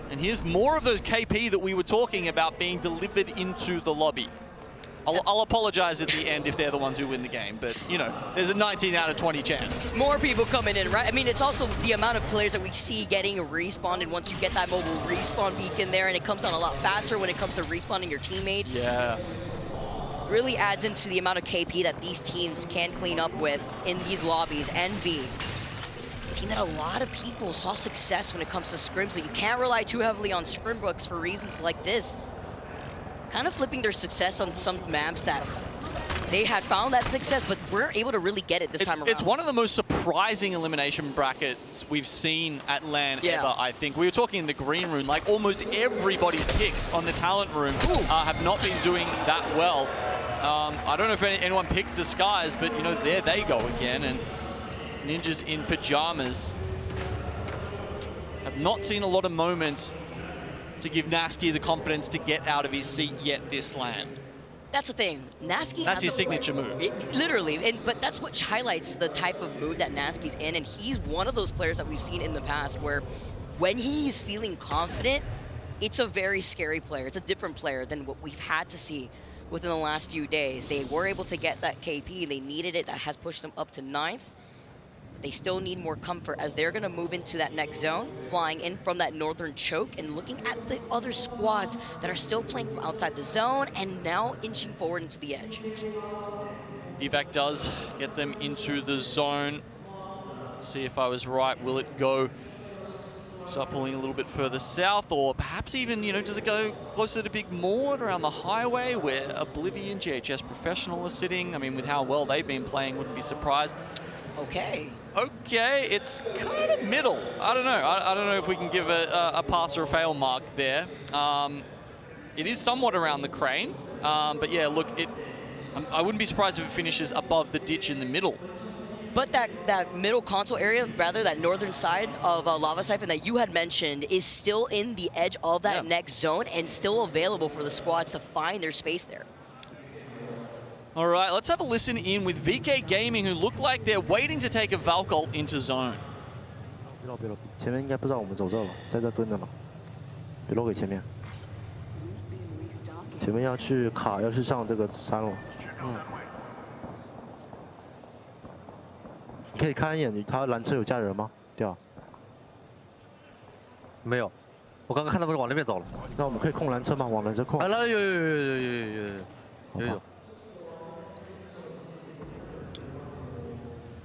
And here's more of those KP that we were talking about being delivered into the lobby. I'll apologize at the end if they're the ones who win the game, but, you know, there's a 19 out of 20 chance. More people coming in, right? I mean, it's also the amount of players that we see getting respawned, and once you get that mobile respawn beacon there, and it comes on a lot faster when it comes to respawning your teammates. Yeah. Really adds into the amount of KP that these teams can clean up with in these lobbies. Envy, a team that a lot of people saw success when it comes to scrims, so you can't rely too heavily on scrim books for reasons like this. Kind of flipping their success on some maps that they had found that success, but we're able to really get it this time around. It's one of the most surprising elimination brackets we've seen at LAN ever, I think. We were talking in the green room, like almost everybody's picks on the talent room have not been doing that well. I don't know if anyone picked Disguise, but, you know, there they go again. And Ninjas in Pajamas have not seen a lot of moments to give Nasky the confidence to get out of his seat yet this LAN. That's the thing. Nasky That's his signature move. Literally, but that's what highlights the type of mood that Nasky's in, and he's one of those players that we've seen in the past where when he's feeling confident, it's a very scary player. It's a different player than what we've had to see within the last few days. They were able to get that KP. They needed it. That has pushed them up to 9th. They still need more comfort as they're going to move into that next zone, flying in from that northern choke and looking at the other squads that are still playing from outside the zone and now inching forward into the edge. Evac does get them into the zone. Let's see if I was right. Will it go start pulling a little bit further south, or perhaps even, you know, does it go closer to Big Maud around the highway where Oblivion, GHS Professional are sitting? I mean, with how well they've been playing, wouldn't be surprised. Okay, it's kind of middle. I don't know. I don't know if we can give a pass or a fail mark there. It is somewhat around the crane, but yeah, look, I wouldn't be surprised if it finishes above the ditch in the middle. But that middle console area, rather that northern side of Lava Siphon that you had mentioned, is still in the edge of that next zone and still available for the squads to find their space there. All right, let's have a listen in with VK Gaming, who look like they're waiting to take a Valk ult into zone. 别漏，前面应该不知道我们走这了，在这蹲着呢。别漏给前面，前面要去卡，要去上这个山了。你可以看一眼，他拦车有架人吗？掉。没有，我刚刚看他们往那边走了。那我们可以控拦车吗？往拦车控。那有。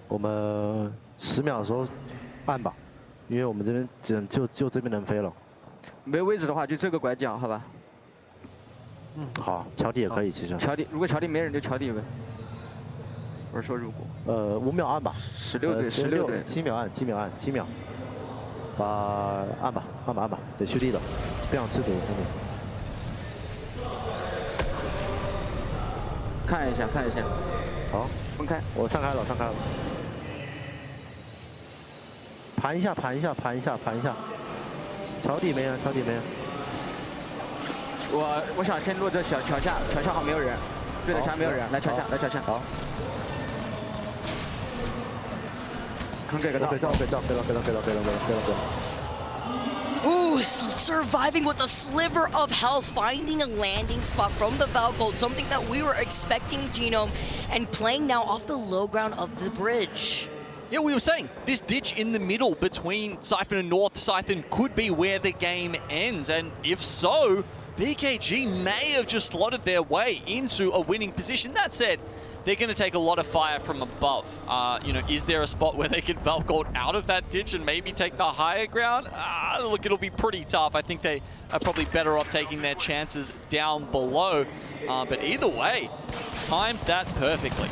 我们10秒的时候按吧，因为我们这边就这边能飞了。没位置的话，就这个拐角，好吧？好，桥底也可以，其实。桥底，如果桥底没人就桥底呗。我是说如果。5秒按吧。16对，16对。7秒按，7秒。按吧，得蓄力的，不想吃毒。看一下。好，分开。我上开了。盘一下。桥底没人。我想先落这桥下好没有人，对着墙没有人，来桥下。好。给个道。Ooh, surviving with a sliver of health, finding a landing spot from the Valkyrie, something that we were expecting, Genome, and playing now off the low ground of the bridge. Yeah, we were saying this ditch in the middle between Siphon and North Siphon could be where the game ends, and if so, BKG may have just slotted their way into a winning position. That said, they're going to take a lot of fire from above. Is there a spot where they can Valkyrie out of that ditch and maybe take the higher ground? Look, it'll be pretty tough. I think they are probably better off taking their chances down below. But either way, timed that perfectly.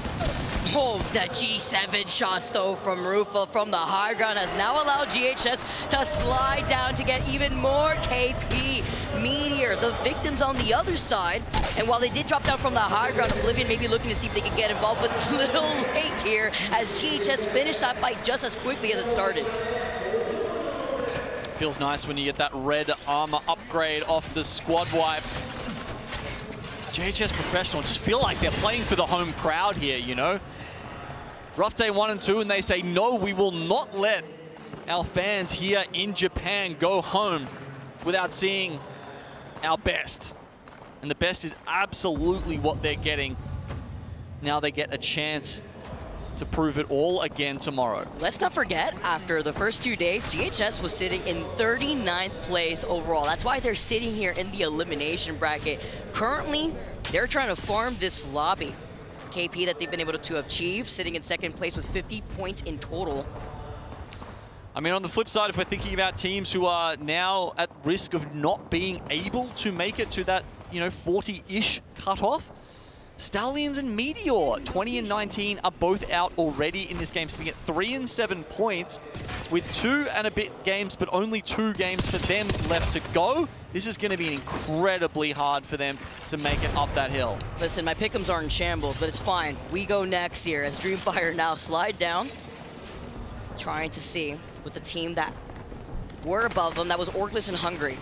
Oh, that G7 shots, though, from Rufa from the high ground has now allowed GHS to slide down to get even more KP. Meteor, the victims on the other side. And while they did drop down from the high ground, Oblivion may be looking to see if they can get involved, but a little late here as GHS finished that fight just as quickly as it started. Feels nice when you get that red armor upgrade off the squad wipe. JHS Professional just feel like they're playing for the home crowd here, you know? Rough day 1 and 2, and they say, no, we will not let our fans here in Japan go home without seeing our best. And the best is absolutely what they're getting. Now they get a chance to prove it all again tomorrow. Let's not forget, after the first 2 days, GHS was sitting in 39th place overall. That's why they're sitting here in the elimination bracket. Currently, they're trying to farm this lobby. KP that they've been able to achieve, sitting in 2nd place with 50 points in total. I mean, on the flip side, if we're thinking about teams who are now at risk of not being able to make it to that, 40-ish cutoff, Stallions and Meteor, 20 and 19, are both out already in this game, sitting at 3 and 7 points with 2 and a bit games, but only 2 games for them left to go. This is going to be incredibly hard for them to make it up that hill. Listen, my pick'ems are in shambles, but it's fine. We go next here as Dreamfire now slide down, trying to see with the team that were above them. That was Orgless and Hungry.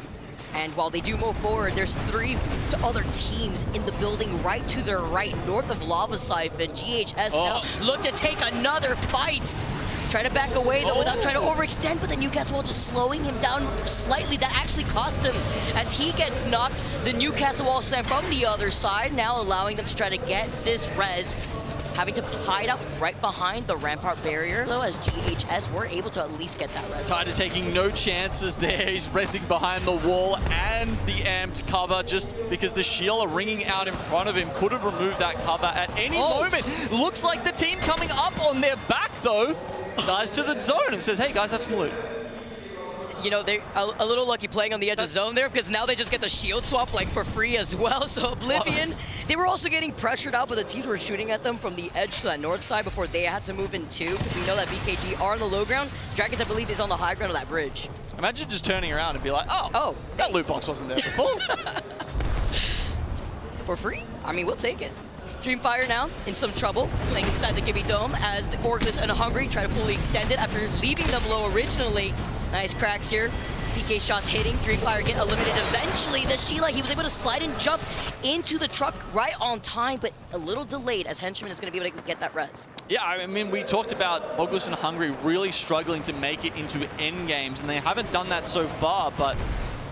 And while they do move forward, there's 3 other teams in the building right to their right, north of Lava Siphon. GHS now look to take another fight. Trying to back away, though, without trying to overextend, but the Newcastle Wall just slowing him down slightly. That actually cost him as he gets knocked. The Newcastle Wall sent from the other side, now allowing them to try to get this res. Having to hide up right behind the rampart barrier, though, as GHS were able to at least get that res. Tider taking no chances there. He's resing behind the wall and the amped cover just because the shield are ringing out in front of him. Could have removed that cover at any moment. Looks like the team coming up on their back, though, dies to the zone and says, hey, guys, have some loot. They're a little lucky playing on the edge of zone there because now they just get the shield swap for free as well. So Oblivion, they were also getting pressured out, but the teams were shooting at them from the edge to that north side before they had to move in too, because we know that BKG are on the low ground. Dragons, I believe, is on the high ground of that bridge. Imagine just turning around and be like, oh, that loot box wasn't there before. For free? I mean, we'll take it. Dreamfire now in some trouble, playing inside the Gibby Dome as the Orcus and Hungry try to fully extend it after leaving them low originally. Nice cracks here. PK shots hitting. Dreamfire get eliminated eventually. The Sheila, he was able to slide and jump into the truck right on time, but a little delayed as Henchman is going to be able to get that res. Yeah, I mean, we talked about Orcus and Hungry really struggling to make it into end games, and they haven't done that so far, but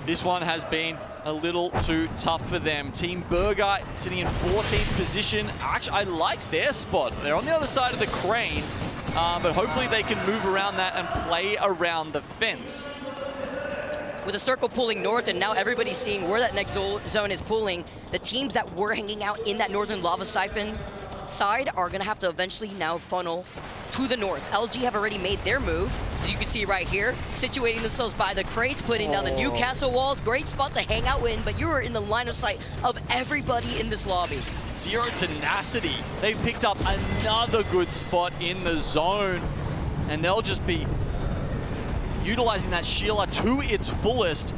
this one has been a little too tough for them. Team Burger sitting in 14th position. Actually, I like their spot. They're on the other side of the crane, but hopefully they can move around that and play around the fence. With a circle pulling north, and now everybody's seeing where that next zone is pulling, the teams that were hanging out in that northern lava siphon side are going to have to eventually now funnel to the north. LG have already made their move, as you can see right here, situating themselves by the crates, putting down the Newcastle walls. Great spot to hang out in, but you are in the line of sight of everybody in this lobby. Zero Tenacity, they've picked up another good spot in the zone, and they'll just be utilizing that Sheila to its fullest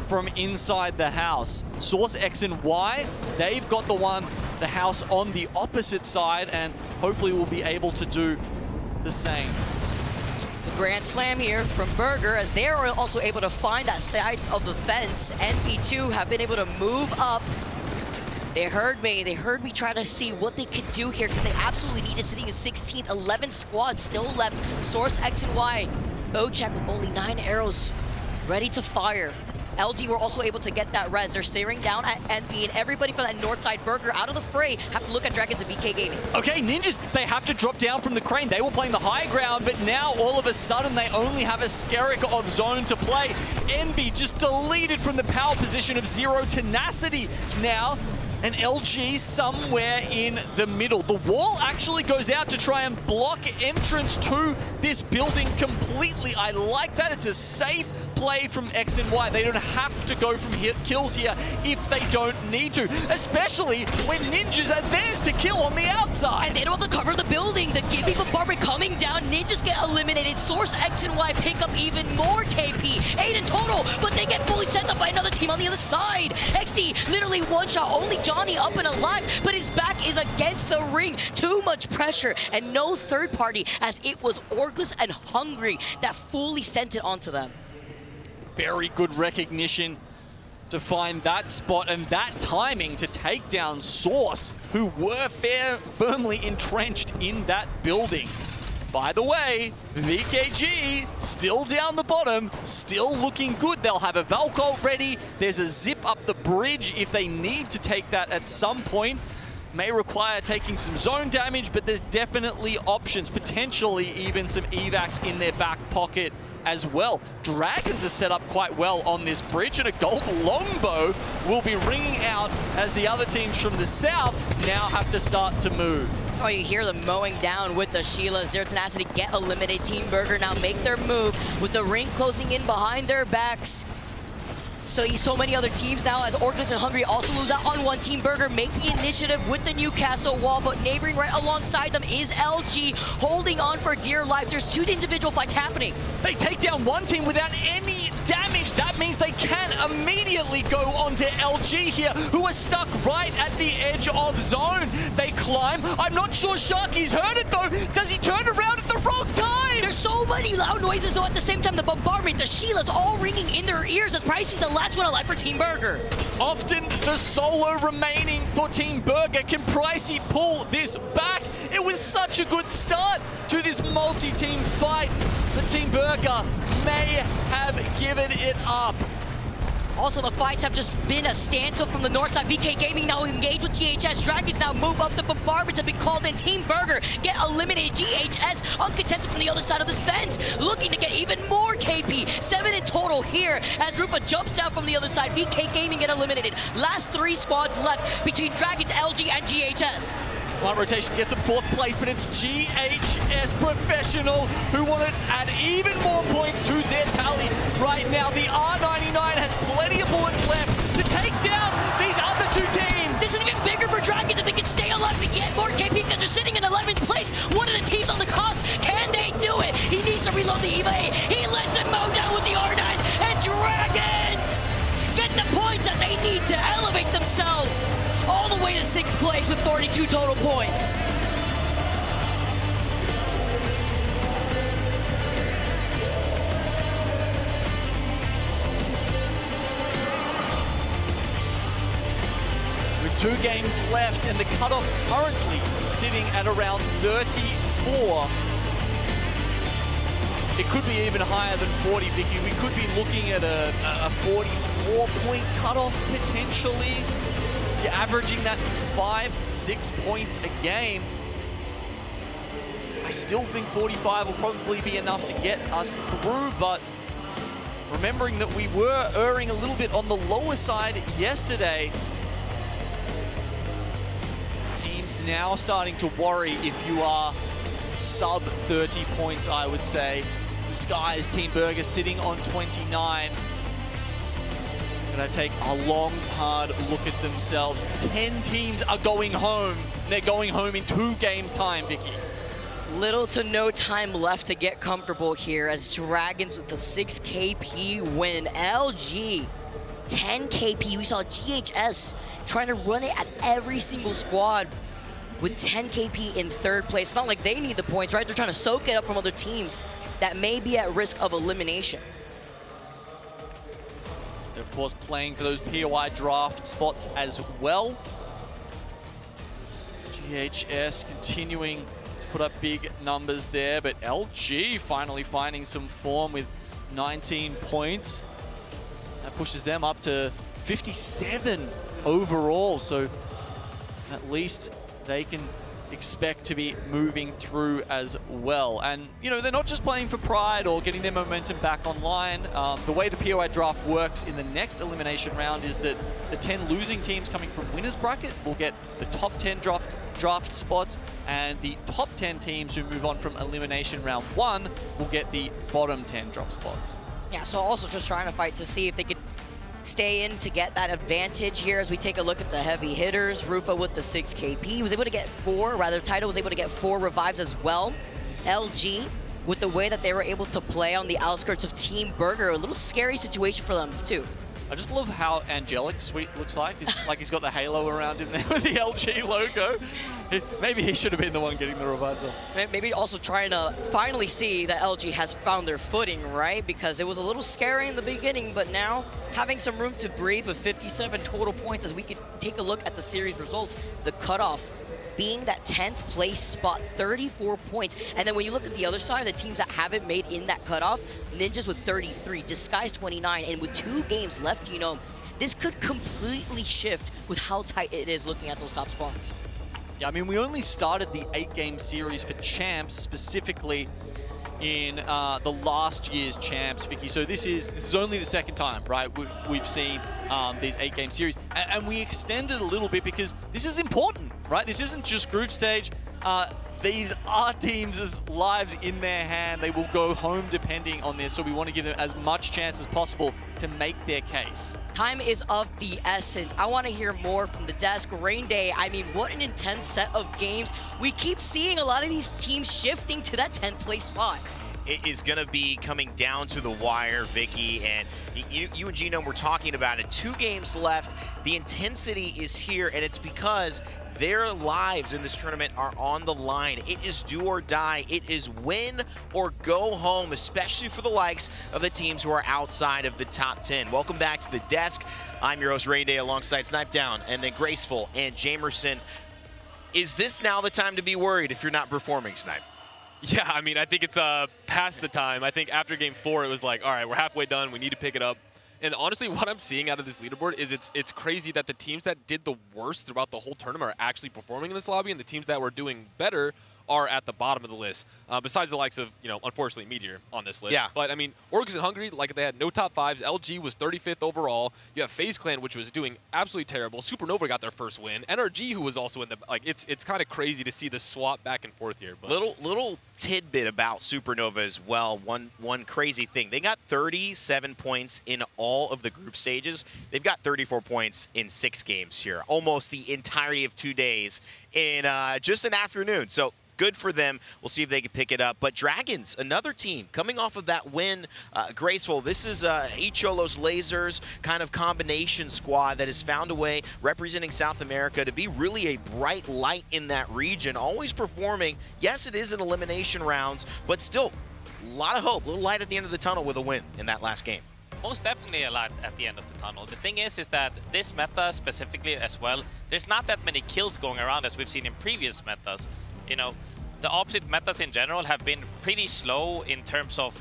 from inside the house. Source X and Y, they've got the house on the opposite side, and hopefully will be able to do the same. The Grand Slam here from Burger, as they are also able to find that side of the fence. NP2 have been able to move up. They heard me try to see what they could do here, because they absolutely need it, sitting in 16th, 11 squads still left. Source X and Y, Bocheck with only 9 arrows ready to fire. LG were also able to get that res. They're staring down at NP, and everybody from that north side Burger out of the fray have to look at Dragons and VK Gaming. Okay, Ninjas, they have to drop down from the crane. They were playing the high ground, but now all of a sudden they only have a Skerrick of zone to play. NB just deleted from the power position of Zero Tenacity. Now, an LG somewhere in the middle. The wall actually goes out to try and block entrance to this building completely. I like that. It's a safe play from X and Y. They don't have to go from kills here if they don't need to, especially when Ninjas are theirs to kill on the outside. And they don't have to cover the building. The Gibby bombardment coming down. Ninjas get eliminated. Source X and Y pick up even more KP. 8 in total, but they get fully sent up by another team on the other side. XD literally one shot. Only Johnny up and alive, but his back is against the ring. Too much pressure and no third party, as it was Orgless and Hungry that fully sent it onto them. Very good recognition to find that spot and that timing to take down Source, who were firmly entrenched in that building. By the way, VKG still down the bottom, still looking good. They'll have a Valcolt ready. There's a zip up the bridge if they need to take that at some point. May require taking some zone damage, but there's definitely options, potentially even some evacs in their back pocket as well. Dragons are set up quite well on this bridge, and a gold longbow will be ringing out as the other teams from the south now have to start to move. Oh, you hear them mowing down with the Sheila. Zero Tenacity get eliminated. Team Burger now make their move with the ring closing in behind their backs. So many other teams now, as Orcus and Hungry also lose out on one. Team Burger make the initiative with the Newcastle wall, but neighboring right alongside them is LG, holding on for dear life. There's 2 individual fights happening. They take down one team without any damage. That means they can immediately go onto LG here, who are stuck right at the edge of zone. They climb. I'm not sure Sharky's heard it though. Does he turn around at the wrong time? There's so many loud noises though at the same time. The bombardment, the Sheila's all ringing in their ears as Pricey's the last one alive for Team Burger. Often the solo remaining for Team Burger. Can Pricey pull this back? It was such a good start to this multi-team fight, but Team Burger may have given it up. Also, the fights have just been a standstill from the north side. VK Gaming now engaged with GHS. Dragons now move up. The bombardments have been called in. Team Burger get eliminated. GHS uncontested from the other side of this fence, looking to get even more KP. 7 in total here as Rufa jumps down from the other side. VK Gaming get eliminated. Last 3 squads left between Dragons, LG, and GHS. Smart rotation gets them 4th place, but it's GHS Professional who want to add even more points to their tally right now. The R99 has plenty of bullets left to take down these other 2 teams. This is even bigger for Dragons if they can stay alive to get more KP, because they're sitting in 11th place. One of the teams on the cost. Can they do it? He needs to reload the EVA. He lets him mow down with the R9, and Dragons get the points that they need to elevate themselves all the way to 6th place with 42 total points. With 2 games left and the cutoff currently sitting at around 34. It could be even higher than 40, Vicky. We could be looking at a 44-point cutoff potentially. You're averaging that 5-6 points a game. I still think 45 will probably be enough to get us through, but remembering that we were erring a little bit on the lower side yesterday, teams now starting to worry if you are sub 30 points, I would say. Disguise Team Burger sitting on 29. Gonna take a long, hard look at themselves. 10 teams are going home. They're going home in 2 games' time, Vicky. Little to no time left to get comfortable here as Dragons with the 6 KP win. LG, 10 KP. We saw GHS trying to run it at every single squad with 10 KP in 3rd place. It's not like they need the points, right? They're trying to soak it up from other teams that may be at risk of elimination. They're, of course, playing for those POI draft spots as well. GHS continuing to put up big numbers there, but LG finally finding some form with 19 points. That pushes them up to 57 overall, so at least they can expect to be moving through as well. And, you know, they're not just playing for pride or getting their momentum back online. The way the POI draft works in the next elimination round is that the 10 losing teams coming from winners bracket will get the top 10 draft spots, and the top 10 teams who move on from elimination round 1 will get the bottom 10 drop spots. Yeah, so also just trying to fight to see if they could stay in to get that advantage here as we take a look at the heavy hitters. Rufa with the 6 KP was able to get 4, rather Taito was able to get 4 revives as well. LG, with the way that they were able to play on the outskirts of Team Burger, a little scary situation for them too. I just love how angelic Sweet looks like. It's like he's got the halo around him there with the LG logo. Maybe he should have been the one getting the revives off. Maybe also trying to finally see that LG has found their footing, right? Because it was a little scary in the beginning, but now having some room to breathe with 57 total points as we could take a look at the series results, the cutoff being that 10th place spot, 34 points. And then when you look at the other side, the teams that haven't made in that cutoff, Ninjas with 33, Disguise 29, and with 2 games left, you know, this could completely shift with how tight it is looking at those top spots. Yeah, I mean, we only started the 8-game series for champs specifically in the last year's champs, Vicky. So this is only the 2nd time, right? We've seen these 8-game series, and we extended a little bit because this is important, right? This isn't just group stage. These are teams' lives in their hand. They will go home depending on this, so we want to give them as much chance as possible to make their case. Time is of the essence. I want to hear more from the desk. Rain Day, I mean, what an intense set of games. We keep seeing a lot of these teams shifting to that 10th place spot. It is going to be coming down to the wire, Vicky, and you and Genome were talking about it. 2 games left. The intensity is here, and it's because their lives in this tournament are on the line. It is do or die. It is win or go home, especially for the likes of the teams who are outside of the top 10. Welcome back to the desk. I'm your host, Rain Day, alongside Snipe Down, and then Graceful and Jamerson. Is this now the time to be worried if you're not performing, Snipe? Yeah, I mean, I think it's past the time. I think after game 4, it was like, all right, we're halfway done. We need to pick it up. And honestly, what I'm seeing out of this leaderboard is it's crazy that the teams that did the worst throughout the whole tournament are actually performing in this lobby, and the teams that were doing better are at the bottom of the list, besides the likes of, you know, unfortunately, Meteor on this list. Yeah. But, I mean, Orcs and Hungary, like, they had no top 5s. LG was 35th overall. You have FaZe Clan, which was doing absolutely terrible. Supernova got their first win. NRG, who was also in the, like, it's kind of crazy to see the swap back and forth here. But Little tidbit about Supernova as well. One crazy thing. They got 37 points in all of the group stages. They've got 34 points in 6 games here. Almost the entirety of 2 days in just an afternoon. So good for them. We'll see if they can pick it up. But Dragons, another team coming off of that win, Graceful. This is Icholo's Lasers kind of combination squad that has found a way, representing South America, to be really a bright light in that region, always performing. Yes, it is an elimination rounds, but still a lot of hope, a little light at the end of the tunnel with a win in that last game. Most definitely a lot at the end of the tunnel. The thing is that this meta specifically as well, there's not that many kills going around as we've seen in previous metas. You know, the opposite metas in general have been pretty slow in terms of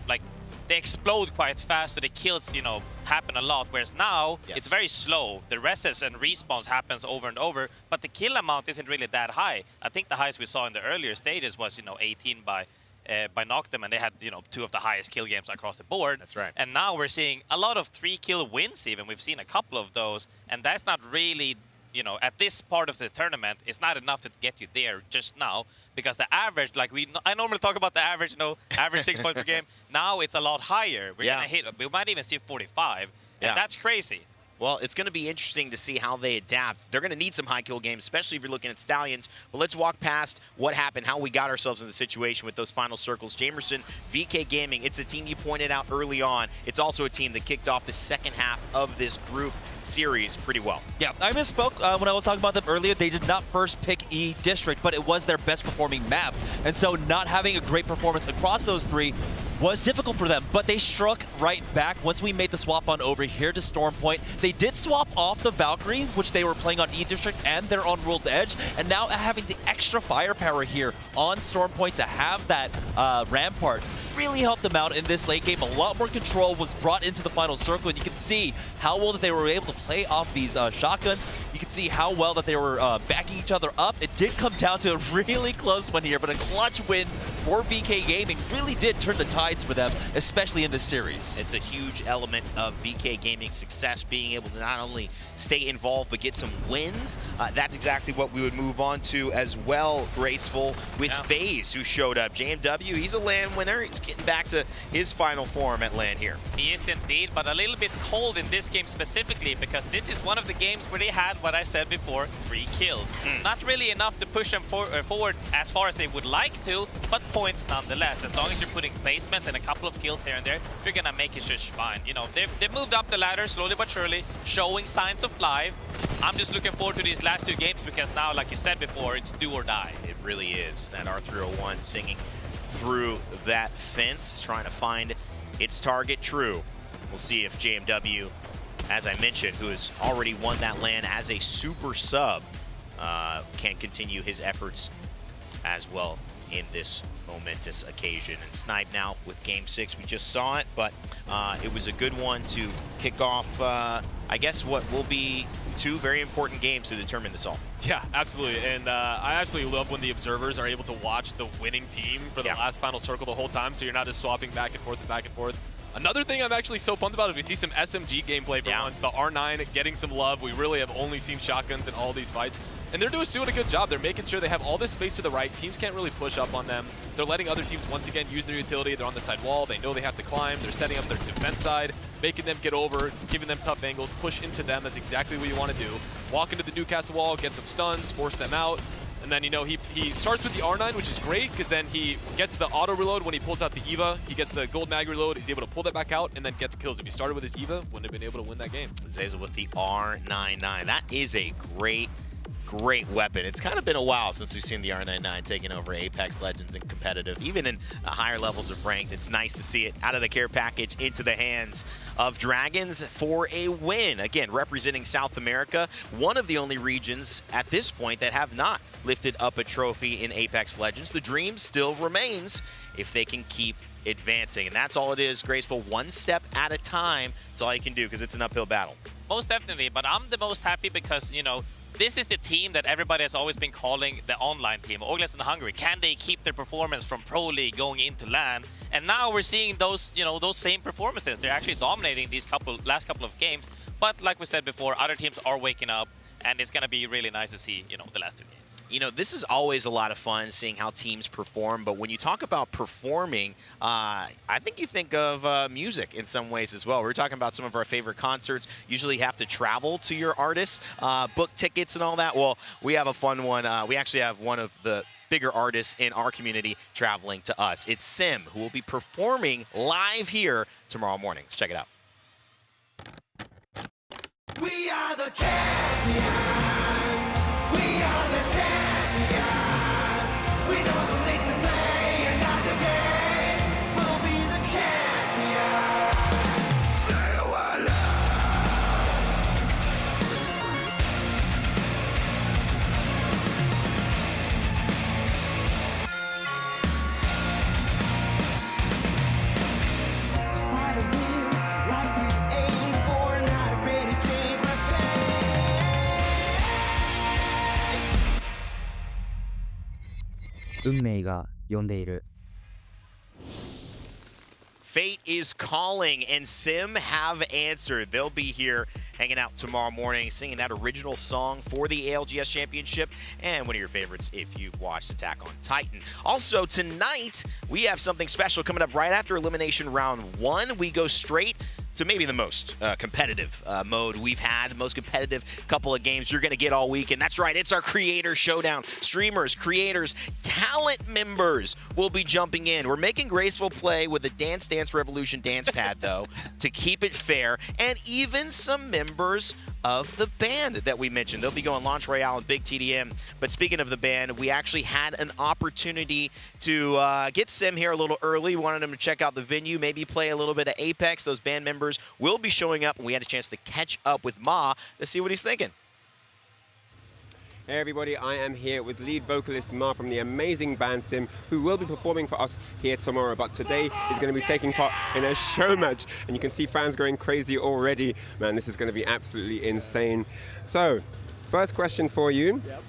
like they explode quite fast, so the kills, you know, happen a lot. Whereas now it's very slow. The reses and respawns happens over and over, but the kill amount isn't really that high. I think the highest we saw in the earlier stages was, you know, 18 by Noctem, and they had, you know, 2 of the highest kill games across the board. That's right. And now we're seeing a lot of 3-kill wins even. We've seen a couple of those, and that's not really, you know, at this part of the tournament, it's not enough to get you there just now, because the average, like I normally talk about the average, you know, average 6 points per game. Now it's a lot higher. We're gonna hit, we might even see 45, and that's crazy. Well, it's going to be interesting to see how they adapt. They're going to need some high kill games, especially if you're looking at Stallions. But let's walk past what happened, how we got ourselves in the situation with those final circles. Jamerson, VK Gaming, it's a team you pointed out early on. It's also a team that kicked off the second half of this group series pretty well. Yeah, I misspoke when I was talking about them earlier. They did not first pick E District, but it was their best performing map. And so not having a great performance across those 3 was difficult for them, but they struck right back once we made the swap on over here to Storm Point. They did swap off the Valkyrie, which they were playing on E District and their on World's Edge, and now having the extra firepower here on Storm Point to have that Rampart really helped them out in this late game. A lot more control was brought into the final circle, and you can see how well that they were able to play off these shotguns. You can see how well that they were backing each other up. It did come down to a really close one here, but a clutch win for VK Gaming really did turn the tides for them, especially in this series. It's a huge element of VK Gaming's success, being able to not only stay involved but get some wins. That's exactly what we would move on to as well, Graceful, with FaZe, who showed up. JMW, he's a LAN winner. He's getting back to his final form at LAN here. He is indeed, but a little bit cold in this game specifically, because this is one of the games where they had what I said before, 3 kills. Not really enough to push them forward as far as they would like to, but points nonetheless. As long as you're putting placement and a couple of kills here and there, you're gonna make it just fine. You know, they've moved up the ladder slowly but surely, showing signs of life. I'm just looking forward to these last 2 games, because now, like you said before, it's do or die. It really is. That R301 singing through that fence, trying to find its target. True. We'll see if JMW, as I mentioned, who has already won that LAN as a super sub, can continue his efforts as well in this momentous occasion. And Snipe now with Game 6. We just saw it, but it was a good one to kick off, I guess, what will be 2 very important games to determine this all. Yeah, absolutely. And I absolutely love when the observers are able to watch the winning team for the last final circle the whole time, so you're not just swapping back and forth and back and forth. Another thing I'm actually so pumped about is we see some SMG gameplay for once. The R9 getting some love. We really have only seen shotguns in all these fights. And they're doing a good job. They're making sure they have all this space to the right. Teams can't really push up on them. They're letting other teams once again use their utility. They're on the side wall. They know they have to climb. They're setting up their defense side, making them get over, giving them tough angles, push into them. That's exactly what you want to do. Walk into the Newcastle wall, get some stuns, force them out. And then, you know, he starts with the R9, which is great, because then he gets the auto reload when he pulls out the EVA. He gets the gold mag reload. He's able to pull that back out and then get the kills. If he started with his EVA, wouldn't have been able to win that game. Zazel with the R99. That is a great weapon. It's kind of been a while since we've seen the R99 taking over Apex Legends and competitive. Even in higher levels of ranked, it's nice to see it out of the care package into the hands of Dragons for a win. Again, representing South America, one of the only regions at this point that have not lifted up a trophy in Apex Legends. The dream still remains if they can keep advancing, and that's all it is, Graceful. 1 step at a time. That's all you can do, because it's an uphill battle. Most definitely, but I'm the most happy because, you know, this is the team that everybody has always been calling the online team, ALGS and Hungary. Can they keep their performance from Pro League going into LAN? And now we're seeing those, you know, those same performances. They're actually dominating these last couple of games. But like we said before, other teams are waking up, and it's going to be really nice to see, you know, the last 2 games. You know, this is always a lot of fun seeing how teams perform, but when you talk about performing, I think you think of music in some ways as well. We're talking about some of our favorite concerts. Usually have to travel to your artists, book tickets and all that. Well, we have a fun one. We actually have one of the bigger artists in our community traveling to us. It's Sim, who will be performing live here tomorrow morning. Let's check it out. We are the champions. We are the champions. We know the league to play, another game. We'll be the champions. Say what fight a win like we aim for, not ready to change my thing. 運命が呼んでいる。 Fate is calling, and Sim have answered. They'll be here hanging out tomorrow morning, singing that original song for the ALGS Championship, and one of your favorites if you've watched Attack on Titan. Also, tonight, we have something special coming up right after Elimination Round 1. We go straight to maybe the most competitive mode we've had, most competitive couple of games you're going to get all week. And that's right, it's our Creator Showdown. Streamers, creators, talent members will be jumping in. We're making graceful play with the Dance Dance Revolution dance pad, though, to keep it fair. And even some members of the band that we mentioned. They'll be going Launch Royale and Big TDM. But speaking of the band, we actually had an opportunity to get Sim here a little early. We wanted him to check out the venue, maybe play a little bit of Apex. Those band members will be showing up, and we had a chance to catch up with Ma to see what he's thinking. Hey everybody, I am here with lead vocalist Ma from the amazing band Sim, who will be performing for us here tomorrow. But today is going to be taking part in a show match, and you can see fans going crazy already. Man, this is going to be absolutely insane. So, first question for you. Yep.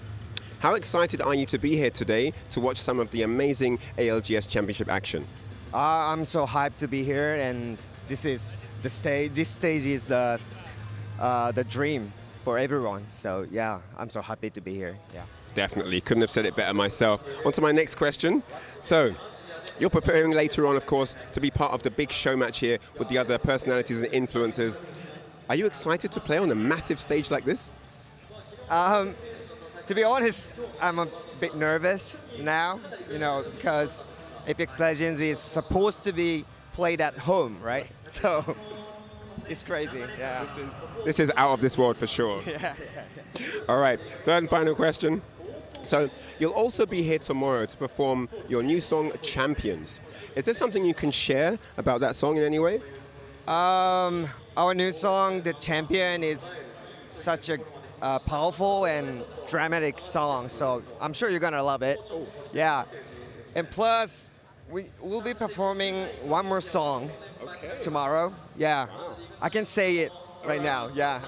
How excited are you to be here today to watch some of the amazing ALGS Championship action? I'm so hyped to be here, and this is the stage. This stage is the dream for everyone. So yeah, I'm so happy to be here. Yeah. Definitely, couldn't have said it better myself. On to my next question. So, you're preparing later on, of course, to be part of the big show match here with the other personalities and influencers. Are you excited to play on a massive stage like this? To be honest, I'm a bit nervous now, you know, because Apex Legends is supposed to be played at home, right? So it's crazy, yeah. This is out of this world for sure. Yeah. All right, third and final question. So you'll also be here tomorrow to perform your new song, Champions. Is there something you can share about that song in any way? Our new song, The Champion, is such a powerful and dramatic song, so I'm sure you're gonna love it. Yeah, and plus, we'll be performing one more song tomorrow. Yeah, I can say it right now, yeah.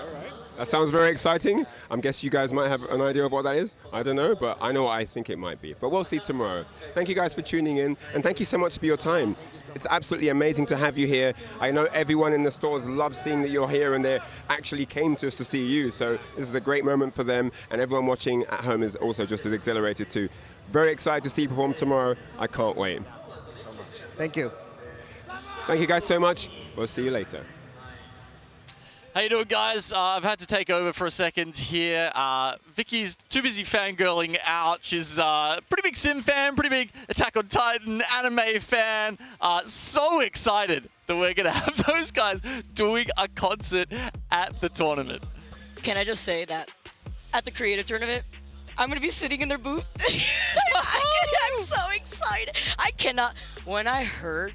That sounds very exciting. I guess you guys might have an idea of what that is. I don't know, but I know what I think it might be. But we'll see tomorrow. Thank you guys for tuning in, and thank you so much for your time. It's absolutely amazing to have you here. I know everyone in the stores loves seeing that you're here, and they actually came to us to see you. So this is a great moment for them, and everyone watching at home is also just as exhilarated too. Very excited to see you perform tomorrow. I can't wait. Thank you. Thank you guys so much. We'll see you later. How you doing, guys? I've had to take over for a second here. Vicky's too busy fangirling out. She's a pretty big Sim fan, pretty big Attack on Titan anime fan. So excited that we're going to have those guys doing a concert at the tournament. Can I just say that at the Creator Tournament, I'm going to be sitting in their booth. I'm so excited. I cannot. When I heard...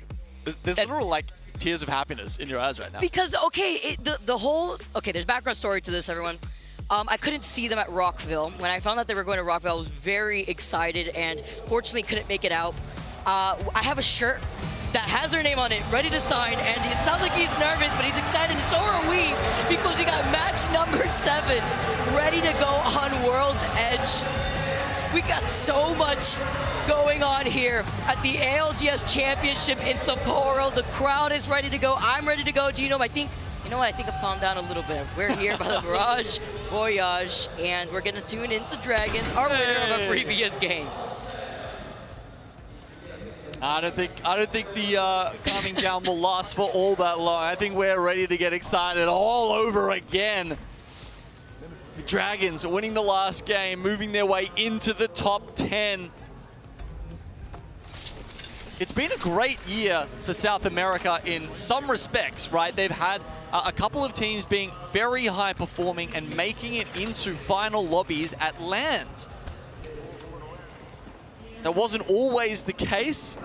There's literal, like, tears of happiness in your eyes right now. Because, okay, the whole... Okay, there's background story to this, everyone. I couldn't see them at Rockville. When I found out they were going to Rockville, I was very excited and fortunately couldn't make it out. I have a shirt that has their name on it, ready to sign, and it sounds like he's nervous, but he's excited, and so are we, because we got match number 7 ready to go on World's Edge. We got so much going on here at the ALGS Championship in Sapporo. The crowd is ready to go. I'm ready to go. Genome, I think, you know what? I think I've calmed down a little bit. We're here by the Mirage Voyage, and we're going to tune into Dragon, our winner of a previous game. I don't think the calming down will last for all that long. I think we're ready to get excited all over again. The Dragons winning the last game, moving their way into the top 10. it's been a great year for South America in some respects, right? They've had a couple of teams being very high performing and making it into final lobbies at LANs. That wasn't always the case.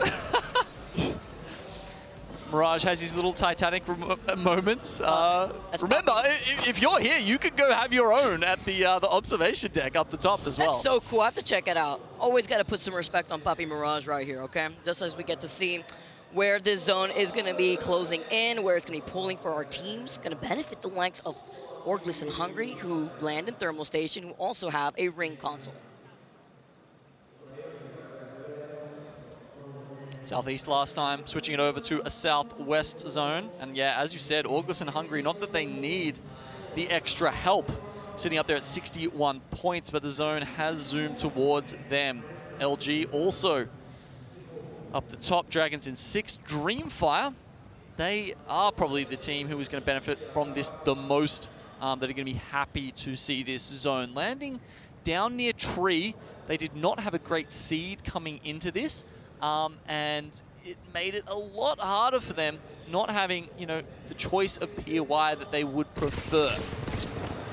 Mirage has his little Titanic moments. Remember, if you're here, you could go have your own at the observation deck up the top as well. That's so cool. I have to check it out. Always got to put some respect on Papi Mirage right here, okay? Just as we get to see where this zone is going to be closing in, where it's going to be pulling for our teams, going to benefit the likes of ALGS and Hungry, who land in Thermal Station, who also have a ring console. Southeast last time, switching it over to a southwest zone. And yeah, as you said, ALGS and Hungry, not that they need the extra help, sitting up there at 61 points, but the zone has zoomed towards them. LG also up the top, Dragons in 6. Dreamfire, they are probably the team who is going to benefit from this the most, that are going to be happy to see this zone. Landing down near Tree, they did not have a great seed coming into this. And it made it a lot harder for them not having, you know, the choice of POI that they would prefer.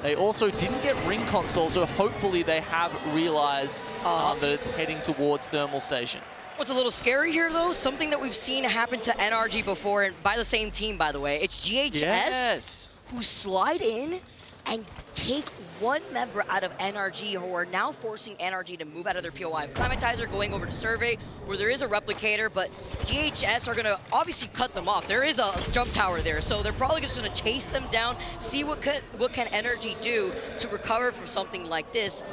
They also didn't get ring console, so hopefully they have realized that it's heading towards Thermal Station. What's a little scary here, though, something that we've seen happen to NRG before, and by the same team, by the way, it's GHS who slide in and take one member out of NRG, who are now forcing NRG to move out of their POI. Climatizer going over to Survey, where there is a replicator, but GHS are gonna obviously cut them off. There is a jump tower there, so they're probably just gonna chase them down, see what can NRG do to recover from something like this,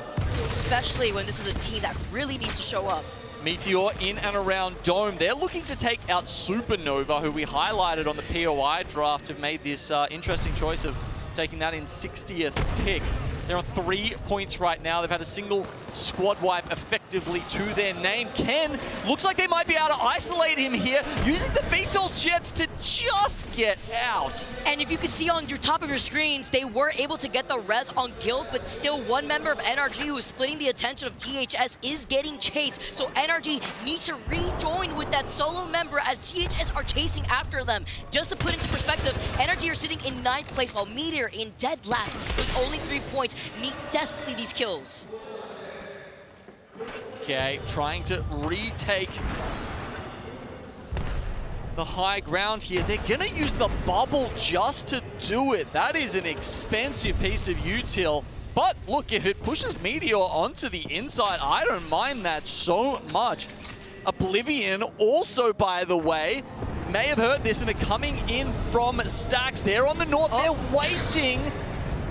especially when this is a team that really needs to show up. Meteor in and around Dome. They're looking to take out Supernova, who we highlighted on the POI draft, have made this interesting choice of taking that in 60th pick. They're on 3 points right now. They've had a single squad wipe effectively to their name. Ken looks like they might be able to isolate him here, using the VTOL jets to just get out. And if you can see on your top of your screens, they were able to get the res on Guild, but still one member of NRG who is splitting the attention of GHS is getting chased. So NRG needs to rejoin with that solo member as GHS are chasing after them. Just to put into perspective, NRG are sitting in 9th place while Meteor in dead last with only 3 points. Need desperately these kills. Okay, trying to retake the high ground here. They're gonna use the bubble just to do it. That is an expensive piece of util. But look, if it pushes Meteor onto the inside, I don't mind that so much. Oblivion also, by the way, may have heard this and are coming in from Stacks. They're on the north, they're waiting.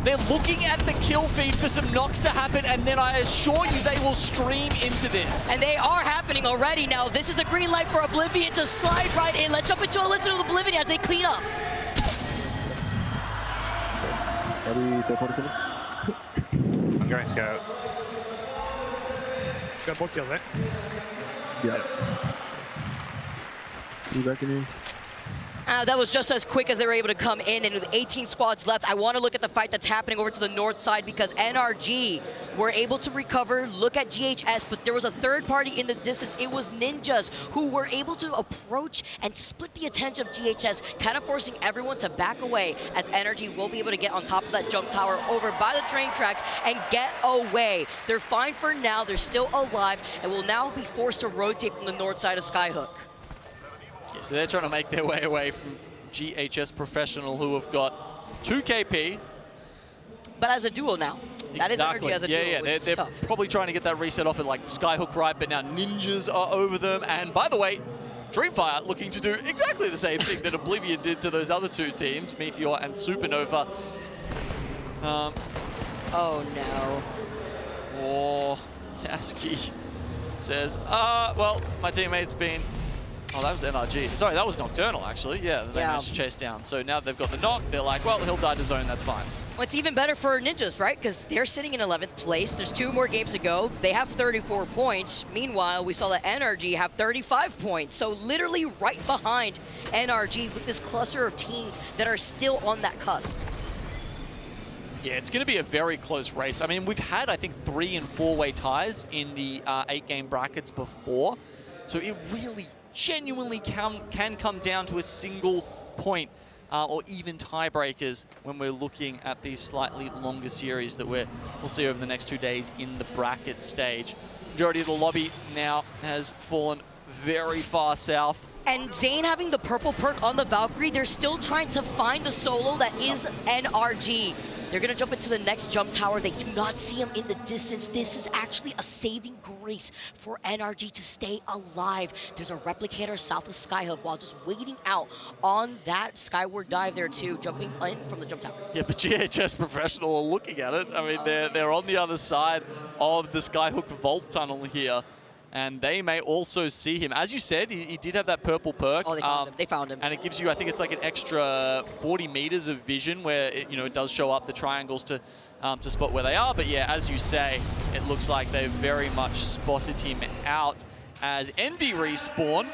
They're looking at the kill feed for some knocks to happen, and then I assure you they will stream into this. And they are happening already now. This is the green light for Oblivion to slide right in. Let's jump into a listen to Oblivion as they clean up. I'm going scout. Got both kills, eh? Yeah. You back in here? That was just as quick as they were able to come in, and with 18 squads left, I want to look at the fight that's happening over to the north side because NRG were able to recover, look at GHS, but there was a third party in the distance. It was Ninjas who were able to approach and split the attention of GHS, kind of forcing everyone to back away as NRG will be able to get on top of that jump tower over by the train tracks and get away. They're fine for now, they're still alive, and will now be forced to rotate from the north side of Skyhook. Yeah, so they're trying to make their way away from GHS Professional, who have got 2 KP. But as a duo now. That is NRG as a duo, which is they're probably trying to get that reset off at like Skyhook right, but now Ninjas are over them. And by the way, Dreamfire looking to do exactly the same thing that Oblivion did to those other 2 teams, Meteor and Supernova. Oh no. Oh, Tasky says, well, my teammate's been... Oh, that was NRG. Sorry, that was Nocturnal, actually. Yeah, they managed to chase down. So now they've got the knock. They're like, well, he'll die to zone. That's fine. Well, it's even better for Ninjas, right? Because they're sitting in 11th place. There's 2 more games to go. They have 34 points. Meanwhile, we saw that NRG have 35 points. So literally right behind NRG with this cluster of teams that are still on that cusp. Yeah, it's going to be a very close race. I mean, we've had, I think, 3- and 4-way ties in the 8-game brackets before. So it really genuinely can come down to a single point or even tiebreakers when we're looking at these slightly longer series that we'll see over the next 2 days in the bracket stage. Majority of the lobby now has fallen very far south. And Zane having the purple perk on the Valkyrie, they're still trying to find the solo that is NRG. They're going to jump into the next jump tower. They do not see him in the distance. This is actually a saving grace for NRG to stay alive. There's a replicator south of Skyhook while just waiting out on that skyward dive there too, jumping in from the jump tower. Yeah, but GHS Professional are looking at it. I mean, they're on the other side of the Skyhook Vault Tunnel here. And they may also see him. As you said, he did have that purple perk. Oh, they found him. They found him. And it gives you, I think it's like an extra 40 meters of vision where it does show up the triangles to spot where they are. But yeah, as you say, it looks like they've very much spotted him out as Envy respawn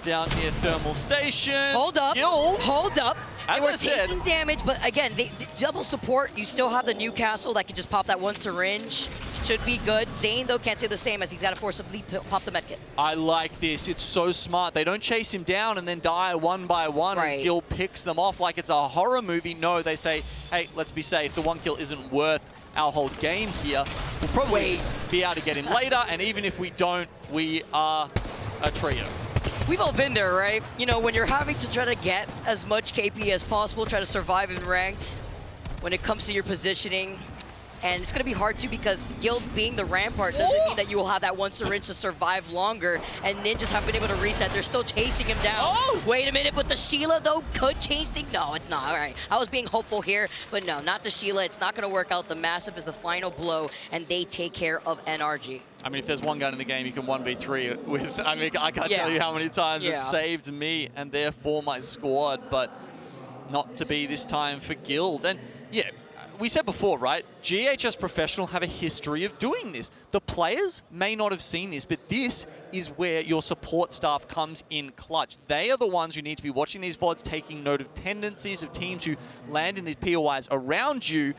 down near Thermal Station. Hold up. Guild. Hold up. As they were I said, taking damage, but again, they double support. You still have the Newcastle that can just pop that one syringe. Should be good. Zane, though, can't say the same as he's got to forcibly pop the medkit. I like this. It's so smart. They don't chase him down and then die one by one as Gil picks them off like it's a horror movie. No, they say, hey, let's be safe. The one kill isn't worth our whole game here. We'll probably be able to get him later, and even if we don't, we are a trio. We've all been there, right? You know, when you're having to try to get as much KP as possible, try to survive in ranked, when it comes to your positioning, and it's going to be hard too because Guild being the rampart doesn't mean that you will have that one syringe to survive longer, and Ninjas have been able to reset. They're still chasing him down. Wait a minute, but the Sheila, though, could change things. No, it's not. All right, I was being hopeful here, but no, not the Sheila. It's not going to work out. The Massive is the final blow, and they take care of NRG. I mean, if there's one gun in the game you can 1v3 with, I mean, I can't tell you how many times it saved me and therefore my squad, but not to be this time for Guild. And yeah, we said before, right? GHS Professional have a history of doing this. The players may not have seen this, but this is where your support staff comes in clutch. They are the ones who need to be watching these VODs, taking note of tendencies of teams who land in these POIs around you.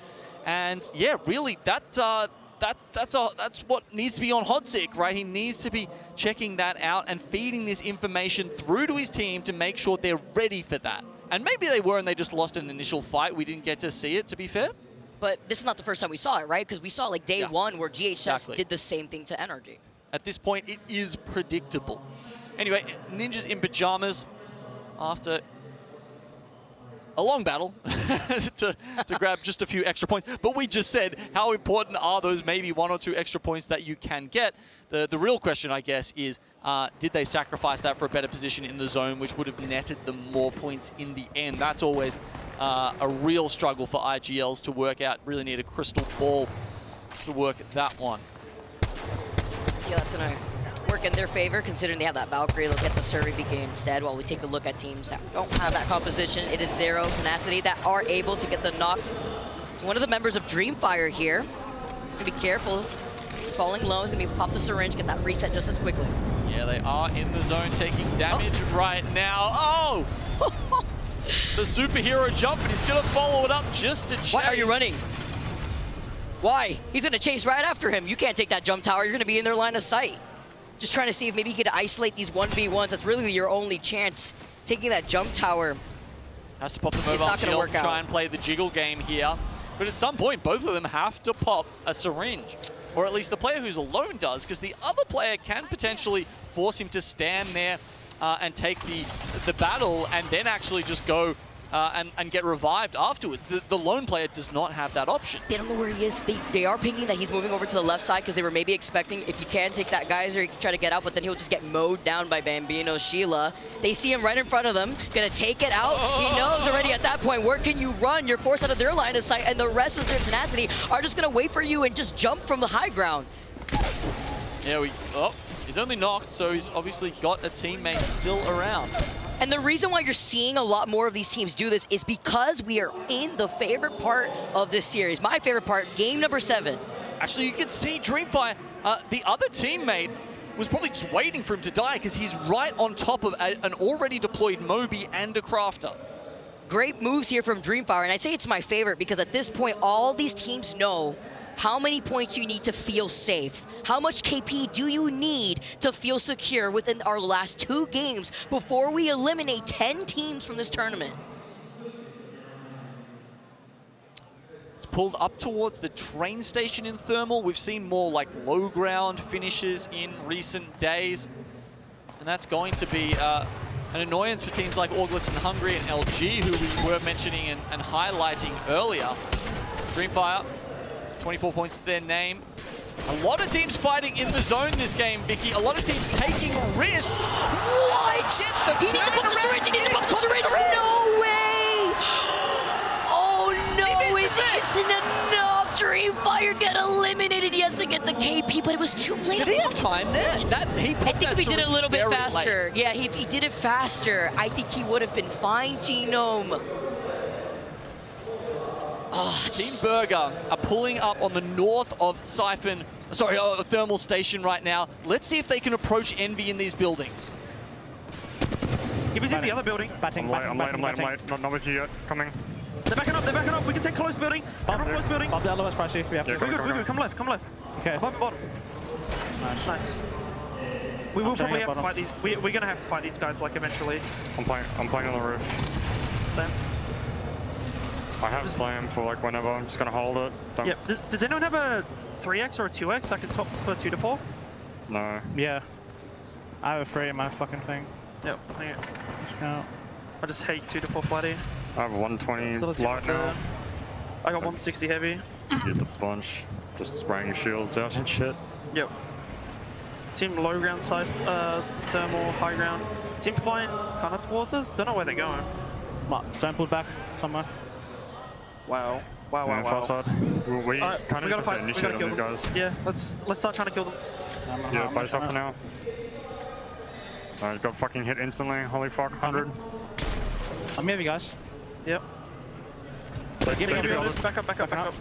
And yeah, really, that's what needs to be on Hodzik, right? He needs to be checking that out and feeding this information through to his team to make sure they're ready for that. And maybe they were and they just lost an initial fight. We didn't get to see it, to be fair. But this is not the first time we saw it, right? Because we saw like day one where GHS did the same thing to NRG. At this point, it is predictable. Anyway, Ninjas in pajamas after a long battle to grab just a few extra points. But we just said, how important are those maybe 1 or 2 extra points that you can get? The real question, I guess, is did they sacrifice that for a better position in the zone, which would have netted them more points in the end? That's always a real struggle for IGLs to work out. Really need a crystal ball to work that one. See how that's going to work in their favor, considering they have that Valkyrie. They'll get the Survey Beacon instead while we take a look at teams that don't have that composition. It is Zero, Tenacity that are able to get the knock to one of the members of Dreamfire here. Be careful. Falling low is going to be pop the syringe, get that reset just as quickly. Yeah, they are in the zone taking damage right now. Oh! The superhero jump, and he's going to follow it up just to chase. Why are you running? Why? He's going to chase right after him. You can't take that jump tower. You're going to be in their line of sight. Just trying to see if maybe you could isolate these 1v1s. That's really your only chance. Taking that jump tower. Has to pop the mobile shield, try and play the jiggle game here. But at some point, both of them have to pop a syringe. Or at least the player who's alone does, because the other player can potentially force him to stand there and take the battle and then actually just go and get revived afterwards. The lone player does not have that option. They don't know where he is. They are pinging that he's moving over to the left side because they were maybe expecting if you can take that geyser, you can try to get out, but then he'll just get mowed down by Bambino Sheila. They see him right in front of them, gonna take it out. He knows already at that point, where can you run? You're forced out of their line of sight, and the rest of their Tenacity are just gonna wait for you and just jump from the high ground. Yeah, he's only knocked, so he's obviously got a teammate still around. And the reason why you're seeing a lot more of these teams do this is because we are in the favorite part of this series. My favorite part, game number 7. Actually, you can see Dreamfire, the other teammate was probably just waiting for him to die because he's right on top of an already deployed Moby and a Crafter. Great moves here from Dreamfire, and I'd say it's my favorite because at this point, all these teams know how many points you need to feel safe. How much KP do you need to feel secure within our last 2 games before we eliminate 10 teams from this tournament? It's pulled up towards the train station in Thermal. We've seen more like low ground finishes in recent days. And that's going to be an annoyance for teams like ALGS and Hungary and LG, who we were mentioning and highlighting earlier. Dreamfire, 24 points to their name. A lot of teams fighting in the zone this game, Vicky. A lot of teams taking risks. What? He needs to pump the syringe. He needs to pump the syringe. No way! Oh no, it isn't enough. Dreamfire got eliminated. He has to get the KP, but it was too late. Did he have time there? I think if he did it a little bit faster. Late. Yeah, if he did it faster, I think he would have been fine, Genome. Oh, Team Burger are pulling up on the north of Thermal Station right now. Let's see if they can approach Envy in these buildings. He was in the other building. I'm late. Not with you yet. Coming. They're backing up. We can take close building. Everyone close building. Bob the other spicy. We have to. We're good. Come left. Okay. Above and bottom. Nice. We will probably have to fight these. We're gonna have to fight these guys like eventually. I'm playing on the roof. Same. I have slam for like whenever. I'm just gonna hold it. Yeah. Does anyone have a 3x or a 2x I can swap for 2 to 4? No. Yeah. I have a 3 in my fucking thing. Yep. I just hate 2 to 4 flatty. I have 120 So light now. I got 160 heavy. Used a bunch. Just spraying shields out and shit. Yep. Team low ground side, thermal, high ground. Team flying kind of towards us. Don't know where they're going. Don't pull back somewhere. Wow. Far side. We kind of gotta have fight. to initiate on these guys. Yeah, let's start trying to kill them. Yeah, base up for now. Alright, got fucking hit instantly. Holy fuck, 100. I'm heavy, guys. Yep. Back up.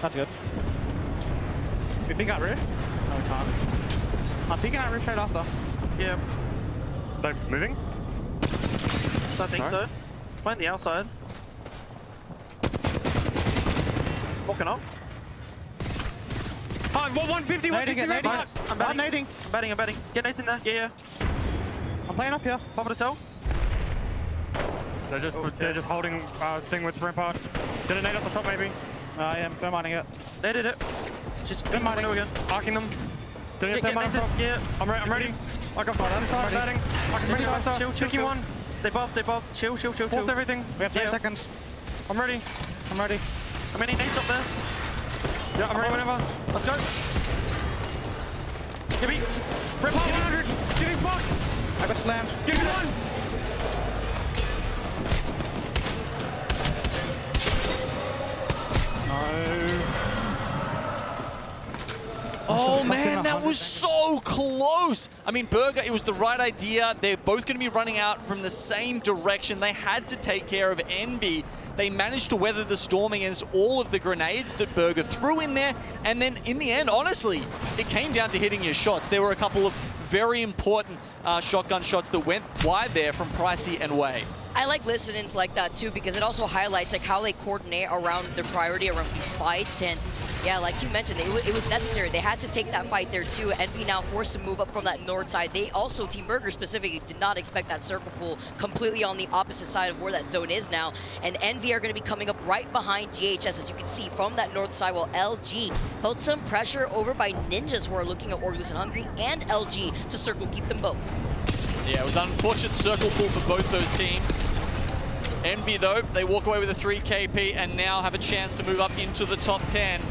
That's good. We peek out roof? No, we can't. I'm peeking out roof straight after. Yep. They moving? I think so. Find the outside. Walking up. Oh, 150, 150 right now. I'm nading. I'm batting. Get nades in there. Yeah. I'm playing up here. Pop it a cell. They're just holding thing with rampart. Did a nade up the top maybe? I am thermiting it. They did it. Just thermiting again. Arcing them. Did it thermite top? Yeah. I'm ready. I got fire inside batting. I can bring it Chill. Tricky one. They buffed. Chill. Forced everything. We have 30 seconds. I'm ready. How many nades up there? Yeah, I'm ready whenever. Let's go. Give me. Rip off 100. Getting fucked. I got slammed. Give me one. Oh man, that was so close. I mean, Burger, it was the right idea. They're both going to be running out from the same direction. They had to take care of Envy. They managed to weather the storm against all of the grenades that Burger threw in there. And then in the end, honestly, it came down to hitting your shots. There were a couple of very important shotgun shots that went wide there from Pricey and Wei. I like listening like that too, because it also highlights like how they coordinate around their priority around these fights. And yeah, like you mentioned, it was necessary. They had to take that fight there too. Envy now forced to move up from that north side. They also, Team Burger specifically, did not expect that circle pull completely on the opposite side of where that zone is now. And Envy are going to be coming up right behind GHS, as you can see, from that north side, while LG felt some pressure over by Ninjas, who are looking at ALGS and Hungry and LG to circle keep them both. Yeah, it was an unfortunate circle pull for both those teams. Envy, though, they walk away with a 3 KP and now have a chance to move up into the top 10.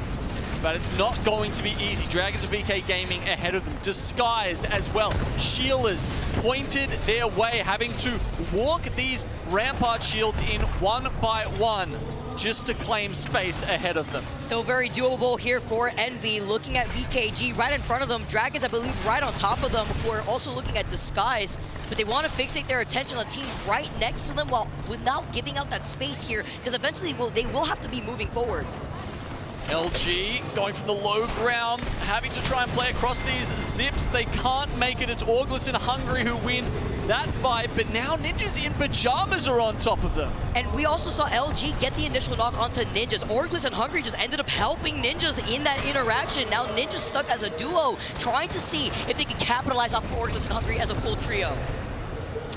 But it's not going to be easy. Dragons of VK Gaming ahead of them, disguised as well. Shielders pointed their way, having to walk these rampart shields in one by one just to claim space ahead of them. Still very doable here for Envy, looking at VKG right in front of them. Dragons, I believe, right on top of them, who are also looking at Disguise, but they want to fixate their attention on the team right next to them while without giving out that space here, because eventually they will have to be moving forward. LG going from the low ground, having to try and play across these zips. They can't make it. It's ALGS and Hungary who win that fight, but now Ninjas in pajamas are on top of them. And we also saw LG get the initial knock onto Ninjas. Orgless and Hungry just ended up helping Ninjas in that interaction. Now Ninjas stuck as a duo, trying to see if they can capitalize off Orgless and Hungry as a full trio.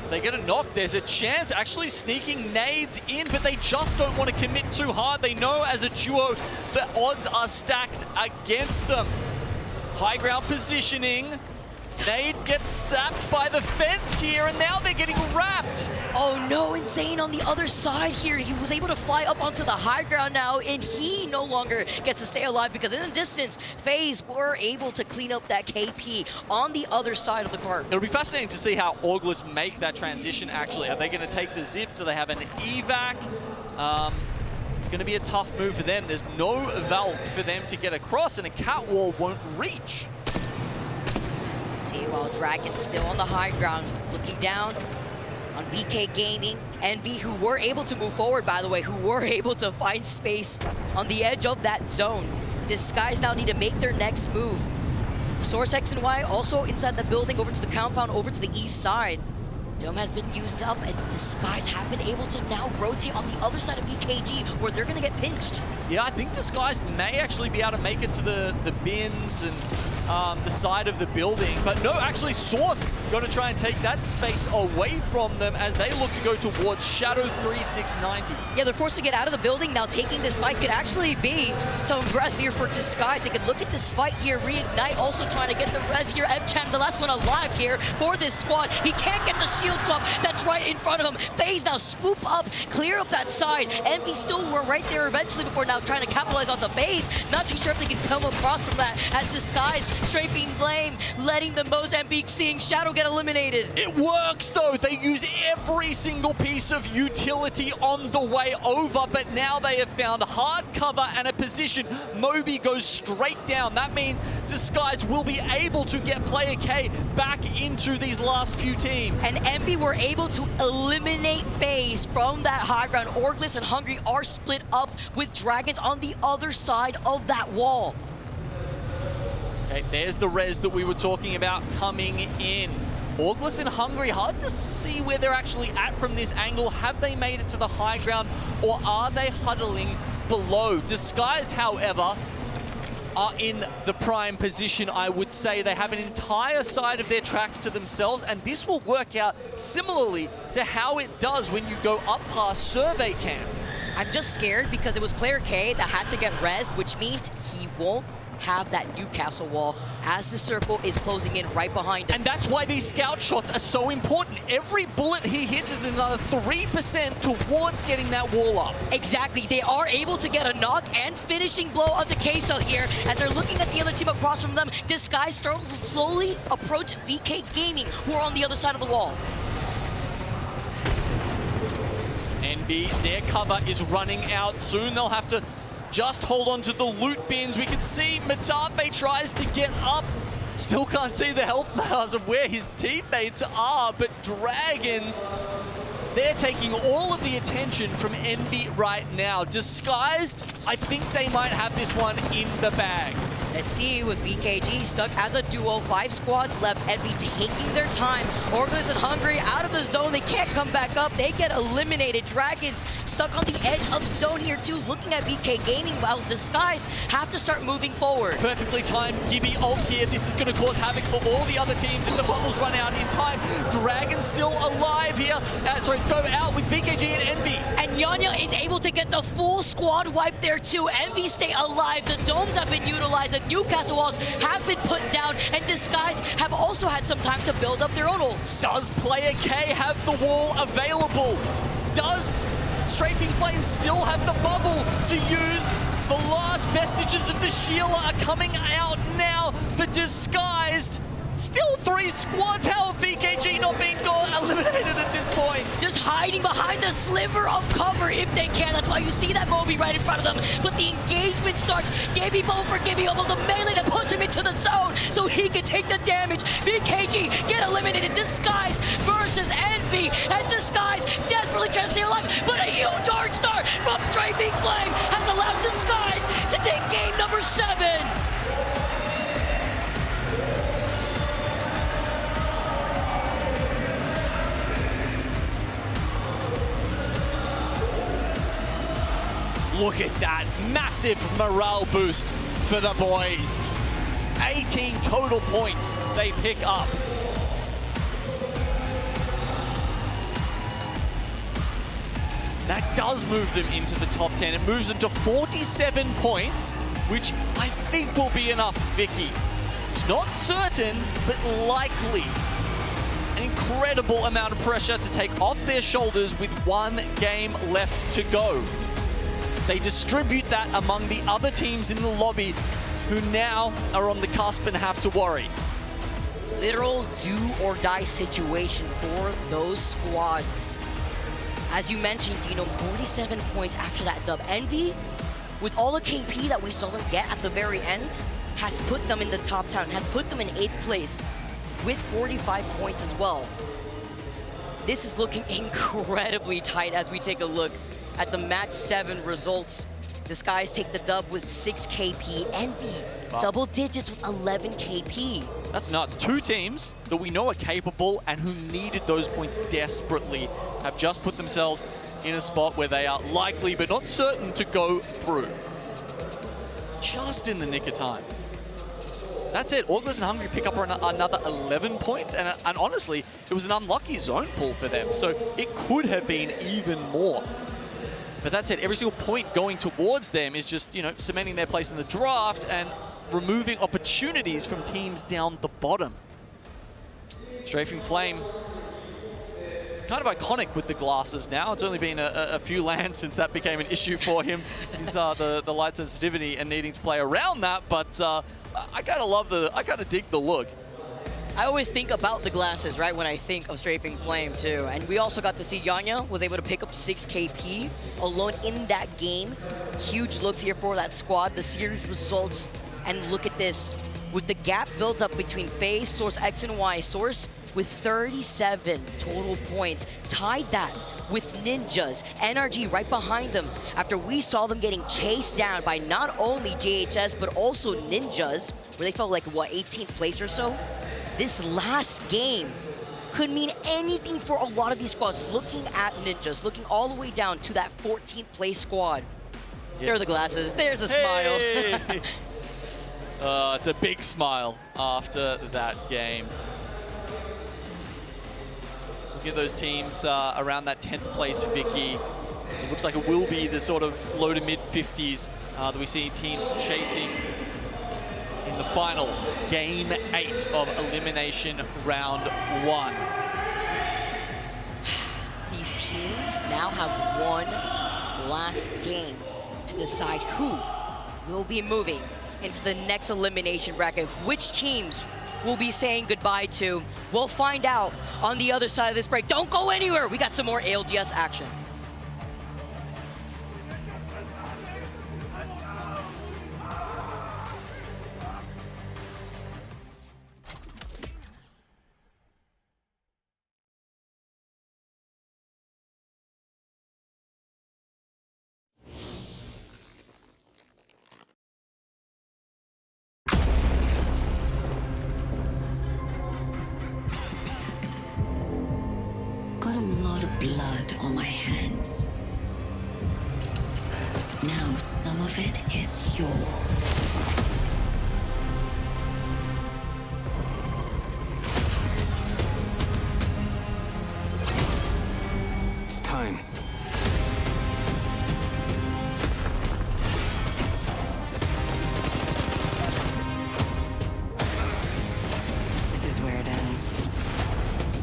They get a knock, there's a chance actually sneaking nades in, but they just don't want to commit too hard. They know as a duo the odds are stacked against them. High ground positioning. Nade gets stabbed by the fence here, and now they're getting wrapped. Oh no, Insane on the other side here. He was able to fly up onto the high ground now, and he no longer gets to stay alive because in the distance, FaZe were able to clean up that KP on the other side of the cart. It'll be fascinating to see how Orgless make that transition actually. Are they going to take the zip? Do they have an evac? It's going to be a tough move for them. There's no vault for them to get across, and a catwall won't reach. See, while Dragon's still on the high ground, looking down on VK Gaming. Envy, who were able to move forward, by the way, who were able to find space on the edge of that zone. Disguise now need to make their next move. Source X and Y also inside the building, over to the compound, over to the east side. Dome has been used up, and Disguise have been able to now rotate on the other side of BKG, where they're going to get pinched. Yeah, I think Disguise may actually be able to make it to the bins and the side of the building. But no, actually Source going to try and take that space away from them as they look to go towards Shadow 3690. Yeah, they're forced to get out of the building now. Taking this fight could actually be some breath here for Disguise. They could look at this fight here, reignite, also trying to get the res here. Evchan, the last one alive here for this squad. He can't get the shield swap. That's right in front of him. FaZe now scoop up, clear up that side. Envy still were right there eventually before now trying to capitalize on the FaZe. Not too sure if they can come across from that as Disguise strafing Blame, letting the Mozambique seeing Shadow get eliminated. It works though. They use every single piece of utility on the way over, but now they have found hard cover and a position. Moby goes straight down. That means Disguise will be able to get Player K back into these last few teams. And Envy were able to eliminate FaZe from that high ground. Orgless and Hungry are split up with Dragons on the other side of that wall. Okay, there's the res that we were talking about coming in. Orgless and Hungry, hard to see where they're actually at from this angle. Have they made it to the high ground, or are they huddling below? Disguised, however, are in the prime position, I would say. They have an entire side of their tracks to themselves, and this will work out similarly to how it does when you go up past Survey Camp. I'm just scared because it was Player K that had to get res, which means he won't have that Newcastle wall as the circle is closing in right behind him. And that's why these scout shots are so important. Every bullet he hits is another 3% towards getting that wall up. Exactly. They are able to get a knock and finishing blow onto Queso here as they're looking at the other team across from them. Disguise slowly approach VK Gaming, who are on the other side of the wall. NB, their cover is running out soon. They'll have to just hold on to the loot bins. We can see Matafe tries to get up. Still can't see the health bars of where his teammates are, but Dragons, they're taking all of the attention from NB right now. Disguised, I think they might have this one in the bag. Let's see, with VKG stuck as a duo, 5 squads left, Envy taking their time. Orgless and Hungry out of the zone, they can't come back up, they get eliminated. Dragons stuck on the edge of zone here too, looking at VK Gaming, while Disguise have to start moving forward. Perfectly timed Gibby ult here. This is going to cause havoc for all the other teams if the bubbles run out in time. Dragons still alive here. Go out with VKG and Envy. And Yanya is able to get the full squad wipe there too. Envy stay alive, the domes have been utilized, Newcastle walls have been put down, and Disguise have also had some time to build up their own ults. Does Player K have the wall available? Does Strafing Flames still have the bubble to use? The last vestiges of the Sheila are coming out now for Disguised. Still 3 squads. How have VKG not been eliminated at this point? Just hiding behind the sliver of cover if they can. That's why you see that Moby right in front of them. But the engagement starts. Gibby Bow for Gibby Bow, the melee to push him into the zone so he can take the damage. VKG get eliminated. Disguise versus Envy. And Disguise desperately trying to stay alive. But a huge Dark Star from Strafing Flame has allowed Disguise to take game number 7. Look at that massive morale boost for the boys. 18 total points they pick up. That does move them into the top 10. It moves them to 47 points, which I think will be enough, Vicky. It's not certain, but likely. An incredible amount of pressure to take off their shoulders with one game left to go. They distribute that among the other teams in the lobby who now are on the cusp and have to worry. Literal do-or-die situation for those squads. As you mentioned, 47 points after that dub. Envy, with all the KP that we saw them get at the very end, has put them in the top 10, has put them in 8th place with 45 points as well. This is looking incredibly tight as we take a look at the match 7 results. Disguise take the dub with 6 KP. Envy, double digits with 11 KP. That's nuts. 2 teams that we know are capable and who needed those points desperately have just put themselves in a spot where they are likely but not certain to go through. Just in the nick of time. That's it. ALGS and Hungry pick up another 11 points, and honestly, it was an unlucky zone pull for them, so it could have been even more. But that's it. Every single point going towards them is just, cementing their place in the draft and removing opportunities from teams down the bottom. Strafing Flame, kind of iconic with the glasses now. It's only been a few lands since that became an issue for him. Is the light sensitivity and needing to play around that, but I kind of dig the look. I always think about the glasses, right, when I think of Strafing Flame, too. And we also got to see Yanya was able to pick up 6 KP alone in that game. Huge looks here for that squad. The series results, and look at this. With the gap built up between FaZe, Source X and Y, Source with 37 total points. Tied that with Ninjas, NRG right behind them after we saw them getting chased down by not only JHS, but also Ninjas, where they felt like, 18th place or so? This last game could mean anything for a lot of these squads. Looking at Ninjas, looking all the way down to that 14th place squad. Yes. There are the glasses, there's a smile. It's a big smile after that game. Look at those teams around that 10th place, Vicky. It looks like it will be the sort of low to mid 50s that we see teams chasing in the final game 8 of Elimination Round 1. These teams now have one last game to decide who will be moving into the next elimination bracket. Which teams will be saying goodbye to? We'll find out on the other side of this break. Don't go anywhere. We got some more ALGS action. Got a lot of blood on my hands. Now some of it is yours. It's time. This is where it ends.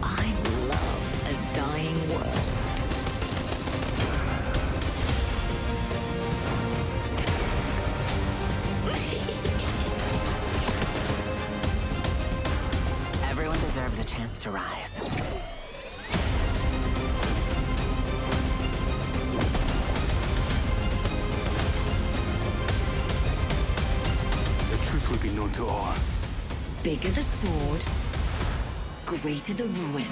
I love a dying world. Everyone deserves a chance to rise. The truth will be known to all. Bigger the sword, greater the ruin.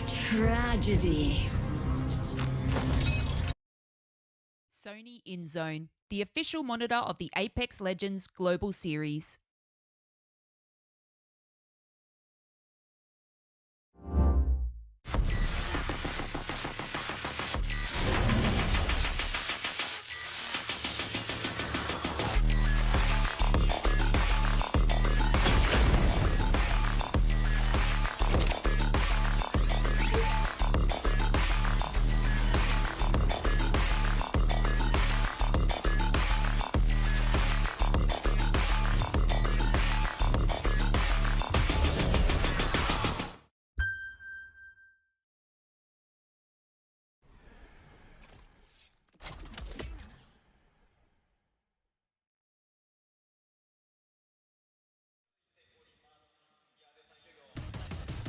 Tragedy. Sony InZone, the official monitor of the Apex Legends Global Series.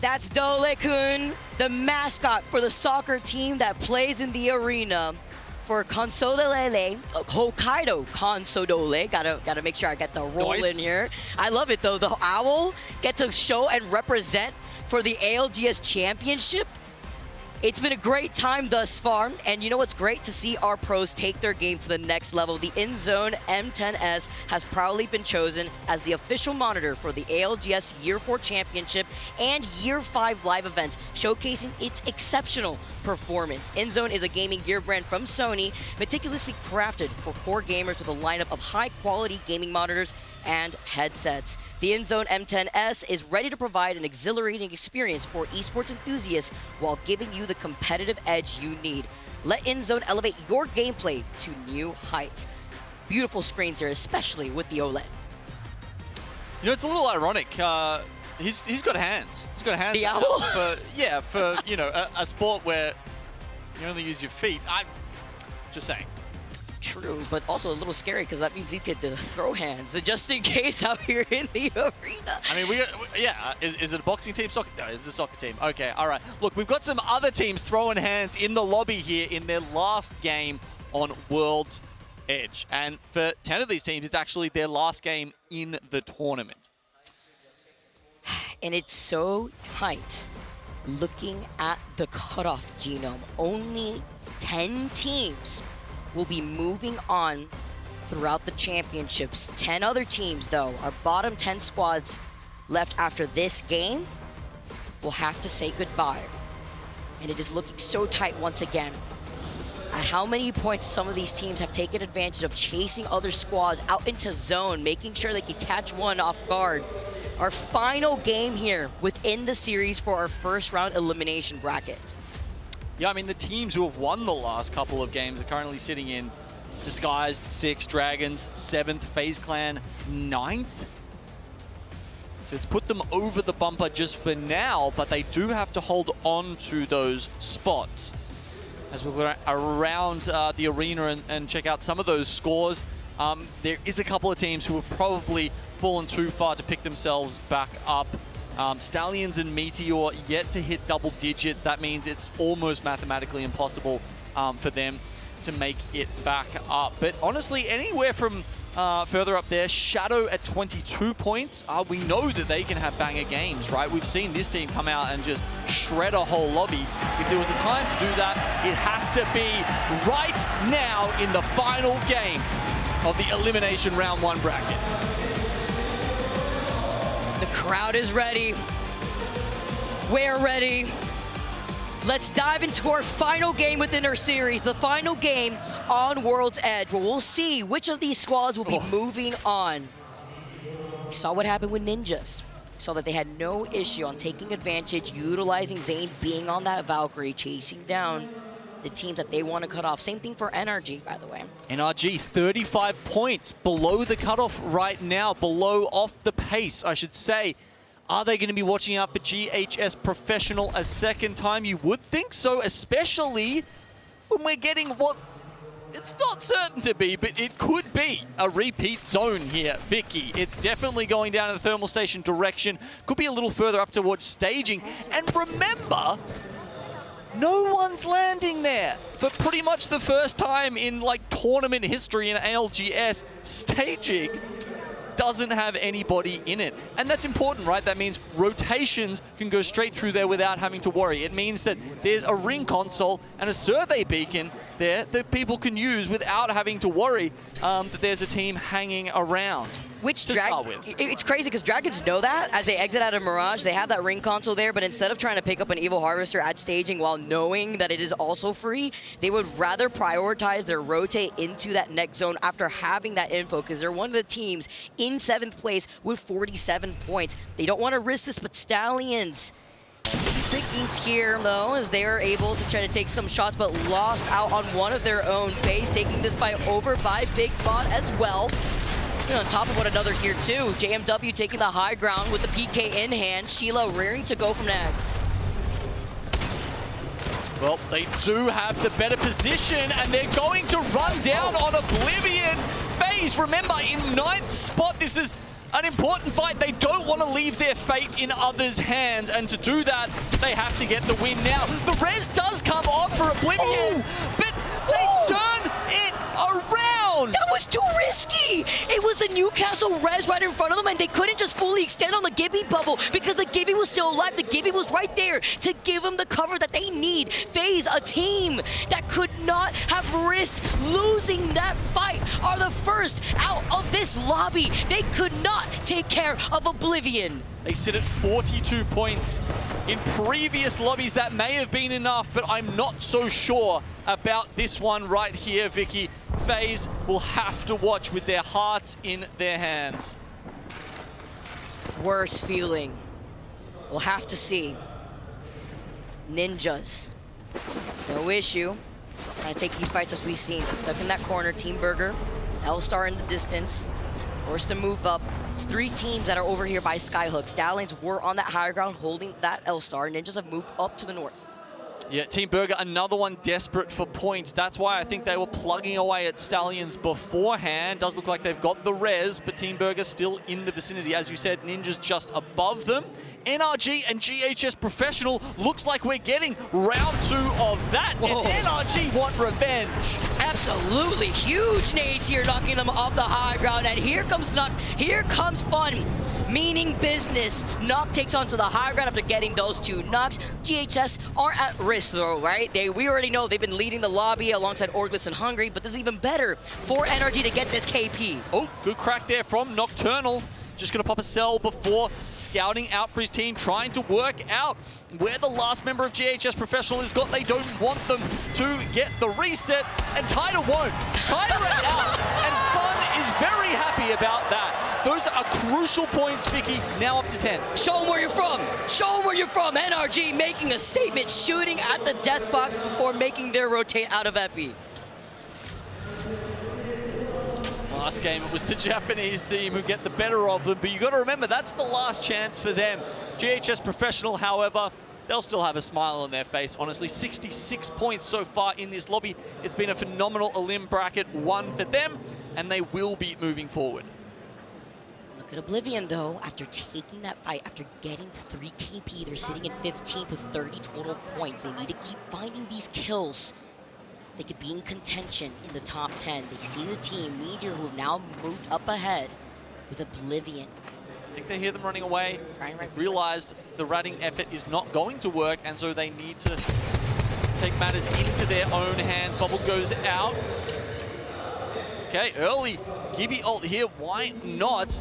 That's Dole-kun, the mascot for the soccer team that plays in the arena for Consodole, Hokkaido Consodole. Gotta make sure I get the roll in here. I love it though. The owl get to show and represent for the ALGS Championship. It's been a great time thus far, and you know what's great? To see our pros take their game to the next level. The InZone M10S has proudly been chosen as the official monitor for the ALGS Year 4 Championship and Year 5 live events, showcasing its exceptional performance. InZone is a gaming gear brand from Sony, meticulously crafted for core gamers with a lineup of high-quality gaming monitors and headsets. The InZone M10S is ready to provide an exhilarating experience for esports enthusiasts while giving you the competitive edge you need. Let InZone elevate your gameplay to new heights. Beautiful screens here, especially with the OLED. You know, it's a little ironic. He's got hands. He's got hands. The owl? For you know, a sport where you only use your feet. I'm just saying. True, but also a little scary because that means he could throw hands just in case out here in the arena. I mean, is it a boxing team? Soccer? No, it's a soccer team. Okay, all right. Look, we've got some other teams throwing hands in the lobby here in their last game on World's Edge. And for 10 of these teams, it's actually their last game in the tournament. And it's so tight. Looking at the cutoff genome, only 10 teams will be moving on throughout the championships. 10 other teams, though, our bottom 10 squads left after this game will have to say goodbye. And it is looking so tight once again. At how many points some of these teams have taken advantage of chasing other squads out into zone, making sure they can catch one off guard. Our final game here within the series for our first round elimination bracket. Yeah, I mean, the teams who have won the last couple of games are currently sitting in Disguised 6th, Dragons 7th, FaZe Clan 9th. So it's put them over the bumper just for now, but they do have to hold on to those spots. As we go around the arena and check out some of those scores, there is a couple of teams who have probably fallen too far to pick themselves back up. Stallions and Meteor yet to hit double digits. That means it's almost mathematically impossible for them to make it back up. But honestly, anywhere from further up there, Shadow at 22 points, we know that they can have banger games, right? We've seen this team come out and just shred a whole lobby. If there was a time to do that, it has to be right now in the final game of the Elimination Round 1 bracket. The crowd is ready. We're ready. Let's dive into our final game within our series, the final game on World's Edge, where we'll see which of these squads will be moving on. We saw what happened with Ninjas. We saw that they had no issue on taking advantage, utilizing Zane being on that Valkyrie, chasing down the teams that they want to cut off. Same thing for NRG, by the way. NRG, 35 points below the cutoff right now, below off the pace, I should say. Are they going to be watching out for GHS Professional a second time? You would think so, especially when we're getting what it's not certain to be, but it could be a repeat zone here, Vicky. It's definitely going down in the thermal station direction. Could be a little further up towards staging. And remember, no one's landing there for pretty much the first time in like tournament history in ALGS. Staging doesn't have anybody in it. And that's important, right? That means rotations can go straight through there without having to worry. It means that there's a ring console and a survey beacon there that people can use without having to worry that there's a team hanging around. Which it's crazy because Dragons know that as they exit out of Mirage, they have that ring console there, but instead of trying to pick up an Evil Harvester at staging while knowing that it is also free, they would rather prioritize their rotate into that next zone after having that info because they're one of the teams in 7th place with 47 points. They don't want to risk this, but Stallions thinkings here, though, as they are able to try to take some shots, but lost out on one of their own. FaZe taking this fight over by Big Bot as well. And on top of one another here, too. JMW taking the high ground with the PK in hand. Sheila rearing to go from next. Well, they do have the better position, and they're going to run down on Oblivion. FaZe, remember, in 9th spot, this is an important fight. They don't want to leave their fate in others' hands, and to do that, they have to get the win now. The res does come off for Oblivion, but they turn it around. That was too risky. It was the Newcastle res right in front of them, and they couldn't just fully extend on the Gibby bubble because the Gibby was still alive. The Gibby was right there to give them the cover that they need. FaZe, a team that could not have risked losing that fight, are the first out of this lobby. They could not take care of Oblivion. They sit at 42 points. In previous lobbies, that may have been enough, but I'm not so sure about this one right here, Vicky. FaZe will have to watch with their hearts in their hands. Worst feeling. We'll have to see. Ninjas. No issue. Trying to take these fights as we've seen. Stuck in that corner, Team Burger. L-Star in the distance. Forced to move up. It's 3 teams that are over here by Skyhook. Stallions were on that higher ground holding that L-Star. Ninjas have moved up to the north. Yeah, Team Burger, another one desperate for points. That's why I think they were plugging away at Stallions beforehand. Does look like they've got the res, but Team Burger still in the vicinity. As you said, Ninjas just above them. NRG and GHS Professional, looks like we're getting round 2 of that. Whoa. And NRG want revenge. Absolutely. Huge nades here, knocking them off the high ground. And here comes Nock. Here comes fun. Meaning business. Nock takes onto the high ground after getting those 2 knocks. GHS are at risk though, right? We already know they've been leading the lobby alongside Orgless and Hungry, but this is even better for NRG to get this KP. Oh, good crack there from Nocturnal. Just going to pop a cell before scouting out for his team, trying to work out where the last member of GHS Professional is got. They don't want them to get the reset, and Tyder won't. Tyder are out, and Fun is very happy about that. Those are crucial points, Vicky, now up to 10. Show them where you're from. Show them where you're from. NRG making a statement, shooting at the death box before making their rotate out of Epi. Last game, it was the Japanese team who get the better of them, but you got to remember, that's the last chance for them. GHS Professional, however, they'll still have a smile on their face. Honestly, 66 points so far in this lobby. It's been a phenomenal Elim bracket 1 for them, and they will be moving forward. Look at Oblivion, though. After taking that fight, after getting 3 KP, they're sitting at 15th with 30 total points. They need to keep finding these kills. They could be in contention in the top 10. They see the team, Meteor, who have now moved up ahead with Oblivion. I think they hear them running away. They've realized the ratting effort is not going to work, and so they need to take matters into their own hands. Bubble goes out. Okay, early Gibby ult here. Why not?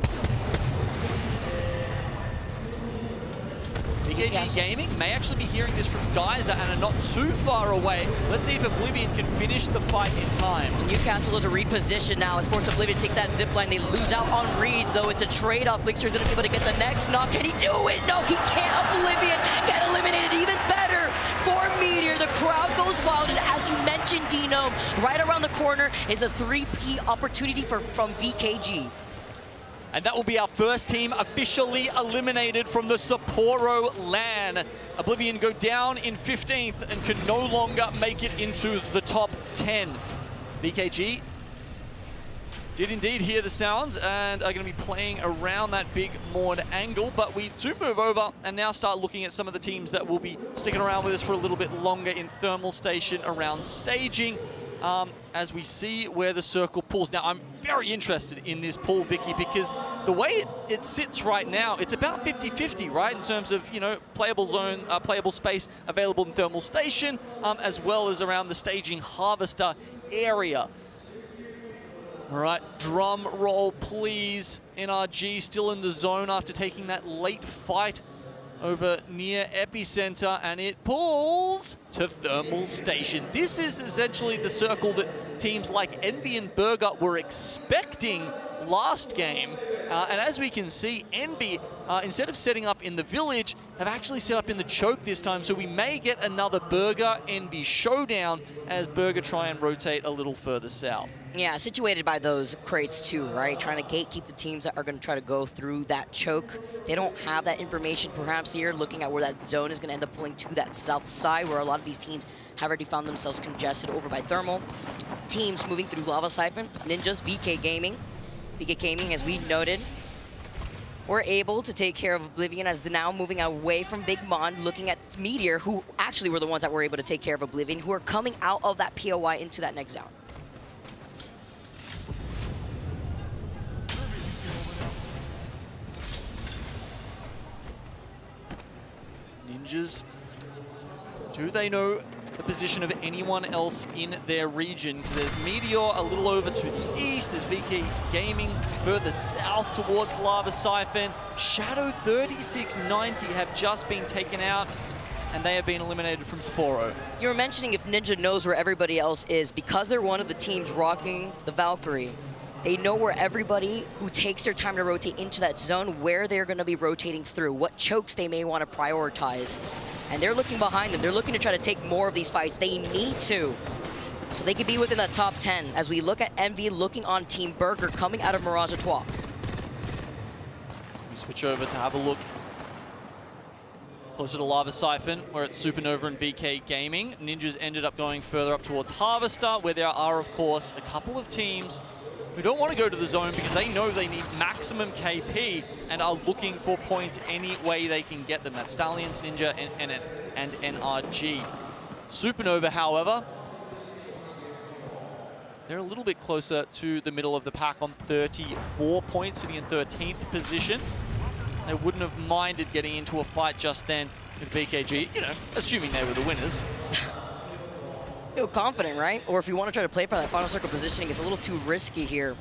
BKG Gaming may actually be hearing this from Geyser and are not too far away. Let's see if Oblivion can finish the fight in time. Newcastle to reposition now as forced Oblivion to take that zipline. They lose out on reads, though it's a trade-off. Blixer's gonna be able to get the next knock. Can he do it? No, he can't. Oblivion get eliminated. Even better for Meteor. The crowd goes wild, and as you mentioned, Dino, right around the corner is a 3P opportunity from VKG. And that will be our first team officially eliminated from the Sapporo LAN. Oblivion go down in 15th and can no longer make it into the top 10. BKG did indeed hear the sounds and are going to be playing around that big Maud angle, but we do move over and now start looking at some of the teams that will be sticking around with us for a little bit longer in Thermal Station around staging. as we see where the circle pulls. Now, I'm very interested in this pull, Vicky, because the way it sits right now, it's about 50-50, right, in terms of, you know, playable zone, playable space available in Thermal Station, as well as around the staging harvester area. All right, drum roll, please. NRG still in the zone after taking that late fight over near Epicenter, and it pulls to Thermal Station. This is essentially the circle that teams like Envy and Burger were expecting last game. And as we can see, Envy, instead of setting up in the village, have actually set up in the choke this time. So we may get another Burger Envy showdown as Burger try and rotate a little further south. Yeah, situated by those crates too, right? Trying to gatekeep the teams that are going to try to go through that choke. They don't have that information perhaps here, looking at where that zone is going to end up pulling to that south side, where a lot of these teams have already found themselves congested over by Thermal. Teams moving through Lava Siphon, Ninjas, VK Gaming. VK Gaming, as we noted, were able to take care of Oblivion as they're now moving away from Big Mon, looking at Meteor, who actually were the ones that were able to take care of Oblivion, who are coming out of that POI into that next zone. Ninjas, do they know the position of anyone else in their region? Because there's Meteor a little over to the east, there's VK Gaming further south towards Lava Siphon. Shadow 3690 have just been taken out, and they have been eliminated from Sapporo. You were mentioning if Ninja knows where everybody else is, because they're one of the teams rocking the Valkyrie. They know where everybody who takes their time to rotate into that zone, where they're going to be rotating through, what chokes they may want to prioritize. And they're looking behind them. They're looking to try to take more of these fights. They need to, so they could be within that top 10. As we look at Envy looking on Team Burger coming out of Mirage Etoile. We switch over to have a look closer to Lava Siphon, where it's Supernova and VK Gaming. Ninjas ended up going further up towards Harvester, where there are, of course, a couple of teams who don't want to go to the zone because they know they need maximum KP and are looking for points any way they can get them. That's Stallions, Ninja, and NRG. Supernova, however, they're a little bit closer to the middle of the pack on 34 points, sitting in 13th position. They wouldn't have minded getting into a fight just then with BKG, you know, assuming they were the winners. Feel confident, right? Or if you want to try to play for that final circle positioning, it's a little too risky here,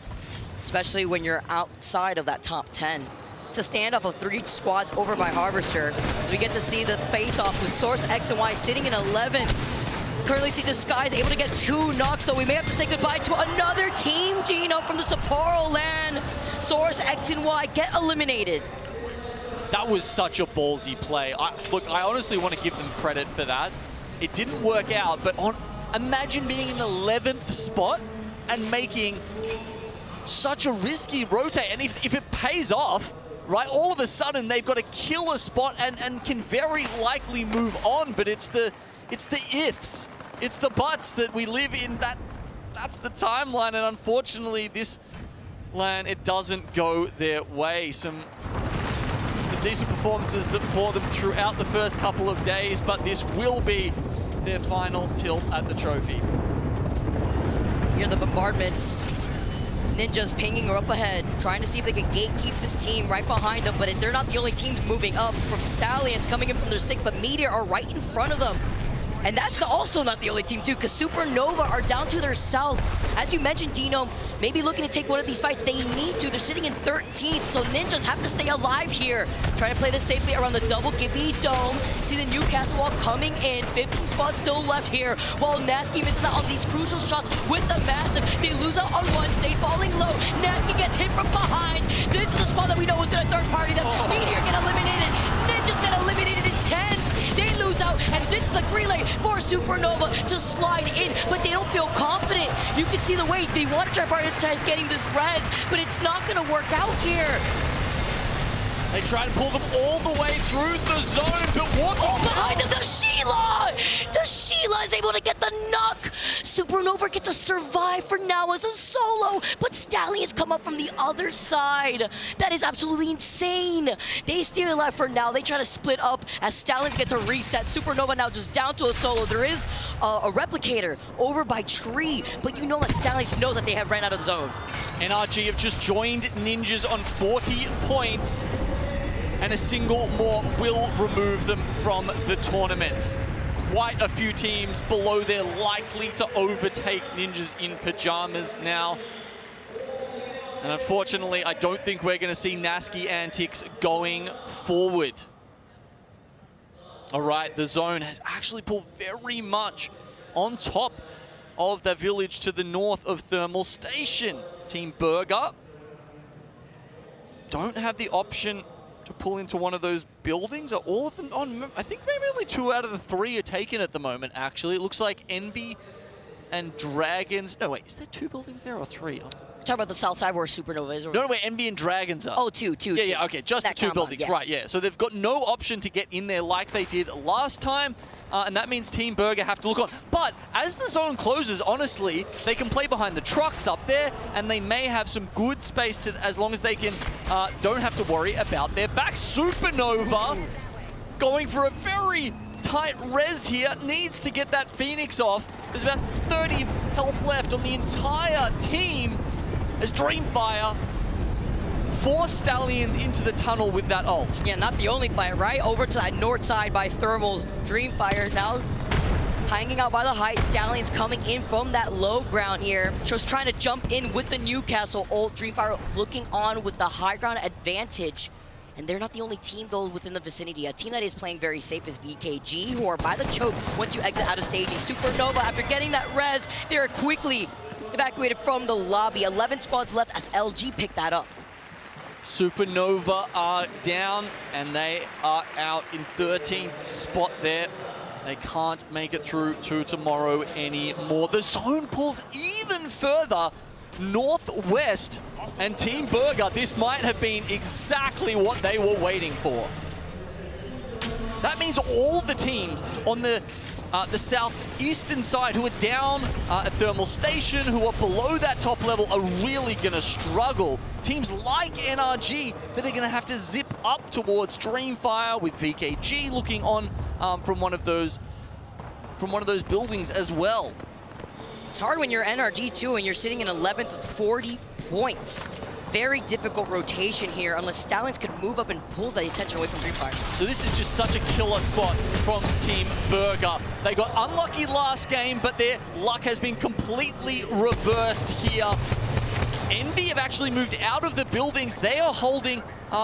especially when you're outside of that top 10. It's a standoff of 3 squads over by Harvester, as we get to see the face-off with Source X and Y sitting in 11th. Currently see Disguise able to get 2 knocks, though we may have to say goodbye to another team, Gino, from the Sapporo land. Source X and Y get eliminated. That was such a ballsy play. Look, I honestly want to give them credit for that. It didn't work out, but imagine being in 11th spot and making such a risky rotate. And if it pays off, right, all of a sudden they've got a killer spot and can very likely move on. But it's the ifs, it's the buts that we live in. That's the timeline. And unfortunately, this LAN, it doesn't go their way. Some decent performances for them throughout the first couple of days, but this will be their final tilt at the trophy. Here are the bombardments. Ninjas pinging her up ahead, trying to see if they can gatekeep this team right behind them, but they're not the only teams moving up. From Stallions coming in from their 6th, but Meteor are right in front of them. And that's also not the only team too, because Supernova are down to their south. As you mentioned, Dino, maybe looking to take one of these fights. They need to. They're sitting in 13th, so Ninjas have to stay alive here. Trying to play this safely around the double Gibby Dome. See the Newcastle wall coming in. 15 spots still left here, while Nasky misses out on these crucial shots with the Massive. They lose out on one, Zay falling low. Nasky gets hit from behind. This is the squad that we know is going to third party them. Meteor get eliminated. Ninjas get eliminated in 10. They lose out, and this is the green light for Supernova to slide in, but they don't feel confident. You can see the way they want to try to prioritize getting this res, but it's not going to work out here. They try to pull them all the way through the zone, but what? Oh, behind them, the Sheila! The Sheila! Tila is able to get the knock. Supernova gets to survive for now as a solo, but Stallions come up from the other side. That is absolutely insane. They stay alive for now. They try to split up as Stallions get to reset. Supernova now just down to a solo. There is a replicator over by Tree, but you know that Stallions knows that they have ran out of the zone. NRG have just joined Ninjas on 40 points, and a single more will remove them from the tournament. Quite a few teams below there likely to overtake Ninjas in pajamas now. And unfortunately, I don't think we're going to see Nasky antics going forward. All right, the zone has actually pulled very much on top of the village to the north of Thermal Station. Team Burger don't have the option to pull into one of those buildings. Are all of them on? I think maybe only 2 out of the 3 are taken at the moment, actually. It looks like Envy and Dragons. No, wait, is there 2 buildings there or 3? Talk about the south side where Supernova is. No, wait, Envy and Dragons are. Oh, two. Yeah, okay, just that the 2 combo, buildings, yeah. right, yeah. So they've got no option to get in there like they did last time, and that means Team Burger have to look on. But as the zone closes, honestly, they can play behind the trucks up there, and they may have some good space to, as long as they can, don't have to worry about their back. Supernova going for a very tight res here, needs to get that Phoenix off. There's about 30 health left on the entire team as Dreamfire forced Stallions into the tunnel with that ult. Yeah, not the only player, right? Over to that north side by Thermal. Dreamfire now hanging out by the height. Stallions coming in from that low ground here. Just trying to jump in with the Newcastle ult. Dreamfire looking on with the high ground advantage. And they're not the only team, though, within the vicinity. A team that is playing very safe is VKG, who are by the choke once you exit out of staging. Supernova, after getting that res, they're quickly evacuated from the lobby. 11 squads left as LG picked that up. Supernova are down, and they are out in 13th spot there. They can't make it through to tomorrow anymore. The zone pulls even further northwest, and Team Burger, this might have been exactly what they were waiting for. That means all the teams on the southeastern side who are down at Thermal Station, who are below that top level, are really going to struggle. Teams like NRG that are going to have to zip up towards Dreamfire, with VKG looking on from one of those buildings as well. It's hard when you're NRG too and you're sitting in 11th with 40 points. Very difficult rotation here unless Stallions can move up and pull the attention away from Dreamfire. So this is just such a killer spot from Team Burger. They got unlucky last game, but their luck has been completely reversed here. Envy have actually moved out of the buildings. They are holding,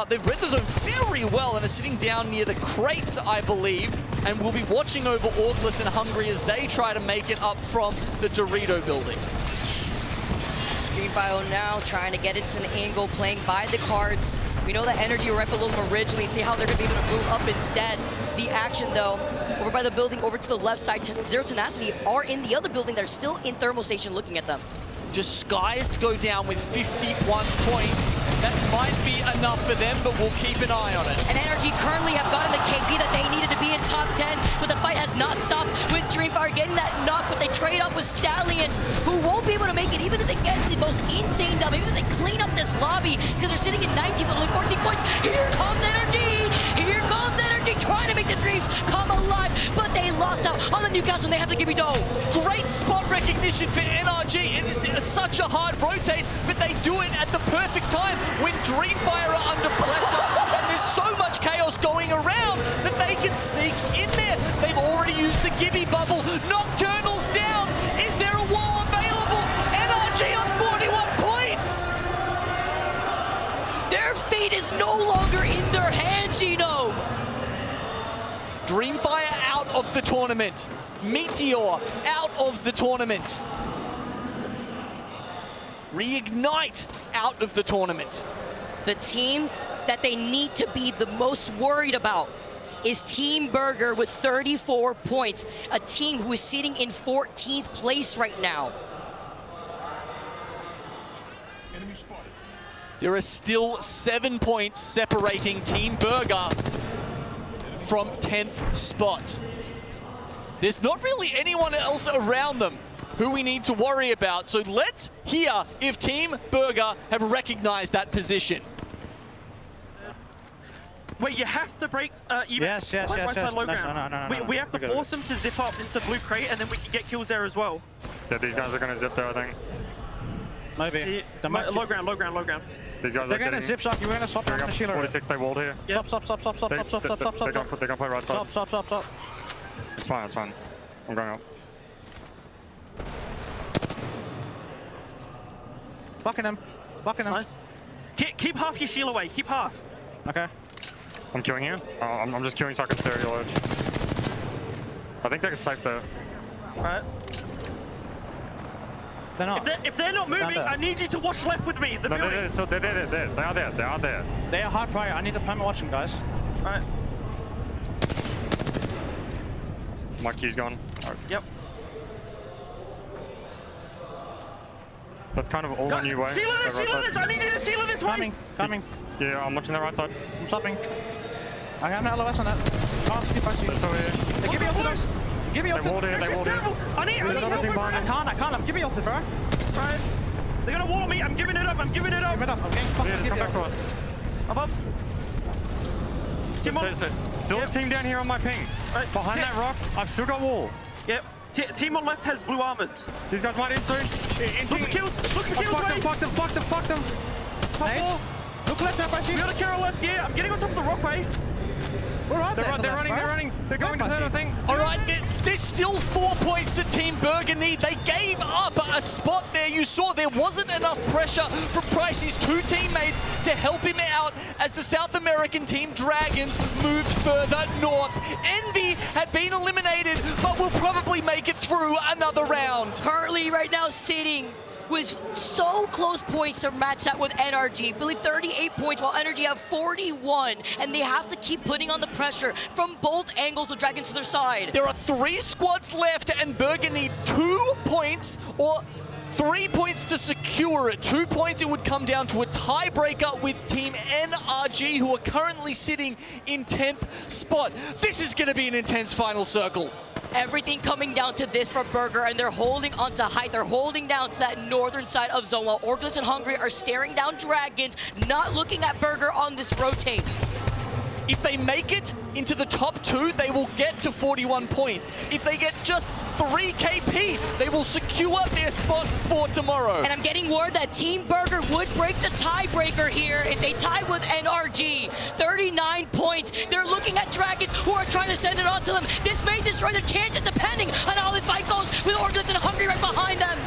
they've read the zone very well and are sitting down near the crates, I believe, and will be watching over Auglis and Hungry as they try to make it up from the Dorito building. Dreamfire now trying to get into an angle, playing by the cards. We know that Energy rifled them originally, see how they're going to be able to move up instead. The action, though, over by the building, over to the left side, Zero Tenacity are in the other building. They're still in Thermal Station looking at them. Disguised go down with 51 points. That might be enough for them, but we'll keep an eye on it. And Energy currently have gotten the KP that they needed to be in top 10, but the fight has not stopped with Dreamfire getting that knock, but they trade up with Stallions, who won't be able to make it even if they get the most insane dub, even if they clean up this lobby, because they're sitting in 19 but only 14 points. Here comes Energy! Here comes Energy trying to make the Dreams come alive, but they lost out on the Newcastle and they have the Gibby Doe. Great spot recognition for NRG. It is such a hard rotate, but they do it at the perfect time when Dreamfire are under pressure and there's so much chaos going around that they can sneak in there. They've already used the Gibby bubble. Nocturnal's down. Is there a wall available? NRG on 41 points. Their fate is no longer in their hands, Gino. Dreamfire out of the tournament. Meteor out of the tournament. Reignite out of the tournament. The team that they need to be the most worried about is Team Burger with 34 points, a team who is sitting in 14th place right now. There are still 7 points separating Team Burger from 10th spot. there's not really anyone else around them who we need to worry about. So let's hear if Team Burger have recognized that position. Wait, you have to break even right side low ground. No, we have to force them to zip up into blue crate, and then we can get kills there as well. Yeah, these guys are going to zip there, I think. Maybe. Low ground. These guys are getting zip shot. You're gonna stop bring up 46, they walled here. Stop. They're gonna play right side. Stop. It's fine. I'm going up. Bucking him. Nice. Keep half your shield away. Keep half. Okay. I'm queuing here. I'm just queuing so I can stare at your edge. I think they're safe there. Alright. They're not. If they're not moving, I need you to watch left with me. They're there. They are there. They are high prior. I need to plan my watching, guys. Alright. My key's gone. Right. Yep. That's kind of all on your way. Seal this! I need you to seal this way! Coming. Yeah, I'm watching the right side. I'm stopping. I have an LOS on that. They're still here. Give me ulti, guys. Give me ulti. They walled in. I need another team behind them. I can't. Give me ulti, bro. Right. They're gonna wall me. I'm giving it up. I'm getting fucked. Yeah, just come back to us. I'm up. Still a team down here on my ping. Right. Behind that rock, I've still got wall. Yep. Team on left has blue armors. These guys might in soon. Look for kills. Fuck them. Top look left, up, we got a carry left, yeah. I'm getting on top of the rockway. They're running. They're going to third, I think. All right, there's still 4 points that Team Burger need. They gave up a spot there. You saw there wasn't enough pressure from Pricey's two teammates to help him out as the South American team Dragons moved further north. Envy had been eliminated, but will probably make it through another round. Currently right now sitting with so close points to match that with NRG. I believe 38 points while NRG have 41, and they have to keep putting on the pressure from both angles with Dragons to their side. There are 3 squads left, and Burger need 2 points or 3 points to secure it. 2 points, it would come down to a tiebreaker with Team NRG, who are currently sitting in 10th spot. This is going to be an intense final circle. Everything coming down to this for Burger, and they're holding on to height. They're holding down to that northern side of zone, while ALGS and Hungry are staring down Dragons, not looking at Burger on this rotate. If they make it into the top 2, they will get to 41 points. If they get just 3 KP, they will secure their spot for tomorrow. And I'm getting word that Team Burger would break the tiebreaker here if they tie with NRG. 39 points. They're looking at Dragons, who are trying to send it on to them. This may destroy their chances depending on how this fight goes, with ALGS and Hungry right behind them.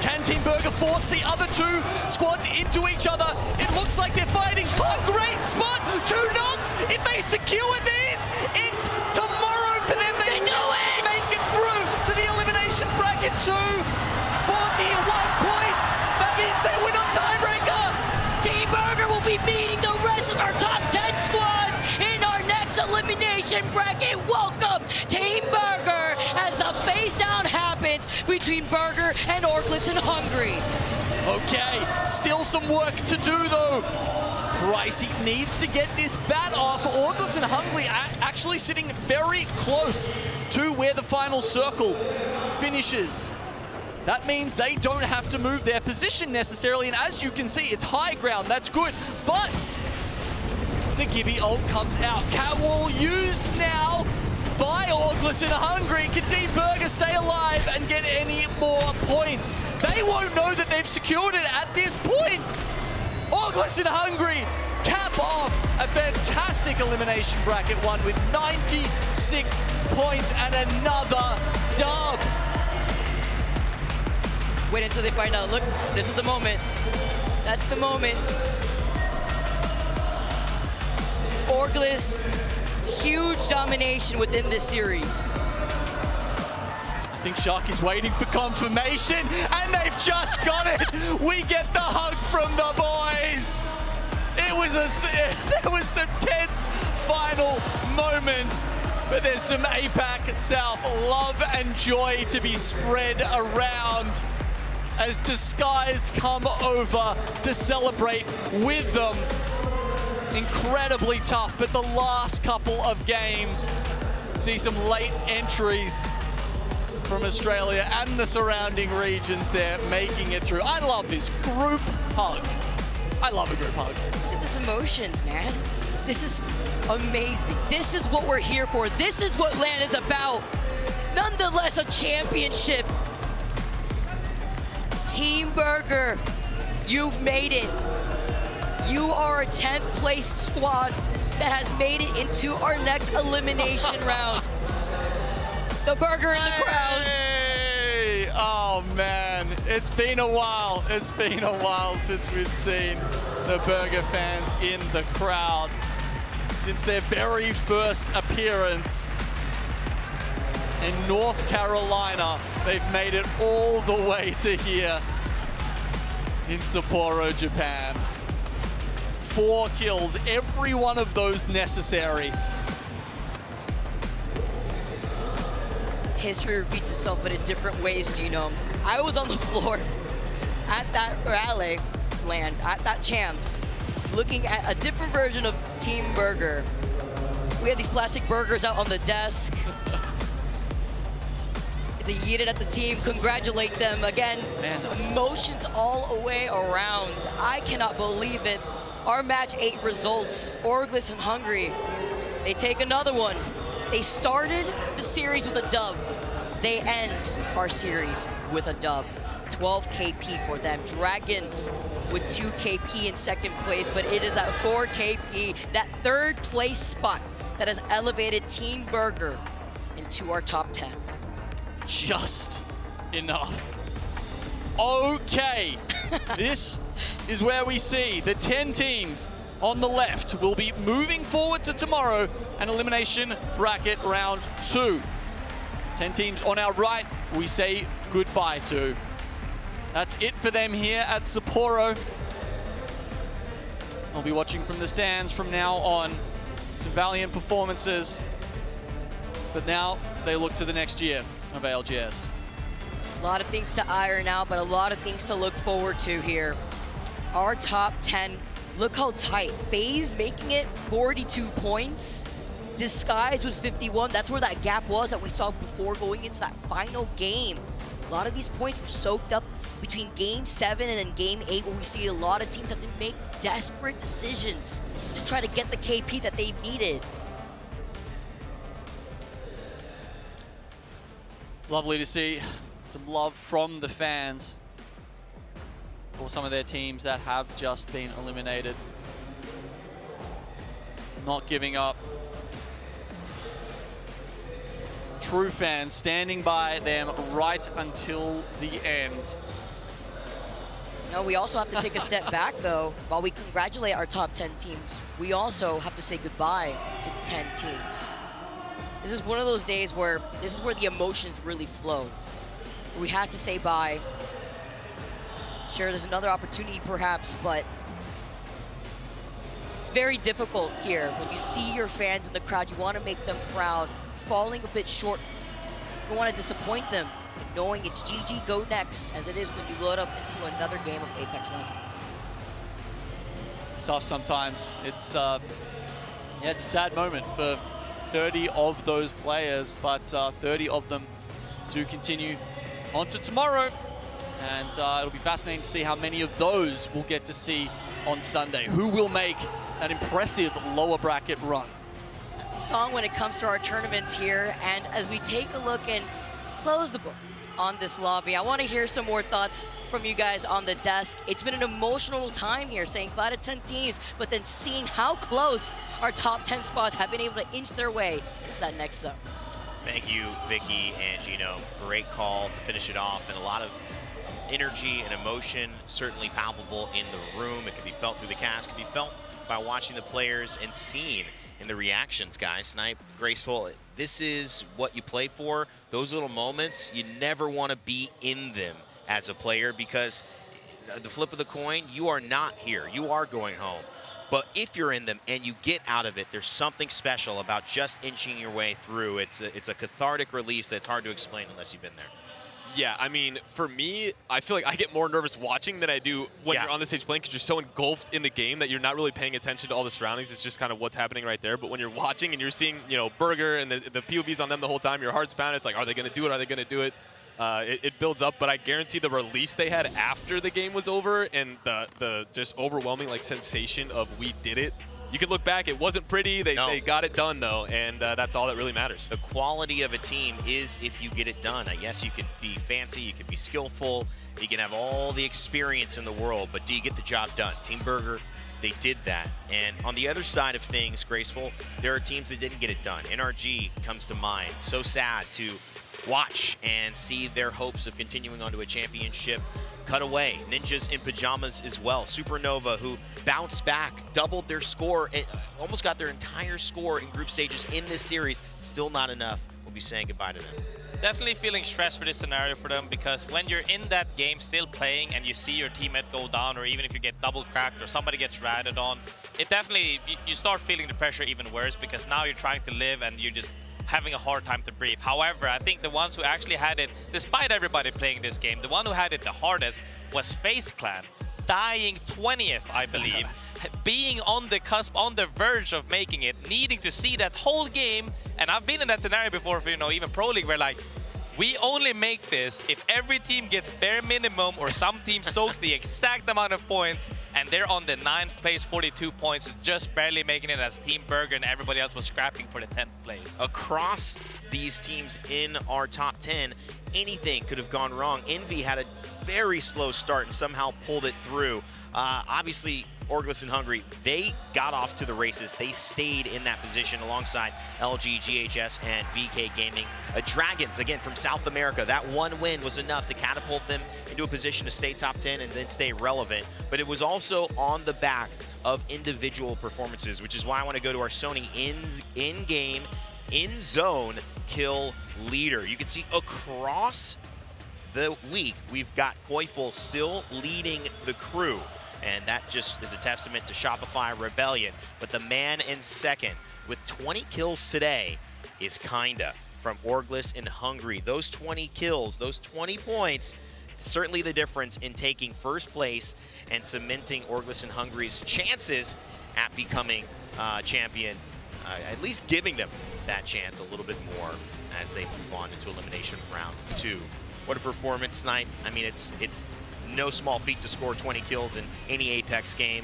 Can Team Burger force the other 2 squads into each other? It looks like they're fighting. A great spot! 2 knocks! If they secure these, it's tomorrow for them. They do it! Make it through to the Elimination Bracket 2. 41 points! That means they win on tiebreaker! Team Burger will be meeting the rest of our top 10 squads in our next Elimination Bracket. Welcome, Team Burger, as the face down happens between Burger and ALGS and Hungry. Okay, still some work to do though. Pricey needs to get this bat off. ALGS and Hungry actually sitting very close to where the final circle finishes. That means they don't have to move their position necessarily, and as you can see, it's high ground, that's good. But the Gibby ult comes out. Catwall used now by ALGS and Hungry. Can Team Burger stay alive and get any more points? They won't know that they've secured it at this point. ALGS and Hungry cap off a fantastic Elimination Bracket 1 with 96 points and another dub. Wait until they find out. Look, this is the moment. That's the moment. ALGS, huge domination within this series. I think Sharky's waiting for confirmation, and they've just got it. We get the hug from the boys. There was some tense final moments, but there's some APAC South love and joy to be spread around as Disguised come over to celebrate with them. Incredibly tough, but the last couple of games See some late entries from Australia and the surrounding regions there making it through. I love this group hug. I love a group hug. Look at this emotions, man. This is amazing. This is what we're here for. This is what LAN is about. Nonetheless, a championship. Team Burger, you've made it. You are a 10th place squad that has made it into our next elimination round. The Burger in the crowds. Hey! Oh man, it's been a while. It's been a while since we've seen the Burger fans in the crowd. Since their very first appearance in North Carolina, they've made it all the way to here in Sapporo, Japan. 4 kills, every one of those necessary. History repeats itself, but in different ways, Genome. I was on the floor at that rally land, at that champs, looking at a different version of Team Burger. We had these plastic burgers out on the desk. To yeet it at the team, congratulate them. Again, emotions all the way around. I cannot believe it. Our match 8 results, Orglis and Hungary, they take another one. They started the series with a dub. They end our series with a dub. 12 KP for them. Dragons with 2 KP in second place, but it is that 4 KP, that 3rd place spot that has elevated Team Burger into our top 10. Just enough. Okay, this is where we see the 10 teams on the left will be moving forward to tomorrow and Elimination Bracket Round 2. 10 teams on our right, we say goodbye to. That's it for them here at Sapporo. I'll be watching from the stands from now on. Some valiant performances, but now they look to the next year of ALGS. A lot of things to iron out, but a lot of things to look forward to here. Our top 10, look how tight. FaZe making it 42 points. Disguise with 51. That's where that gap was that we saw before going into that final game. A lot of these points were soaked up between game 7 and then game 8, where we see a lot of teams have to make desperate decisions to try to get the KP that they've needed. Lovely to see some love from the fans for some of their teams that have just been eliminated. Not giving up. True fans standing by them right until the end. No, we also have to take a step back, though. While we congratulate our top 10 teams, we also have to say goodbye to 10 teams. This is one of those days where this is where the emotions really flow. We had to say bye. Sure, there's another opportunity perhaps, but it's very difficult here. When you see your fans in the crowd, you want to make them proud. Falling a bit short, you don't want to disappoint them. But knowing it's GG, go next, as it is when you load up into another game of Apex Legends. It's tough sometimes. It's yeah, it's a sad moment for 30 of those players, but 30 of them do continue on to tomorrow. And it'll be fascinating to see how many of those we'll get to see on Sunday. Who will make an impressive lower bracket run? That's the song when it comes to our tournaments here. And as we take a look and close the book on this lobby, I want to hear some more thoughts from you guys on the desk. It's been an emotional time here, saying bye to 10 teams, but then seeing how close our top 10 squads have been able to inch their way into that next zone. Thank you, Vicky and Gino. Great call to finish it off, and a lot of energy and emotion certainly palpable in the room. It can be felt through the cast, can be felt by watching the players and seeing in the reactions, guys. Snipe, Graceful, this is what you play for. Those little moments, you never want to be in them as a player, because the flip of the coin, you are not here. You are going home. But if you're in them and you get out of it, there's something special about just inching your way through. It's a cathartic release that's hard to explain unless you've been there. Yeah, I mean, for me, I feel like I get more nervous watching than I do when you're on the stage playing because you're so engulfed in the game that you're not really paying attention to all the surroundings. It's just kind of what's happening right there. But when you're watching and you're seeing, you know, Burger and the POVs on them the whole time, your heart's pounding. It's like, are they going to do it? Are they going to do it? It builds up, but I guarantee the release they had after the game was over and the just overwhelming like sensation of we did it. You could look back, it wasn't pretty, they got it done though, and that's all that really matters. The quality of a team is if you get it done. Yes, you can be fancy, you can be skillful, you can have all the experience in the world, but do you get the job done? Team Burger, they did that. And on the other side of things, Graceful, there are teams that didn't get it done. NRG comes to mind. So sad to watch and see their hopes of continuing on to a championship cut away. Ninjas in pajamas as well. Supernova, who bounced back, doubled their score, almost got their entire score in group stages in this series. Still not enough. We'll be saying goodbye to them. Definitely feeling stressed for this scenario for them, because when you're in that game still playing and you see your teammate go down, or even if you get double cracked or somebody gets ratted on, it definitely, you start feeling the pressure even worse, because now you're trying to live and you're just having a hard time to breathe. However, I think the ones who actually had it, despite everybody playing this game, the one who had it the hardest was FaCe Clan, dying 20th, I believe, being on the cusp, on the verge of making it, needing to see that whole game. And I've been in that scenario before for, you know, even Pro League, where like, we only make this if every team gets bare minimum or some team soaks the exact amount of points, and they're on the 9th place, 42 points, just barely making it as Team Burger, and everybody else was scrapping for the 10th place. Across these teams in our top 10, anything could have gone wrong. Envy had a very slow start and somehow pulled it through. Obviously, Orglis and Hungry, they got off to the races. They stayed in that position alongside LG, GHS, and VK Gaming. Dragons, again, from South America, that one win was enough to catapult them into a position to stay top 10 and then stay relevant. But it was also on the back of individual performances, which is why I want to go to our Sony in-game, in-zone kill leader. You can see across the week, we've got Koiful still leading the crew. And that just is a testament to Shopify Rebellion. But the man in second with 20 kills today is Kinda from Orglis and Hungry. Those 20 kills, those 20 points, certainly the difference in taking first place and cementing Orglis and Hungry's chances at becoming champion, at least giving them that chance a little bit more as they move on into Elimination Round 2. What a performance tonight. I mean, it's no small feat to score 20 kills in any Apex game,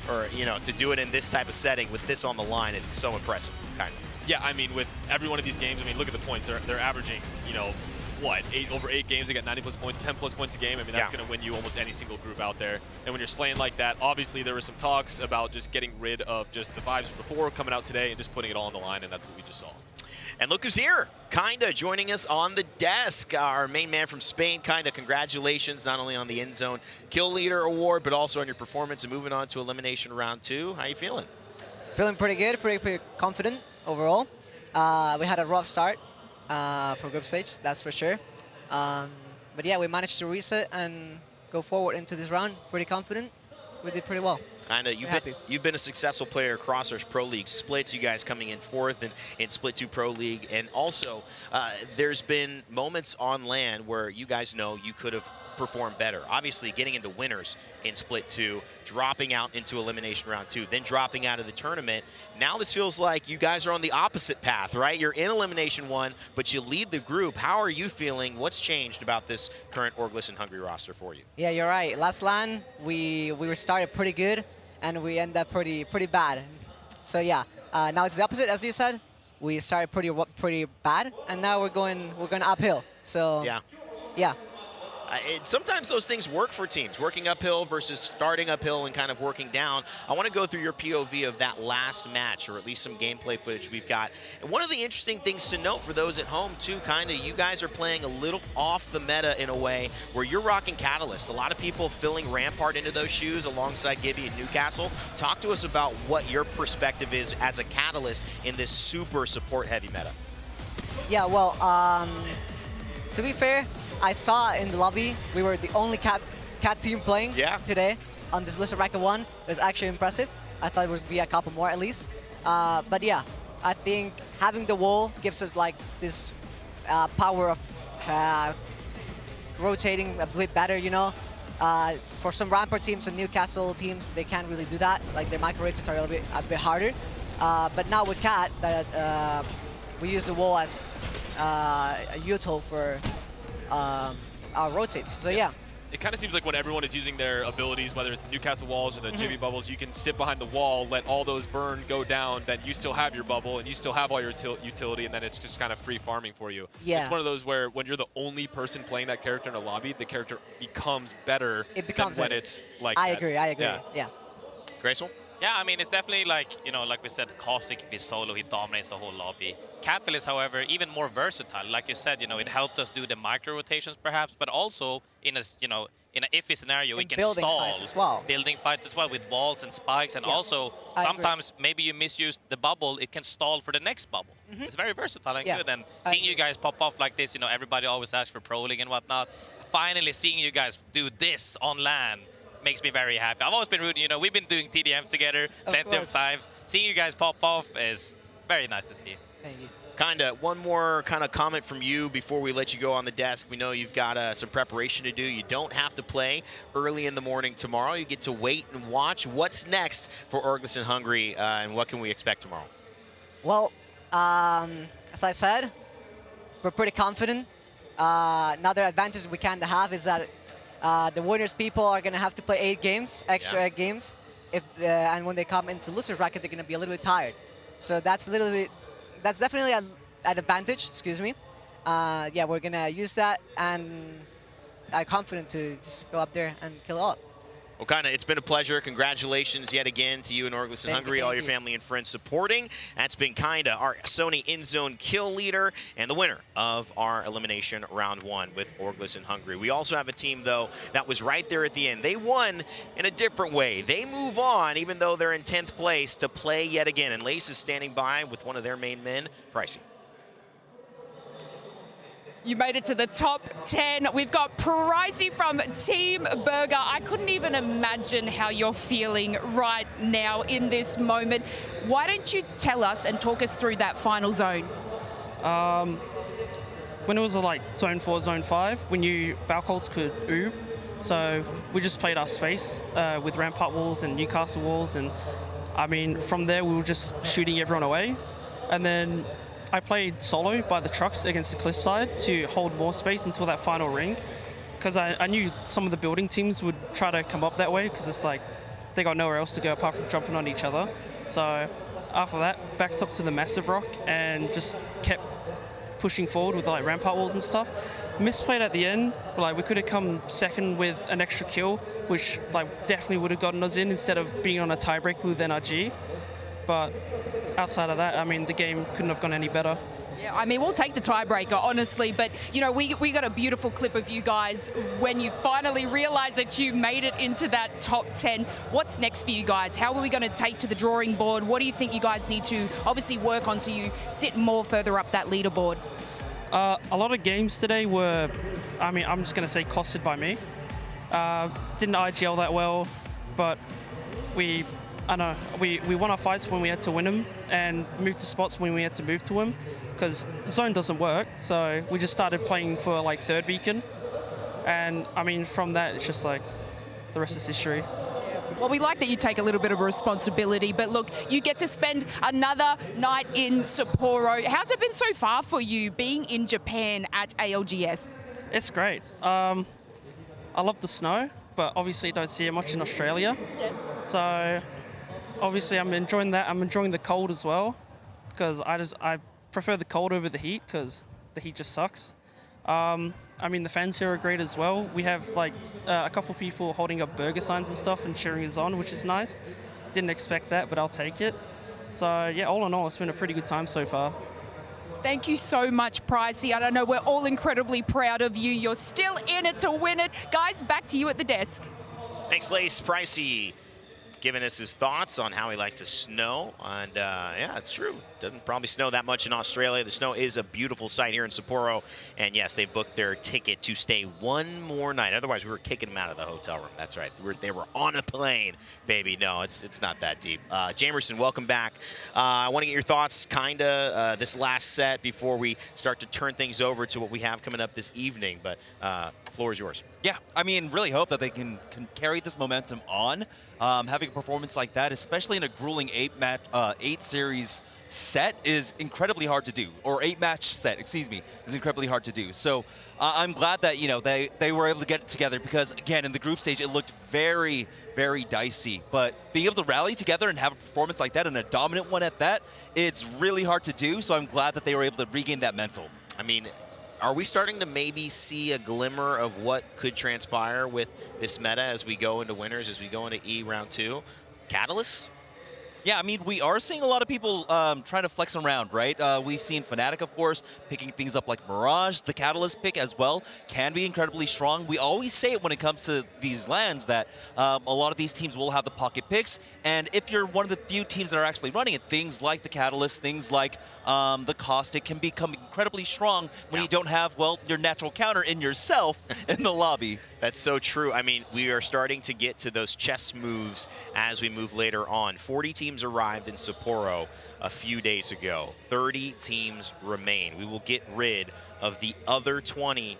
or, you know, to do it in this type of setting with this on the line. It's so impressive, kind of. Yeah, I mean, with every one of these games, I mean, look at the points. They're averaging, you know, what, over 8 games, they got 90+ points, 10+ points a game. I mean, that's going to win you almost any single group out there. And when you're slaying like that, obviously there were some talks about just getting rid of just the vibes before coming out today and just putting it all on the line, and that's what we just saw. And look who's here, Kinda joining us on the desk, our main man from Spain. Kinda, congratulations not only on the End Zone Kill Leader Award, but also on your performance and moving on to Elimination Round 2. How you feeling? Feeling pretty good, pretty confident overall. We had a rough start for group stage, that's for sure. But yeah, we managed to reset and go forward into this round. Pretty confident. We did pretty well. Kinda, you've been a successful player across our Pro League splits. You guys coming in 4th in Split 2 Pro League. And also, there's been moments on LAN where you guys know you could have performed better. Obviously, getting into winners in Split 2, dropping out into Elimination Round 2, then dropping out of the tournament. Now this feels like you guys are on the opposite path, right? You're in Elimination 1, but you lead the group. How are you feeling? What's changed about this current Orglis and Hungry roster for you? Yeah, you're right. Last LAN, we were started pretty good, and we ended up pretty bad. So yeah, now it's the opposite, as you said. We started pretty bad, and now we're going uphill. So yeah. Sometimes those things work for teams, working uphill versus starting uphill and kind of working down. I want to go through your POV of that last match, or at least some gameplay footage we've got. And one of the interesting things to note for those at home, too, Kinda, you guys are playing a little off the meta in a way where you're rocking Catalyst. A lot of people filling Rampart into those shoes alongside Gibby and Newcastle. Talk to us about what your perspective is as a Catalyst in this super support-heavy meta. Yeah, well, to be fair, I saw in the lobby we were the only cat team playing today on this Elimination Bracket 1. It was actually impressive. I thought it would be a couple more at least. But yeah, I think having the wall gives us like this power of rotating a bit better, you know. For some Rampart teams and Newcastle teams, they can't really do that. Like their micro rotates are a bit harder. But now with Cat, we use the wall as a util for our rotates. So yeah. It kind of seems like when everyone is using their abilities, whether it's the Newcastle walls or the Jimmy bubbles, you can sit behind the wall, let all those burn go down, then you still have your bubble and you still have all your utility, and then it's just kind of free farming for you. Yeah. It's one of those where when you're the only person playing that character in a lobby, the character becomes better than when it's like I that. agree. Yeah. Graceful? Yeah, I mean, it's definitely like, you know, like we said, Caustic, if he's solo, he dominates the whole lobby. Cattle is, however, even more versatile. Like you said, you know, it helped us do the micro rotations perhaps, but also in a, you know, in an iffy scenario, we can building stall. fights as well. Building fights as well with walls and spikes, and also sometimes maybe you misuse the bubble, it can stall for the next bubble. It's very versatile and good. And seeing you guys pop off like this, you know, everybody always asks for proling and whatnot. Finally seeing you guys do this on LAN makes me very happy. I've always been rooting, you know, we've been doing TDMs together plenty of times. Seeing you guys pop off is very nice to see. Thank you. One more kind of comment from you before we let you go on the desk. We know you've got some preparation to do. You don't have to play early in the morning tomorrow. You get to wait and watch. What's next for ALGS in Hungary, and what can we expect tomorrow? Well, as I said, we're pretty confident. Another advantage we kind of have is that the winners people are going to have to play 8 games, extra 8 games. And when they come into loser bracket, they're going to be a little bit tired. So that's definitely an advantage, excuse me. Yeah, we're going to use that, and I'm confident to just go up there and kill it all. Well, it's been a pleasure. Congratulations yet again to you and ALGS in Hungary, all your family and friends supporting. That's been our Sony in-zone kill leader and the winner of our Elimination Round 1 with ALGS in Hungary. We also have a team, though, that was right there at the end. They won in a different way. They move on, even though they're in 10th place, to play yet again. And Lace is standing by with one of their main men, Pricey. You made it to the top 10. We've got Pricey from Team Burger. I couldn't even imagine how you're feeling right now in this moment. Why don't you tell us and talk us through that final zone? When it was like zone 4, zone 5, we knew Valkolts could oob. So we just played our space with Rampart walls and Newcastle walls. And I mean, from there, we were just shooting everyone away. And then I played solo by the trucks against the cliffside to hold more space until that final ring, because I knew some of the building teams would try to come up that way, because it's like they got nowhere else to go apart from jumping on each other. So after that, backed up to the massive rock and just kept pushing forward with like Rampart walls and stuff. Misplayed at the end, like we could have come second with an extra kill, which like definitely would have gotten us in instead of being on a tiebreak with NRG. But outside of that, I mean, the game couldn't have gone any better. Yeah, I mean, we'll take the tiebreaker, honestly, but, you know, we got a beautiful clip of you guys when you finally realized that you made it into that top 10. What's next for you guys? How are we going to take to the drawing board? What do you think you guys need to obviously work on so you sit more further up that leaderboard? A lot of games today were, I mean, I'm just going to say costed by me. Didn't IGL that well, but we won our fights when we had to win them and moved to spots when we had to move to them, because zone doesn't work. So we just started playing for like third beacon. And I mean, from that, it's just like the rest is history. Well, we like that you take a little bit of responsibility, but look, you get to spend another night in Sapporo. How's it been so far for you being in Japan at ALGS? It's great. I love the snow, but obviously don't see it much in Australia. Yes. So obviously I'm enjoying that. I'm enjoying the cold as well, because I prefer the cold over the heat, because the heat just sucks. I mean, the fans here are great as well. We have like a couple people holding up burger signs and stuff and cheering us on, which is nice. Didn't expect that, but I'll take it. So yeah, all in all, it's been a pretty good time so far. Thank you so much, Pricey. I know we're all incredibly proud of you. You're still in it to win it. Guys, back to you at the desk. Thanks, Lace. Pricey giving us his thoughts on how he likes the snow. And yeah, it's true. Doesn't probably snow that much in Australia. The snow is a beautiful sight here in Sapporo. And yes, they booked their ticket to stay one more night. Otherwise, we were kicking them out of the hotel room. That's right. They were on a plane, baby. No, it's not that deep. Jamerson, welcome back. I want to get your thoughts, this last set before we start to turn things over to what we have coming up this evening. But floor is yours. Yeah, I mean, really hope that they can carry this momentum on. Having a performance like that, especially in a grueling 8-series set, is incredibly hard to do. Or 8-match set, excuse me, is incredibly hard to do. So I'm glad that, you know, they were able to get it together because, again, in the group stage, it looked very, very dicey. But being able to rally together and have a performance like that, and a dominant one at that, it's really hard to do. So I'm glad that they were able to regain that mental. I mean, are we starting to maybe see a glimmer of what could transpire with this meta as we go into winners, as we go into E round 2? Catalyst? Yeah, I mean, we are seeing a lot of people trying to flex around, right? We've seen Fnatic, of course, picking things up like Mirage. The Catalyst pick as well can be incredibly strong. We always say it when it comes to these lands that a lot of these teams will have the pocket picks. And if you're one of the few teams that are actually running it, things like the Catalyst, things like the Caustic can become incredibly strong when you don't have, well, your natural counter in yourself in the lobby. That's so true. I mean, we are starting to get to those chess moves as we move later on. 40 teams arrived in Sapporo a few days ago. 30 teams remain. We will get rid of the other 10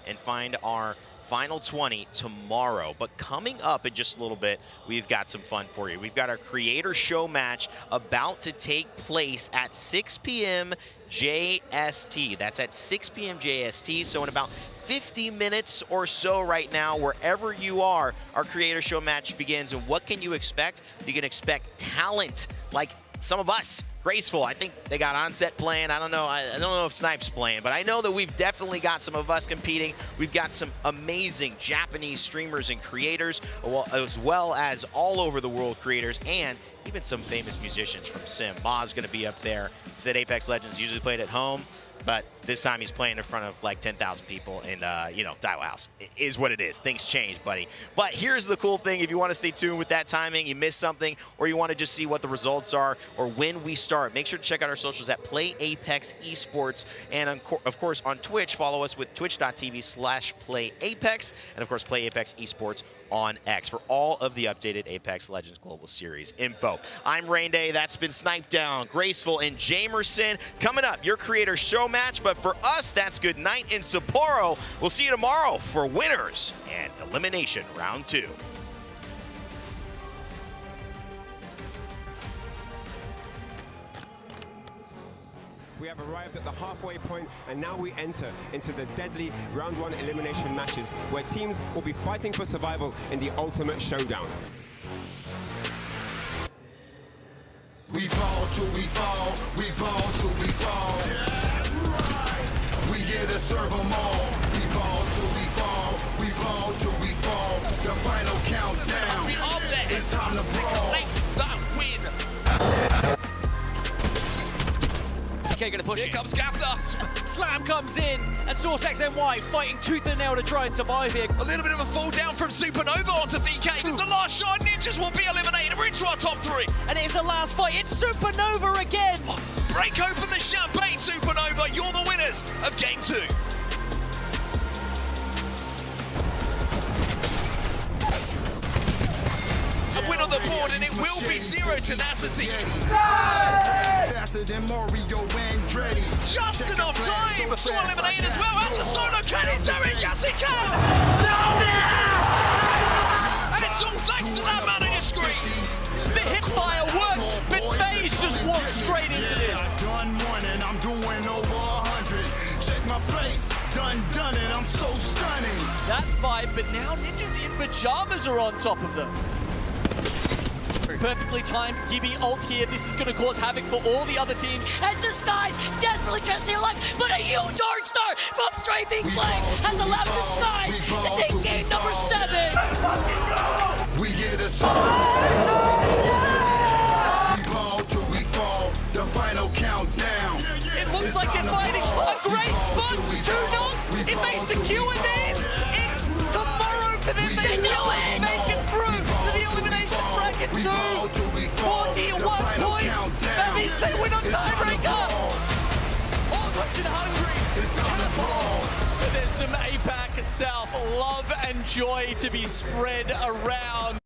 and find our final 20 tomorrow. But coming up in just a little bit, we've got some fun for you. We've got our creator show match about to take place at 6 p.m. JST. That's at 6 p.m. JST. So in about 50 minutes or so right now, wherever you are, our creator show match begins. And what can you expect? You can expect talent like some of us. Graceful, I think they got Onset playing. I don't know if Snipe's playing, but I know that we've definitely got some of us competing. We've got some amazing Japanese streamers and creators, as well as all over the world creators, and even some famous musicians from Sim. Mob's gonna be up there. He said Apex Legends usually played at home, but this time he's playing in front of like 10,000 people in, Daiwa House. It is what it is. Things change, buddy. But here's the cool thing. If you want to stay tuned with that timing, you missed something, or you want to just see what the results are or when we start, make sure to check out our socials at Play Apex Esports. And of course, on Twitch, follow us with twitch.tv/PlayApex. And of course, Play Apex Esports on X for all of the updated Apex Legends Global Series info. I'm Rainday. That's been Sniped Down, Graceful, and Jamerson. Coming up, your creator show match. But for us, that's good night in Sapporo. We'll see you tomorrow for winners and Elimination Round 2. We have arrived at the halfway point, and now we enter into the deadly round 1 elimination matches, where teams will be fighting for survival in the ultimate showdown. We fall till we fall, we fall till we fall. That's right. We here to serve them all. We fall till we fall, we fall till we fall. The final countdown. It's time to brawl. Okay, gonna push. Here comes Gassa. Slam comes in, and Source XNY fighting tooth and nail to try and survive here. A little bit of a fall down from Supernova onto VK. The last shot, Ninjas will be eliminated. We're into our top 3. And it is the last fight. It's Supernova again. Oh, break open the champagne, Supernova. You're the winners of Game 2. A win on the board, and it will be Zero Tenacity. Faster than Mario Andretti. Just enough time to eliminate as well. That's a solo cannon, Derek. Yes, he can. And it's all thanks to that man on your screen. The hipfire works, but FaZe just walks straight into this. Done one and I'm doing over 100. Check my face, done it. I'm so stunning. That fight, but now Ninjas in pajamas are on top of them. Perfectly timed Gibby ult here. This is going to cause havoc for all the other teams. And Disguise desperately tries to stay alive, but a huge Dark Star from Strafing Flag has allowed Disguise to take game number 7. Let's fucking go! We get a we fall till we fall. The final countdown. It looks like they're finding a great spot. 2 knocks. If they secure this, it's tomorrow for them. They do it. Make it through to the elimination. 2, 41 points. That means they win on tiebreaker. Almost and hungry. Cannonball. But there's some APAC South love and joy to be spread around.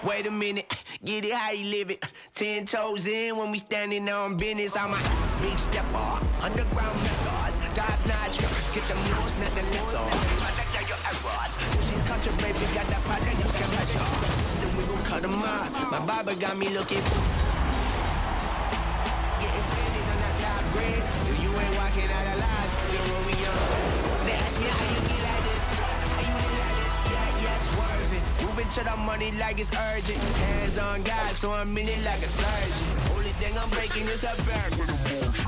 Wait a minute, get it how you live it. 10 toes in when we standing on business. I'm a big stepper, underground methods, top notch. Get them news, nothing less on. Protect your errors. Pushing culture, baby, got that powder you can measure. Then we gon' cut them off. My barber got me looking. Getting ready on that top grade. If you ain't walking out alive, you're where we are. They ask me how you be like this. How you be like this? Yeah, swerving. Moving to the money like it's urgent. Hands on God, so I'm in it like a surgeon. Only thing I'm breaking is a back with a motion.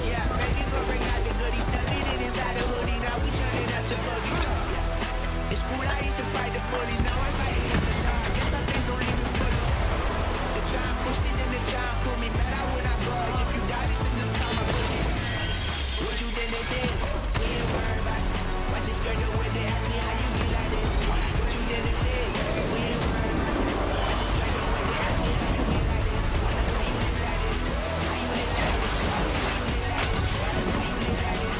Yeah, baby, go bring out the goodies. Stuffing it inside the hoodie. Now we turn it up to boogie. It's food I eat to fight the bullies. Now I'm fighting up the dark. Guess some things don't leave me fully. The giant pushed me, then the giant pulled me. Better when I budge. If you die, then this come my boogie. What you think this is? We ain't worried about it. Watch this girl do it. They ask me how you be like this. What you think this is? We ain't worried about it. Watch this girl do it. They ask me how you be like this. How you live like this? How you live like this? How you live like this? How you live like this? How you live like this?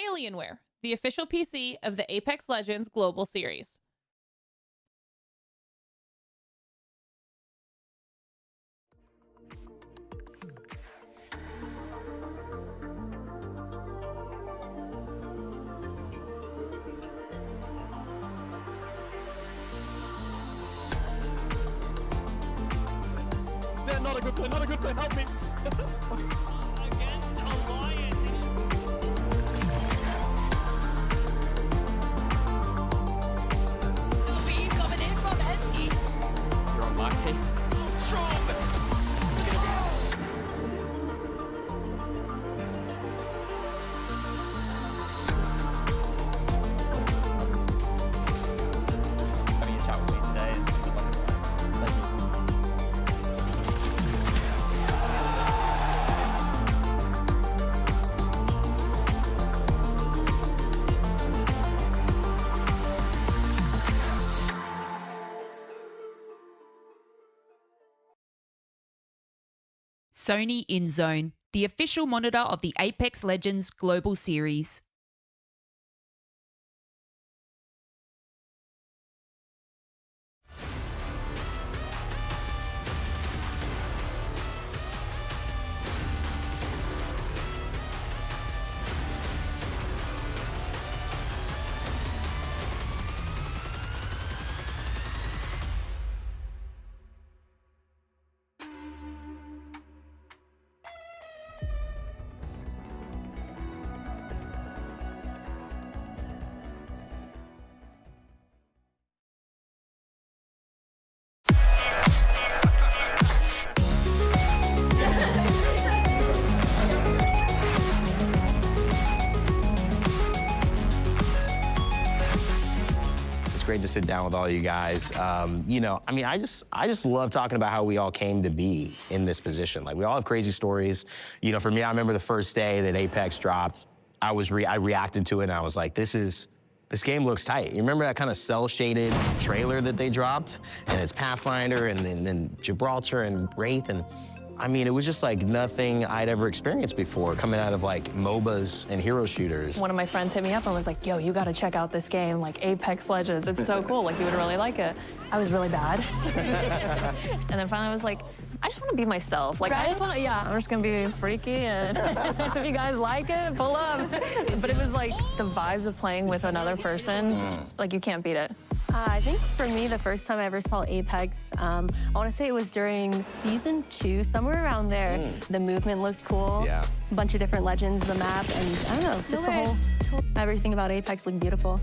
Alienware, the official PC of the Apex Legends Global Series. They're not a good play, not a good play, help me. Against Alliance. Beam coming in from empty. You're on Marty. Strong. Having a chat with me today and good luck. Thank you. Sony InZone, the official monitor of the Apex Legends Global Series. great to sit down with all you guys. You know, I mean, I just love talking about how we all came to be in this position. Like, we all have crazy stories. You know, for me, I remember the first day that Apex dropped, I reacted to it and I was like, this game looks tight. You remember that kind of cell-shaded trailer that they dropped? And it's Pathfinder and then Gibraltar and Wraith, and I mean, it was just like nothing I'd ever experienced before coming out of like MOBAs and hero shooters. One of my friends hit me up and was like, yo, you gotta check out this game, like Apex Legends. It's so cool, like you would really like it. I was really bad. And then finally I was like, I just wanna be myself. Like, I just wanna, yeah, I'm just gonna be freaky and if you guys like it, pull up. But it was like the vibes of playing with another person, like you can't beat it. I think for me, the first time I ever saw Apex, I want to say it was during season 2, somewhere around there. The movement looked cool. Yeah. A bunch of different legends, the map, and I don't know, just the whole, everything about Apex looked beautiful.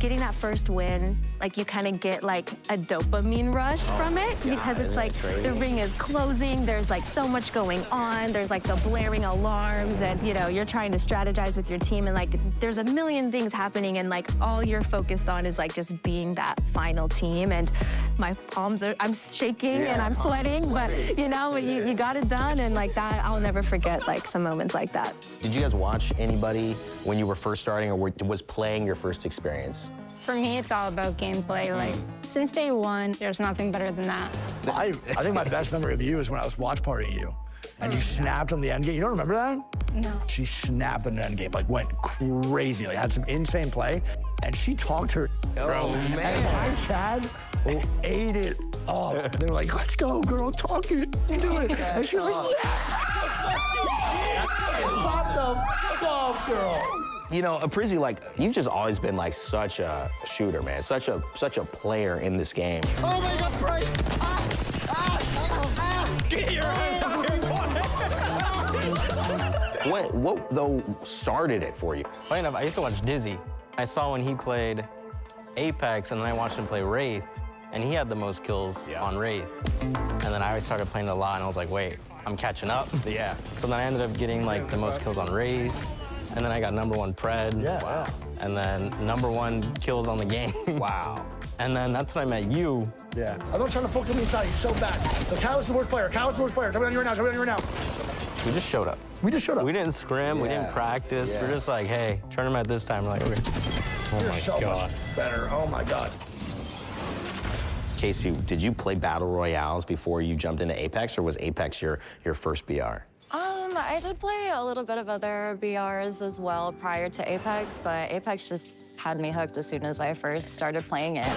Getting that first win, like you kind of get like a dopamine rush from it because it's like the ring is closing, there's like so much going on, there's like the blaring alarms and you know, you're trying to strategize with your team and like there's a million things happening and like all you're focused on is like just being that final team and my palms are, I'm shaking and I'm sweating, but you know, you got it done and like that, I'll never forget like some moments like that. Did you guys watch anybody when you were first starting or was playing your first experience? For me, it's all about gameplay. Like, since day one, there's nothing better than that. I think my best memory of you is when I was watch partying you. And you snapped on the end game. You don't remember that? No. She snapped on the end game, like went crazy, like had some insane play. And she talked her, bro. Man. And my Chad ate it up. They were like, let's go, girl, talk it, do it. And she was like, yeah. What the fuck off, girl? You know, Aprizzi, like, you've just always been like such a shooter, man. Such a player in this game. Oh my God, Bryce! Get your ass out here, What though started it for you? Funny enough, I used to watch Dizzy. I saw when he played Apex, and then I watched him play Wraith, and he had the most kills on Wraith. And then I started playing it a lot, and I was like, wait, I'm catching up. Yeah. So then I ended up getting like the most kills on Wraith, and then I got #1 Pred. Yeah. Wow. And then #1 kills on the game. Wow. And then that's when I met you. Yeah. I'm not trying to focus me inside. He's so bad. So Cal is the worst player. Cal is the worst player. Tell me on you right now. Tell me on you right now. We just showed up. We just showed up. We didn't scrim. We didn't practice. We're just like, hey, tournament this time. We're like, okay. You're so much better. Oh my God. Casey, did you play Battle Royales before you jumped into Apex, or was Apex your first BR? I did play a little bit of other BRs as well prior to Apex, but Apex just had me hooked as soon as I first started playing it.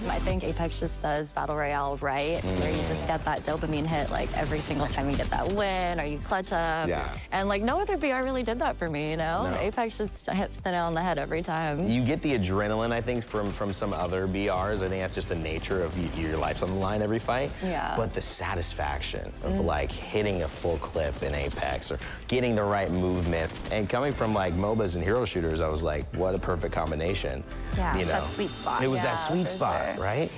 I think Apex just does Battle Royale right, where you just get that dopamine hit like every single time you get that win or you clutch up. Yeah. And like no other BR really did that for me, you know? No. Apex just hits the nail on the head every time. You get the adrenaline, I think, from some other BRs. I think that's just the nature of your life's on the line every fight. Yeah. But the satisfaction of like hitting a full clip in Apex or getting the right movement, and coming from like MOBAs and hero shooters, I was like, what a perfect combination. Yeah, you it's know? that sweet spot. It was that Yeah, sweet for spot, sure. right?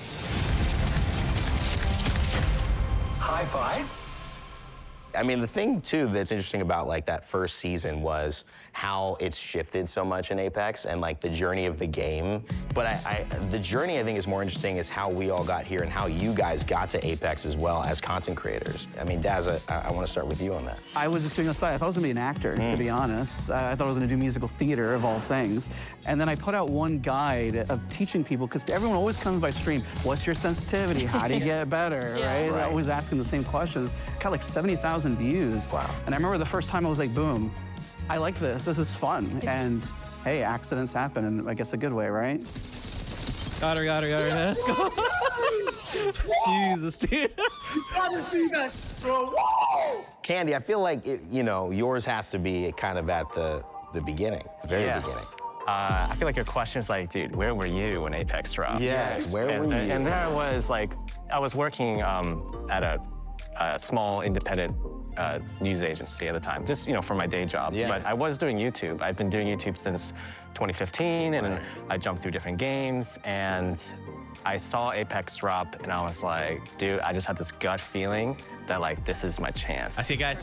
High five? I mean, the thing, too, that's interesting about, like, that first season was how it's shifted so much in Apex and, like, the journey of the game. But the journey, I think, is more interesting is how we all got here and how you guys got to Apex as well as content creators. I mean, Daz, I want to start with you on that. I was just doing a side. I thought I was going to be an actor, to be honest. I thought I was going to do musical theater, of all things. And then I put out one guide of teaching people, because everyone always comes by stream, what's your sensitivity? How do you get better, right? I always asking the same questions. Got like 70,000 views. Wow. And I remember the first time I was like, boom, I like this. This is fun. And hey, accidents happen in, I guess, a good way, right? Got her. Let's go. Jesus, dude. Candy, I feel like, you know, yours has to be kind of at the beginning, the very beginning. I feel like your question is like, dude, where were you when Apex dropped? Yes, where were you? And there I was, like, I was working at a small independent news agency at the time, just, you know, for my day job. Yeah. But I was doing YouTube. I've been doing YouTube since 2015, and I jumped through different games, and I saw Apex drop, and I was like, dude, I just had this gut feeling that, like, this is my chance. I see a guy.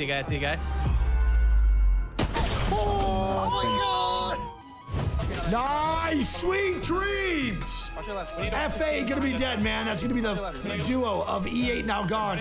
Oh my God! Nice, sweet dreams. FA gonna be dead, man. That's gonna be the duo of E8 now gone.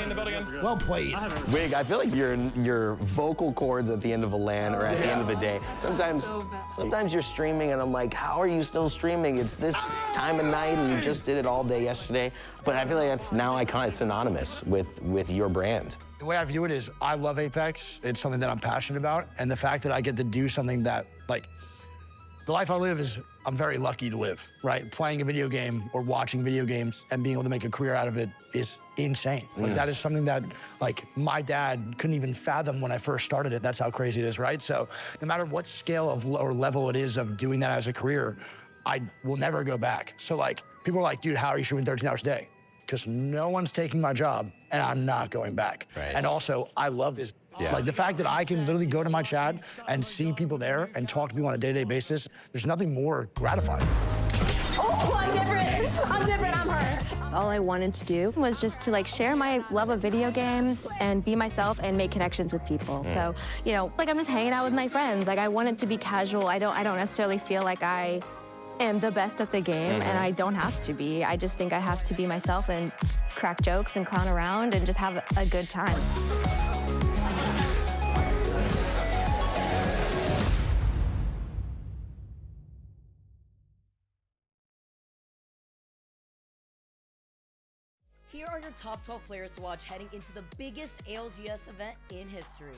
Well played. Wig, I feel like your vocal cords at the end of a LAN or at the end of the day. Sometimes you're streaming and I'm like, how are you still streaming? It's this time of night and you just did it all day yesterday. But I feel like that's now it's synonymous with your brand. The way I view it is I love Apex. It's something that I'm passionate about. And the fact that I get to do something that, like, the life I live is, I'm very lucky to live, right? Playing a video game or watching video games and being able to make a career out of it is insane. Like, that is something that, like, my dad couldn't even fathom when I first started it. That's how crazy it is, right? So no matter what scale of or level it is of doing that as a career, I will never go back. So, like, people are like, dude, how are you shooting 13 hours a day? Because no one's taking my job, and I'm not going back. Right. And also, I love this. Yeah. Like, the fact that I can literally go to my chat and see people there and talk to people on a day-to-day basis, there's nothing more gratifying. Oh, I'm different, I'm her. All I wanted to do was just to, like, share my love of video games and be myself and make connections with people. So, you know, like, I'm just hanging out with my friends. Like, I want it to be casual. I don't necessarily feel like I am the best at the game, and I don't have to be. I just think I have to be myself and crack jokes and clown around and just have a good time. Here are your top 12 players to watch heading into the biggest ALGS event in history.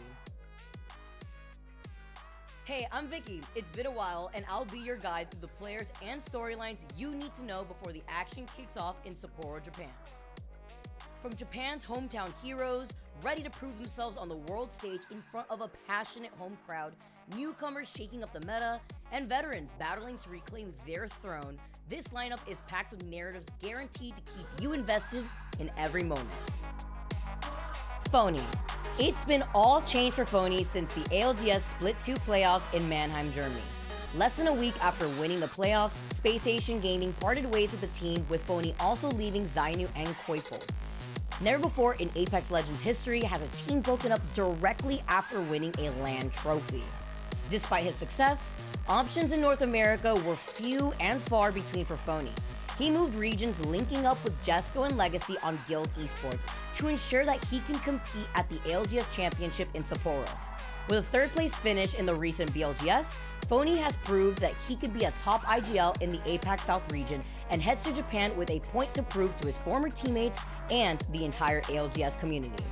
Hey, I'm Vicky. It's been a while, and I'll be your guide through the players and storylines you need to know before the action kicks off in Sapporo, Japan. From Japan's hometown heroes, ready to prove themselves on the world stage in front of a passionate home crowd, newcomers shaking up the meta, and veterans battling to reclaim their throne, this lineup is packed with narratives guaranteed to keep you invested in every moment. Phony. It's been all change for Phony since the ALGS Split 2 playoffs in Mannheim, Germany. Less than a week after winning the playoffs, Space Asian Gaming parted ways with the team, with Phony also leaving Zainu and Koiful. Never before in Apex Legends history has a team broken up directly after winning a LAN trophy. Despite his success, options in North America were few and far between for Phony. He moved regions, linking up with Jesco and Legacy on Guild Esports to ensure that he can compete at the ALGS Championship in Sapporo. With a third-place finish in the recent BLGS, Phony has proved that he could be a top IGL in the APAC South region and heads to Japan with a point to prove to his former teammates and the entire ALGS community.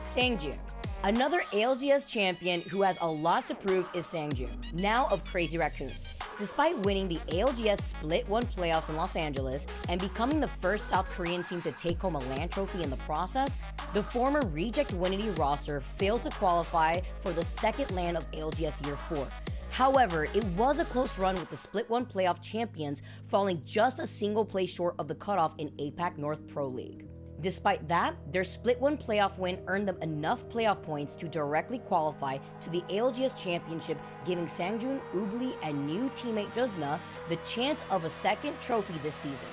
Sangju. Another ALGS champion who has a lot to prove is Sangju, now of Crazy Raccoon. Despite winning the ALGS Split 1 playoffs in Los Angeles and becoming the first South Korean team to take home a LAN trophy in the process, the former Reject Winity roster failed to qualify for the second LAN of ALGS Year 4. However, it was a close run with the Split 1 playoff champions falling just a single place short of the cutoff in APAC North Pro League. Despite that, their Split 1 playoff win earned them enough playoff points to directly qualify to the ALGS Championship, giving Sangjun, Ubli, and new teammate Juzna the chance of a second trophy this season.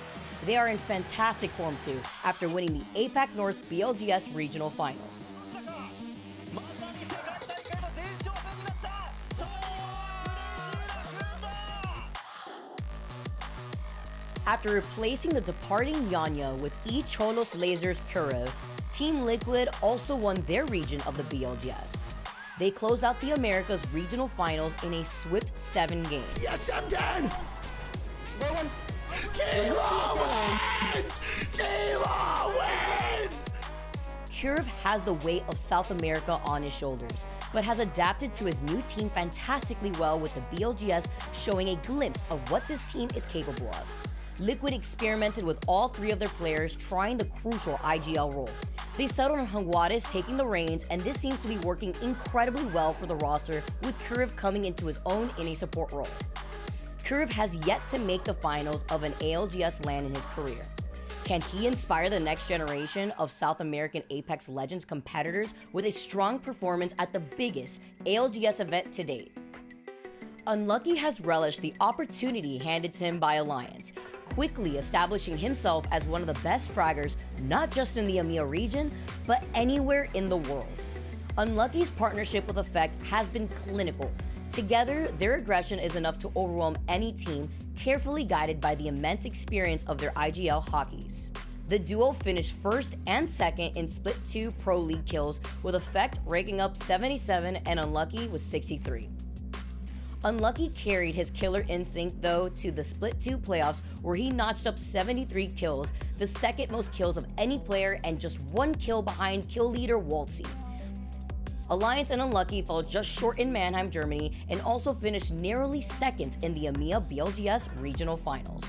They are in fantastic form too, after winning the APAC North BLGS Regional Finals. After replacing the departing Yanya with Cholos Lasers Kurev, Team Liquid also won their region of the BLGS. They closed out the Americas Regional Finals in a swift 7 games. Yes, I'm dead! T-Law wins! T-Law wins! Kurev has the weight of South America on his shoulders, but has adapted to his new team fantastically well, with the BLGS showing a glimpse of what this team is capable of. Liquid experimented with all 3 of their players, trying the crucial IGL role. They settled on Hungwaris taking the reins, and this seems to be working incredibly well for the roster, with Kurev coming into his own in a support role. Kurev has yet to make the finals of an ALGS LAN in his career. Can he inspire the next generation of South American Apex Legends competitors with a strong performance at the biggest ALGS event to date? Unlucky has relished the opportunity handed to him by Alliance, quickly establishing himself as one of the best fraggers, not just in the EMEA region, but anywhere in the world. Unlucky's partnership with Effect has been clinical. Together, their aggression is enough to overwhelm any team, carefully guided by the immense experience of their IGL hockeys. The duo finished first and second in Split 2 Pro League kills, with Effect ranking up 77 and Unlucky with 63. Unlucky carried his killer instinct though to the Split 2 playoffs, where he notched up 73 kills, the second most kills of any player and just 1 kill behind kill leader Waltzy. Alliance and Unlucky fell just short in Mannheim, Germany, and also finished narrowly second in the EMEA BLGS regional finals.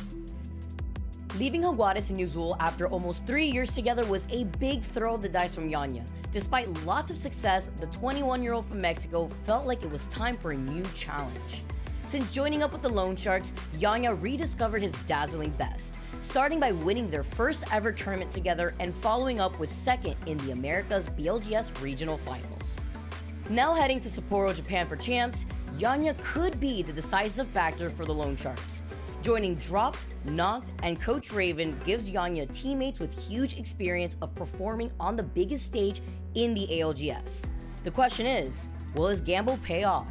Leaving Jaguares and Uzul after almost 3 years together was a big throw of the dice from Yanya. Despite lots of success, the 21-year-old from Mexico felt like it was time for a new challenge. Since joining up with the Lone Sharks, Yanya rediscovered his dazzling best, starting by winning their first ever tournament together and following up with second in the Americas BLGS regional finals. Now heading to Sapporo, Japan for champs, Yanya could be the decisive factor for the Lone Sharks. Joining Dropped, Knocked, and Coach Raven gives Yanya teammates with huge experience of performing on the biggest stage in the ALGS. The question is, will his gamble pay off?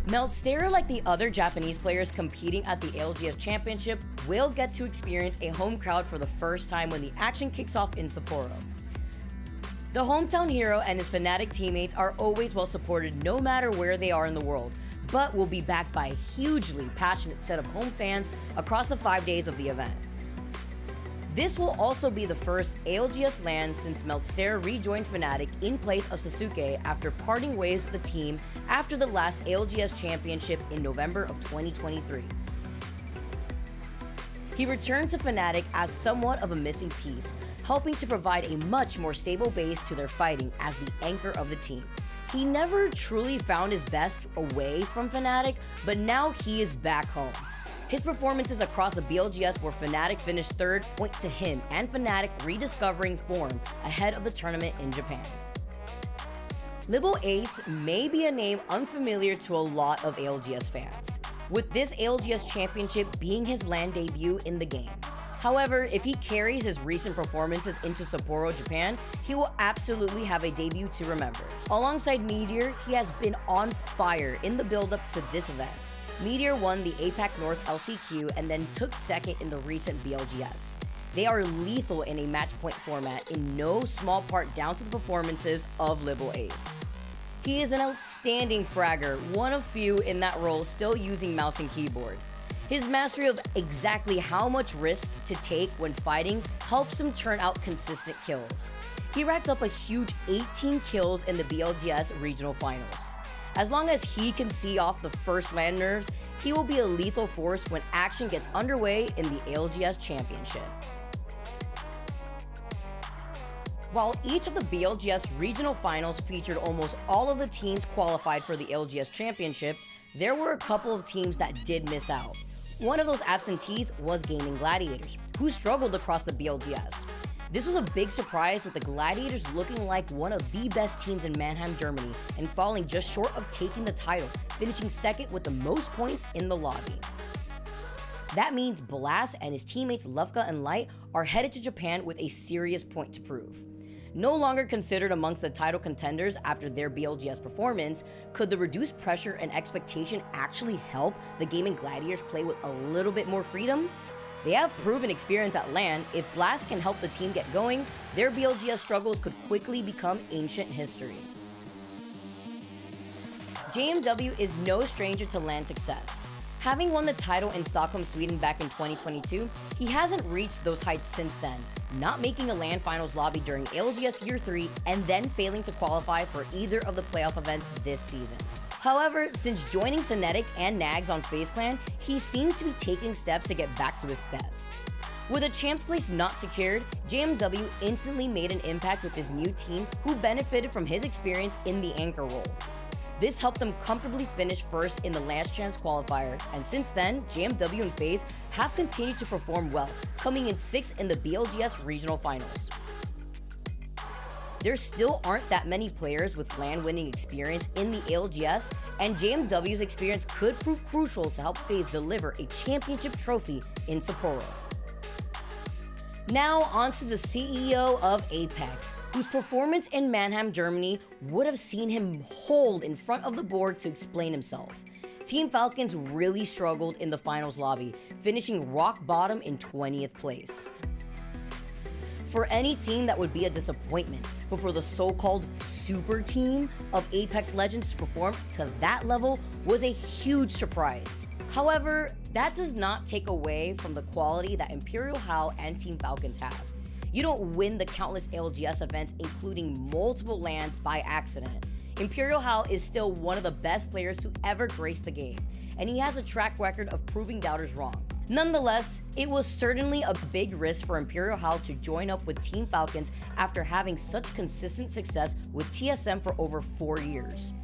Meltstera, like the other Japanese players competing at the ALGS Championship, will get to experience a home crowd for the first time when the action kicks off in Sapporo. The hometown hero and his Fnatic teammates are always well supported no matter where they are in the world, but will be backed by a hugely passionate set of home fans across the 5 days of the event. This will also be the first ALGS LAN since Meltstera rejoined Fnatic in place of Sasuke after parting ways with the team after the last ALGS Championship in November of 2023. He returned to Fnatic as somewhat of a missing piece, helping to provide a much more stable base to their fighting as the anchor of the team. He never truly found his best away from Fnatic, but now he is back home. His performances across the BLGS where Fnatic finished third point to him and Fnatic rediscovering form ahead of the tournament in Japan. Libo Ace may be a name unfamiliar to a lot of ALGS fans, with this ALGS championship being his LAN debut in the game. However, if he carries his recent performances into Sapporo, Japan, he will absolutely have a debut to remember. Alongside Meteor, he has been on fire in the build-up to this event. Meteor won the APAC North LCQ and then took second in the recent BLGS. They are lethal in a match point format, in no small part down to the performances of Libo Ace. He is an outstanding fragger, one of few in that role still using mouse and keyboard. His mastery of exactly how much risk to take when fighting helps him turn out consistent kills. He racked up a huge 18 kills in the BLGS regional finals. As long as he can see off the first LAN nerves, he will be a lethal force when action gets underway in the ALGS Championship. While each of the BLGS regional finals featured almost all of the teams qualified for the ALGS Championship, there were a couple of teams that did miss out. One of those absentees was Gaming Gladiators, who struggled across the BLGS. This was a big surprise, with the Gladiators looking like one of the best teams in Mannheim, Germany, and falling just short of taking the title, finishing second with the most points in the lobby. That means Blast and his teammates Lufka and Light are headed to Japan with a serious point to prove. No longer considered amongst the title contenders after their BLGS performance, could the reduced pressure and expectation actually help the Gaming Gladiators play with a little bit more freedom? They have proven experience at LAN. If Blast can help the team get going, their BLGS struggles could quickly become ancient history. JMW is no stranger to LAN success. Having won the title in Stockholm, Sweden back in 2022, he hasn't reached those heights since then, not making a LAN finals lobby during ALGS Year 3 and then failing to qualify for either of the playoff events this season. However, since joining Synetic and Nags on FaZe Clan, he seems to be taking steps to get back to his best. With a champs place not secured, JMW instantly made an impact with his new team, who benefited from his experience in the anchor role. This helped them comfortably finish first in the Last Chance qualifier, and since then, JMW and FaZe have continued to perform well, coming in 6th in the BLGS regional finals. There still aren't that many players with LAN winning experience in the ALGS, and JMW's experience could prove crucial to help FaZe deliver a championship trophy in Sapporo. Now onto the CEO of Apex, whose performance in Mannheim, Germany would have seen him hold in front of the board to explain himself. Team Falcons really struggled in the finals lobby, finishing rock bottom in 20th place. For any team, that would be a disappointment, but for the so-called super team of Apex Legends to perform to that level was a huge surprise. However, that does not take away from the quality that Imperial Hal and Team Falcons have. You don't win the countless ALGS events, including multiple lands, by accident. Imperial Hal is still one of the best players to ever grace the game, and he has a track record of proving doubters wrong. Nonetheless, it was certainly a big risk for Imperial Hal to join up with Team Falcons after having such consistent success with TSM for over 4 years.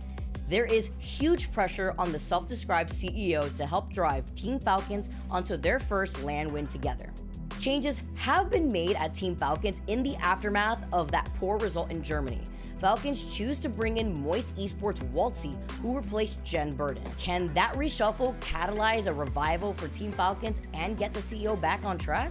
There is huge pressure on the self-described CEO to help drive Team Falcons onto their first LAN win together. Changes have been made at Team Falcons in the aftermath of that poor result in Germany. Falcons choose to bring in Moist Esports Waltzy, who replaced Jen Burden. Can that reshuffle catalyze a revival for Team Falcons and get the CEO back on track?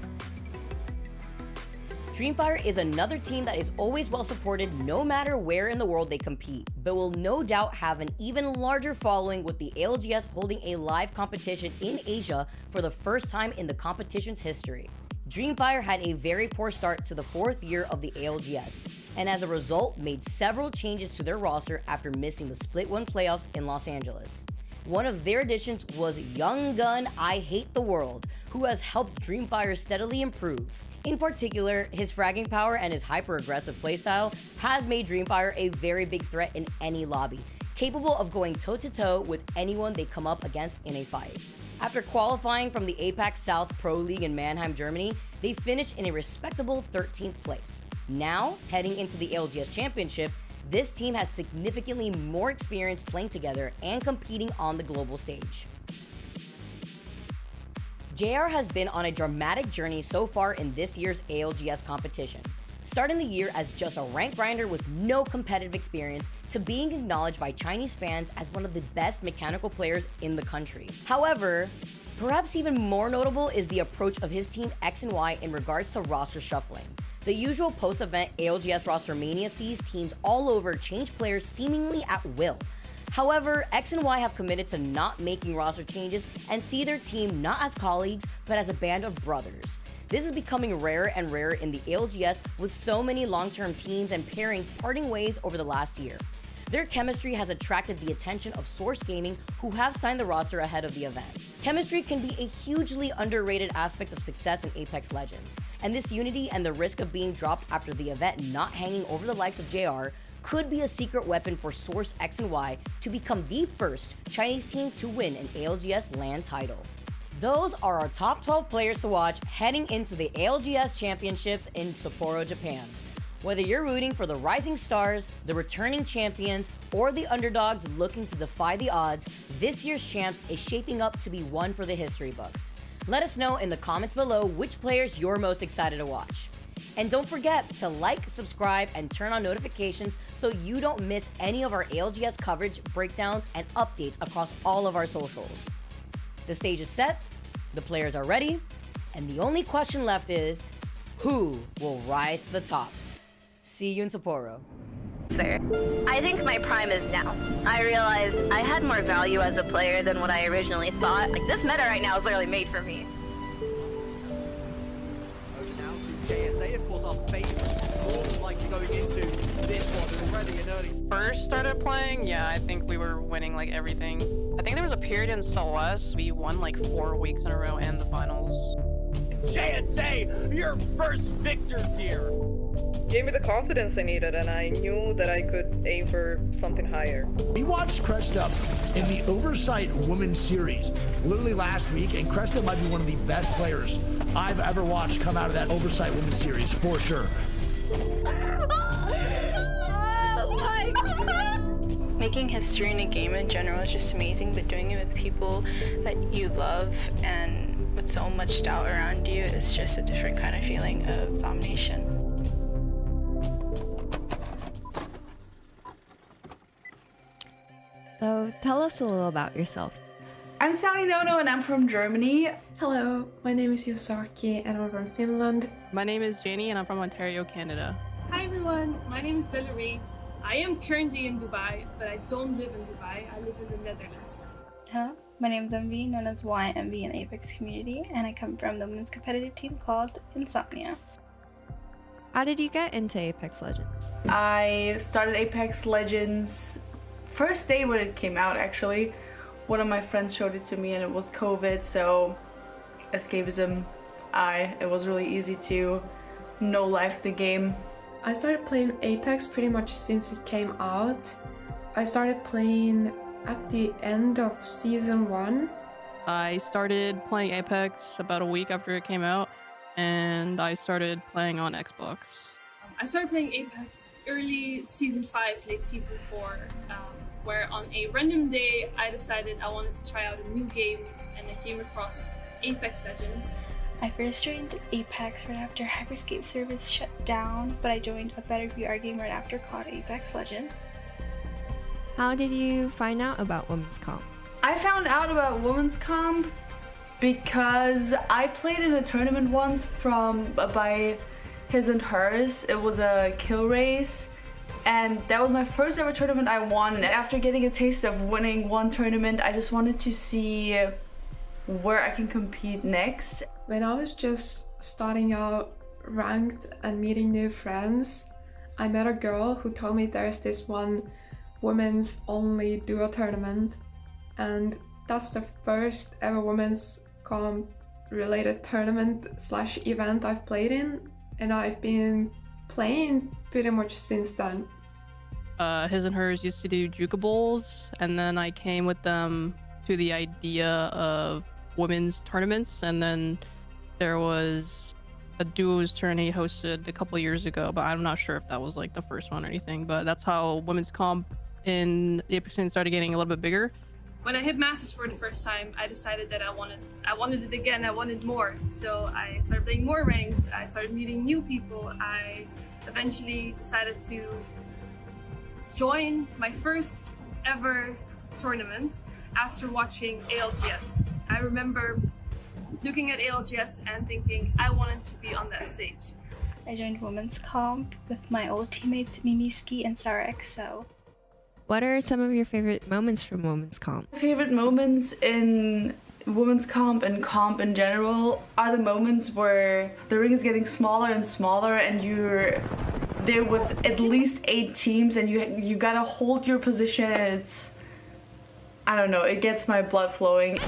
Dreamfire is another team that is always well supported no matter where in the world they compete, but will no doubt have an even larger following with the ALGS holding a live competition in Asia for the first time in the competition's history. Dreamfire had a very poor start to the 4th year of the ALGS, and as a result made several changes to their roster after missing the Split 1 playoffs in Los Angeles. One of their additions was young gun I Hate the World, who has helped Dreamfire steadily improve. In particular, his fragging power and his hyper-aggressive playstyle has made Dreamfire a very big threat in any lobby, capable of going toe-to-toe with anyone they come up against in a fight. After qualifying from the APAC South Pro League in Mannheim, Germany, they finished in a respectable 13th place. Now, heading into the ALGS Championship, this team has significantly more experience playing together and competing on the global stage. JR has been on a dramatic journey so far in this year's ALGS competition, starting the year as just a rank grinder with no competitive experience to being acknowledged by Chinese fans as one of the best mechanical players in the country. However, perhaps even more notable is the approach of his team X and Y in regards to roster shuffling. The usual post-event ALGS roster mania sees teams all over change players seemingly at will. However, X and Y have committed to not making roster changes and see their team not as colleagues, but as a band of brothers. This is becoming rarer and rarer in the ALGS, with so many long-term teams and pairings parting ways over the last year. Their chemistry has attracted the attention of Source Gaming, who have signed the roster ahead of the event. Chemistry can be a hugely underrated aspect of success in Apex Legends, and this unity and the risk of being dropped after the event not hanging over the likes of JR could be a secret weapon for Source X and Y to become the first Chinese team to win an ALGS LAN title. Those are our top 12 players to watch heading into the ALGS Championships in Sapporo, Japan. Whether you're rooting for the rising stars, the returning champions, or the underdogs looking to defy the odds, this year's champs is shaping up to be one for the history books. Let us know in the comments below which players you're most excited to watch. And don't forget to like, subscribe, and turn on notifications so you don't miss any of our ALGS coverage, breakdowns, and updates across all of our socials. The stage is set, the players are ready, and the only question left is, who will rise to the top? See you in Sapporo. I think my prime is now. I realized I had more value as a player than what I originally thought. Like, this meta right now is literally made for me. JSA, of course, our favorites, more than likely going into this one. They're already in early. First started playing, yeah, I think we were winning like everything. I think there was a period in Celeste, we won like 4 weeks in a row and the finals. JSA, your first victors here. Gave me the confidence I needed, and I knew that I could aim for something higher. We watched Cresta in the Oversight Women's Series literally last week, and Cresta might be one of the best players I've ever watched come out of that Oversight Women's Series, for sure. Making history in a game in general is just amazing, but doing it with people that you love and with so much doubt around you is just a different kind of feeling of domination. So tell us a little about yourself. I'm Sally Nono and I'm from Germany. Hello, my name is Yusaki and I'm from Finland. My name is Janie and I'm from Ontario, Canada. Hi everyone, my name is Bella Reid. I am currently in Dubai, but I don't live in Dubai, I live in the Netherlands. Hello, my name is MV, known as YMV in the Apex community, and I come from the women's competitive team called Insomnia. How did you get into Apex Legends? I started Apex Legends first day when it came out, actually. One of my friends showed it to me and it was COVID, so escapism. It was really easy to no life the game. I started playing Apex pretty much since it came out. I started playing at the end of season 1. I started playing Apex about a week after it came out, and I started playing on Xbox. I started playing Apex early season 5, late season 4, where on a random day I decided I wanted to try out a new game, and I came across Apex Legends. I first joined Apex right after Hyperscape service shut down, but I joined a better VR game right after called Apex Legends. How did you find out about Women's Comp? I found out about Women's Comp because I played in a tournament once by His and Hers. It was a kill race, and that was my first ever tournament I won. After getting a taste of winning one tournament, I just wanted to see where I can compete next. When I was just starting out ranked and meeting new friends, I met a girl who told me there's this one women's only duo tournament, and that's the first ever women's comp related tournament / event I've played in, and I've been playing pretty much since then. His and Hers used to do Juka Bowls, and then I came with them to the idea of women's tournaments, and then there was a duos tourney hosted a couple years ago, but I'm not sure if that was like the first one or anything, but that's how women's comp in the Apex scene started getting a little bit bigger. When I hit Masters for the first time, I decided that I wanted it again, I wanted more. So I started playing more ranks, I started meeting new people. I eventually decided to join my first ever tournament after watching ALGS. I remember looking at ALGS and thinking I wanted to be on that stage. I joined Women's Comp with my old teammates Mimiski and SarXO. What are some of your favorite moments from Women's Comp? My favorite moments in Women's Comp and comp in general are the moments where the ring is getting smaller and smaller and you're there with at least 8 teams and you gotta hold your position, and it's, I don't know, it gets my blood flowing.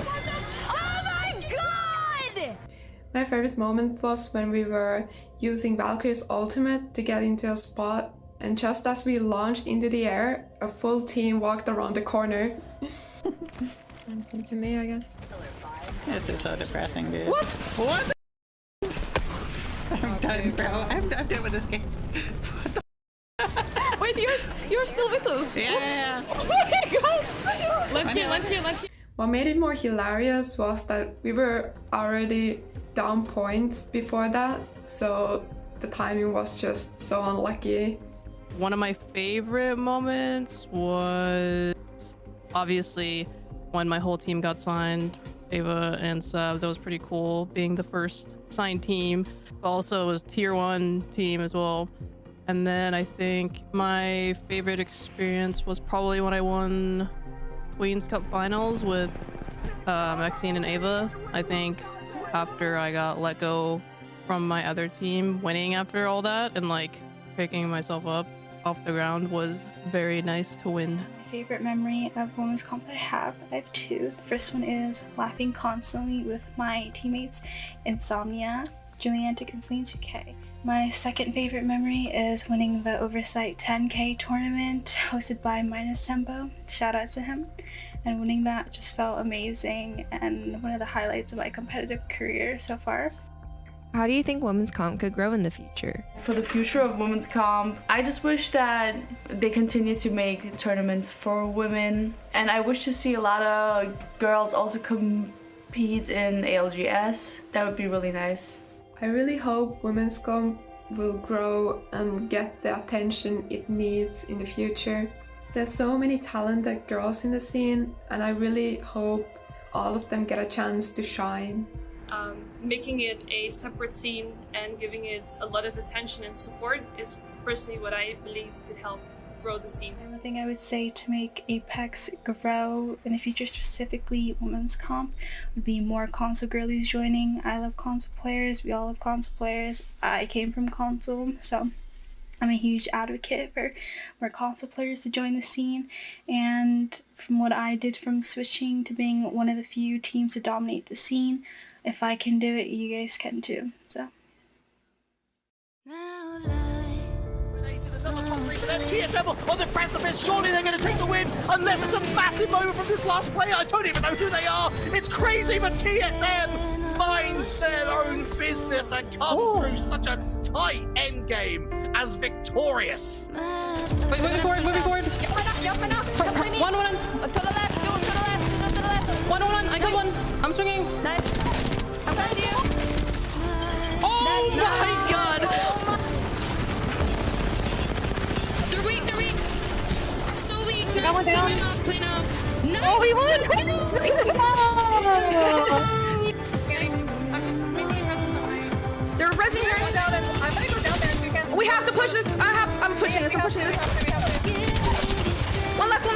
My favorite moment was when we were using Valkyrie's ultimate to get into a spot, and just as we launched into the air, a full team walked around the corner. Anything to me, I guess. This is so depressing, dude. What? What? I'm done, bro. I'm done with this game. Wait, you're still with us? Yeah. Okay, go. Left here. What made it more hilarious was that we were already down points before that, so the timing was just so unlucky. One of my favorite moments was obviously when my whole team got signed, Ava and Sabs. That was pretty cool, being the first signed team. But also it was tier 1 team as well. And then I think my favorite experience was probably when I won Queen's Cup Finals with Maxine and Ava. I think after I got let go from my other team, winning after all that and like picking myself up off the ground was very nice to win. My favorite memory of Women's Comp I have 2. The first one is laughing constantly with my teammates Insomnia, Juliantic, and Celine 2K. My second favorite memory is winning the Oversight 10K tournament hosted by Minus Tempo. Shout out to him. And winning that just felt amazing and one of the highlights of my competitive career so far. How do you think Women's Comp could grow in the future? For the future of Women's Comp, I just wish that they continue to make tournaments for women. And I wish to see a lot of girls also compete in ALGS. That would be really nice. I really hope Women's Comp will grow and get the attention it needs in the future. There's so many talented girls in the scene, and I really hope all of them get a chance to shine. making it a separate scene and giving it a lot of attention and support is personally what I believe could help grow the scene. One thing I would say to make Apex grow in the future, specifically women's comp, would be more console girlies joining. I love console players, we all love console players. I came from console, so I'm a huge advocate for more console players to join the scene. And from what I did from switching to being one of the few teams to dominate the scene, if I can do it, you guys can too. So. TSM on the precipice, surely they're going to take the win, unless it's a massive moment from this last player. I don't even know who they are. It's crazy, but TSM minds their own business and come through such a tight end game as victorious. Wait, moving forward. One. To the left. One. I killed one. I'm swinging. Nice. I'm behind you. Oh my god. They're weak. So weak. That one down. Play now. No. Oh, we won! They're resing here. I'm gonna go down there if we can. We have to push this. I'm pushing this. One left. They're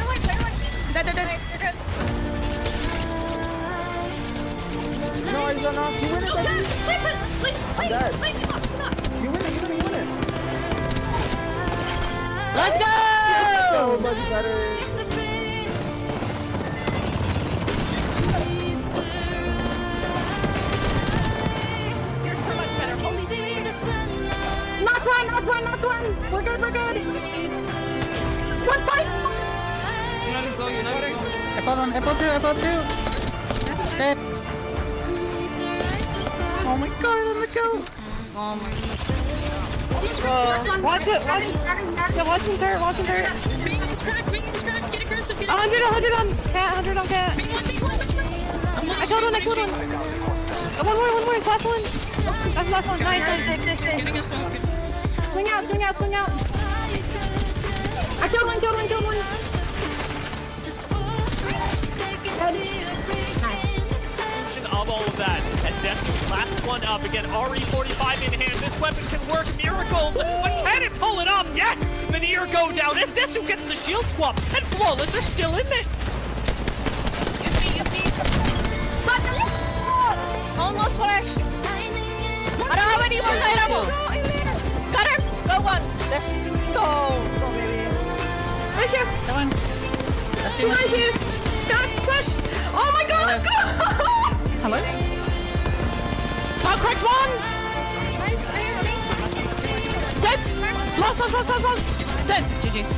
like. Dead. Nice, you're good. No, he's not. You win it, baby. Please. You win it. Let's go! So much better. You're so much better. Not one. We're good. One fight. Apple two. Dead. Oh my god, let me go. Oh my god. Watch it. Watching turret. Bing is cracked. Get aggressive. 100 on cat. Bing one. I killed one. One more. Last one. That's last one. Nice. Getting us off. Swing out. I killed one. Of all of that, and Death's last one up again. RE45 in hand. This weapon can work miracles, but can it pull it off? Yes, the near go down as Desu gets the shield swap, and Flawless are still in this. Almost flash. I don't have any more ammo. Got her. Go one. Let's go. Go, baby. Right here. Come on. Right here. Got push. Oh my god, let's go. Hello? Top cracked one. Dead. Lost. Dead. GG's.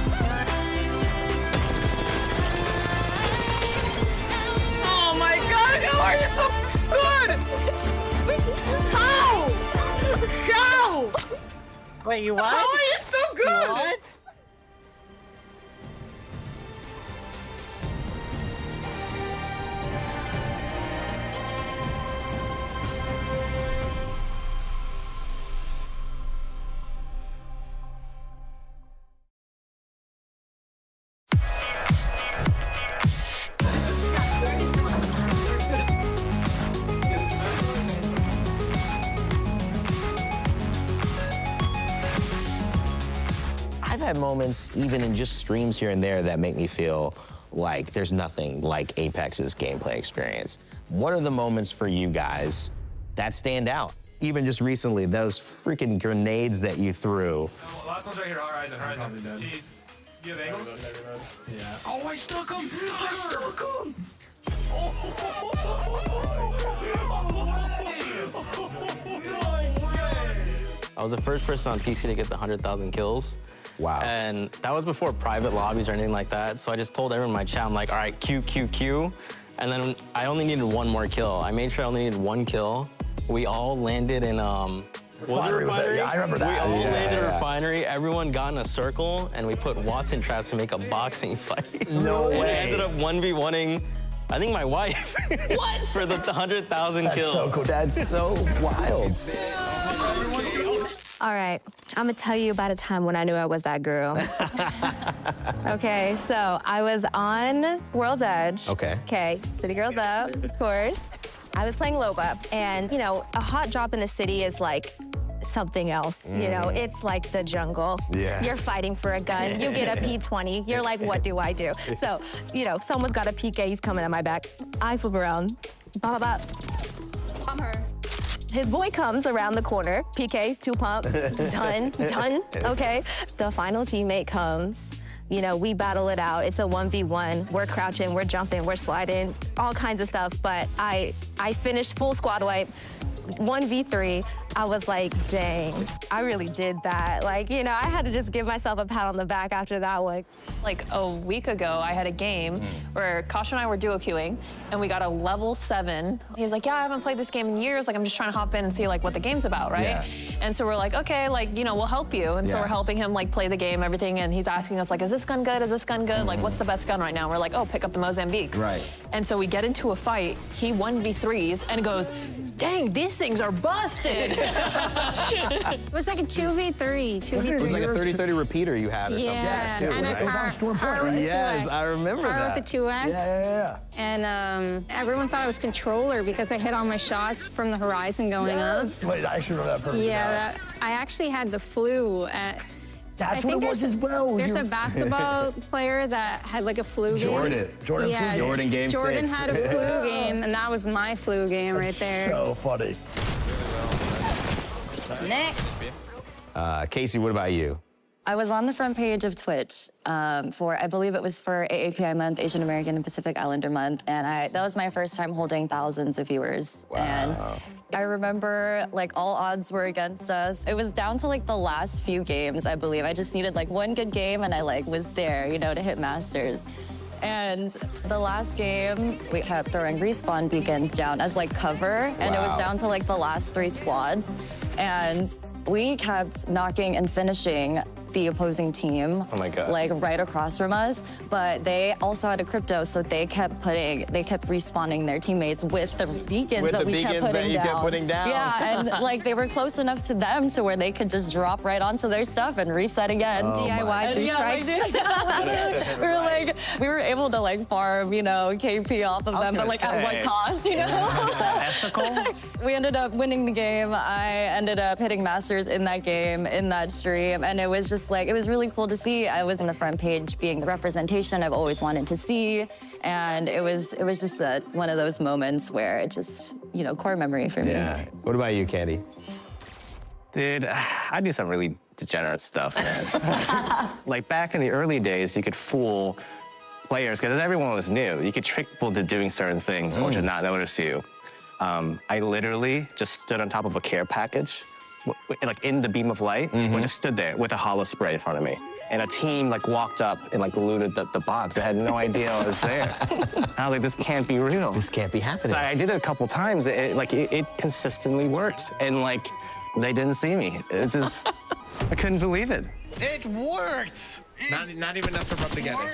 Oh my god, how are you so good? How? Wait, you what? How are you so good? You what? I've had moments, even in just streams here and there, that make me feel like there's nothing like Apex's gameplay experience. What are the moments for you guys that stand out? Even just recently, those freaking grenades that you threw. Last one's right here, Horizon. Jeez. You have angles? Yeah. Oh, I stuck him! I was the first person on PC to get the 100,000 kills. Wow. And that was before private lobbies or anything like that. So I just told everyone in my chat, I'm like, all right, Q. And then I only needed one more kill. I made sure I only needed one kill. We all landed in, Refinery? Yeah, I remember that. We all landed in a refinery. Everyone got in a circle, and we put Watson traps to make a boxing fight. No way. And I ended up 1v1ing, I think, my wife. What? For the 100,000 kills. So cool. That's so wild. All right, I'm gonna tell you about a time when I knew I was that girl. Okay, so I was on World's Edge. Okay, City Girls Up, of course. I was playing Loba, and you know, a hot drop in the city is like something else. You know, it's like the jungle. Yes. You're fighting for a gun. You get a P20. You're like, what do I do? So, you know, someone's got a PK. He's coming at my back. I flip around. Bop, bop, bop. I'm her. His boy comes around the corner. PK, 2-pump, done, done, okay. The final teammate comes. You know, we battle it out. It's a 1v1. We're crouching, we're jumping, we're sliding, all kinds of stuff. But I finished full squad wipe, 1v3. I was like, dang, I really did that. Like, you know, I had to just give myself a pat on the back after that one. Like a week ago, I had a game where Kasha and I were duo queuing, and we got a level 7. He's like, yeah, I haven't played this game in years. Like, I'm just trying to hop in and see like what the game's about, right? Yeah. And so we're like, okay, like, you know, we'll help you. And so we're helping him like play the game, everything. And he's asking us like, is this gun good? Is this gun good? Like, what's the best gun right now? And we're like, oh, pick up the Mozambiques. Right. And so we get into a fight. He 1v3s and goes, dang, these things are busted. It was like a 2v3. It was like a 30-30 repeater you had or something. Yeah, Too, and right? a car with a 2x. Yes, I remember Car that. with a 2x. Yeah. And everyone thought it was controller because I hit all my shots from the horizon going up. Wait, I should know that perfectly. Yeah, I actually had the flu. That's what it was as well. There's a basketball player that had like a flu game. Jordan Yeah, flu. Jordan game Jordan 6. had a flu game, and that was my flu game right there. So funny. Next. Casey, what about you? I was on the front page of Twitch for, I believe it was for AAPI month, Asian American and Pacific Islander month, and that was my first time holding thousands of viewers. Wow. And I remember like all odds were against us. It was down to like the last few games, I believe. I just needed like one good game and I like was there, you know, to hit Masters. And the last game, we kept throwing respawn beacons down as like cover, and it was down to like the last 3 squads. And we kept knocking and finishing the opposing team, like right across from us. But they also had a crypto, so they kept respawning their teammates with the beacons that we kept putting down. Yeah, and like they were close enough to them to where they could just drop right onto their stuff and reset again. DIY. Yeah, we did. we were able to like farm, you know, KP off of them, but like at what cost, you know? Is that ethical? We ended up winning the game. I ended up hitting Masters in that game, in that stream, and it was just like, it was really cool to see. I was on the front page being the representation I've always wanted to see, and it was just one of those moments where it just, you know, core memory for me. Yeah. What about you, Candy? Dude, I do some really degenerate stuff, man. Like back in the early days, you could fool players, because everyone was new. You could trick people to doing certain things or to not notice you. I literally just stood on top of a care package, like in the beam of light, and just stood there with a hollow spray in front of me. And a team like walked up and like looted the box. I had no idea I was there. I was like, this can't be real. This can't be happening. So I did it a couple times. It consistently worked. And like, they didn't see me. It just, I couldn't believe it. It worked! Not even enough to rub together.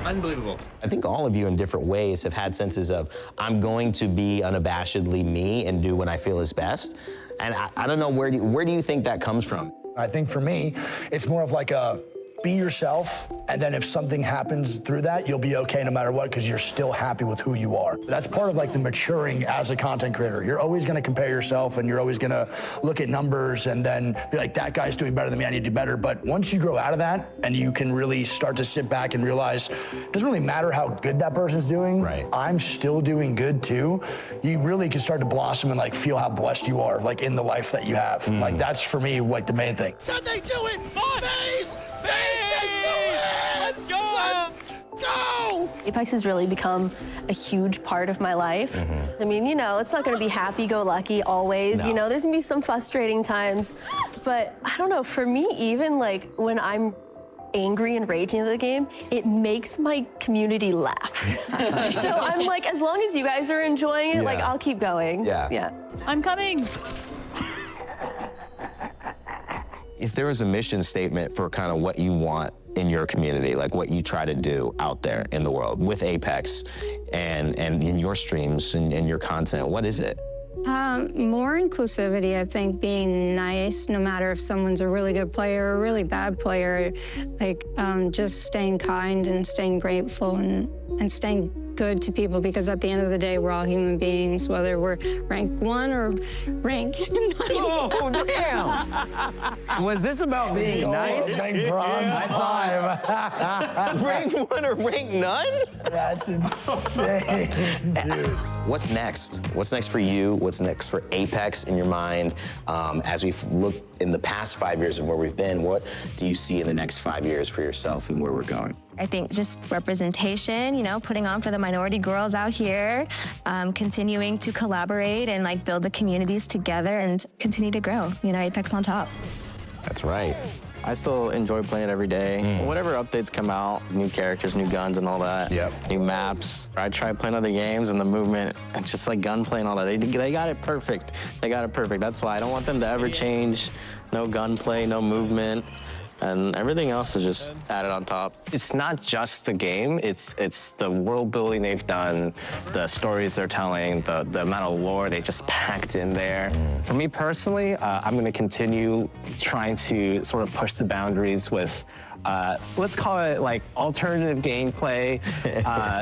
Unbelievable. I think all of you in different ways have had senses of, I'm going to be unabashedly me and do what I feel is best. And I don't know, where do you think that comes from? I think for me, it's more of like a be yourself, and then if something happens through that, you'll be okay no matter what, because you're still happy with who you are. That's part of like the maturing as a content creator. You're always gonna compare yourself, and you're always gonna look at numbers and then be like, that guy's doing better than me, I need to do better. But once you grow out of that, and you can really start to sit back and realize, it doesn't really matter how good that person's doing, right. I'm still doing good too. You really can start to blossom and like feel how blessed you are, like in the life that you have. Like that's for me, like the main thing. Can they do it? Bodies! Let's go! Let's go! Apex has really become a huge part of my life. I mean, you know, it's not gonna be happy-go-lucky always. No. You know, there's gonna be some frustrating times, but I don't know, for me, even like when I'm angry and raging at the game, it makes my community laugh. So I'm like, as long as you guys are enjoying it, like I'll keep going. Yeah. I'm coming. If there was a mission statement for kind of what you want in your community, like what you try to do out there in the world with Apex and in your streams and your content, what is it? More inclusivity, I think, being nice, no matter if someone's a really good player or a really bad player, like just staying kind and staying grateful and staying good to people, because at the end of the day, we're all human beings, whether we're rank 1 or rank 9. Oh, damn! Was this about being nice? Rank bronze 5. Rank 1 or rank none? That's insane, dude. What's next? What's next for you? What's next for Apex in your mind? As we look in the past 5 years of where we've been, what do you see in the next 5 years for yourself and where we're going? I think just representation, you know, putting on for the minority girls out here, continuing to collaborate and like build the communities together and continue to grow, you know, Apex on top. That's right. I still enjoy playing it every day. Whatever updates come out, new characters, new guns and all that, new maps. I try playing other games and the movement, and just like gunplay and all that. They got it perfect. They got it perfect. That's why I don't want them to ever change. No gunplay, no movement. And everything else is just added on top. It's not just the game, it's the world building they've done, the stories they're telling, the amount of lore they just packed in there. For me personally, I'm gonna continue trying to sort of push the boundaries with, let's call it like alternative gameplay,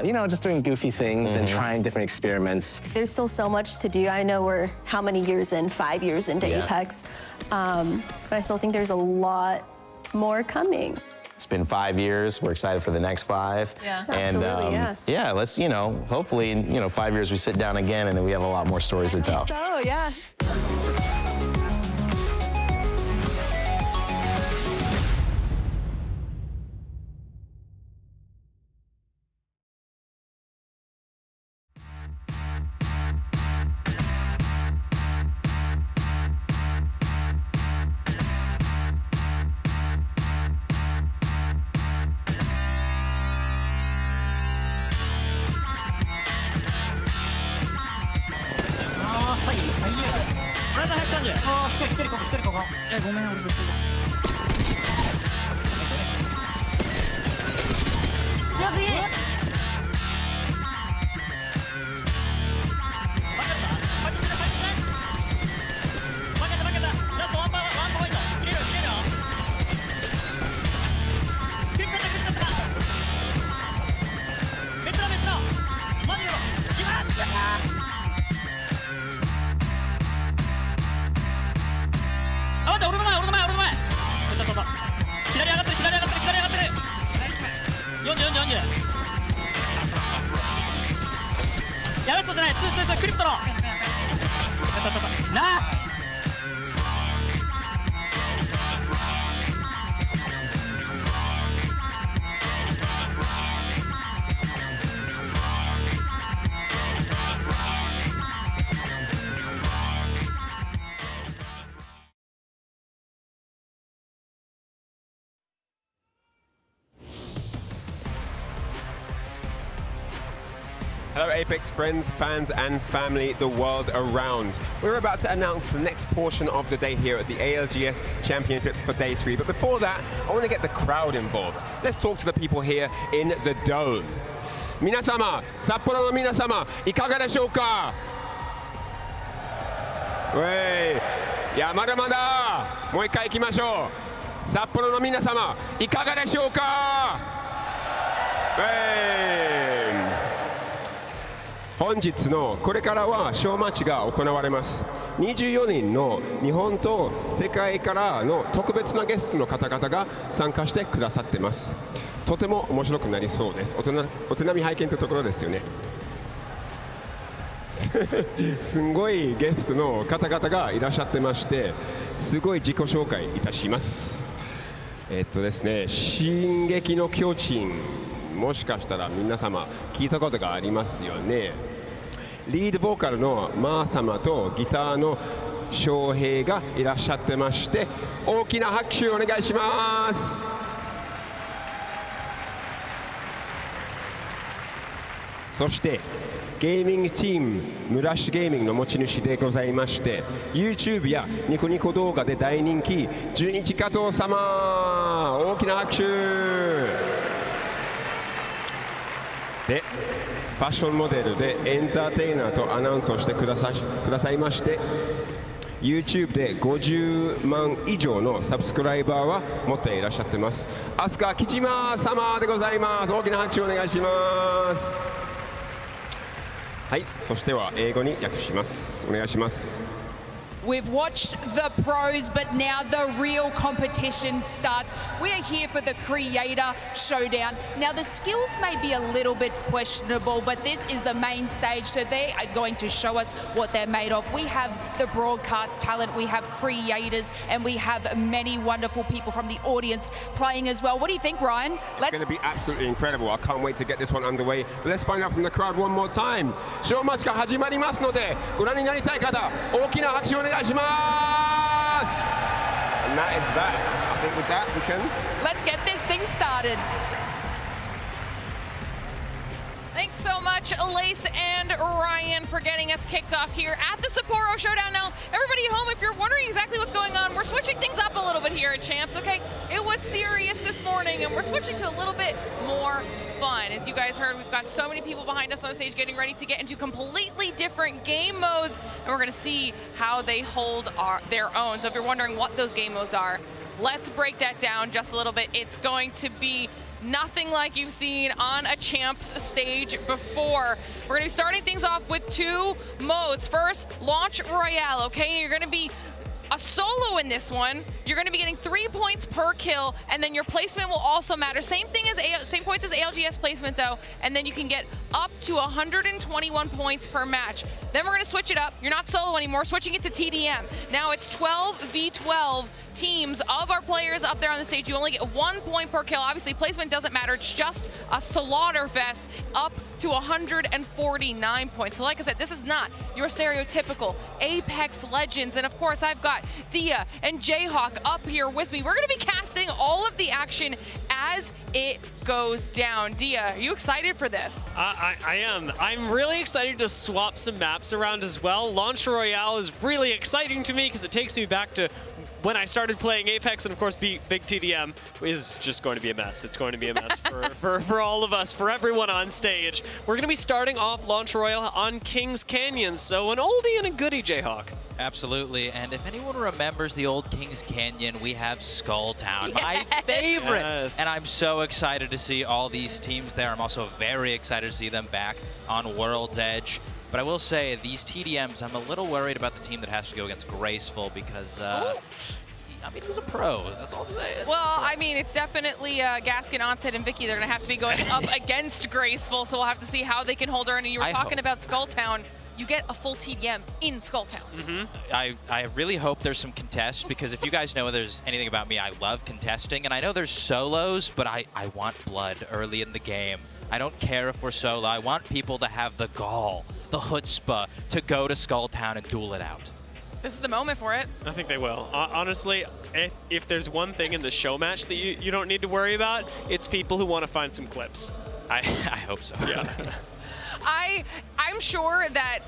you know, just doing goofy things and trying different experiments. There's still so much to do. I know we're how many years in, 5 years into Apex, but I still think there's a lot more coming. It's been 5 years. We're excited for the next 5. Yeah, and, absolutely, yeah, let's, you know, hopefully in, 5 years we sit down again and then we have a lot more stories to tell. So, yeah. Hello Apex friends, fans and family the world around. We're about to announce the next portion of the day here at the ALGS Championships for Day 3. But before that, I want to get the crowd involved. Let's talk to the people here in the Dome. 皆様、札幌の皆様、いかがでしょうか？いや、まだまだ。もう一回行きましょう。札幌の皆様、いかがでしょうか？本日のこれからはショーマッチが行われます。24人の日本と世界からの特別なゲストの方々が参加してくださってます。とても面白くなりそうです。お手並み拝見というところですよね。すんごいゲストの方々がいらっしゃってまして、すごい自己紹介いたします。ですね、進撃の巨人、もしかしたら皆様聞いたことがありますよね。リードボーカルのマー様とギターの翔平がいらっしゃってまして、大きな拍手をお願いします。そしてゲーミングチームムラッシュゲーミングの持ち主でございまして、 YouTube やニコニコ動画で大人気中日加藤様、大きな拍手で、ファッションモデルでエンターテイナーとアナウンスをしてくださいまして、YouTube で50万以上のサブスクライバーは持っていらっしゃってます。飛鳥木島様でございます。大きな拍手をお願いします。はい、そしては英語に訳します。お願いします。We've watched the pros, but now the real competition starts. We are here for the Creator Showdown. Now, the skills may be a little bit questionable, but this is the main stage, so they are going to show us what they're made of. We have the broadcast talent, we have creators, and we have many wonderful people from the audience playing as well. What do you think, Ryan? It's going to be absolutely incredible. I can't wait to get this one underway. Let's find out from the crowd one more time. Showmatch が始まりますので、ご覧になりたい方、大きな拍手をお願いします。And that is that. I think with that we can. Let's get this thing started. Thanks so much, Lace and Ryan, for getting us kicked off here at the Sapporo Showdown. Now, everybody at home, if you're wondering exactly what's going on, we're switching things up a little bit here at Champs, okay? It was serious this morning, and we're switching to a little bit more fun. As you guys heard, we've got so many people behind us on the stage getting ready to get into completely different game modes, and we're going to see how they hold their own. So if you're wondering what those game modes are, let's break that down just a little bit. It's going to be nothing like you've seen on a Champs stage before. We're going to be starting things off with two modes. First, Launch Royale, okay? You're going to be a solo in this one. You're going to be getting 3 points per kill, and then your placement will also matter. Same points as ALGS placement though, and then you can get up to 121 points per match. Then we're going to switch it up. You're not solo anymore, switching it to TDM. Now it's 12v12 teams of our players up there on the stage. You only get 1 point per kill. Obviously, placement doesn't matter. It's just a slaughter fest up to 149 points. So like I said, this is not your stereotypical Apex Legends. And of course, I've got Dia and Jayhawk up here with me. We're going to be casting all of the action as it goes down. Dia, are you excited for this? I am. I'm really excited to swap some maps around as well. Launch Royale is really exciting to me because it takes me back to when I started playing Apex, and of course Big TDM is just going to be a mess. It's going to be a mess for all of us, for everyone on stage. We're going to be starting off Launch Royale on Kings Canyon, so an oldie and a goodie, Jayhawk. Absolutely, and if anyone remembers the old Kings Canyon, we have Skulltown, my favorite. Yes. And I'm so excited to see all these teams there. I'm also very excited to see them back on World's Edge. But I will say, these TDMs, I'm a little worried about the team that has to go against Graceful because, I mean, he's a pro. That's all I'm saying. Well, I mean, it's definitely Gaskin, Onset, and Vicky. They're going to have to be going up against Graceful, so we'll have to see how they can hold her. And you were talking about Skulltown. You get a full TDM in Skulltown. Mm-hmm. I really hope there's some contests, because if you guys know there's anything about me, I love contesting. And I know there's solos, but I want blood early in the game. I don't care if we're solo. I want people to have the gall, the chutzpah, to go to Skulltown and duel it out. This is the moment for it. I think they will. Honestly, if there's one thing in the show match that you don't need to worry about, it's people who want to find some clips. I hope so. Yeah. I'm sure that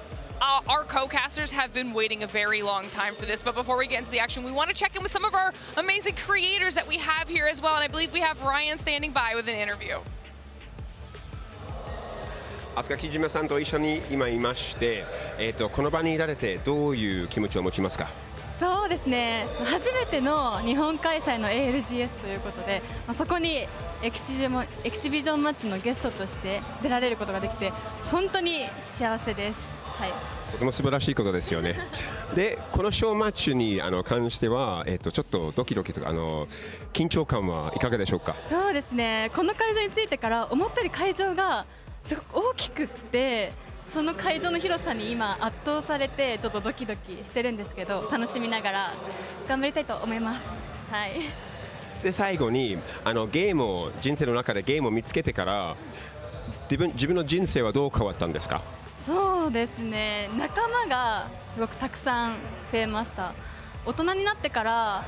our co-casters have been waiting a very long time for this, but before we get into the action, we want to check in with some of our amazing creators that we have here as well, and I believe we have Ryan standing by with an interview. 飛鳥木島さんと一緒に今いまして、この場にいられてどういう気持ちを持ちますか？そうですね、初めての日本開催の ALGS ということで、そこにエキシビジョンマッチのゲストとして出られることができて本当に幸せです。はい。とても素晴らしいことですよね。で、このショーマッチに関しては、ちょっとドキドキとか緊張感はいかがでしょうか？そうですね、この会場に着いてから思ったより会場がすごく大きくって、その会場の広さに今圧倒されてちょっとドキドキしてるんですけど、楽しみながら頑張りたいと思います。はい。で、最後に人生の中でゲームを見つけてから自分の人生はどう変わったんですか？そうですね、仲間がすごくたくさん増えました。大人になってから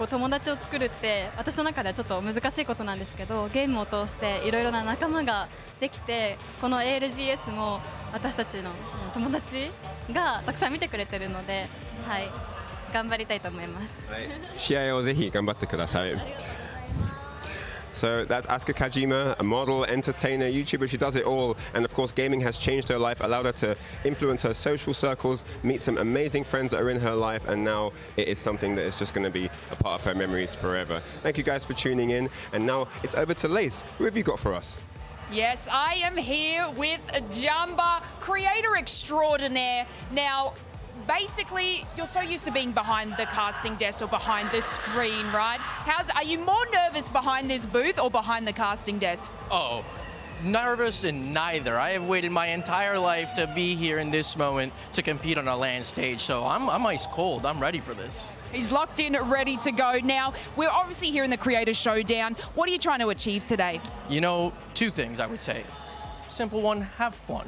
友達を作るって私の中ではちょっと難しいことなんですけど、ゲームを通していろいろな仲間ができて、この ALGS も私たちの友達がたくさん見てくれてるので、はい、頑張りたいと思います。試合をぜひ頑張ってください。So that's Asuka Kajima, a model, entertainer, YouTuber. She does it all. And of course, gaming has changed her life, allowed her to influence her social circles, meet some amazing friends that are in her life, and now it is something that is just going to be a part of her memories forever. Thank you guys for tuning in. And now it's over to Lace. Who have you got for us? Yes, I am here with Jumba, creator extraordinaire. Now, basically, you're so used to being behind the casting desk or behind the screen, right? Are you more nervous behind this booth or behind the casting desk? Oh, nervous in neither. I have waited my entire life to be here in this moment to compete on a LAN stage, so I'm ice cold. I'm ready for this. He's locked in, ready to go. Now, we're obviously here in the Creator Showdown. What are you trying to achieve today? You know, two things I would say. Simple one, have fun.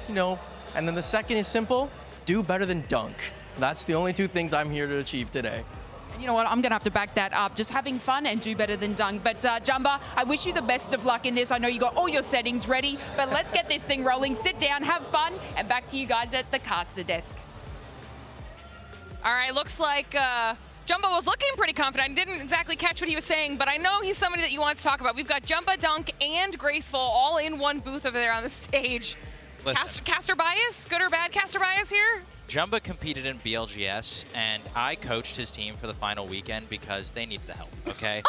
You know, and then the second is simple, do better than dunk. That's the only two things I'm here to achieve today. And you know what, I'm gonna have to back that up. Just having fun and do better than dunk. But Jumba, I wish you the best of luck in this. I know you got all your settings ready, but let's get this thing rolling. Sit down, have fun, and back to you guys at the caster desk. All right, looks like Jumba was looking pretty confident. I didn't exactly catch what he was saying, but I know he's somebody that you want to talk about. We've got Jumba, Dunk, and Graceful all in one booth over there on the stage. Caster bias? Good or bad caster bias here? Jumba competed in BLGS, and I coached his team for the final weekend because they needed the help, okay?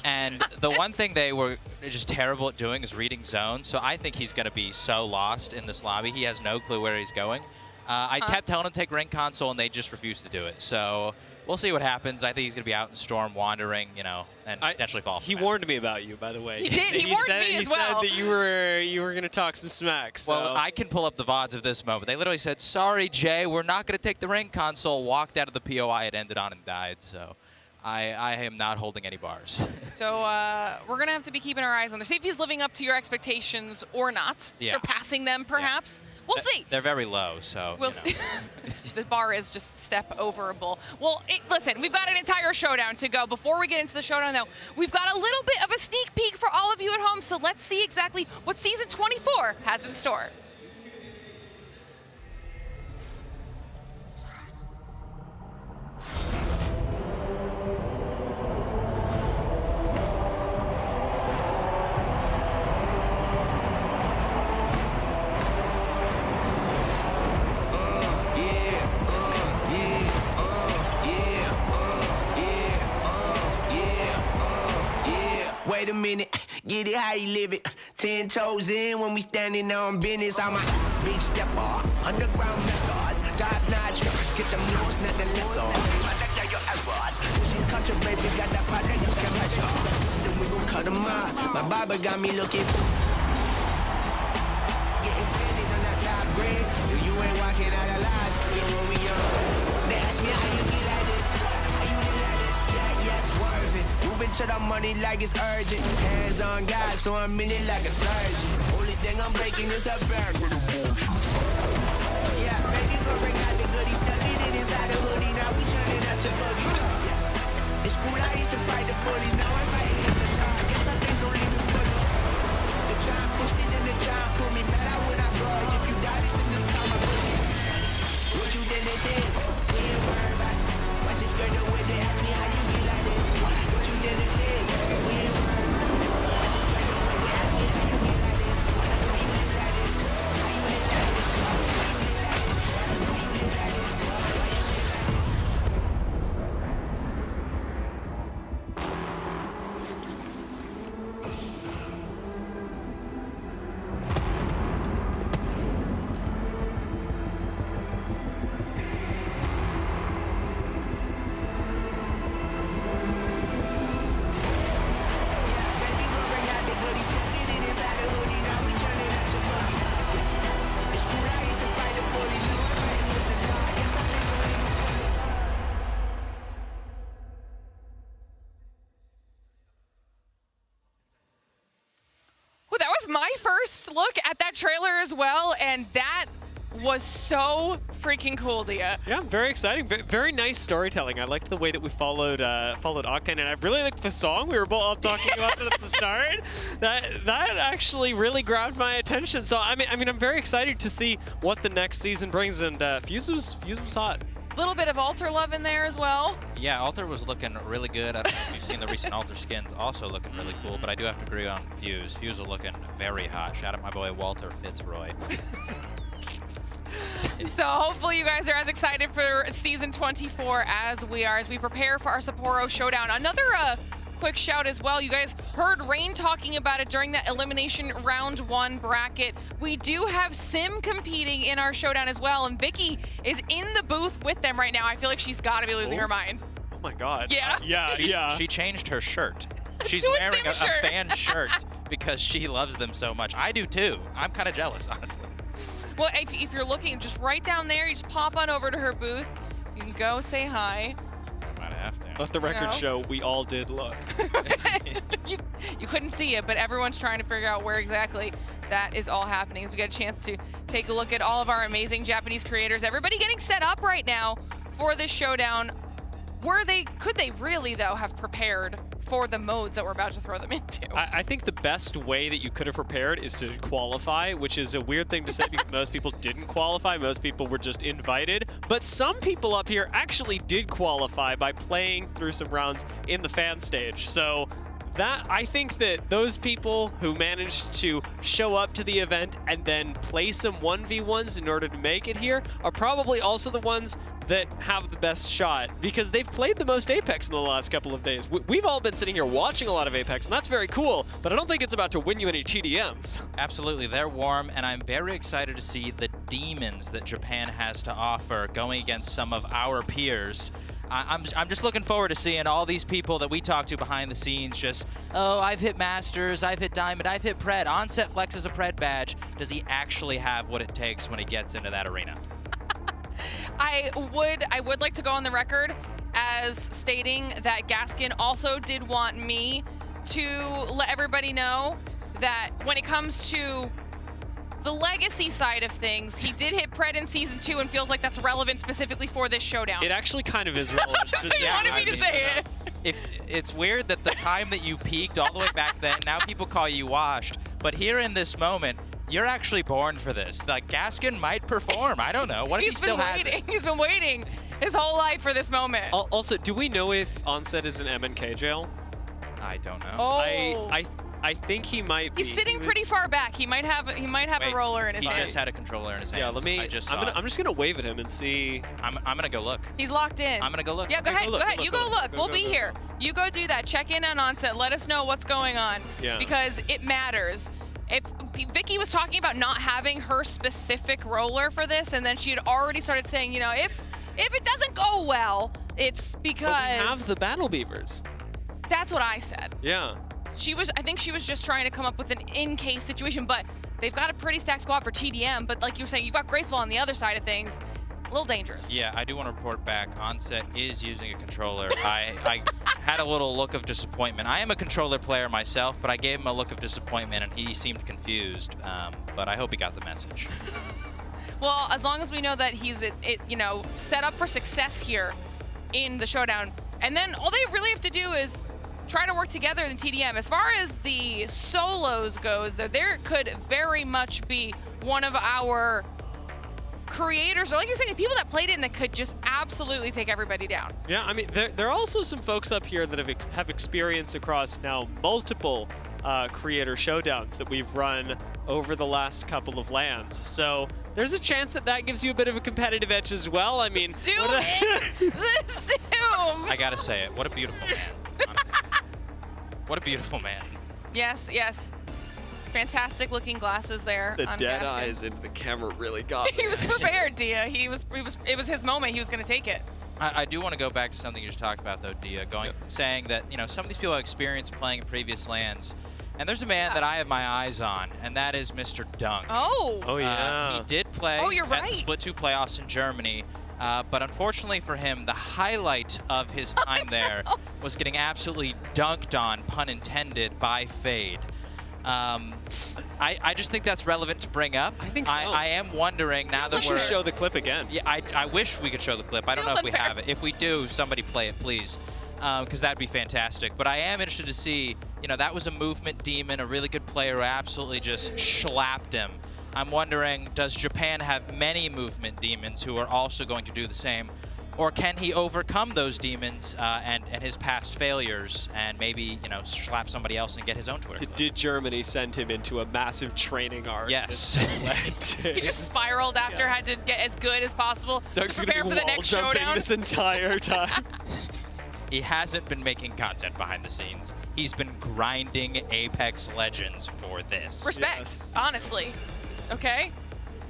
And the one thing they were just terrible at doing is reading zones, so I think he's going to be so lost in this lobby. He has no clue where he's going. I kept telling him to take ring console, and they just refused to do it. So we'll see what happens. I think he's going to be out in Storm wandering, you know, and potentially fall. He warned me about you, by the way. He did. He warned me as well. He said that you were going to talk some smack. So. Well, I can pull up the VODs of this moment. They literally said, sorry, Jay, we're not going to take the ring console, walked out of the POI, it ended on and died. So I am not holding any bars. So we're going to have to be keeping our eyes on this. See if he's living up to your expectations or not. Yeah. Surpassing them, perhaps. Yeah. We'll see. They're very low, so we'll see. The bar is just step overable. Well, listen, we've got an entire showdown to go. Before we get into the showdown, though, we've got a little bit of a sneak peek for all of you at home. So let's see exactly what Season 24 has in store. Wait a minute, get it how you live it. 10 toes in when we standing on business. I'm a big stepper, underground methods, top notch. Get them news, nothing less on. Mother, your errors. Pushing country, baby, got that powder you can measure. Then we gon' cut them out. My barber got me looking. Getting painted on that top grade. You ain't walking out of lies. You know what we on. They ask me how you get like this. How you get like this? Yeah, swerving. Moving to the money like it's urgent. Hands on God, so I'm in it like a surgeon. Only thing I'm breaking is a bag with a motion. Yeah, baby, go bring out the goodies. Studying it inside the hoodie. Now we turning out to boogie. Yeah. It's cool, I used to fight the bullies. Now I'm fighting in the dark. Guess some things only do good. The time pushed me, then the time put me mad out when I grudge. If you got it, then just call my pussy. What you think this is? We ain't worried about it. Watch this girl do it, they ask me how you get like this. What you think this is? We ain't worried about it. Watch this girl do it, they ask me how you get like this. How you live like this? How you live like this? How you live like this? How you live like this? Well, that was my first look at that trailer as well, and that was so freaking cool, Dia. Yeah, very exciting. Very nice storytelling. I liked the way that we followed Octane, and I really liked the song. We were both all talking about it at the start. That actually really grabbed my attention. So I mean, I'm very excited to see what the next season brings. And Fuse was hot. Little bit of Alter love in there as well. Yeah, Alter was looking really good. I don't know if you've seen the recent Alter skins, also looking really cool, but I do have to agree on Fuse. Fuse are looking very hot. Shout out my boy Walter Fitzroy. So hopefully you guys are as excited for Season 24 as we are, as we prepare for our Sapporo Showdown. Another quick shout as well. You guys heard Rain talking about it during that Elimination Round 1 bracket. We do have Sim competing in our showdown as well, and Vicky is in the booth with them right now. I feel like she's got to be losing her mind. Oh my God. Yeah. She changed her shirt. She's To a wearing Sim a shirt. fan shirt because she loves them so much. I do too. I'm kind of jealous, honestly. Well, if you're looking just right down there, you just pop on over to her booth. You can go say hi. Might have to. Let the record show we all did look. You couldn't see it, but everyone's trying to figure out where exactly that is all happening. As we get a chance to take a look at all of our amazing Japanese creators. Everybody getting set up right now for this showdown. Could they really, though, have prepared for the modes that we're about to throw them into? I think the best way that you could have prepared is to qualify, which is a weird thing to say because most people didn't qualify. Most people were just invited. But some people up here actually did qualify by playing through some rounds in the fan stage. So I think that those people who managed to show up to the event and then play some 1v1s in order to make it here are probably also the ones that have the best shot because they've played the most Apex in the last couple of days. We've all been sitting here watching a lot of Apex, and that's very cool, but I don't think it's about to win you any TDMs. Absolutely, they're warm, and I'm very excited to see the demons that Japan has to offer going against some of our peers. I'm just looking forward to seeing all these people that we talk to behind the scenes just, oh, I've hit Masters, I've hit Diamond, I've hit Pred. Onset flexes a Pred badge. Does he actually have what it takes when he gets into that arena? I would like to go on the record as stating that Gaskin also did want me to let everybody know that when it comes to the legacy side of things, he did hit Pred in Season 2 and feels like that's relevant specifically for this showdown. It actually kind of is relevant. So you wanted me to say it. It's weird that the time that you peaked all the way back then, now people call you washed, but here in this moment, you're actually born for this. Like, Gaskin might perform. I don't know. What if he still has it? He's been waiting his whole life for this moment. Also, do we know if Onset is in MNK jail? I don't know. Oh. I think he might be. He's sitting pretty far back. He might have a roller in his hand. He just had a controller in his hand. Yeah, let me. I'm just gonna wave at him and see. I'm gonna go look. He's locked in. I'm gonna go look. Yeah, go ahead. Go ahead. You go look. We'll be go, here. go. You go do that. Check in on Onset. Let us know what's going on. Yeah. Because it matters. If Vicky was talking about not having her specific roller for this, and then she had already started saying, you know, if it doesn't go well, it's because But we have the Battle Beavers. That's what I said. Yeah. I think she was just trying to come up with an in-case situation, but they've got a pretty stacked squad for TDM, but like you were saying, you've got Graceful on the other side of things. A little dangerous. Yeah, I do want to report back. Onset is using a controller. I had a little look of disappointment. I am a controller player myself, but I gave him a look of disappointment, and he seemed confused. But I hope he got the message. Well, as long as we know that he's set up for success here in the showdown, and then all they really have to do is try to work together in the TDM. As far as the solos goes, there could very much be one of our creators, or like you're saying, the people that played it and that could just absolutely take everybody down. Yeah, I mean, there are also some folks up here that have experience across now multiple creator showdowns that we've run over the last couple of lands. So there's a chance that gives you a bit of a competitive edge as well. I mean, Zoom in! The zoom! I gotta say it. What a beautiful man. Honestly. What a beautiful man. Yes, yes. Fantastic looking glasses there. The on dead Gaskin. eyes into the camera really got me. He was prepared, Dia. It was his moment. He was going to take it. I do want to go back to something you just talked about, though, Dia, saying that, you know, some of these people have experience playing in previous lands. And there's a man that I have my eyes on, and that is Mr. Dunk. Oh. Oh, yeah. He did play you're at right. the Split 2 playoffs in Germany. But unfortunately for him, the highlight of his time there was getting absolutely dunked on, pun intended, by Fade. I just think that's relevant to bring up. I think so. I am wondering now that we're... show the clip again. Yeah, I wish we could show the clip. I don't know if we have it. If we do, somebody play it, please. Because that'd be fantastic. But I am interested to see, you know, that was a movement demon, a really good player who absolutely just schlapped him. I'm wondering, does Japan have many movement demons who are also going to do the same? Or can he overcome those demons and his past failures and maybe, you know, slap somebody else and get his own Twitter clip? Did Germany send him into a massive training arc? Yes. He just spiraled after, had to get as good as possible Doug's to prepare gonna for be the next wall jumping showdown. this entire time. He hasn't been making content behind the scenes. He's been grinding Apex Legends for this. Respect, honestly. Okay?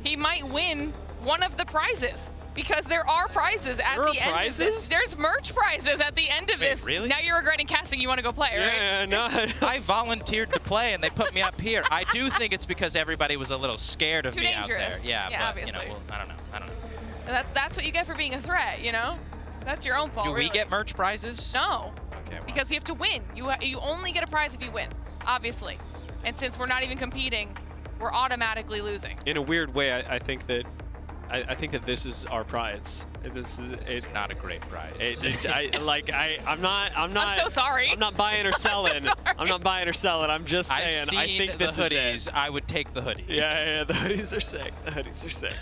He might win one of the prizes. Because there are prizes at the end of this. There's merch prizes at the end of this. Really? Now you're regretting casting, you want to go play, right? Yeah, no. I volunteered to play and they put me up here. I do think it's because everybody was a little scared of Too me dangerous. out there. Yeah, Yeah, but, you know, obviously. well, I don't know. That's what you get for being a threat, you know? That's your own fault, Do we really. get merch prizes? No. Okay, well. Because you have to win. You only get a prize if you win, obviously. And since we're not even competing, we're automatically losing. In a weird way, I think that this is our prize. This is not a great prize. I'm not so sorry. I'm not buying or selling. I'm not buying or selling. I'm just saying. I've seen I think this the is hoodies. it. I would take the hoodie. Yeah, the hoodies are sick. The hoodies are sick.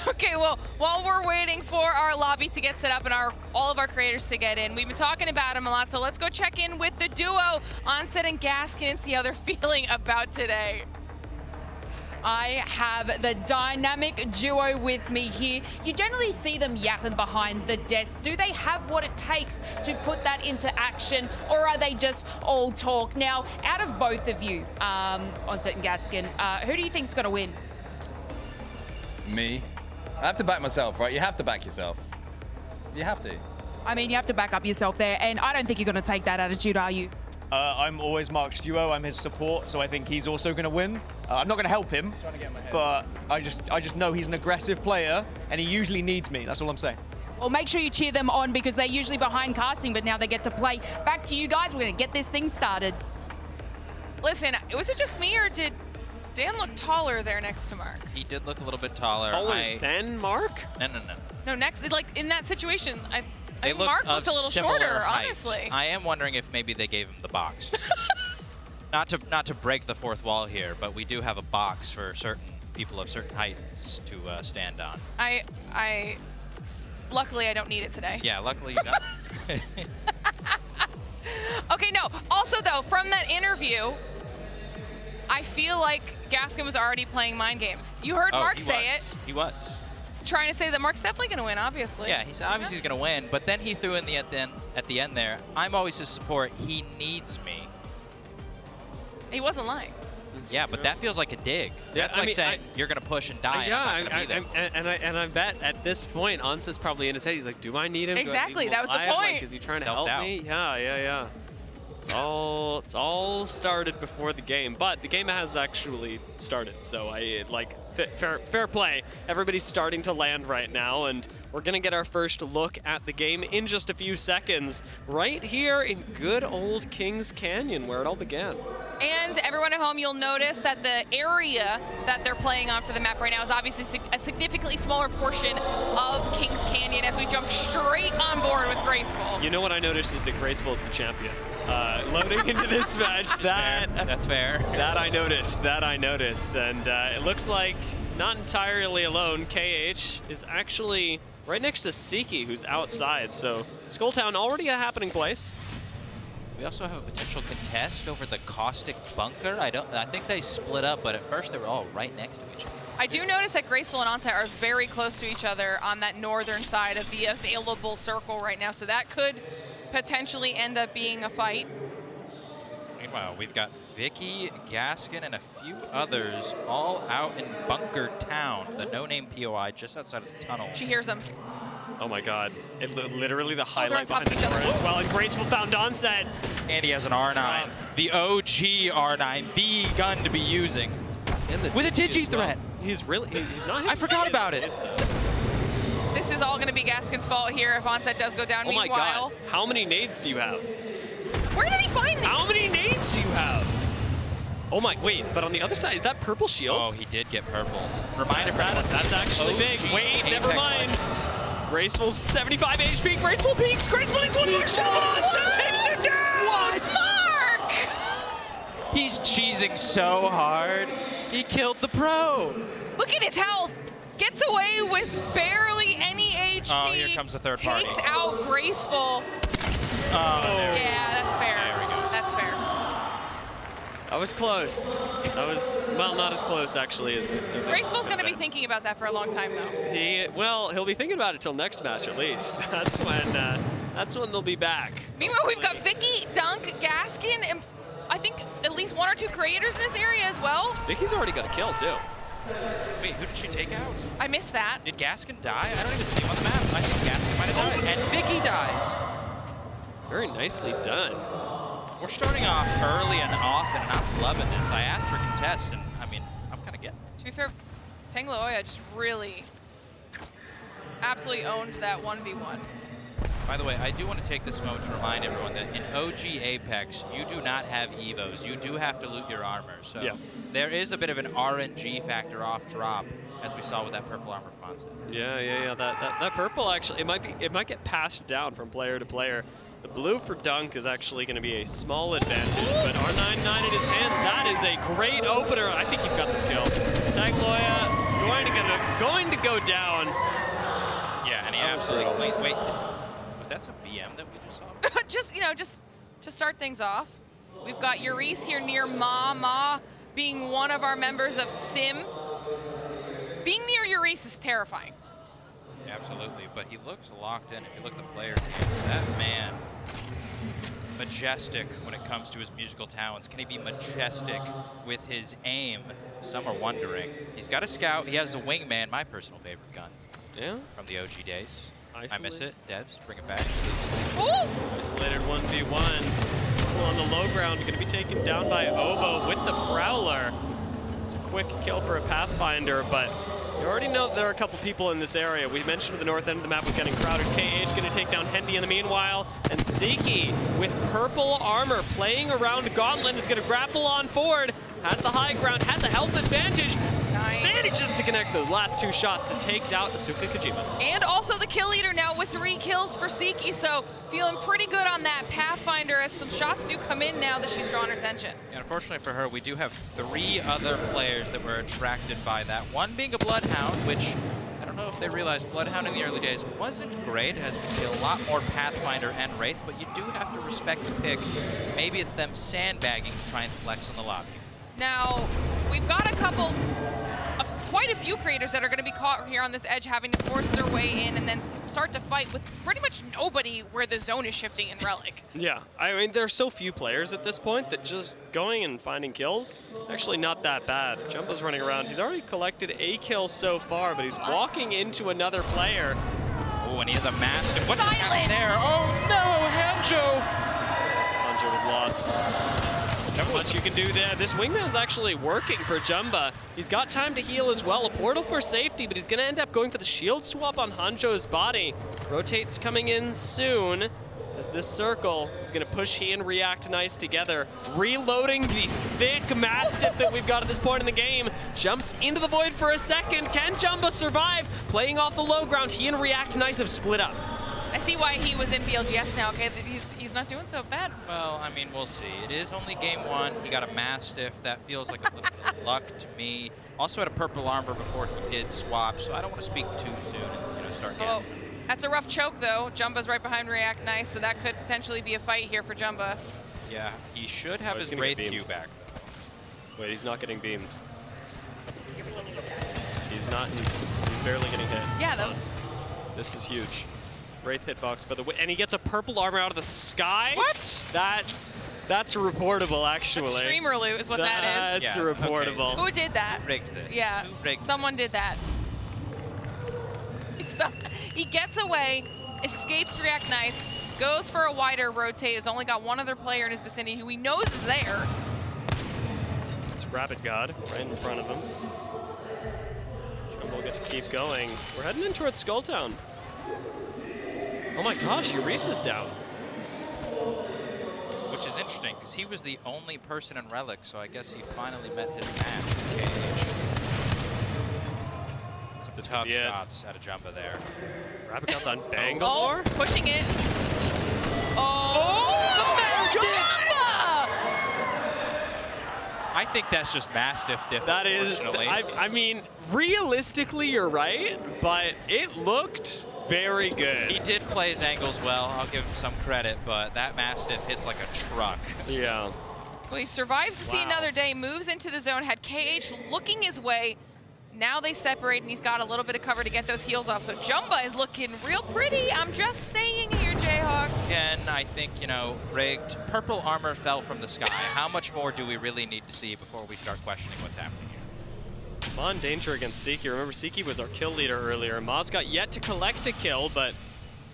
Okay, well, while we're waiting for our lobby to get set up and all of our creators to get in, we've been talking about them a lot, so let's go check in with the duo, Onset and Gaskin, and see how they're feeling about today. I have the dynamic duo with me here. You generally see them yapping behind the desk. Do they have what it takes to put that into action, or are they just all talk? Now, out of both of you, Onset and Gaskin, who do you think's going to win? Me? I have to back myself, right? You have to back yourself. You have to. I mean, you have to back up yourself there, and I don't think you're going to take that attitude, are you? I'm always Mark's duo. I'm his support, so I think he's also going to win. I'm not going to help him, but I just know he's an aggressive player, and he usually needs me. That's all I'm saying. Well, make sure you cheer them on because they're usually behind casting, but now they get to play. Back to you guys. We're going to get this thing started. Listen, was it just me, or did Dan look taller there next to Mark? He did look a little bit taller. Taller than Mark? No. No, next, like in that situation, I think look Mark of looked a little similar shorter, height. honestly. I am wondering if maybe they gave him the box. not to break the fourth wall here, but we do have a box for certain people of certain heights to stand on. Luckily, I don't need it today. Yeah, luckily you got it. Okay, no. Also, though, from that interview, I feel like Gaskin was already playing mind games. You heard Mark say it. He was. Trying to say that Mark's definitely going to win, obviously. Yeah, he's obviously going to win, but then he threw in at the end there, I'm always his support. He needs me. He wasn't lying. Yeah, but that feels like a dig. Yeah, That's like saying you're going to push and die. And I bet at this point, Onset's probably in his head. He's like, do I need him? Exactly, that was the Like, point. is he trying to help me? Yeah. It's all started before the game, but the game has actually started. So fair play. Everybody's starting to land right now, and we're gonna get our first look at the game in just a few seconds, right here in good old Kings Canyon, where it all began. And everyone at home, you'll notice that the area that they're playing on for the map right now is obviously a significantly smaller portion of Kings Canyon as we jump straight on board with Graceful. You know what I noticed is that Graceful is the champion. Loading into this match, that's fair. That I noticed, and it looks like not entirely alone. KH is actually right next to Siki, who's outside, so Skulltown already a happening place. We also have a potential contest over the Caustic Bunker. I think they split up, but at first they were all right next to each other. I do notice that Graceful and Onset are very close to each other on that northern side of the available circle right now, so that could potentially end up being a fight. Meanwhile, we've got Vicky, Gaskin, and a few others all out in Bunker Town, the no-name POI just outside of the tunnel. She hears them. Oh my god. Literally the highlight behind the door as well. And Graceful found Onset. And he has an R9. The OG R9, the gun to be using. With a digi threat. He's not. I forgot about it. This is all going to be Gaskin's fault here if Onset does go down. Oh my Meanwhile, god. How many nades do you have? Where did he find these? How many nades do you have? Oh my, wait, but on the other side, is that purple shields? Oh, he did get purple. Reminder for that's actually big. Wait, never mind. Graceful's 75 HP. Graceful peaks. Graceful needs one more shot. Onset takes it down. What? Mark! He's cheesing so hard. He killed the pro. Look at his health. Gets away with barely any HP. Oh, here comes the third party. Takes out Graceful. Yeah, that's fair. There we go. That's fair. That was close. That was, well, not as close actually as Graceful's going to be thinking about that for a long time, though. He'll be thinking about it till next match at least. That's when they'll be back. Meanwhile, we've got Vicky, Dunk, Gaskin, and I think at least 1 or 2 creators in this area as well. Vicky's already got a kill too. Wait, who did she take out? I missed that. Did Gaskin die? I don't even see him on the map. I think Gaskin might have died. And Vicky dies. Very nicely done. We're starting off early and often, and I'm loving this. I asked for contests, and I mean, I'm kind of getting it. To be fair, Tangleoya just really absolutely owned that 1v1. By the way, I do want to take this moment to remind everyone that in OG Apex, you do not have Evos. You do have to loot your armor. So there is a bit of an RNG factor off drop, as we saw with that purple armor from Monza. Yeah. That purple actually, it might get passed down from player to player. The blue for Dunk is actually going to be a small advantage, but R99 in his hands, that is a great opener. I think you've got this kill. Tangleoya going to go down. Yeah, and he absolutely clean. Wait, was that some BM that we just saw? just to start things off, we've got Urice here near Ma being one of our members of Sim. Being near Urice is terrifying. Absolutely, but he looks locked in. If you look at the players here, that man, majestic when it comes to his musical talents. Can he be majestic with his aim? Some are wondering. He's got a scout. He has a wingman, my personal favorite gun. Yeah. From the OG days. Isolate. I miss it. Devs, bring it back. Isolated 1v1. On the low ground, going to be taken down by Obo with the Prowler. It's a quick kill for a Pathfinder, but you already know that there are a couple people in this area. We mentioned the north end of the map was getting crowded. KH going to take down Hendy in the meanwhile. And Siki with purple armor playing around Gauntlet is going to grapple on forward. Has the high ground, has a health advantage. Manages to connect those last 2 shots to take out Asuka Kojima. And also the kill leader now with 3 kills for Siki, so feeling pretty good on that Pathfinder as some shots do come in now that she's drawn attention. And unfortunately for her, we do have 3 other players that were attracted by that. One being a Bloodhound, which I don't know if they realized Bloodhound in the early days wasn't great, as we see a lot more Pathfinder and Wraith, but you do have to respect the pick. Maybe it's them sandbagging to try and flex on the lobby. Now, we've got quite a few creators that are going to be caught here on this edge, having to force their way in and then start to fight with pretty much nobody where the zone is shifting in Relic. Yeah, I mean, there's so few players at this point that just going and finding kills, actually not that bad. Jumbo's running around. He's already collected a kill so far, but he's walking into another player. Oh, and he has a Mastiff. What's happening there? Oh no, Hanjo! Hanjo was lost. Not much you can do there. This wingman's actually working for Jumba. He's got time to heal as well. A portal for safety, but he's going to end up going for the shield swap on Hanjo's body. Rotate's coming in soon as this circle is going to push he and React Nice together. Reloading the thick Mastiff that we've got at this point in the game. Jumps into the void for a second. Can Jumba survive? Playing off the low ground, he and React Nice have split up. I see why he was in BLGS now, okay? He's not doing so bad. Well, I mean, we'll see. It is only game 1. He got a Mastiff. That feels like a little bit of luck to me. Also had a purple armor before he did swap, so I don't want to speak too soon and start guessing. That's a rough choke, though. Jumba's right behind React Nice, so that could potentially be a fight here for Jumba. Yeah, he should have his Wraith Q back. Wait, he's not getting beamed. He's barely getting hit. Yeah, that was... This is huge. Wraith hitbox for the win, and he gets a purple armor out of the sky. What? That's reportable, actually. Streamer loot is what that is. That's reportable. Okay. Who did that? Rigged this. Yeah, someone did that. He gets away, escapes React Nice, goes for a wider rotate, has only got 1 other player in his vicinity who he knows is there. It's Rapid God right in front of him. Jumbo will get to keep going. We're heading in towards Skulltown. Oh my gosh, Urice is down. Which is interesting, because he was the only person in Relic, so I guess he finally met his match. Some tough shots out of Jumba there. Rapid God's on Bangalore. Oh, pushing it. I think that's just Mastiff diff, That is, I mean, realistically, you're right, but it looked very good. He did play his angles well. I'll give him some credit, but that Mastiff hits like a truck. Yeah. Well, he survives to see another day, moves into the zone, had KH looking his way. Now they separate, and he's got a little bit of cover to get those heals off. So Jumba is looking real pretty. I'm just saying here, Jayhawk. Again, I think, you know, rigged. Purple armor fell from the sky. How much more do we really need to see before we start questioning what's happening here? I'm on danger against Siki. Remember, Siki was our kill leader earlier. Maz got yet to collect a kill, but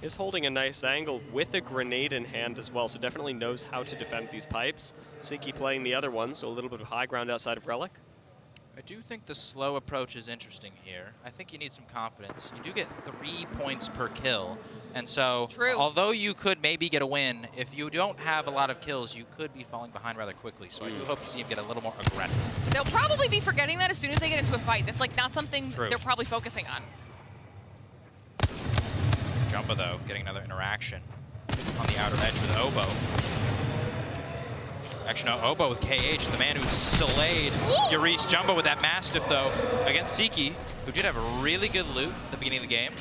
is holding a nice angle with a grenade in hand as well, so definitely knows how to defend these pipes. Siki playing the other one, so a little bit of high ground outside of Relic. I do think the slow approach is interesting here. I think you need some confidence. You do get 3 points per kill, and so although you could maybe get a win, if you don't have a lot of kills, you could be falling behind rather quickly. So I do hope to see him get a little more aggressive. They'll probably be forgetting that as soon as they get into a fight. That's like not something they're probably focusing on. Jumba, though, getting another interaction on the outer edge with Obo. Actually, no, Obo with KH, the man who slayed Yurice. Jumba with that Mastiff, though, against Siki, who did have a really good loot at the beginning of the game.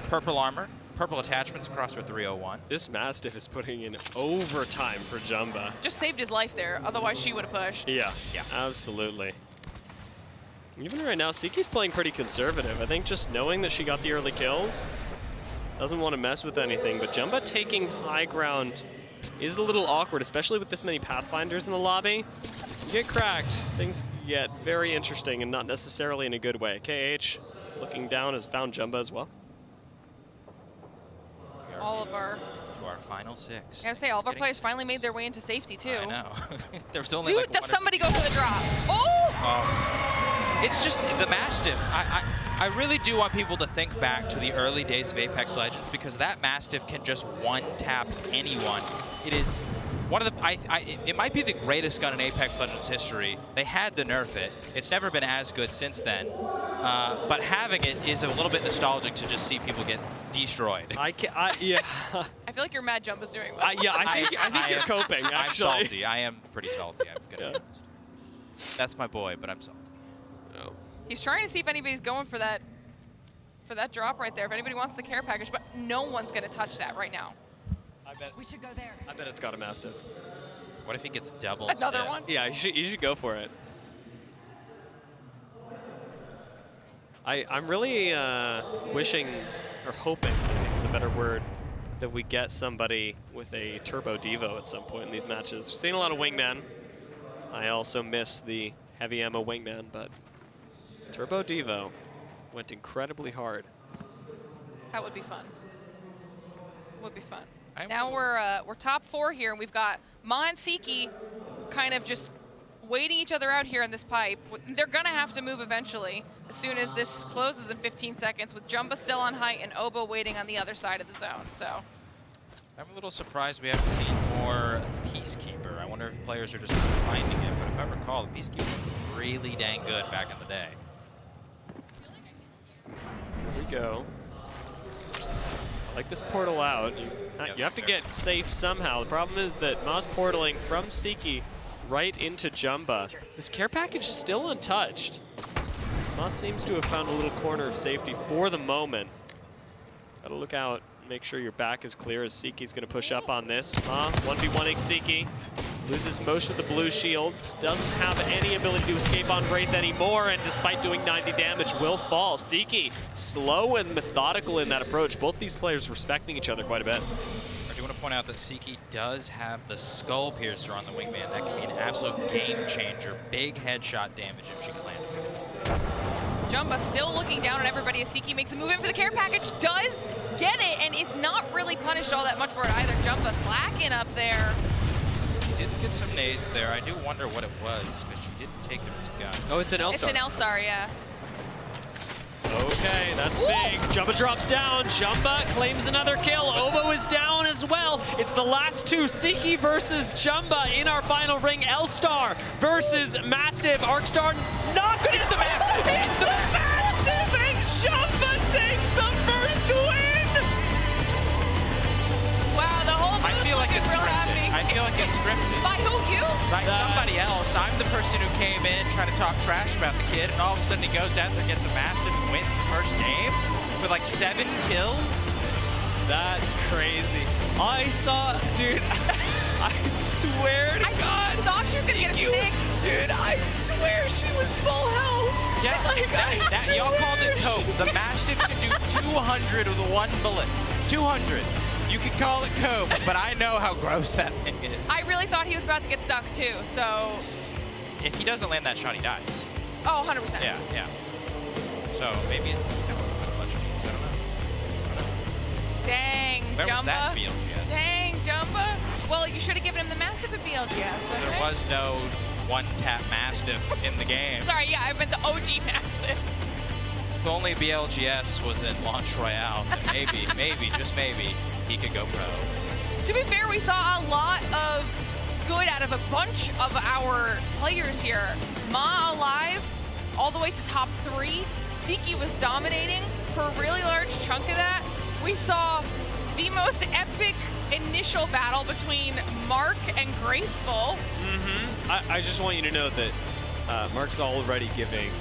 Purple armor, purple attachments across her 301. This Mastiff is putting in overtime for Jumba. Just saved his life there, otherwise she would have pushed. Yeah, absolutely. Even right now, Siki's playing pretty conservative. I think just knowing that she got the early kills, doesn't want to mess with anything, but Jumba taking high ground is a little awkward, especially with this many Pathfinders in the lobby. You get cracked, things get very interesting and not necessarily in a good way. KH, looking down, has found Jumba as well. All of our... To our final 6. I gotta say, all of our players finally made their way into safety, too. I know. There's only Dude, like does somebody go for the drop? Oh! It's just the Mastiff. I really do want people to think back to the early days of Apex Legends, because that Mastiff can just one-tap anyone. It is one of the, it might be the greatest gun in Apex Legends history. They had to nerf it. It's never been as good since then. But having it is a little bit nostalgic to just see people get destroyed. Yeah. I feel like your Mad Jump is doing well. I think you're coping, actually. I'm salty. I am pretty salty, I'm gonna be honest. That's my boy, but I'm salty. Oh. He's trying to see if anybody's going for that drop right there, if anybody wants the care package, but no one's gonna touch that right now. I bet we should go there. I bet it's got a Mastiff. What if he gets double? Another one? Yeah, you should go for it. I'm really wishing, or hoping, I think is a better word, that we get somebody with a Turbo Devo at some point in these matches. We've seen a lot of Wingman. I also miss the heavy ammo Wingman, but Turbo Devo went incredibly hard. That would be fun. Would be fun. Now we're top 4 here, and we've got Ma and Siki kind of just waiting each other out here in this pipe. They're gonna have to move eventually, as soon as this closes in 15 seconds, with Jumba still on height and Obo waiting on the other side of the zone, so. I'm a little surprised we haven't seen more Peacekeeper. I wonder if players are just finding it, but if I recall, the Peacekeeper was really dang good back in the day. Here we go. I like this portal out. You have to get safe somehow. The problem is that Ma's portaling from Siki right into Jumba. This care package is still untouched. Ma seems to have found a little corner of safety for the moment. Gotta look out, make sure your back is clear as Siki's gonna push up on this. Ma 1v1ing Siki. Loses most of the blue shields, doesn't have any ability to escape on Wraith anymore, and despite doing 90 damage, will fall. Siki, slow and methodical in that approach. Both these players respecting each other quite a bit. I do want to point out that Siki does have the Skull Piercer on the Wingman. That can be an absolute game changer. Big headshot damage if she can land it. Jumba still looking down at everybody as Siki makes a move in for the care package, does get it, and is not really punished all that much for it either. Jumba slacking up there. Did get some nades there. I do wonder what it was, because she didn't take them as a gun. Oh, it's an L-Star. It's an L-Star, yeah. Okay, that's big. Jumba drops down. Jumba claims another kill. Obo is down as well. It's the last 2, Siki versus Jumba in our final ring. L-Star versus Mastiff. Arcstar not good. It's the Mastiff! It's the Mastiff, and Jumba takes the first win! Wow, the whole booth looking real happy. I feel like it's scripted. By who, you? By somebody else. I'm the person who came in trying to talk trash about the kid, and all of a sudden he goes out there, gets a Mastiff, and wins the first game. with like 7 kills. That's crazy. I saw, dude, I swear to God. I thought you were gonna get a stick. Dude, I swear she was full health. Yeah, like, y'all called it cope. The Mastiff can do 200 with 1 bullet. 200. You can call it cope, but I know how gross that thing is. I really thought he was about to get stuck too, so. If he doesn't land that shot, he dies. Oh, 100%. Yeah, yeah. So maybe it's never been a bunch of games. I don't know. Dang, Where was that Jumba. BLGS? Dang, Jumba. Well, you should have given him the Mastiff at BLGS. Okay? There was no one-tap Mastiff in the game. Sorry, yeah, I meant the OG Mastiff. If only BLGS was in Launch Royale, then maybe, just maybe, he could go pro. To be fair, we saw a lot of good out of a bunch of our players here. Ma alive, all the way to top 3. Siki was dominating for a really large chunk of that. We saw the most epic initial battle between Mark and Graceful. I just want you to know that Mark's already giving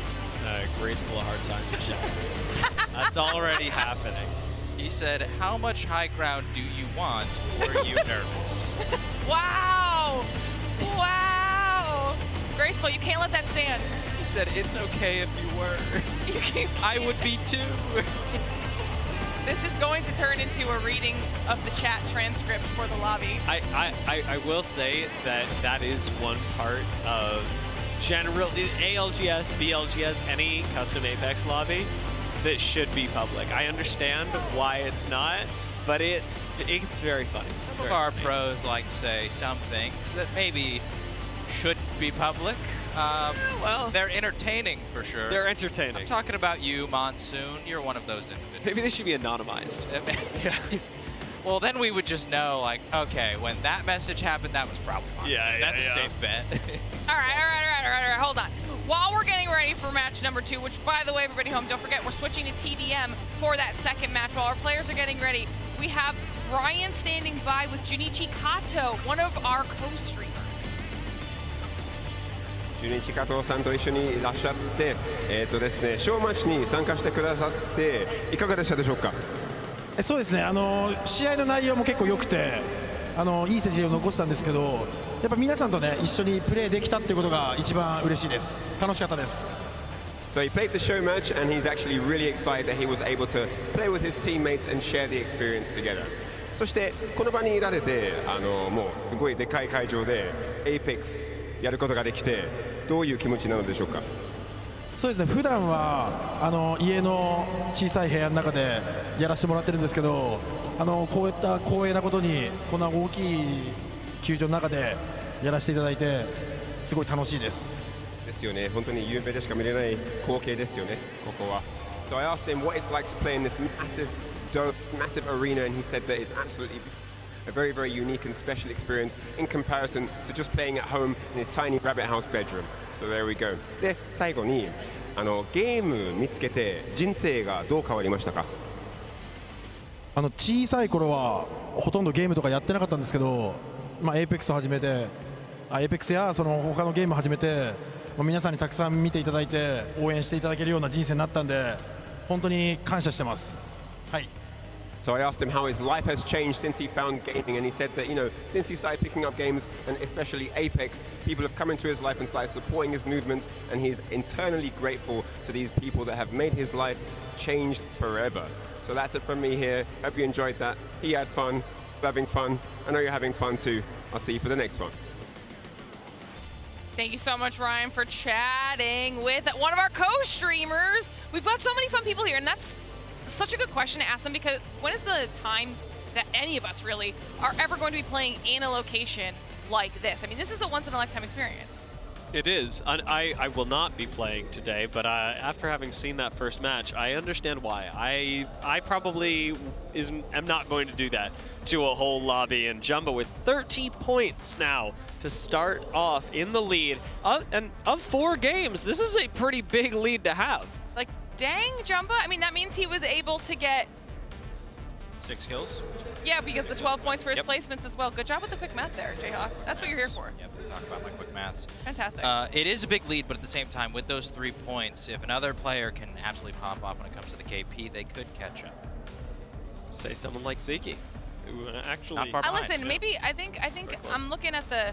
Graceful a hard time to chat. That's already happening. He said, how much high ground do you want, or are you nervous? Wow! Wow! Graceful, you can't let that stand. He said, it's okay if you were. You can't. I would be too. This is going to turn into a reading of the chat transcript for the lobby. I will say that that is one part of general ALGS, BLGS, any custom Apex lobby that should be public. I understand why it's not, but it's very funny. Some of our pros like to say some things that maybe shouldn't be public. Well, they're entertaining for sure. They're entertaining. I'm talking about you, Monsoon. You're one of those individuals. Maybe they should be anonymized. Yeah. Well, then we would just know, like, okay, when that message happened, that was probably Monsoon. Yeah, That's a safe bet. All right, hold on. While we're getting ready for match number 2, which, by the way, everybody home, don't forget, we're switching to TDM for that second match. While our players are getting ready, we have Ryan standing by with Junichi Kato, one of our co-streamers. 中日加藤さんと一緒にいらっしゃってですね、ショーマッチに参加してくださっていかがでしたでしょうか。そうですね、試合の内容も結構良くていい成績を残したんですけど、やっぱ皆さんとね一緒にプレーできたっていうことが一番嬉しいです。楽しかったです。 So he played the show match and he's actually really excited that he was able to play with his teammates and share the experience together. そしてこの場にいられてもうすごいでかい会場で Apex やることができてどういう気持ちなのでしょうか。そうですね、普段は家の小さい部屋の中でやらせてもらってるんですけど、こういった光栄なことにこんな大きい球場の中でやらせていただいてすごい楽しいです。ですよね、本当に有名でしか見れない光景ですよね、ここは。So I asked him what it's like to play in this massive arena, and he said that it's absolutely a very, very unique and special experience in comparison to just playing at home in his tiny rabbit house bedroom. So there we go. で、最後にゲーム見つけて人生がどう変わりましたか。小さい頃はほとんどゲームとかやってなかったんですけど、Apex を始めて、Apex やその他のゲームを始めて、皆さんにたくさん見ていただいて応援していただけるような人生になったんで、本当に感謝してます。はい。So I asked him how his life has changed since he found gaming, and he said that, since he started picking up games, and especially Apex, people have come into his life and started supporting his movements, and he's internally grateful to these people that have made his life changed forever. So that's it from me here. Hope you enjoyed that. He had fun, having fun. I know you're having fun too. I'll see you for the next one. Thank you so much, Ryan, for chatting with one of our co-streamers. We've got so many fun people here, and that's such a good question to ask them, because when is the time that any of us really are ever going to be playing in a location like this? I mean, this is a once-in-a-lifetime experience. It is. I will not be playing today, but after having seen that first match, I understand why. I probably am not going to do that to a whole lobby. And Jumbo with 30 points now to start off in the lead. And of 4 games, this is a pretty big lead to have. Like, dang, Jumbo. I mean, that means he was able to get 6 kills. Yeah, because the 12 points for his placements as well. Good job with the quick math there, Jayhawk. That's what you're here for. Yep, talk about my quick maths. Fantastic. It is a big lead, but at the same time, with those 3 points, if another player can absolutely pop off when it comes to the KP, they could catch up. Say someone like Zeki, who actually. Not far behind. Listen, maybe I think I'm looking at the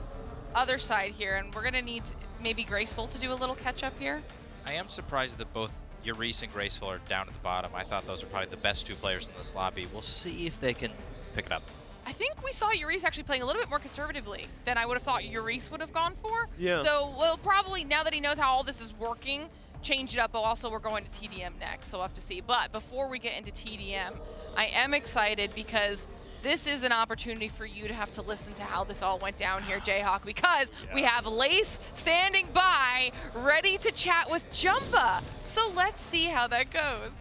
other side here, and we're gonna need maybe Graceful to do a little catch up here. I am surprised that both Urice and Graceful are down at the bottom. I thought those are probably the best 2 players in this lobby. We'll see if they can pick it up. I think we saw Urice actually playing a little bit more conservatively than I would have thought Urice would have gone for. Yeah. So we'll probably, now that he knows how all this is working, change it up. But also, we're going to TDM next, so we'll have to see. But before we get into TDM, I am excited because this is an opportunity for you to have to listen to how this all went down here, Jayhawk, because we have Lace standing by, ready to chat with Jumba. So let's see how that goes.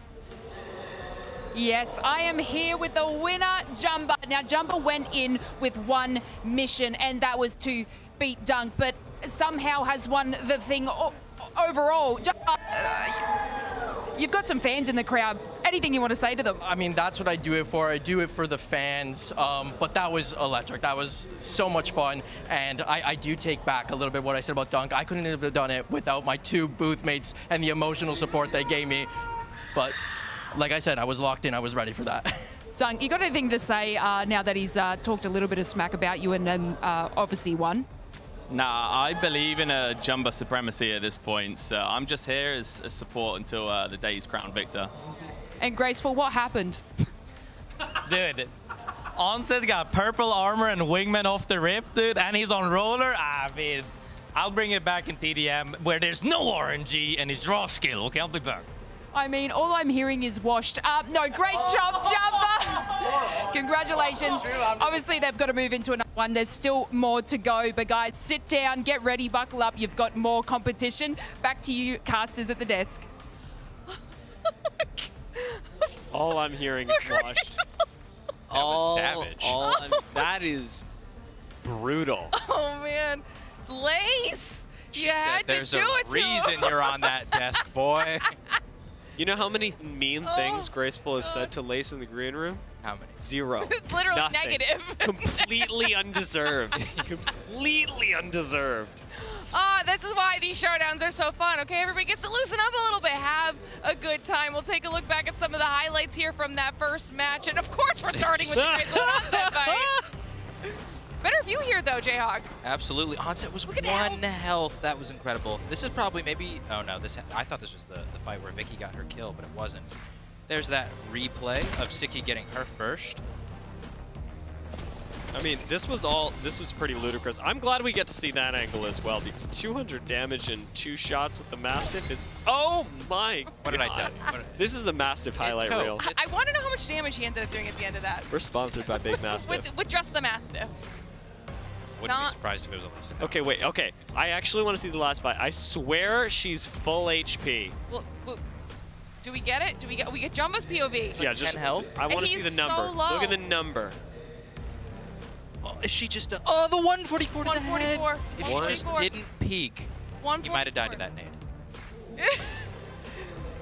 Yes, I am here with the winner, Jumba. Now, Jumba went in with 1 mission, and that was to beat Dunk, but somehow has won the thing overall. Jumba, you've got some fans in the crowd. Anything you want to say to them? I mean, that's what I do it for. I do it for the fans. But that was electric. That was so much fun. And I do take back a little bit what I said about Dunk. I couldn't have done it without my 2 booth mates and the emotional support they gave me. But like I said, I was locked in. I was ready for that. Dunk, you got anything to say now that he's talked a little bit of smack about you and obviously won? Nah, I believe in a Jumba supremacy at this point. So I'm just here as support until the day he's crowned victor. And Graceful, what happened? Dude, Onset got purple armor and wingman off the rip, dude, and he's on roller. I mean, I'll bring it back in TDM where there's no RNG and it's raw skill. Okay, I'll be back. I mean, all I'm hearing is washed up. No, great job, Jumba. Congratulations. Obviously, they've got to move into another one. There's still more to go. But guys, sit down, get ready, buckle up. You've got more competition. Back to you, casters at the desk. All I'm hearing is washed. That was savage. That is brutal. Oh, man. Lace, you had to do it to him. There's a reason you're on that desk, boy. You know how many mean things Graceful has said to Lace in the green room? How many? 0. Literally Nothing. negative. Completely undeserved. Completely undeserved. This is why these showdowns are so fun. Okay, everybody gets to loosen up a little bit, have a good time. We'll take a look back at some of the highlights here from that first match. And of course, we're starting with the Graceful Onset fight. Better view here, though, Jayhawk. Absolutely. Onset was 1 health. That was incredible. This is probably maybe... Oh, no. I thought this was the fight where Vicky got her kill, but it wasn't. There's that replay of Siki getting her first. I mean, this was pretty ludicrous. I'm glad we get to see that angle as well, because 200 damage in 2 shots with the Mastiff is... Oh, my God. What did I tell you? This is a Mastiff highlight reel. I want to know how much damage he ended up doing at the end of that. We're sponsored by Big Mastiff. with just the Mastiff. Wouldn't be surprised if it was only Siki. Okay, wait, okay. I actually want to see the last fight. I swear she's full HP. Well, do we get it? We get Jumba's POV. Yeah, just 10 health. I want to see the number. So low. Look at the number. Oh, is she just a... Oh, the 144 to the head. 144. If she just didn't peek, you might have died to that nade.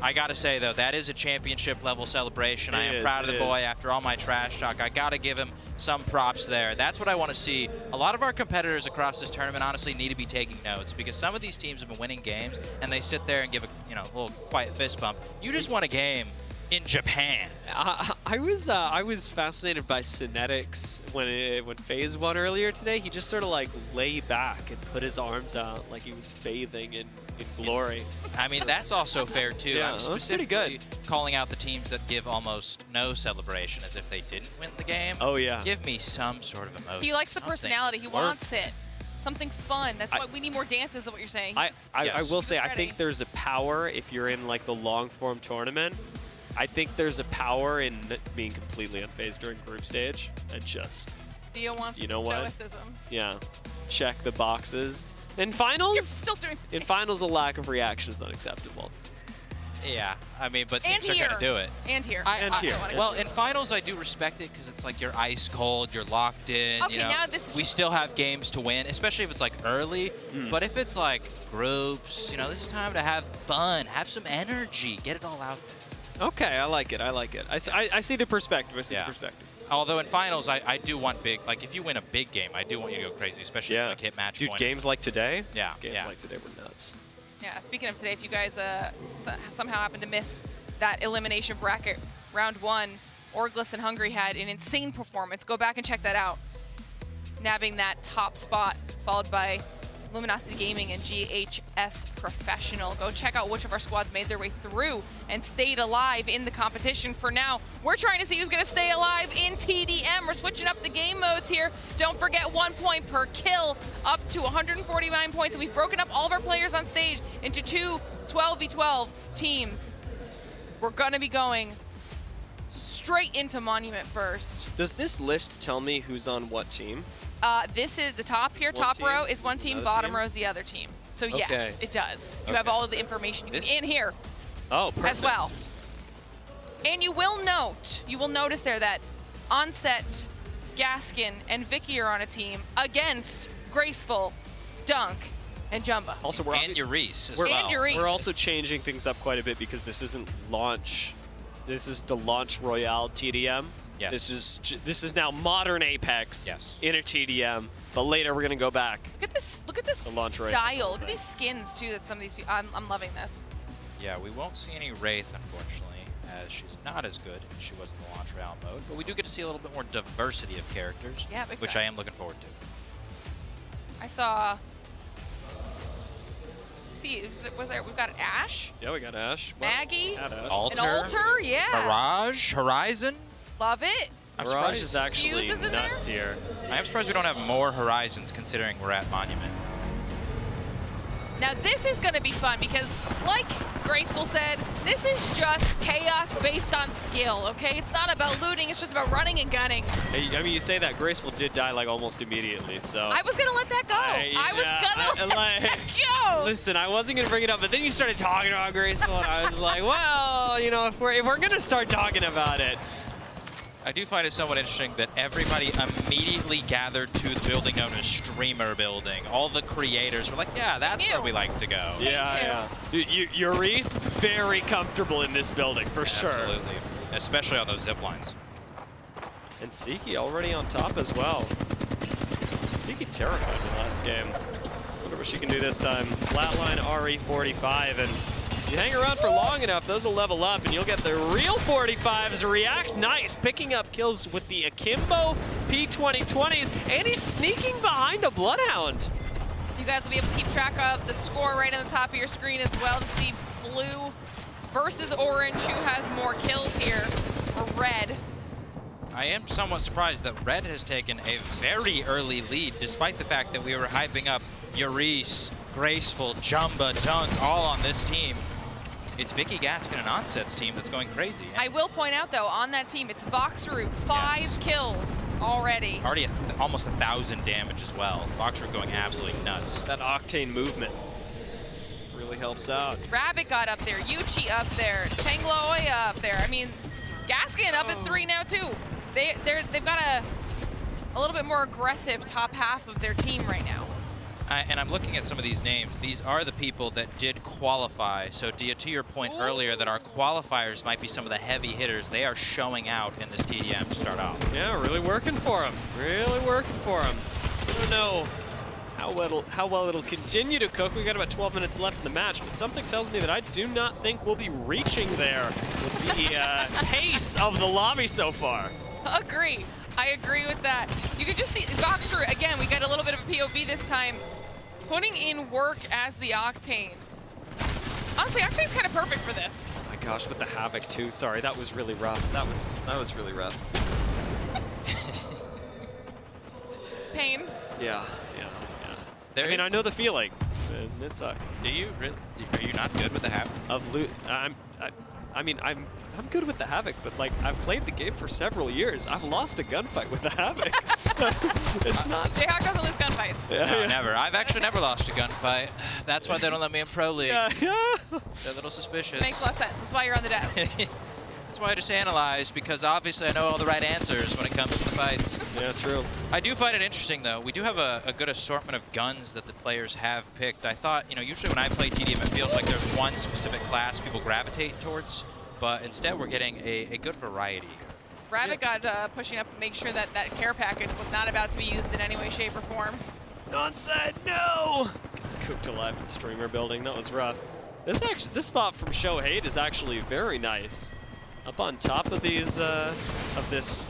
I gotta say, though, that is a championship level celebration. I am proud of the boy after all my trash talk. I gotta give him some props there. That's what I want to see. A lot of our competitors across this tournament honestly need to be taking notes, because some of these teams have been winning games and they sit there and give a little quiet fist bump. You just won a game in Japan. I was fascinated by Synetics when FaZe won earlier today. He just sort of like lay back and put his arms out like he was bathing in glory. I mean, that's also fair too. Yeah, I'm that's pretty good. Calling out the teams that give almost no celebration as if they didn't win the game. Oh yeah. Give me some sort of emotion. He likes the personality. He wants it. Something fun. That's why we need more dances, is what you're saying. I will say, I think there's a power if you're in like the long form tournament. I think there's a power in being completely unfazed during group stage and just, Dio wants stoicism. Yeah, check the boxes. In finals, You're still doing in finals, a lack of reaction is unacceptable. Yeah, I mean, but And teams are going to do it. And here. Well, in finals, I do respect it because it's like you're ice cold, you're locked in. Okay, now this is we still have games to win, especially if it's like early. But if it's like groups, this is time to have fun, have some energy, get it all out there. Okay, I like it. I like it. I see the perspective. I see the perspective. Although in finals, I do want big. Like if you win a big game, I do want you to go crazy, especially if you, like hit match point. Games like today. Yeah, games like today were nuts. Yeah. Speaking of today, if you guys somehow happen to miss that elimination bracket round 1, ALGS and Hungry had an insane performance. Go back and check that out. Nabbing that top spot, followed by Luminosity Gaming and GHS Professional. Go check out which of our squads made their way through and stayed alive in the competition. For now, we're trying to see who's going to stay alive in TDM. We're switching up the game modes here. Don't forget 1 point per kill, up to 149 points. And we've broken up all of our players on stage into 2 12v12 teams. We're going to be going straight into Monument first. Does this list tell me who's on what team? This is the top here. Top row is one team, bottom row is the other team. So yes, it does. You have all of the information you need in here as well. And you will notice there that Onset, Gaskin, and Vicky are on a team against Graceful, Dunk, and Jumba. Also, and Urice as well. We're also changing things up quite a bit because this isn't launch. This is the Launch Royale TDM. Yes. This is now modern Apex in a TDM, but later we're gonna go back. Look at this style. Look at these skins too that some of these people, I'm loving this. Yeah, we won't see any Wraith, unfortunately, as she's not as good as she was in the Launch Royale mode, but we do get to see a little bit more diversity of characters, which I am looking forward to. I saw, we've got Ash. Yeah, we got Ash. Maggie. Alter. An Alter, yeah. Mirage, Horizon. Love it. Mirage is actually Fuse is nuts here. I am surprised we don't have more Horizons considering we're at Monument. Now this is going to be fun because, like Graceful said, this is just chaos based on skill, okay? It's not about looting, it's just about running and gunning. Hey, I mean, you say that Graceful did die like almost immediately, so. I was going to let that go. I was going to let that go. Listen, I wasn't going to bring it up, but then you started talking about Graceful, and I was like, well, you know, if we're going to start talking about it. I do find it somewhat interesting that everybody immediately gathered to the building known as Streamer Building. All the creators were like, yeah, that's where we like to go. Yeah. Urice, very comfortable in this building, for sure. Absolutely, especially on those zip lines. And Siki already on top as well. Siki terrified me last game. Wonder what she can do this time. Flatline RE45, and you hang around for long enough, those will level up, and you'll get the real 45s react nice, picking up kills with the Akimbo P2020s, and he's sneaking behind a Bloodhound. You guys will be able to keep track of the score right on the top of your screen as well to see blue versus orange, who has more kills here, or red. I am somewhat surprised that red has taken a very early lead, despite the fact that we were hyping up Urice, Graceful, Jumba, Dunk, all on this team. It's Vicky Gaskin and Onset's team that's going crazy. I will point out, though, on that team, it's Voxroot, 5 kills already. Already almost 1,000 damage as well. Voxroot going absolutely nuts. That Octane movement really helps out. Rabbit got up there, Yuchi up there, Tangloya up there. I mean, Gaskin up at 3 now, too. They've got a little bit more aggressive top half of their team right now. And I'm looking at some of these names. These are the people that did qualify. So to your point earlier that our qualifiers might be some of the heavy hitters, they are showing out in this TDM to start off. Yeah, really working for them. Really working for them. I don't know how well it'll continue to cook. We got about 12 minutes left in the match, but something tells me that I do not think we'll be reaching there with the pace of the lobby so far. Agree. I agree with that. You can just see Voxroot, again, we get a little bit of a POV this time, putting in work as the Octane. Honestly, Octane's kind of perfect for this. Oh my gosh, with the Havoc too. Sorry, that was really rough. That was really rough. Pain. Yeah. I mean, I know the feeling. It sucks. Do you really? Are you not good with the Havoc? I mean, I'm good with the Havoc, but like I've played the game for several years. I've lost a gunfight with the Havoc. It's not. Jayhawk doesn't lose gunfights. No, never. I've actually never lost a gunfight. That's why they don't let me in Pro League. They're a little suspicious. Makes less sense. That's why you're on the desk. That's why I just analyze, because obviously I know all the right answers when it comes to the fights. Yeah, true. I do find it interesting, though. We do have a good assortment of guns that the players have picked. I thought, usually when I play TDM, it feels like there's one specific class people gravitate towards. but instead we're getting a good variety here. Rabbit got pushing up to make sure that that care package was not about to be used in any way, shape, or form. Onside, no! Cooked alive in streamer building, that was rough. This spot from Shohei is actually very nice. Up on top of these, of this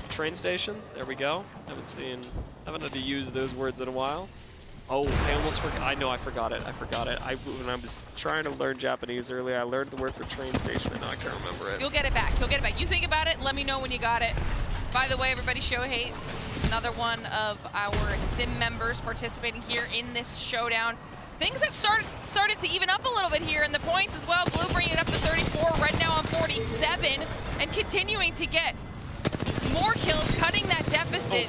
train station. There we go. Haven't had to use those words in a while. Oh, I almost forgot. I know I forgot it. When I was trying to learn Japanese earlier, I learned the word for train station, and now I can't remember it. You'll get it back. You'll get it back. You think about it. Let me know when you got it. By the way, everybody, Shohei, another one of our sim members participating here in this showdown. Things have started to even up a little bit here in the points as well. Blue bringing it up to 34, Red now on 47, and continuing to get more kills, cutting that deficit.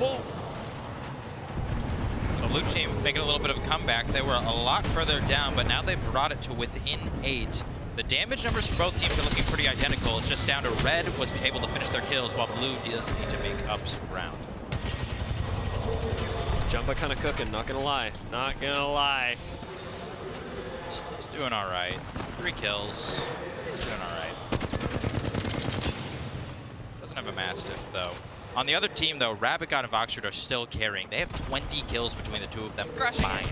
The blue team making a little bit of a comeback. They were a lot further down, but now they've brought it to within 8. The damage numbers for both teams are looking pretty identical. It's just down to Red was able to finish their kills, while Blue does need to make up some ground. Jumba kind of cooking, not gonna lie. Not gonna lie. He's doing all right. 3 kills. He's doing all right. Doesn't have a Mastiff, though. On the other team, though, Rabbit God and Voxroot are still carrying. They have 20 kills between the two of them. Crushing it.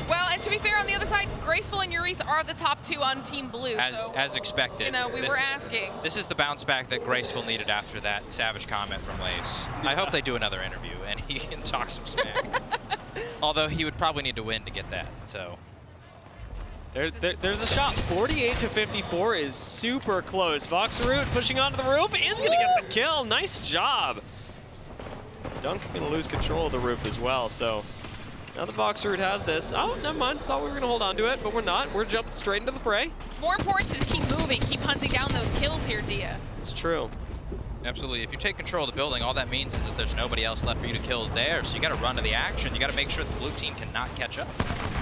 Well, and to be fair, on the other side, Graceful and Euryce are the top 2 on Team Blue. As expected. You know, we were asking. This is the bounce back that Graceful needed after that savage comment from Lace. I hope they do another interview and he can talk some smack. Although he would probably need to win to get that, so. There's a shot. 48 to 54 is super close. Voxroot pushing onto the roof is going to get the kill. Nice job. Dunk going to lose control of the roof as well, so now that Voxroot has this. Oh, never mind. Thought we were going to hold on to it, but we're not. We're jumping straight into the fray. More important to just keep moving, keep hunting down those kills here, Dia. It's true. Absolutely. If you take control of the building, all that means is that there's nobody else left for you to kill there, so you got to run to the action. You got to make sure the blue team cannot catch up.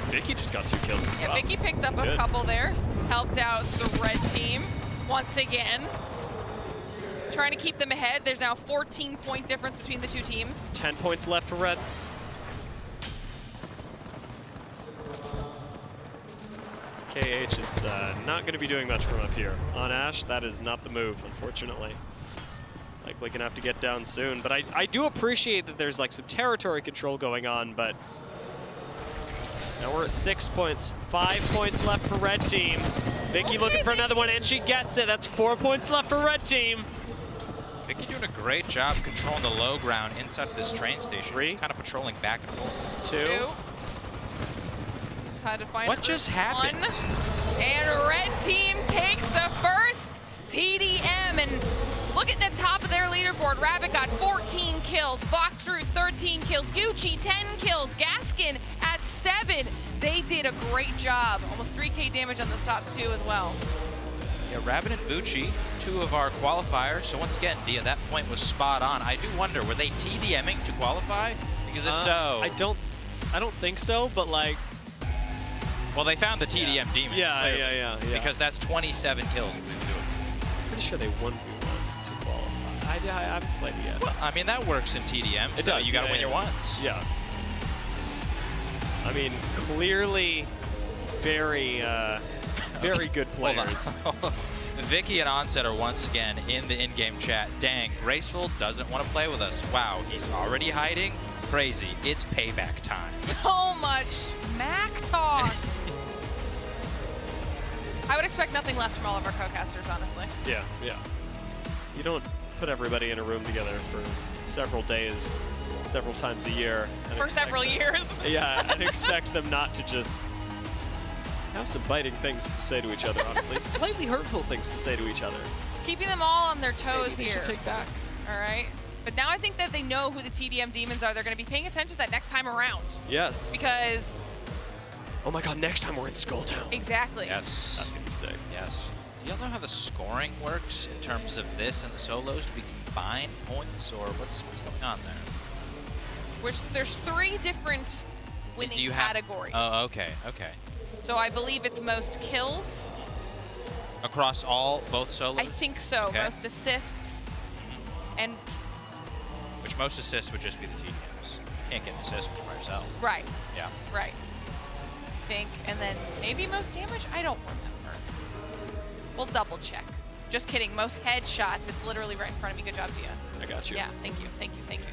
Vicky just got 2 kills as well. Yeah, Vicky picked up a couple there. Helped out the red team once again. Trying to keep them ahead. There's now a 14-point difference between the 2 teams. 10 points left for red. KH is not going to be doing much from up here. On Ash, that is not the move, unfortunately. Likely going to have to get down soon. But I do appreciate that there's like some territory control going on, but now we're at 6 points. 5 points left for red team. Vicky looking for another one, and she gets it. That's 4 points left for red team. Vicky doing a great job controlling the low ground inside of this train station. 3. She's kind of patrolling back and forth. 2. Just had to find what just happened? 1. And red team takes the first TDM. And look at the top of their leaderboard. Rabbit got 14 kills. Voxroot 13 kills. Gucci 10 kills. Gaskin at 7. They did a great job. Almost 3K damage on those top 2 as well. Yeah, Rabbit and Bucci, 2 of our qualifiers. So once again, Dia, that point was spot on. I do wonder, were they TDMing to qualify? Because if so, I don't think so, but like, well, they found the TDM demons. Yeah. Because that's 27 kills. Pretty sure they 1v1 to qualify. I haven't played it yet. Well, I mean, that works in TDM. It so does. You got to win your ones. Yeah. I mean, clearly, very good players. Vicky and Onset are once again in the in-game chat. Dang, Graceful doesn't want to play with us. Wow, he's already hiding. Crazy. It's payback time. So much Mac talk. I would expect nothing less from all of our co-casters, honestly. Yeah. You don't put everybody in a room together for several days, several times a year. For several years. Yeah, and expect them not to just have some biting things to say to each other, honestly. Slightly hurtful things to say to each other. Keeping them all on their toes Maybe here. Should take back. All right. But now I think that they know who the TDM demons are. They're going to be paying attention to that next time around. Yes. Because... oh my god, next time we're in Skulltown. Exactly. Yes. That's going to be sick. Yes. Do y'all know how the scoring works in terms of this and the solos? Do we combine points, or what's going on there? There's 3 different winning categories. Oh, okay. So I believe it's most kills. Across both solos? I think so. Okay. Most assists. And which most assists would just be the TDMs. Can't get an assist by yourself. right. Yeah. Right. I think. And then maybe most damage? I don't remember. We'll double check. Just kidding. Most headshots. It's literally right in front of me. Good job, Dia. I got you. Yeah, thank you, thank you, thank you.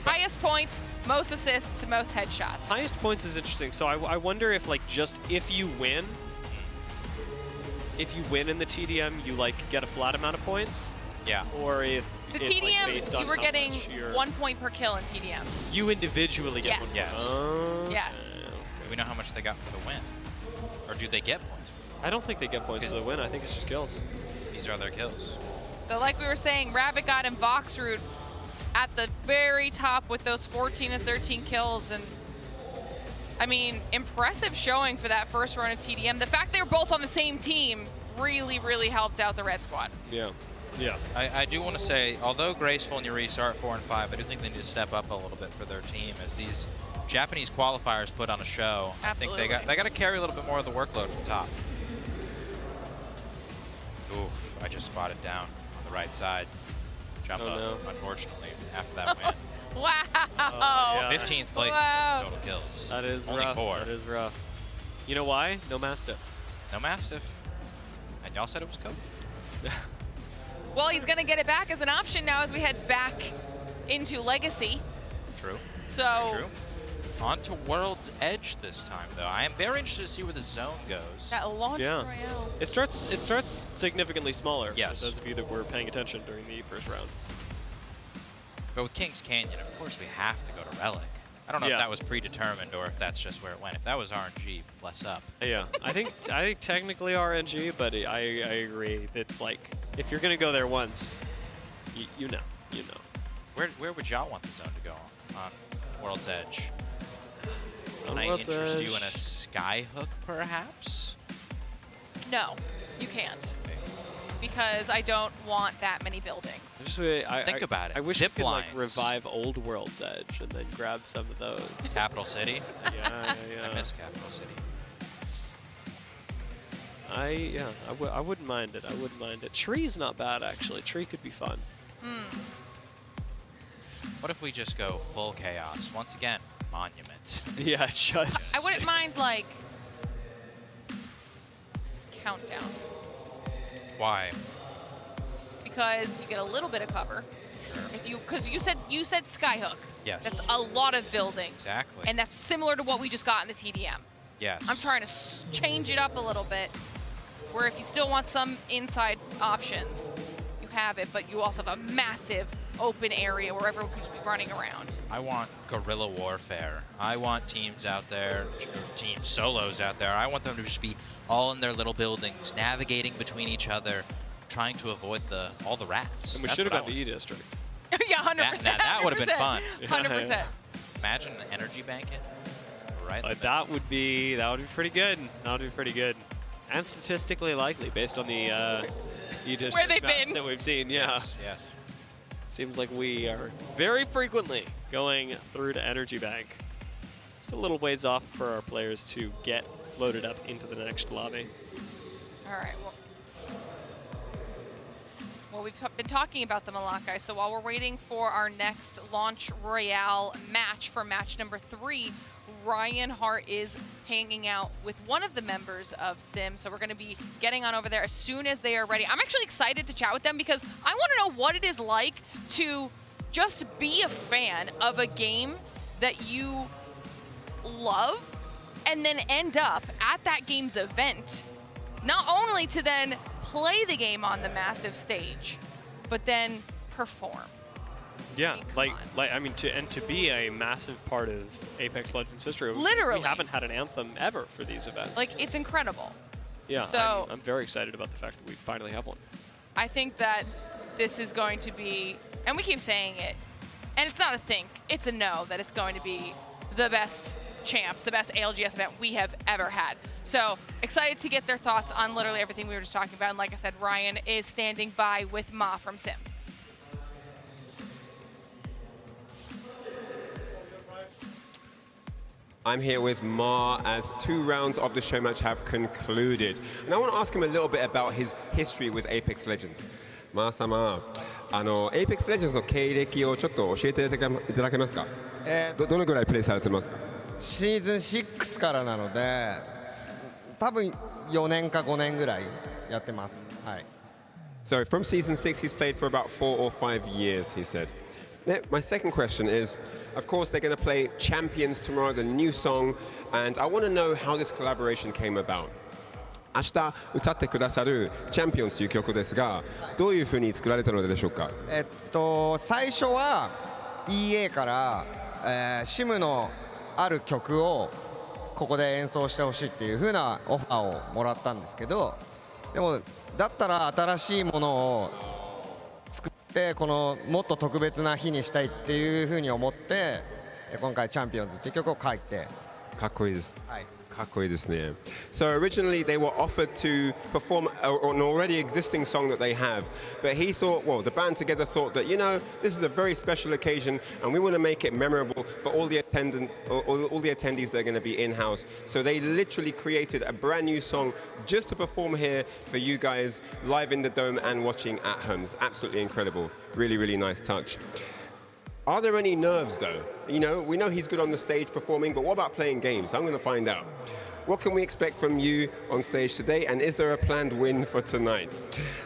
Highest points, most assists, most headshots. Highest points is interesting. So I wonder if like just if you win in the TDM, you like get a flat amount of points. Yeah. Or if The it's, TDM, like, based on you were how getting much you're- 1 point per kill in TDM. You individually get Yes. 1 point. Yes. Oh, Yes. Do we know how much they got for the win? Or do they get points? I don't think they get points for the win. I think it's just kills. These are their kills. So like we were saying, Rabbit got in Voxroot at the very top with those 14 and 13 kills. And I mean, impressive showing for that first run of TDM. The fact they were both on the same team really, really helped out the Red Squad. Yeah. Yeah. I do want to say, although Graceful and Yurisa are 4 and 5, I do think they need to step up a little bit for their team as these Japanese qualifiers put on a show. Absolutely. I think they got to carry a little bit more of the workload from top. Oof, I just spotted down on the right side. Jump up, unfortunately, after that win. Wow. 15th place Wow. in total kills. That is Only rough. 4. That is rough. You know why? No Mastiff. No Mastiff. And y'all said it was Kobe. Well, he's going to get it back as an option now as we head back into Legacy. True. So Very true. On to World's Edge this time, though. I am very interested to see where the zone goes. that launch royale. It starts significantly smaller. Yes. For those of you that were paying attention during the first round. But with Kings Canyon, of course, we have to go to Relic. I don't know if that was predetermined or if that's just where it went. If that was RNG, bless up. Yeah, I think technically RNG, but I agree. It's like if you're gonna go there once, you know. Where would y'all want the zone to go on World's Edge? Can I World's interest you in a Edge. skyhook, perhaps? No, you can't. Because I don't want that many buildings. Think about it. I wish Zip we could like lines. revive Old World's Edge and then grab some of those. Capital City? Yeah. I miss Capital City. I wouldn't mind it. I wouldn't mind it. Tree's not bad actually. Tree could be fun. What if we just go full chaos? Once again, Monument. Yeah, just. I wouldn't mind like Countdown Why? because you get a little bit of cover. Sure. If because you said Skyhook. Yes. That's a lot of buildings. Exactly. And that's similar to what we just got in the TDM. Yes. I'm trying to change it up a little bit, where if you still want some inside options, you have it, but you also have a massive open area where everyone could just be running around. I want guerrilla warfare. I want teams out there, team solos out there. I want them to just be all in their little buildings, navigating between each other, trying to avoid all the rats. And we That's should have what I got the want. E-District. Yeah, 100%. That would have been fun. 100%. Imagine an energy banquet. Right. That would be pretty good. That would be pretty good, and statistically likely based on the E-District Where they've maps been. that we've seen. Yeah. Yes. Seems like we are very frequently going through to Energy Bank. Just a little ways off for our players to get loaded up into the next lobby. All right. Well, we've been talking about them a lot, guys. So while we're waiting for our next Launch Royale match for match number 3, Ryan Hart is hanging out with one of the members of Sim. So we're going to be getting on over there as soon as they are ready. I'm actually excited to chat with them because I want to know what it is like to just be a fan of a game that you love and then end up at that game's event. Not only to then play the game on the massive stage, but then perform. Yeah, I mean, to be a massive part of Apex Legends history. Literally. We haven't had an anthem ever for these events. Like, it's incredible. Yeah, So- I'm very excited about the fact that we finally have one. I think that this is going to be, and we keep saying it, and it's not a think, it's a no, that it's going to be the best champs, the best ALGS event we have ever had. So excited to get their thoughts on literally everything we were just talking about. And like I said, Ryan is standing by with Ma from Sim. I'm here with Ma as 2 rounds of the Showmatch have concluded. And I want to ask him a little bit about his history with Apex Legends. Ma 様、Apex Legends の経歴をちょっと教えていただけますか？どのぐらいプレイされてますか？シーズン6からなので多分4年か5年ぐらいやってます。はい。So from season 6, he's played for about 4 or 5 years, he said. Now, my second question is, of course, they're going to play Champions tomorrow, the new song, and I want to know how this collaboration came about. 明日歌ってくださる「チャンピオンズ」という曲ですが、どういうふうに作られたのでしょうか。最初は EA から、SIM のある曲をここで演奏してほしいっていう風なオファーをもらったんですけど、でもだったら新しいものを作ってこのもっと特別な日にしたいっていう風に思って今回「チャンピオンズ」っていう曲を書いて。かっこいいです。はい。かっこいいですね。So originally they were offered to perform an already existing song that they have, but he thought, well, the band together thought that, you know, this is a very special occasion and we want to make it memorable for all the attendants, all the attendees that are going to be in-house. So they literally created a brand new song just to perform here for you guys live in the dome and watching at home. It's absolutely incredible. Really, really nice touch. Are there any nerves though? You know, we know he's good on the stage performing, but what about playing games? I'm going to find out. What can we expect from you on stage today, and is there a planned win for tonight?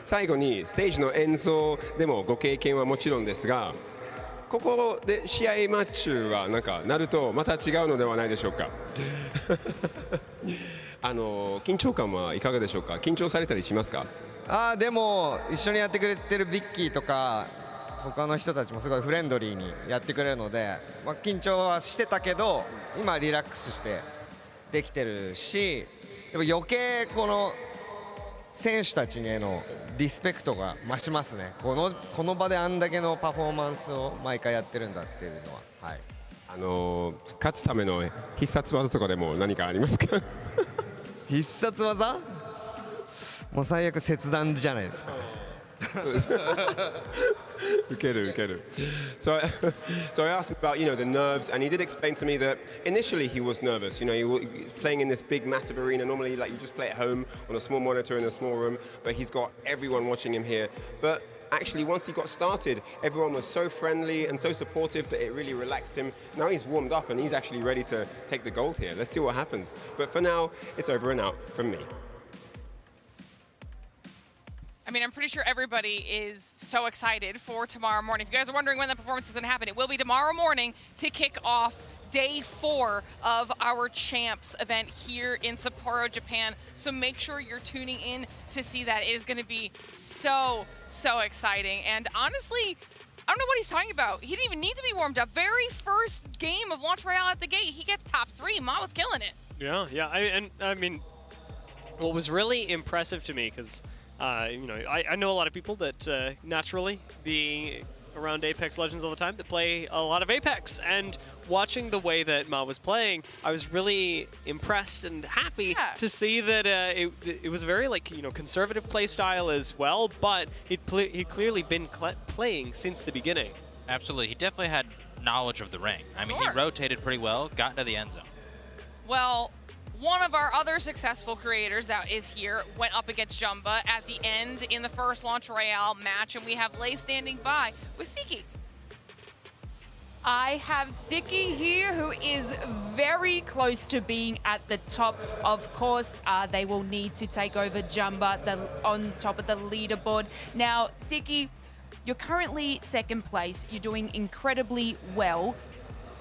最後にステージの演奏でもご経験はもちろんですが、ここで試合マッチはなんかなるとまた違うのではないでしょうか。緊張感はいかがでしょうか。緊張されたりしますか。でも一緒にやってくれてるビッキーとか他の人たちもすごいフレンドリーにやってくれるので、緊張はしてたけど今リラックスしてできてるし、でも余計この選手たちへのリスペクトが増しますね。この場であんだけのパフォーマンスを毎回やってるんだっていうのは。はい。勝つための必殺技とかでも何かありますか。必殺技？もう最悪切断じゃないですか。So I asked him about, you know, the nerves, and he did explain to me that initially he was nervous. You know, he was playing in this big, massive arena. Normally, like, you just play at home on a small monitor in a small room, but he's got everyone watching him here. But actually, once he got started, everyone was so friendly and so supportive that it really relaxed him. Now he's warmed up and he's actually ready to take the gold here. Let's see what happens. But for now, it's over and out from me. I mean, I'm pretty sure everybody is so excited for tomorrow morning. If you guys are wondering when the performance is going to happen, it will be tomorrow morning to kick off day 4 of our Champs event here in Sapporo, Japan. So make sure you're tuning in to see that. It is going to be so exciting. And honestly, I don't know what he's talking about. He didn't even need to be warmed up. Very first game of Launch Royale at the gate, he gets top 3. Ma was killing it. Yeah. I mean, what was really impressive to me, because you know, I know a lot of people that naturally, being around Apex Legends all the time, that play a lot of Apex, and watching the way that Ma was playing, I was really impressed and happy to see that it was a very, like, you know, conservative play style as well, but he'd clearly been playing since the beginning. Absolutely, he definitely had knowledge of the ring. I mean, he rotated pretty well, got into the end zone. Well, one of our other successful creators that is here went up against Jumba at the end in the first Launch Royale match, and we have Lei standing by with Siki. I have Ziki here, who is very close to being at the top. Of course, they will need to take over Jumba on top of the leaderboard. Now, Ziki, you're currently second place. You're doing incredibly well.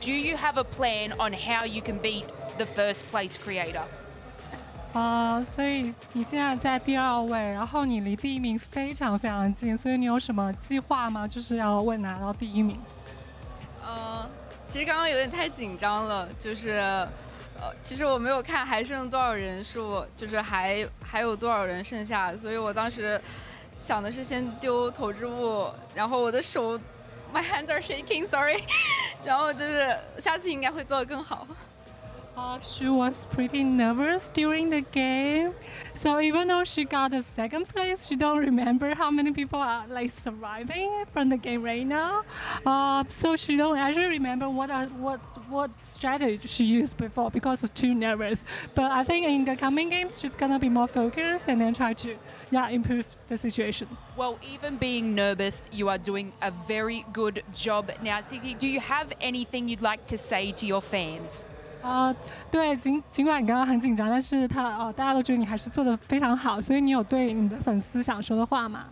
Do you have a plan on how you can beat the first place creator? 所以你现在在第2位，然后你离第1名非常非常近，所以你有什么计划吗？就是要为拿到第1名。其实刚刚有点太紧张了，就是其实我没有看还剩多少人数，就是还有多少人剩下，所以我当时想的是先丢投掷物，然后我的手 my hands are shaking, sorry. 然后就是下次应该会做得更好。She was pretty nervous during the game, so even though she got the second place, she don't remember how many people are like surviving from the game right now. So she don't actually remember what strategy she used before because of too nervous. But I think in the coming games, she's gonna be more focused and then try to improve the situation. Well, even being nervous, you are doing a very good job. Now, Siki, do you have anything you'd like to say to your fans? 对，尽管刚刚很紧张，但是大家都觉得你还是做得非常好，所以你有对你的粉丝想说的话吗？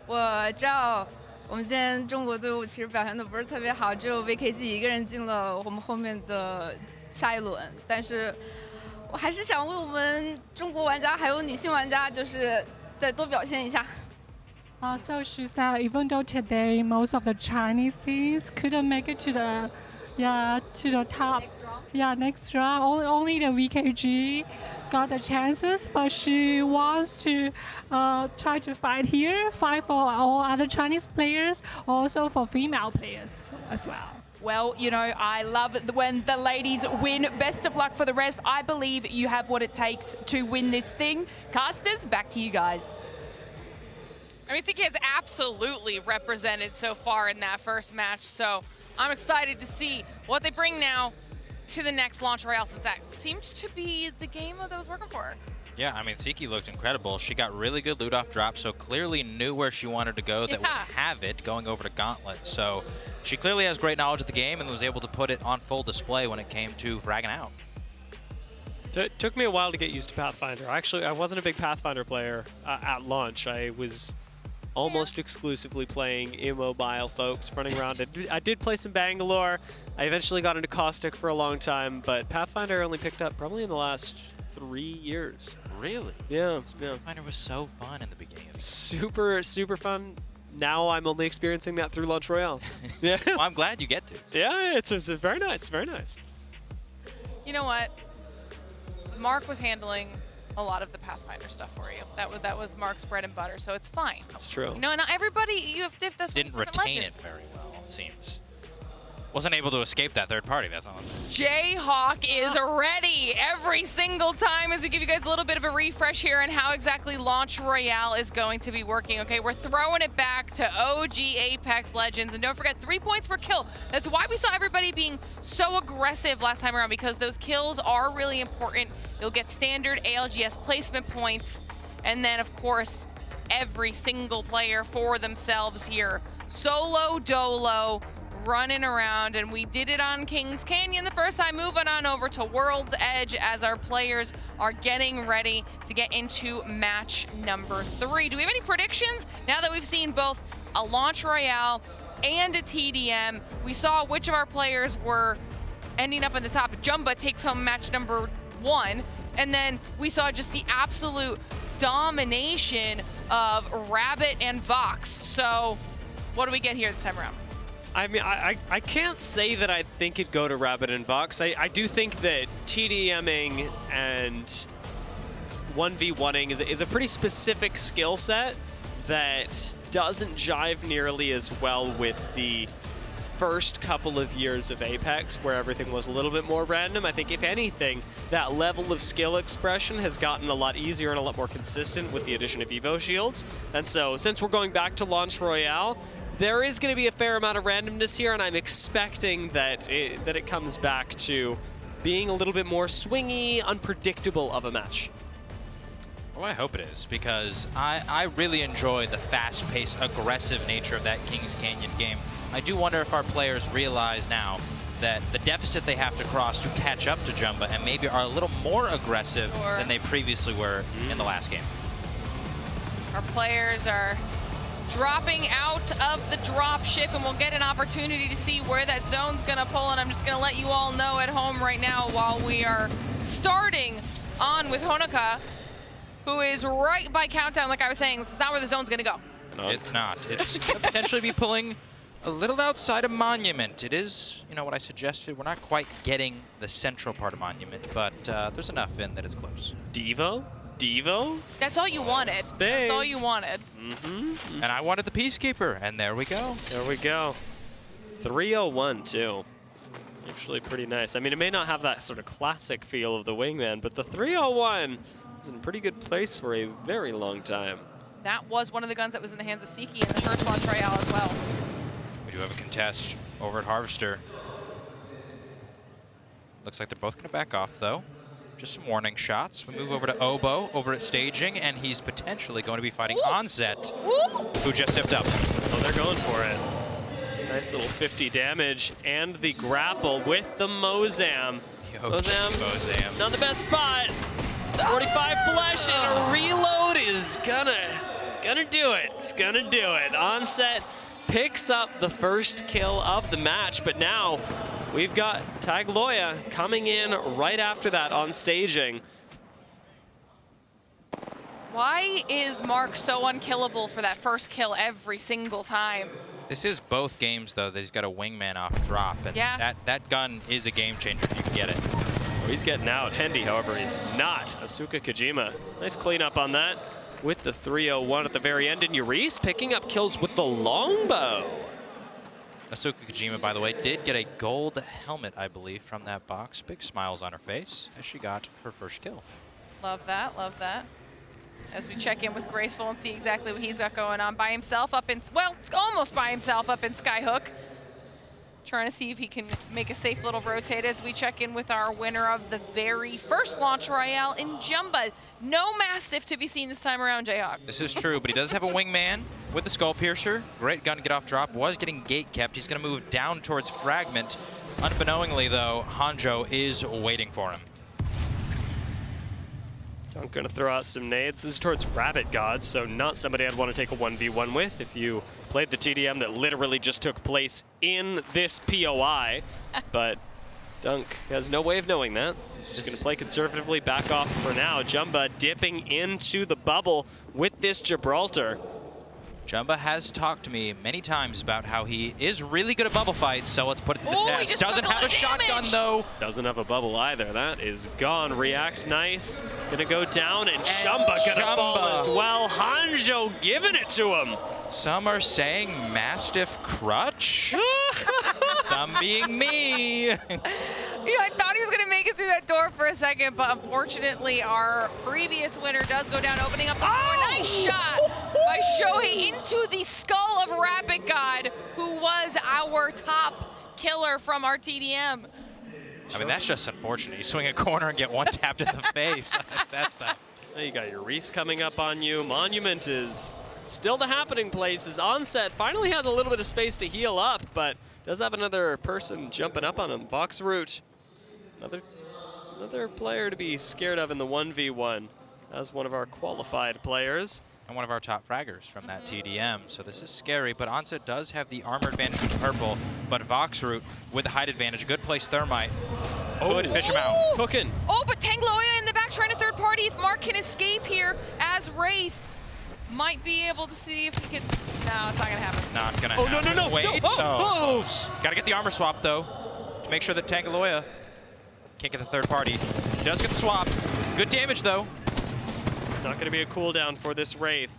我知道我们今天中国队伍其实表现的不是特别好，只有 VKG 一个人进了我们后面的下一轮，但是我还是想为我们中国玩家还有女性玩家，就是再多表现一下。So she said even though today most of the Chinese teams couldn't make it to the top. Yeah, next round only the VKG got the chances, but she wants to try to fight here, fight for all other Chinese players, also for female players as well. Well, you know, I love it when the ladies win. Best of luck for the rest. I believe you have what it takes to win this thing. Casters, back to you guys. I mean, TK has absolutely represented so far in that first match, so I'm excited to see what they bring now to the next Launch Royale, since that seemed to be the game that was working for her. Yeah, I mean, Siki looked incredible. She got really good loot off drop, so clearly knew where she wanted to go that would have it going over to Gauntlet. So she clearly has great knowledge of the game and was able to put it on full display when it came to fragging out. It took me a while to get used to Pathfinder. Actually, I wasn't a big Pathfinder player at launch. I was almost exclusively playing immobile folks running around. I did play some Bangalore. I eventually got into Caustic for a long time, but Pathfinder I only picked up probably in the last 3 years. Really? Yeah. Pathfinder was so fun in the beginning. Super, super fun. Now I'm only experiencing that through Launch Royale. Yeah. Well, I'm glad you get to. Yeah, it's very nice, very nice. You know what? Mark was handling a lot of the Pathfinder stuff for you. That was Mark's bread and butter, so it's fine. That's true. You know, not everybody, you have different Didn't retain it very well, it seems. Wasn't able to escape that third party, that's all. Jayhawk is ready every single time as we give you guys a little bit of a refresh here on how exactly Launch Royale is going to be working. Okay, we're throwing it back to OG Apex Legends, and don't forget 3 points per kill. That's why we saw everybody being so aggressive last time around, because those kills are really important. You'll get standard ALGS placement points, and then of course, it's every single player for themselves here. Solo dolo, running around, and we did it on Kings Canyon the first time, moving on over to World's Edge as our players are getting ready to get into match number 3. Do we have any predictions now that we've seen both a Launch Royale and a TDM? We saw which of our players were ending up at the top. Jumba takes home match number 1, and then we saw just the absolute domination of Rabbit and Vox. So what do we get here this time around? I mean, I can't say that I think it'd go to Rabbit and Vox. I do think that TDMing and 1v1ing is a pretty specific skill set that doesn't jive nearly as well with the first couple of years of Apex, where everything was a little bit more random. I think, if anything, that level of skill expression has gotten a lot easier and a lot more consistent with the addition of Evo shields. And so, since we're going back to Launch Royale, there is going to be a fair amount of randomness here, and I'm expecting that it comes back to being a little bit more swingy, unpredictable of a match. Well, I hope it is, because I really enjoy the fast-paced, aggressive nature of that Kings Canyon game. I do wonder if our players realize now that the deficit they have to cross to catch up to Jumba, and maybe are a little more aggressive than they previously were in the last game. Our players are dropping out of the drop ship, and we'll get an opportunity to see where that zone's gonna pull, and I'm just gonna let you all know at home right now while we are starting on with Honoka, who is right by countdown. Like I was saying, it's not where the zone's gonna go. No. It's not. It's gonna potentially be pulling a little outside of Monument. It is, you know, what I suggested. We're not quite getting the central part of Monument, but there's enough in that it's close. Devo? Devo? That's all you wanted. That's all you wanted. And I wanted the Peacekeeper, and there we go. There we go. 301 too. Actually pretty nice. I mean, it may not have that sort of classic feel of the Wingman, but the 301 is in a pretty good place for a very long time. That was one of the guns that was in the hands of Siki in the first Launch Royale as well. We do have a contest over at Harvester. Looks like they're both going to back off, though. Just some warning shots. We move over to Obo over at staging, and he's potentially going to be fighting Onset, who just stepped up. Oh, they're going for it. Nice little 50 damage and the grapple with the Mozam. Yo, Bozam, not the best spot. 45 flesh and a reload is gonna do it. It's gonna do it. Onset picks up the first kill of the match, but now we've got Tagloya coming in right after that on staging. Why is Mark so unkillable for that first kill every single time? This is both games, though, that he's got a wingman off drop, and yeah. that gun is a game changer if you can get it. Well, he's getting out. Hendy, however, is not. Asuka Kojima, nice cleanup on that with the 301 at the very end, and Yurice picking up kills with the longbow. Asuka Kojima, by the way, did get a gold helmet, I believe, from that box. Big smiles on her face as she got her first kill. Love that, love that. As we check in with Graceful and see exactly what he's got going on by himself up in, well, almost by himself up in Skyhook. Trying to see if he can make a safe little rotate as we check in with our winner of the very first launch royale in Jumba. No Mastiff to be seen this time around, Jayhawk. This is true, but he does have a wingman with the Skull Piercer. Great gun to get off drop. Was getting gate kept. He's going to move down towards Fragment. Unbeknowingly, though, Hanjo is waiting for him. Dunk gonna throw out some nades. This is towards Rabbit God, so not somebody I'd want to take a 1v1 with if you played the TDM that literally just took place in this POI. But Dunk has no way of knowing that. He's just gonna play conservatively, back off for now. Jumba dipping into the bubble with this Gibraltar. Jumba has talked to me many times about how he is really good at bubble fights, so let's put it to the test. Doesn't have a shotgun, though. Doesn't have a bubble either. That is gone. React nice. Gonna go down, and Jumba gonna fall as well. Hanjo giving it to him. Some are saying Mastiff Crutch. Some being me. You know, I thought he was going to make it through that door for a second, but unfortunately our previous winner does go down, opening up the door. Nice shot by Shohei into the skull of Rabbit God, who was our top killer from our TDM. I mean, that's just unfortunate. You swing a corner and get one tapped in the face. That's tough. Now you got your Reese coming up on you. Monument is still the happening place. As Onset finally has a little bit of space to heal up, but does have another person jumping up on him. Voxroot, another player to be scared of in the 1v1 as one of our qualified players. And one of our top fraggers from that TDM. So this is scary, but Onset does have the armor advantage with purple, but Voxroot with the height advantage. Good place Thermite. Could fish him out. Cooking. Oh, but Tangloya in the back trying to third party. If Mark can escape here as Wraith might be able to see if he can. No, it's not gonna happen. Not gonna happen. No. Wait. No. Gotta get the armor swap though, to make sure that Tangaloya can't get the third party. Does get the swap. Good damage though. Not gonna be a cooldown for this Wraith.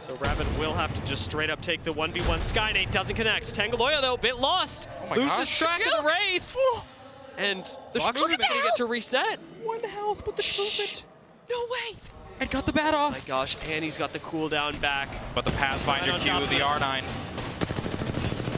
So Rabbit will have to just straight up take the 1v1. Skynate doesn't connect. Tangaloya though, bit lost. Loses track of the Wraith. And the Voxroot gonna get to reset. 1 health, but the movement. No way. And got the bat off. Oh my gosh, and he's got the cooldown back. But the Pathfinder Q, the R9.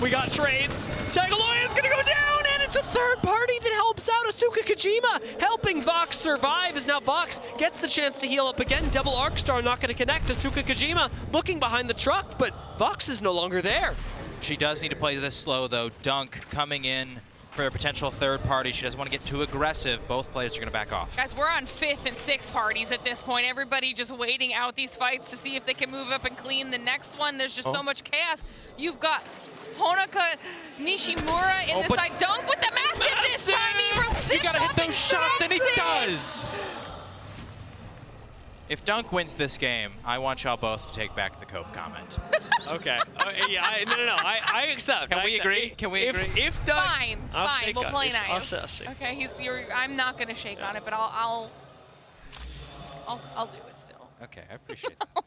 We got trades. Tangaloya is gonna go down, and it's a third party that helps out Asuka Kojima, helping Vox survive as now Vox gets the chance to heal up again. Double Arc Star not gonna connect. Asuka Kojima looking behind the truck, but Vox is no longer there. She does need to play this slow though. Dunk coming in for a potential third party. She doesn't want to get too aggressive. Both players are going to back off. Guys, we're on 5th and 6th parties at this point. Everybody just waiting out these fights to see if they can move up and clean the next one. There's just so much chaos. You've got Honoka Nishimura in the side. Dunk with the Mastiff this time. You got to hit those shots, and he does. If Dunk wins this game, I want y'all both to take back the Cope comment. Okay. Yeah. No. I accept. Can we agree? Can we agree? If Dunk, fine. We'll play nice. I'll shake. Okay. I'm not gonna shake on it, but I'll do it still. Okay, I appreciate that.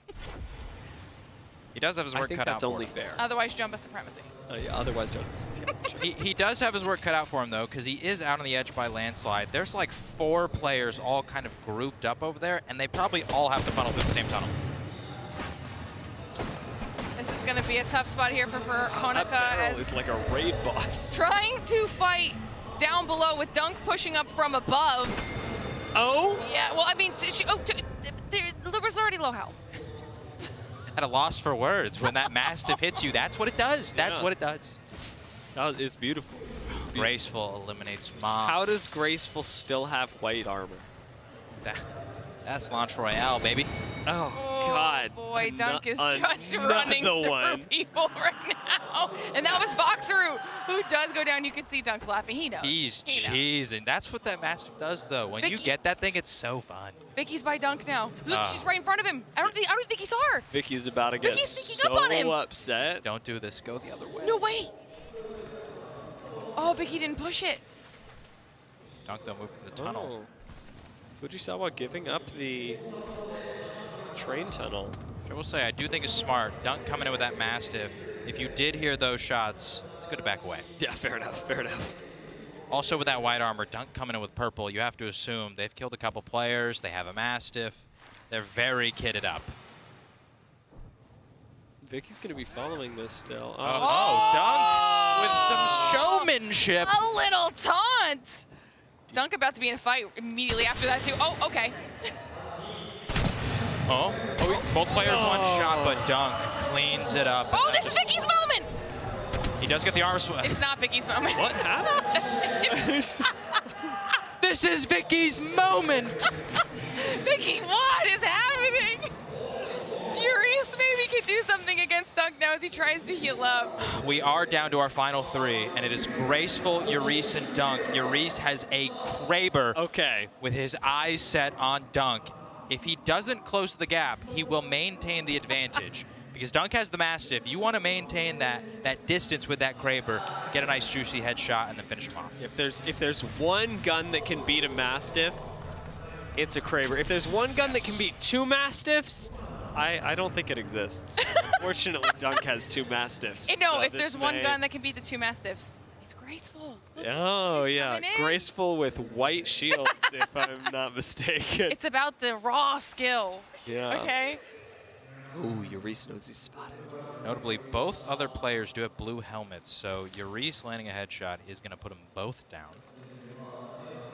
He does have his work cut out for him. That's only fair. Otherwise, Jumba supremacy. Yeah, otherwise Jumba supremacy. He does have his work cut out for him, though, because he is out on the edge by landslide. There's like 4 players all kind of grouped up over there, and they probably all have to funnel through the same tunnel. This is going to be a tough spot here for Honoka. That is like a raid boss. Trying to fight down below with Dunk pushing up from above. Oh? Yeah, well, I mean, there was already low health. At a loss for words. When that Mastiff hits you, that's what it does. That's what it does. It's beautiful. It's Graceful eliminates Mom. How does Graceful still have white armor? That's Launch Royale, baby. Oh, God. Boy, Dunk is just another running through one. people right now. And that was Boxer who does go down. You can see Dunk laughing. He knows. He's He knows. cheesing. That's what that Mastiff does, though. When you Vicky. get that thing, it's so fun. Vicky's by Dunk now. Look, Oh. she's right in front of him. I don't think he saw her. Vicky's about to get Vicky's sneaking up on him. so upset. Don't do this. Go the other way. No way. Oh, Vicky didn't push it. Dunk, though, move from the tunnel. Fujisawa giving up the train tunnel. I will say, I do think it's smart. Dunk coming in with that Mastiff. If you did hear those shots, it's good to back away. Yeah, fair enough, fair enough. Also with that white armor, Dunk coming in with purple, you have to assume they've killed a couple players, they have a Mastiff. They're very kitted up. Vicky's going to be following this still. Dunk with some showmanship. A little taunt. Dunk about to be in a fight immediately after that, too. Oh, okay. Both players one shot, but Dunk cleans it up. Oh, this is Vicky's moment. He does get the armor swing. It's not Vicky's moment. What happened? This is Vicky's moment. Vicky, what is happening? Urice maybe could do something against Dunk now as he tries to heal up. We are down to our final three, and it is Graceful, Urice, and Dunk. Urice has a Kraber with his eyes set on Dunk. If he doesn't close the gap, he will maintain the advantage. Because Dunk has the Mastiff. You want to maintain that distance with that Kraber, get a nice juicy headshot, and then finish him off. If there's one gun that can beat a Mastiff, it's a Kraber. If there's one gun that can beat two Mastiffs, I don't think it exists. Unfortunately, Dunk has two Mastiffs. No, so if this there's one may- gun that can beat the two Mastiffs, it's Graceful. Look, Oh, yeah. coming in. Graceful with white shields, if I'm not mistaken. It's about the raw skill. Yeah. Okay. Ooh, Urice knows he's spotted. Notably, both other players do have blue helmets, so Urice landing a headshot is going to put them both down.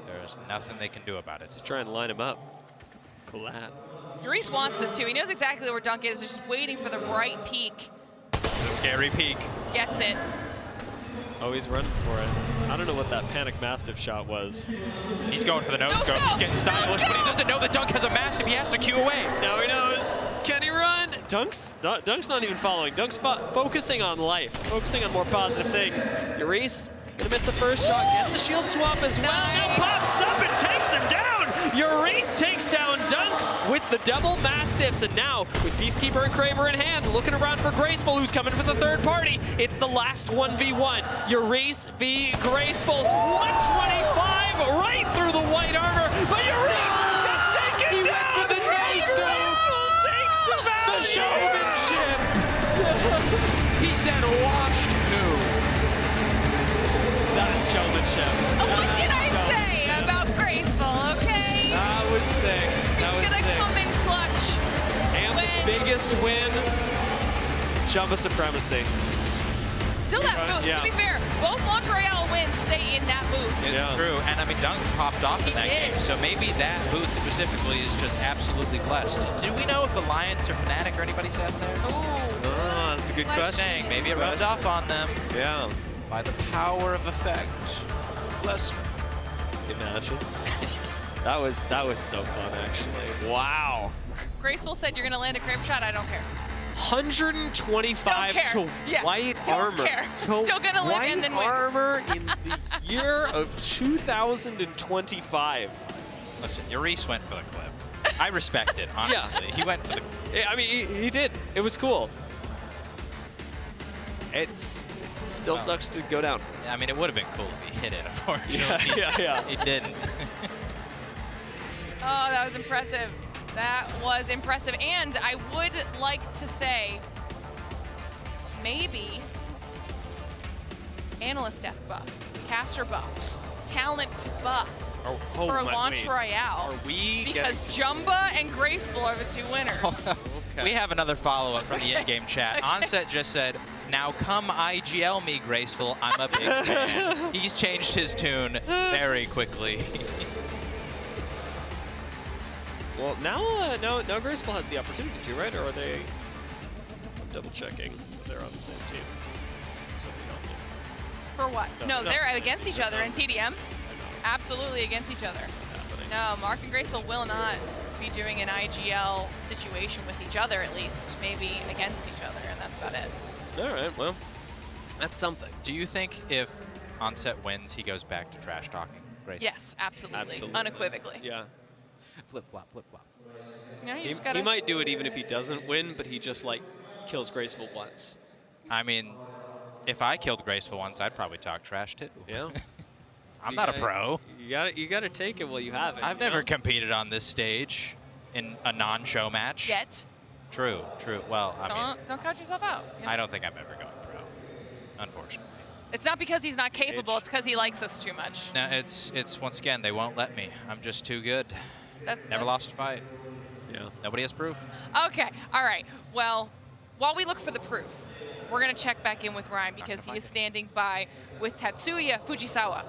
There's nothing they can do about it. Try and line him up. Collab. Urice wants this too. He knows exactly where Dunk is. He's just waiting for the right peek. Scary peek. Gets it. Oh, he's running for it. I don't know what that panic Mastiff shot was. He's going for the no-scope. He's getting stylish, but he doesn't know that Dunk has a Mastiff. He has to queue away. Now he knows. Can he run? Dunk's not even following. Dunk's focusing on life, focusing on more positive things. Urice gonna miss the first shot, gets a shield swap as well. Now pops up and takes him down. Urice takes down Dunk with the double Mastiffs, and now with Peacekeeper and Kraber in hand, looking around for Graceful, who's coming for the third party. It's the last 1v1. Urice v Graceful. 125 right through the white armor, but Urice gets taken down. Went for the Graceful takes him out. The showmanship. He said washed goo. That's showmanship. What can I say about Graceful, okay? That was sick. That was He's gonna sick. come in clutch. And the biggest win, Jumba Supremacy. Still that booth, Yeah. to be fair. Both Launch Royale wins stay in that booth. It's true, and I mean, Dunk popped off in that did. game, so maybe that booth specifically is just absolutely blessed. Do we know if Alliance or Fnatic or anybody's out there? Oh, that's a good question. Maybe it rubbed off on them. Yeah. By the power of effect. Bless me. Imagine. that was so fun, actually. Wow. Graceful said you're gonna land a crab shot, I don't care. 125 Don't care. to Yeah, white don't armor. care. To Still gonna live white and then win. armor in the year of 2025. Listen, Urice went for the clip. I respect it, honestly. He went for the Yeah, I mean, he did. It was cool. It still sucks to go down. I mean, it would have been cool if he hit it, unfortunately. Yeah. He didn't. Oh, that was impressive. That was impressive. And I would like to say, maybe analyst desk buff, caster buff, talent buff for Launch Royale. Are we because Jumba and Graceful are the two winners. We have another follow-up from the in-game chat. Okay. Onset just said, now come IGL me, Graceful. I'm a big fan. He's changed his tune very quickly. Well, now Graceful has the opportunity to, right? Or are they? I'm double checking if they're on the same team. Somebody help me. For what? No, they're against each other in TDM. Absolutely against each other. No, Mark and Graceful will not be doing an IGL situation with each other, at least. Maybe against each other, and that's about it. All right, well, that's something. Do you think if Onset wins, he goes back to trash talking Graceful? Yes, absolutely. Unequivocally. Yeah. Flip-flop, flip-flop. Yeah, He might do it even if he doesn't win, but he just, like, kills Graceful once. I mean, if I killed Graceful once, I'd probably talk trash too. Yeah. I'm not a pro. You gotta take it while you have it. I've never competed on this stage in a non-show match. Yet. True. Well, I mean, Don't count yourself out. I don't think I'm ever going pro, unfortunately. It's not because he's not capable, it's because he likes us too much. No, it's once again, they won't let me. I'm just too good. Never lost a fight. Yeah. Nobody has proof. Okay, all right. Well, while we look for the proof, we're going to check back in with Ryan because he is standing by with Tatsuya Fujisawa.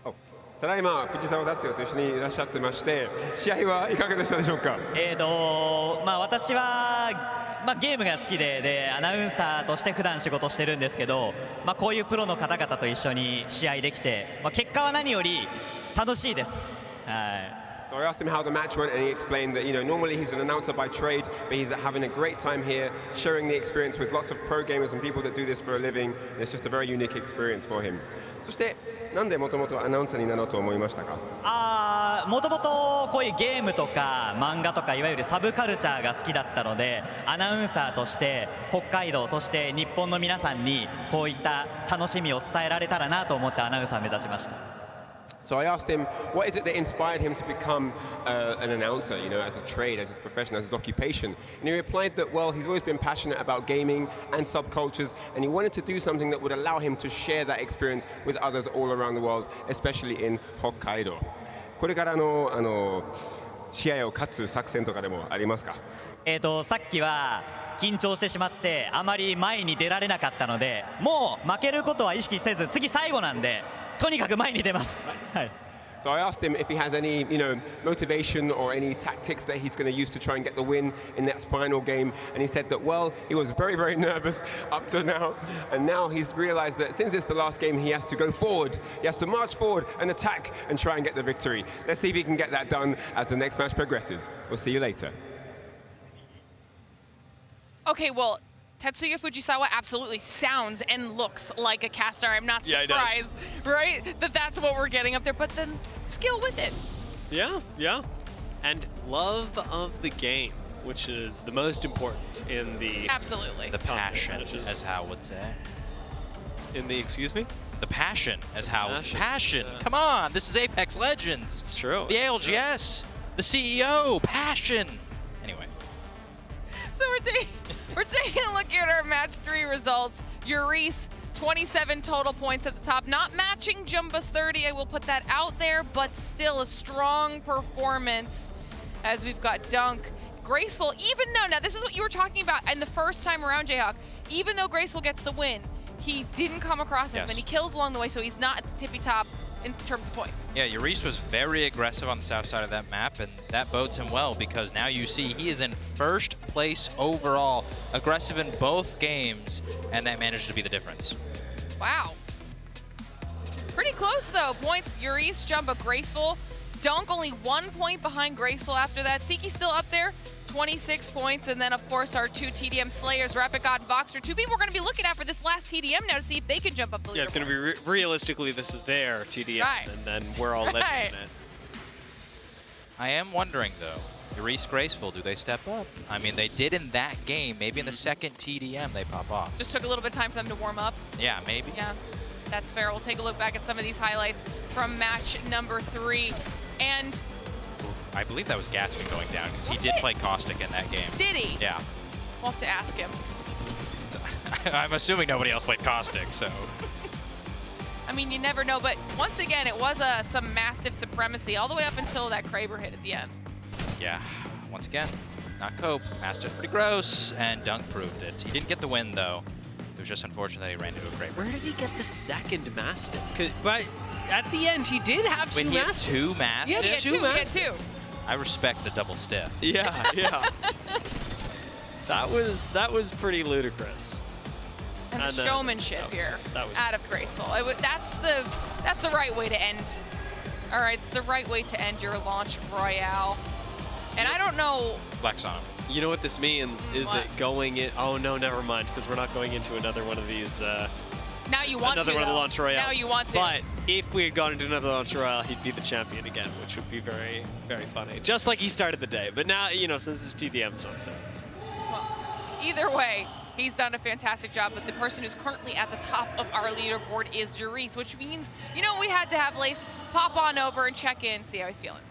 Oh, ただいま藤沢達也と一緒にいらっしゃってまして、試合はいかがでしたでしょうか。私は、ゲームが好きでアナウンサーとして普段仕事してるんですけど、こういうプロの方々と一緒に試合できて、結果は何より楽しいです。はい。So I asked him how the match went, and he explained that, normally he's an announcer by trade, but he's having a great time here, sharing the experience with lots of pro gamers and people that do this for a living. And it's just a very unique experience for him. そして、なんでもともとアナウンサーになろうと思いましたか？もともとこういうゲームとか漫画とかいわゆるサブカルチャーが好きだったので、アナウンサーとして北海道そして日本の皆さんにこういった楽しみを伝えられたらなと思ってアナウンサーを目指しました。So I asked him, what is it that inspired him to become an announcer, as a trade, as his profession, as his occupation? And he replied that, well, he's always been passionate about gaming and subcultures, and he wanted to do something that would allow him to share that experience with others all around the world, especially in Hokkaido. これからの試合を勝つ作戦とかでもありますか？さっきは緊張してしまってあまり前に出られなかったので、もう負けることは意識せず、次最後なんでとにかく前に出ます。はい。So I asked him if he has any, motivation or any tactics that he's going to use to try and get the win in that final game. And he said that, well, he was very, very nervous up to now. And now he's realized that since it's the last game, he has to go forward. He has to march forward and attack and try and get the victory. Let's see if he can get that done as the next match progresses. We'll see you later. Okay, well, Tatsuya Fujisawa absolutely sounds and looks like a caster. I'm not surprised, right? That's what we're getting up there, but then skill with it. Yeah. And love of the game, which is the most important in the... Absolutely. The passion, as Hal would say. In the, excuse me? The passion, as Hal would say. Passion. Come on, this is Apex Legends. It's true. The ALGS, the CEO, passion. Anyway. So we're taking a look here at our match 3 results. Urice, 27 total points at the top. Not matching Jumba's 30, I will put that out there, but still a strong performance as we've got Dunk. Graceful, even though, now this is what you were talking about in the first time around, Jayhawk, even though Graceful gets the win, he didn't come across as many kills along the way, so he's not at the tippy top in terms of points. Yeah, Urice was very aggressive on the south side of that map, and that bodes him well because now you see he is in first place overall, aggressive in both games, and that managed to be the difference. Wow. Pretty close though. Points, Urice, Jumba, Graceful. Dunk only 1 point behind Graceful after that. Siki still up there, 26 points. And then of course our 2 TDM Slayers, Rapid God and Voxer. 2 people we're gonna be looking at for this last TDM now to see if they can jump up the leaderboard. Yeah, it's gonna be, realistically, this is their TDM, and then we're all living in it. I am wondering though, Urice, Graceful, do they step up? I mean, they did in that game. Maybe in the second TDM they pop off. Just took a little bit of time for them to warm up. Yeah, maybe. Yeah, that's fair. We'll take a look back at some of these highlights from match number 3. And I believe that was Gaskin going down because he did play Caustic in that game. Did he? Yeah. We'll have to ask him. I'm assuming nobody else played Caustic, so. I mean, you never know, but once again, it was some massive supremacy all the way up until that Kraber hit at the end. Yeah, once again, not Cope. Master's pretty gross, and Dunk proved it. He didn't get the win, though. It was just unfortunate that he ran into a Kraber. Where did he get the second Mastiff? But at the end, he did have Wait, two he had Mastiffs. 2 Mastiffs? He had two Mastiffs. I respect the double stiff. Yeah, yeah. That was pretty ludicrous. And the showmanship here out of Graceful. That's the right way to end. All right, it's the right way to end your launch royale. And I don't know. Flex on him. You know what this means is what? that going in. Oh no, never mind, because we're not going into another one of these. Now you want another to. one of the though. launch royales. Now you want to. But if we had gone into another launch royale, he'd be the champion again, which would be very, very funny. Just like he started the day. But now, you know, since this is TDM, so it's. Either way, he's done a fantastic job, but the person who's currently at the top of our leaderboard is Jerice, which means, you know, we had to have Lace pop on over and check in, see how he's feeling.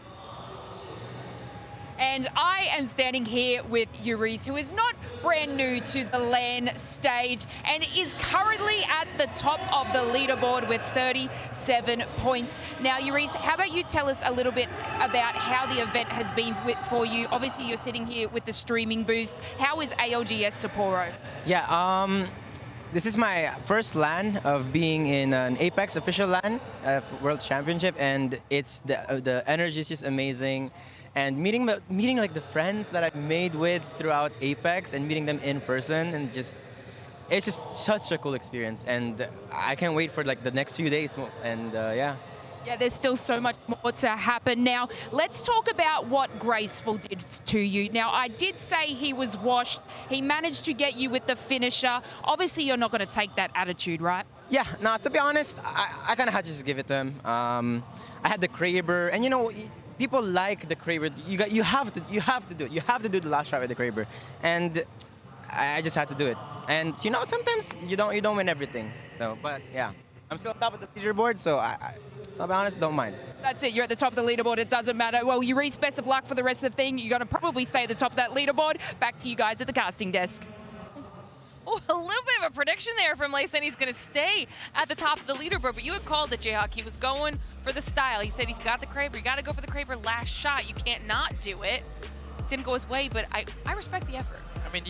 And I am standing here with Jerice, who is not brand new to the LAN stage and is currently at the top of the leaderboard with 37 points. Now, Jerice, how about you tell us a little bit about how the event has been for you? Obviously, you're sitting here with the streaming booths. How is ALGS Sapporo? Yeah, this is my first LAN of being in an Apex official LAN World Championship, and it's the energy is just amazing. And meeting like the friends that I've made with throughout Apex and meeting them in person, and it's just such a cool experience. And I can't wait for like the next few days. And yeah. Yeah, there's still so much more to happen. Now, let's talk about what Graceful did to you. Now, I did say he was washed. He managed to get you with the finisher. Obviously, you're not going to take that attitude, right? Yeah, no, to be honest, I kind of had to just give it to him. I had the Kraber, and you know, people like the Kraber. You have to do it. You have to do the last shot with the Kraber, and I just had to do it. And you know, sometimes you don't win everything. So, but yeah, I'm still on top of the leaderboard, so to be honest, don't mind. That's it. You're at the top of the leaderboard. It doesn't matter. Well, Jerice, best of luck for the rest of the thing. You're going to probably stay at the top of that leaderboard. Back to you guys at the casting desk. Oh, a little bit of a prediction there from Lace, and he's going to stay at the top of the leaderboard. But you had called it, Jayhawk. He was going for the style. He said if you got the Kraber, you got to go for the Kraber last shot. You can't not do it. Didn't go his way, but I respect the effort. I mean,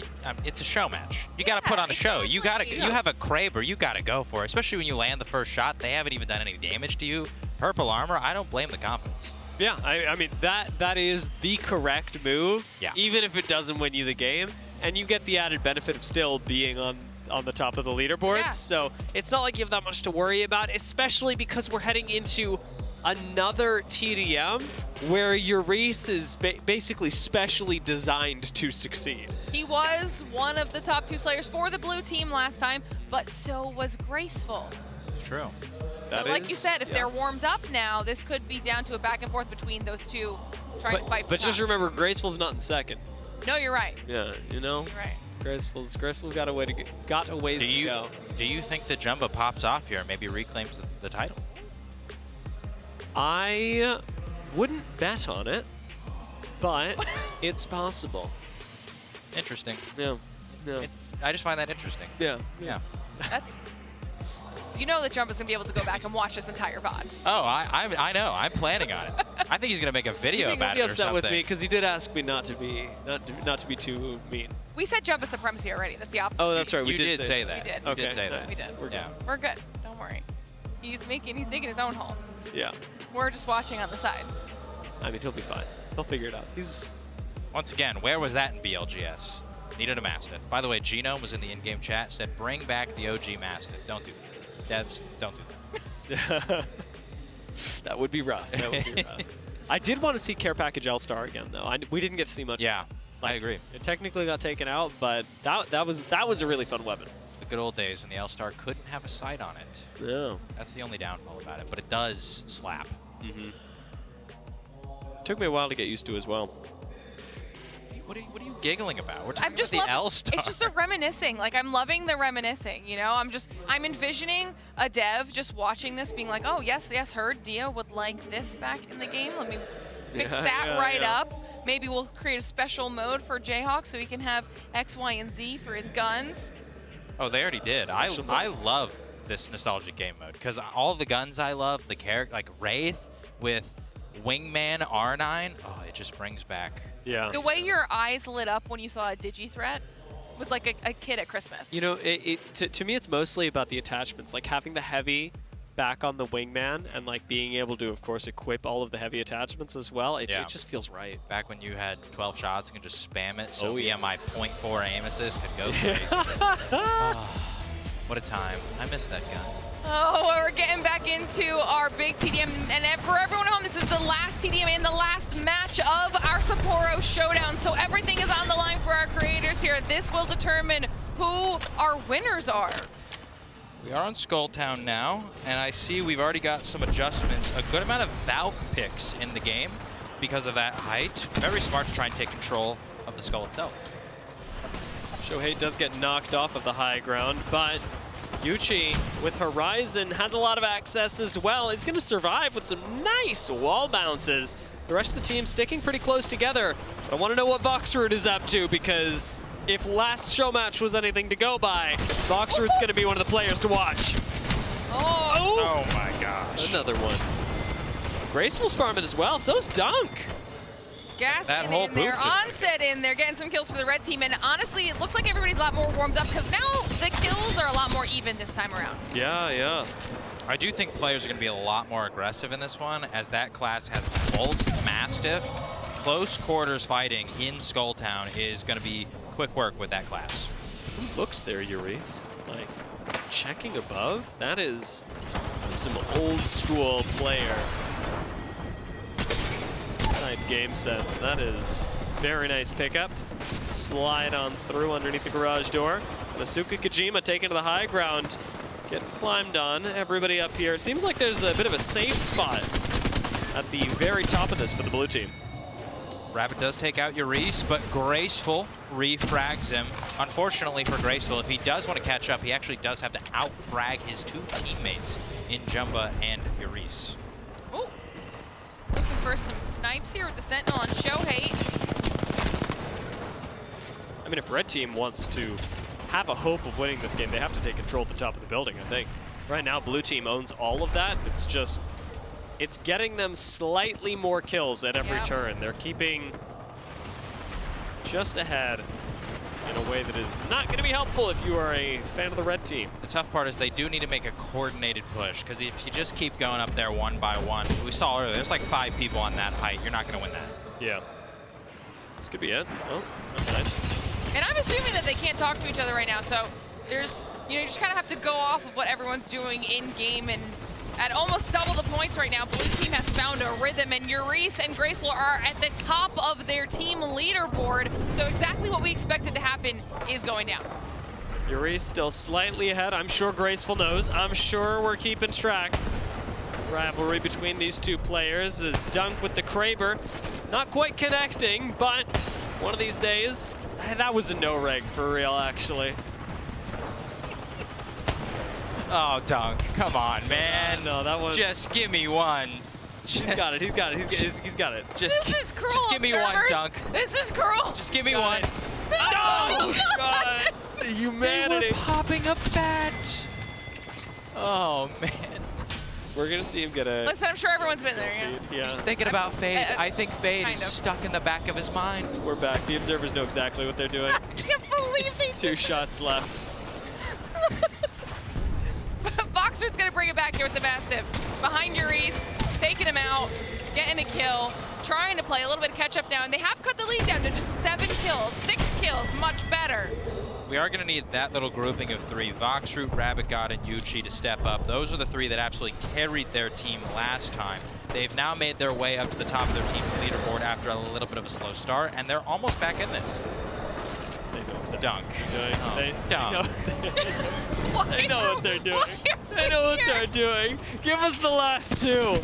it's a show match. You got to put on a show. You have a Kraber, you got to go for it. Especially when you land the first shot. They haven't even done any damage to you. Purple armor, I don't blame the confidence. Yeah, I mean, that is the correct move, even if it doesn't win you the game. And you get the added benefit of still being on the top of the leaderboards. Yeah. So it's not like you have that much to worry about, especially because we're heading into another TDM where Jerice is basically specially designed to succeed. He was one of the top 2 slayers for the blue team last time, but so was Graceful. True. So like you said, if they're warmed up now, this could be down to a back and forth between those two trying to fight for But top. just remember, Graceful's not in second. No, you're right. Yeah, you know? You're right. Graceful's got a ways to go. Do you think the Jumbo pops off here and maybe reclaims the title? I wouldn't bet on it, but it's possible. Interesting. Yeah. I just find that interesting. Yeah. That's. You know that Jumbo's gonna be able to go back and watch this entire VOD. Oh, I know. I'm planning on it. I think he's gonna make a video about it or something. He'll be upset with me because he did ask me not to be too mean. We said Jumbo supremacy already. That's the opposite. Oh, that's right. You did say that. We did. You did say that. We did. We're good. We're good. Don't worry. He's digging his own hole. Yeah. We're just watching on the side. I mean, he'll be fine. He'll figure it out. Once again, where was that in BLGS? Needed a Mastiff. By the way, Genome was in the in-game chat, said bring back the OG Mastiff. Don't do that. Devs, don't do that. That would be rough. That would be rough. I did want to see Care Package All-Star again, though. We didn't get to see much. Yeah, I agree. It technically got taken out, but that was a really fun weapon. The good old days when the L-Star couldn't have a sight on it. Yeah. That's the only downfall about it, but it does slap. Mm-hmm. Took me a while to get used to as well. What are you giggling about? We're talking I'm just about the L-Star. It's just a reminiscing. Like, I'm loving the reminiscing, you know? I'm envisioning a dev just watching this being like, oh, yes, heard Dia would like this back in the game. Let me fix that right up. Maybe we'll create a special mode for Jayhawk so he can have X, Y, and Z for his guns. Oh, they already did. I love this nostalgic game mode because all the guns I love, the character, like Wraith with Wingman R9, oh, it just brings back. Yeah. The way your eyes lit up when you saw a Digi-Threat was like a kid at Christmas. You know, to me, it's mostly about the attachments, like having the heavy back on the wingman and like being able to, of course, equip all of the heavy attachments as well, it just feels right. Back when you had 12 shots and could just spam it, so my 0.4 aim assist could go crazy. What a time. I miss that gun. Oh, we're getting back into our big TDM. And for everyone at home, this is the last TDM and the last match of our Sapporo Showdown. So everything is on the line for our creators here. This will determine who our winners are. We are on Skulltown now, and I see we've already got some adjustments. A good amount of Valk picks in the game because of that height. Very smart to try and take control of the skull itself. Shohei does get knocked off of the high ground, but Yuchi with Horizon has a lot of access as well. He's going to survive with some nice wall bounces. The rest of the team sticking pretty close together. But I want to know what Voxroot is up to, because if last Showmatch was anything to go by, Voxroot's going to be one of the players to watch. Oh my gosh. Another one. Graceful's farming as well, so's Dunk. Gaskin in there, Onset in there, getting some kills for the red team. And honestly, it looks like everybody's a lot more warmed up because now the kills are a lot more even this time around. Yeah. I do think players are going to be a lot more aggressive in this one, as that class has Bolt, Mastiff. Close quarters fighting in Skulltown is going to be quick work with that class. Who looks there, Uris? Like, checking above? That is some old school player type game sense. That is very nice pickup. Slide on through underneath the garage door. Asuka Kojima taken to the high ground. Getting climbed on. Everybody up here. It seems like there's a bit of a safe spot at the very top of this for the blue team. Rabbit does take out Uris, but Graceful refrags him. Unfortunately for Graceful, if he does want to catch up, he actually does have to out-frag his two teammates in Jumba and Uris. Ooh. Looking for some snipes here with the Sentinel on Shohei. I mean, if red team wants to have a hope of winning this game, they have to take control at the top of the building, I think. Right now, blue team owns all of that. It's getting them slightly more kills at every turn. They're keeping just ahead in a way that is not going to be helpful if you are a fan of the red team. The tough part is they do need to make a coordinated push, because if you just keep going up there one by one, we saw earlier, there's like 5 people on that height. You're not going to win that. Yeah. This could be it. Oh, that's nice. And I'm assuming that they can't talk to each other right now, so there's, you just kind of have to go off of what everyone's doing in-game, and at almost double the points right now, blue team has found a rhythm, and Uris and Graceful are at the top of their team leaderboard, so exactly what we expected to happen is going down. Uris still slightly ahead. I'm sure Graceful knows. I'm sure we're keeping track. Rivalry between these two players is Dunk with the Kraber. Not quite connecting, but one of these days, that was a no-reg for real, actually. Oh, Dunk, come on, man. No, that one. Just give me one. He's got it, he's got it, he's got it. This is cruel, just give me one, Dunk. This is cruel. Just give me one. Oh, God. The humanity. They were popping a bat. Oh, man. We're going to see him get a... Listen, I'm sure everyone's been there, yeah. He's thinking about Fade. I think Fade is stuck in the back of his mind. We're back. The observers know exactly what they're doing. I can't believe they 2 shots left. Voxroot's gonna bring it back here with the Mastiff. Behind Uris, taking him out, getting a kill, trying to play a little bit of catch up now, and they have cut the lead down to just 7 kills, 6 kills, much better. We are gonna need that little grouping of 3, Voxroot, Rabbit God, and Yuchi to step up. Those are the 3 that absolutely carried their team last time. They've now made their way up to the top of their team's leaderboard after a little bit of a slow start, and they're almost back in this. They know exactly Dunk. Dunk. They know what they're doing. They know what they're doing. Give us the last 2.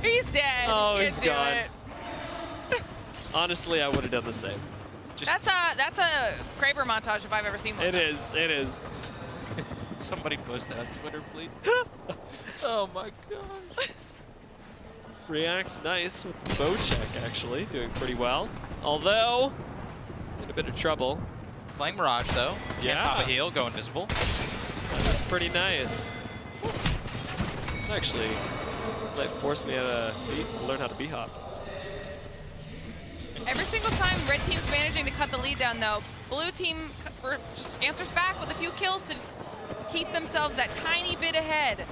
He's dead. Oh, Can't he's do gone. it. Honestly, I would have done the same. That's a Kraber montage if I've ever seen one. It is. Somebody post that on Twitter, please. Oh my God. React nice with the bow check, actually. Doing pretty well. Although, in a bit of trouble. Playing Mirage, though. Can't pop a heal, go invisible. That's pretty nice. Actually, might force me to learn how to B-hop. Every single time red team's managing to cut the lead down, though, blue team just answers back with a few kills to just keep themselves that tiny bit ahead.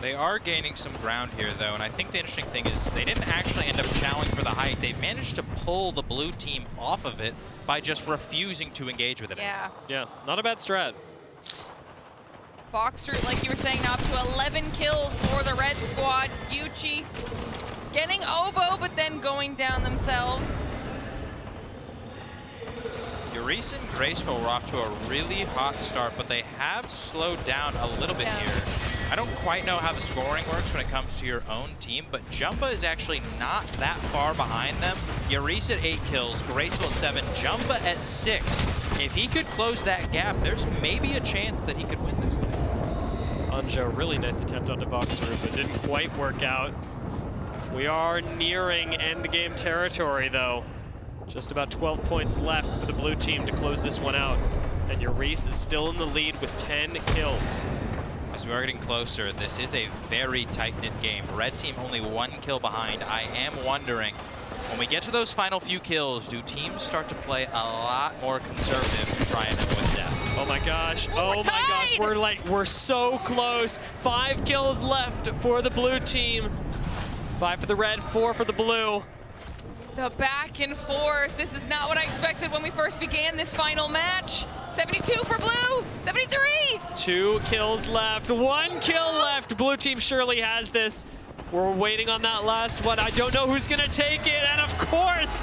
They are gaining some ground here, though, and I think the interesting thing is they didn't actually end up challenging for the height. They managed to pull the blue team off of it by just refusing to engage with it. Yeah. Yeah, not a bad strat. Foxroot, like you were saying, now up to 11 kills for the red squad. Gucci getting oboe, but then going down themselves. Yurice and Graceful were off to a really hot start, but they have slowed down a little bit here. I don't quite know how the scoring works when it comes to your own team, but Jumba is actually not that far behind them. Yurice at 8 kills, Graceful at 7, Jumba at 6. If he could close that gap, there's maybe a chance that he could win this thing. Anjo, really nice attempt on the Voxer, but didn't quite work out. We are nearing endgame territory, though. Just about 12 points left for the blue team to close this one out. And Yurice is still in the lead with 10 kills. As we are getting closer, this is a very tight-knit game. Red team only 1 kill behind. I am wondering, when we get to those final few kills, do teams start to play a lot more conservative to try and avoid death? Oh my gosh, oh my gosh, we're so close. 5 kills left for the blue team. 5 for the red, 4 for the blue. The back and forth. This is not what I expected when we first began this final match. 72 for blue, 73. 2 kills left, 1 kill left. Blue team surely has this. We're waiting on that last one. I don't know who's gonna take it. And of course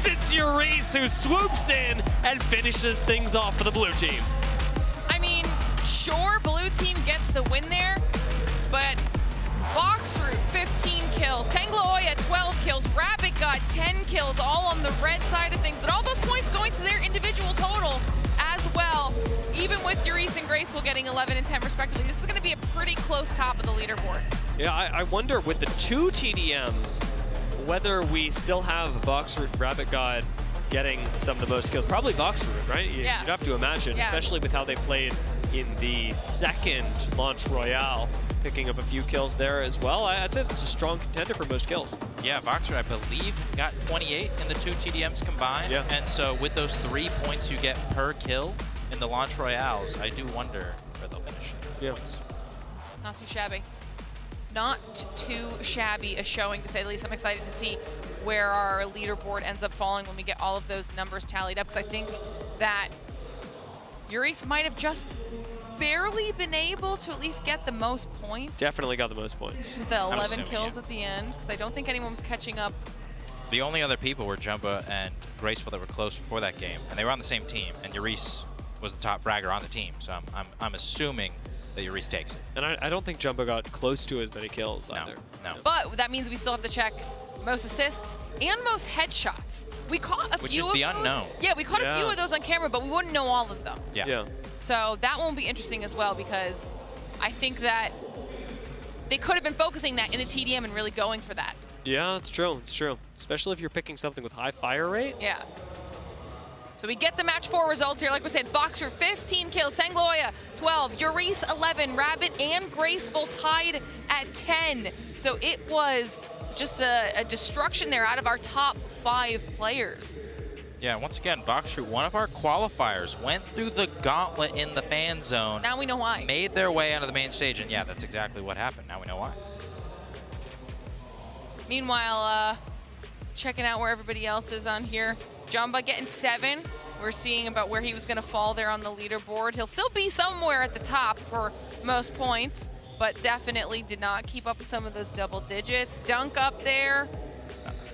it's Yurice who swoops in and finishes things off for the blue team. I mean, sure, blue team gets the win there, but Foxroot, 15 kills. Tanglaoya, 12 kills. Rabbit got 10 kills, all on the red side of things. And all those points going to their individual total as well. Even with Yurice and Graceful getting 11 and 10 respectively, this is going to be a pretty close top of the leaderboard. Yeah, I wonder with the 2 TDMs, whether we still have Voxroot, Rabbit God getting some of the most kills. Probably Voxroot, right? You'd have to imagine, especially with how they played in the second Launch Royale, picking up a few kills there as well. I'd say it's a strong contender for most kills. Yeah, Voxer, I believe, got 28 in the 2 TDMs combined. Yeah. And so with those 3 points you get per kill in the Launch Royales, I do wonder where they'll finish. Yeah. Not too shabby. Not too shabby a showing, to say the least. I'm excited to see where our leaderboard ends up falling when we get all of those numbers tallied up, because I think that Yurice might have just barely been able to at least get the most points. Definitely got the most points. The 11 kills at the end, because I don't think anyone was catching up. The only other people were Jumba and Graceful that were close before that game, and they were on the same team, and Yurice was the top fragger on the team, so I'm assuming that Yurice takes it. And I don't think Jumba got close to as many kills either. No. But that means we still have to check most assists and most headshots. We caught a Which few is of the those. unknown. Yeah, we caught a few of those on camera, but we wouldn't know all of them. Yeah. So that won't be interesting as well, because I think that they could have been focusing that in the TDM and really going for that. Yeah, it's true. It's true. Especially if you're picking something with high fire rate. Yeah. So we get the match 4 results here. Like we said, Voxer 15 kills, Tanglaoya 12, Yurice 11, Rabbit and Graceful tied at 10. So it was just a destruction there out of our top 5 players. Yeah, once again, Voxer, one of our qualifiers, went through the gauntlet in the fan zone. Now we know why. Made their way onto the main stage, and yeah, that's exactly what happened. Now we know why. Meanwhile, checking out where everybody else is on here. Jumba getting 7. We're seeing about where he was going to fall there on the leaderboard. He'll still be somewhere at the top for most points, but definitely did not keep up with some of those double digits. Dunk up there.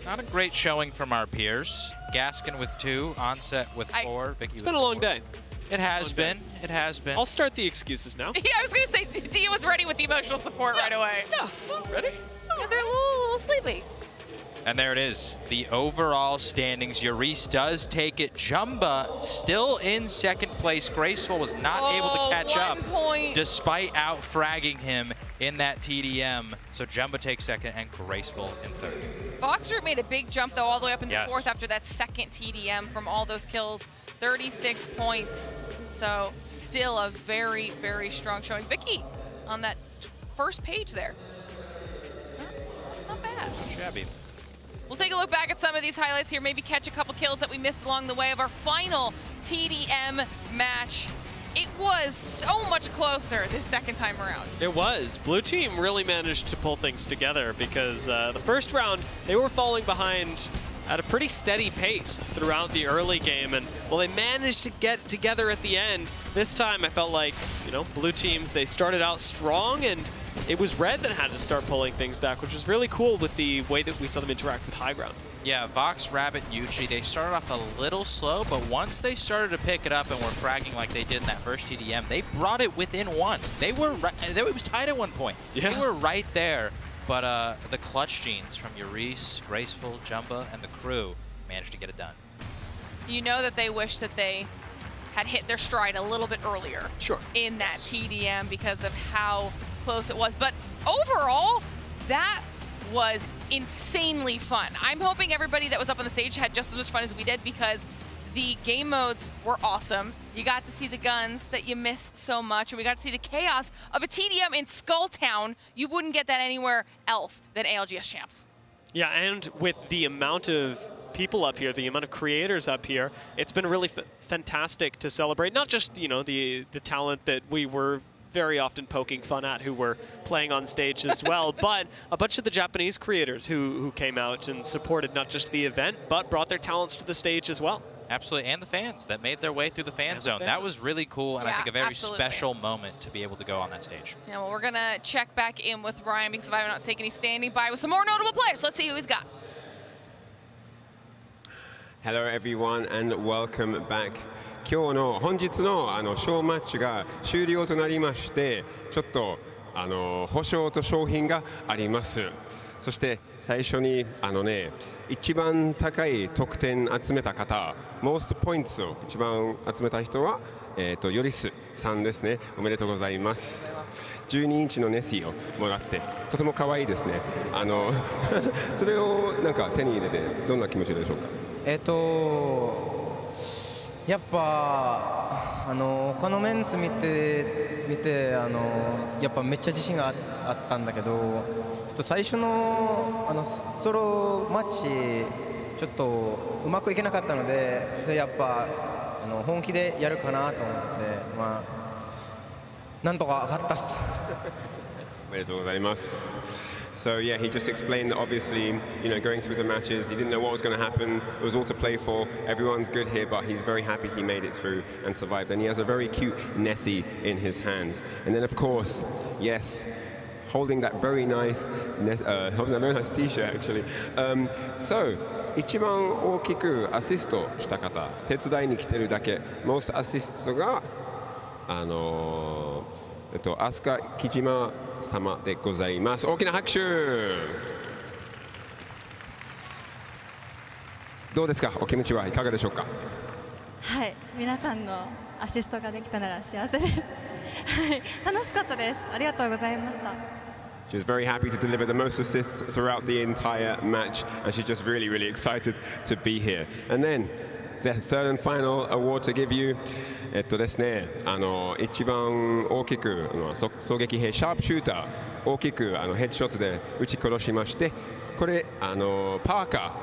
Not a great showing from our peers. Gaskin with 2, Onset with 4, Vicky It's with been a long 4. day. It has been. It has been. I'll start the excuses now. Yeah, I was going to say, Dia was ready with the emotional support right away. Yeah, ready? Yeah, they're a little sleepy. And there it is, the overall standings. Yurice does take it. Jumba still in 2nd place. Graceful was not able to catch 1 up point. despite out-fragging him in that TDM. So Jumba takes 2nd and Graceful in 3rd. Voxer made a big jump, though, all the way up into Yes. 4th after that 2nd TDM from all those kills. 36 points. So still a very, very strong showing. Vicky on that first page there. Not bad. Shabby. We'll take a look back at some of these highlights here, maybe catch a couple kills that we missed along the way of our final TDM match. it was so much closer this second time around. It was. Blue team really managed to pull things together because the first round, they were falling behind at a pretty steady pace throughout the early game, and well, they managed to get together at the end. This time I felt like, you know, blue teams, they started out strong, and it was red that had to start pulling things back, which was really cool with the way that we saw them interact with high ground. Yeah, Vox, Rabbit, Yuchi, they started off a little slow, but once they started to pick it up and were fragging like they did in that first TDM, they brought it within one. It was tied at one point. Yeah. They were right there. But the clutch genes from Yuris, Graceful, Jumba, and the crew managed to get it done. You know that they wish that they had hit their stride a little bit earlier in that TDM because of how close it was. But overall, that was insanely fun. I'm hoping everybody that was up on the stage had just as much fun as we did because the game modes were awesome. You got to see the guns that you missed so much, and we got to see the chaos of a TDM in Skulltown. You wouldn't get that anywhere else than ALGS Champs. Yeah, and with the amount of people up here, the amount of creators up here, it's been really fantastic to celebrate, not just, you know, the talent that we were very often poking fun at who were playing on stage as well, but a bunch of the Japanese creators who came out and supported not just the event, but brought their talents to the stage as well. Absolutely, and the fans that made their way through the fan zone. That was really cool, and I think a very special moment to be able to go on that stage. Yeah, well, we're going to check back in with Ryan because if I'm not mistaken, he's standing by with some more notable players. Let's see who he's got. Hello everyone and welcome back. 今日の本日のショーマッチが終了となりまして、ちょっと保証と商品があります。そして最初に一番高い得点集めた方、most points を一番集めた人はヨリスさんですね。おめでとうございます。12インチのネシーをもらってとても可愛いですね。それをなんか手に入れてどんな気持ちでしょうか。やっぱ他のメンツ見てやっぱめっちゃ自信があったんだけど、最初のソロマッチちょっとうまくいけなかったので、それやっぱ本気でやるかなと思ってて、まあなんとか上がったっす。おめでとうございます。So yeah, he just explained that obviously, you know, going through the matches, he didn't know what was going to happen. It was all to play for. Everyone's good here, but he's very happy he made it through and survived. And he has a very cute Nessie in his hands. And then of course, yes, holding that very nice T-shirt actually. So, 一番大きくアシストした方、手伝いに来てるだけ、most assists が飛鳥木島様でございます。大きな拍手。どうですか、お気持ちはいかがでしょうか。はい、皆さんのアシストができたなら幸せです。はい、楽しかったです。ありがとうございました。She was very happy to deliver the most assists throughout the entire match, and she's just really, really excited to be here. And then the third and final award to give you. ですね、一番大きく狙撃兵シャープシューター大きくヘッドショットで撃ち殺しまして、これパーカ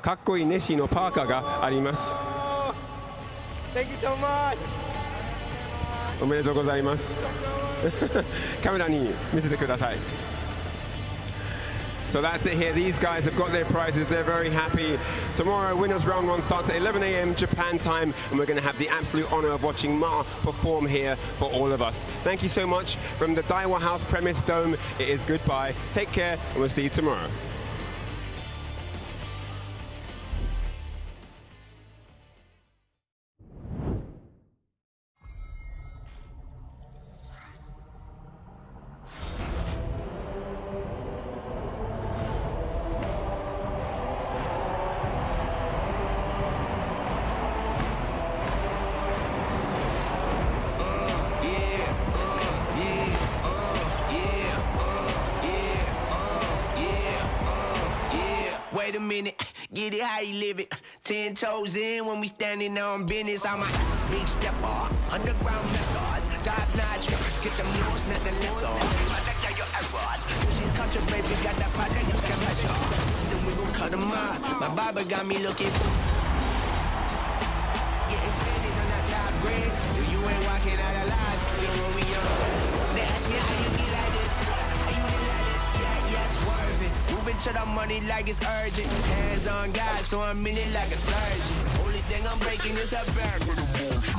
ー、かっこいいネシーのパーカーがあります。Thank you so much。おめでとうございます。カメラに見せてください。So that's it here. These guys have got their prizes. They're very happy. Tomorrow, winners round 1 starts at 11 a.m. Japan time, and we're going to have the absolute honor of watching Ma perform here for all of us. Thank you so much from the Daiwa House Premise Dome. It is goodbye. Take care, and we'll see you tomorrow. Wait a minute, get it how you live it. 10 toes in when we standing on business. I'm a big stepper, underground methods, top notch. Get them news, nothing less on. I like your errors. Pushing culture, baby, got that product you can measure. Then we gon' cut them out. My barber got me looking. Getting ready on that top. grade. You ain't walking out of lies, you know what we on. They ask me how you get like this, how you get like this, yeah, swerving. Moving to the money like it's urgent. Hands on God, so I'm in it like a surgeon. Only thing I'm breaking is her back with a motion.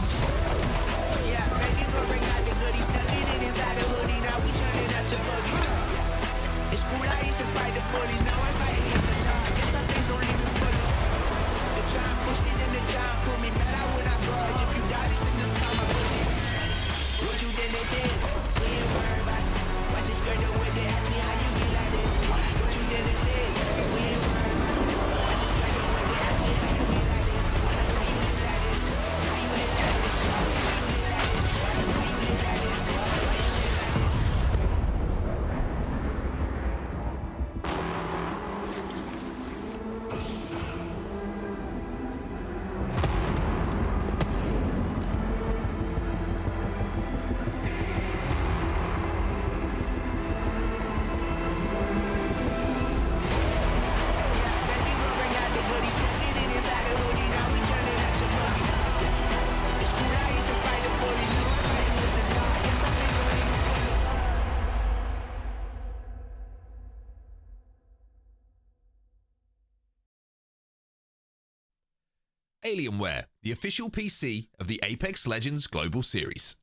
Yeah, baby, go bring out the goodies. Stuffing it inside the hoodie, now we turning out to boogie. It's cool, I used to fight the bullies, now I'm fighting in the dark. Guess some things don't leave me fully. The time pushed me, then the time pulled me. Man, I would not budge. If you got it, then just call my pussy. What you think this is? We ain't worried about it. Watch this girl do it, they ask me how you get like this. What you think this is? We ain't worried about it. Watch this girl do it, they ask me how you get like this. How you get like this? How you get like this? How you get like this? How you get like this? Alienware, the official PC of the Apex Legends Global Series.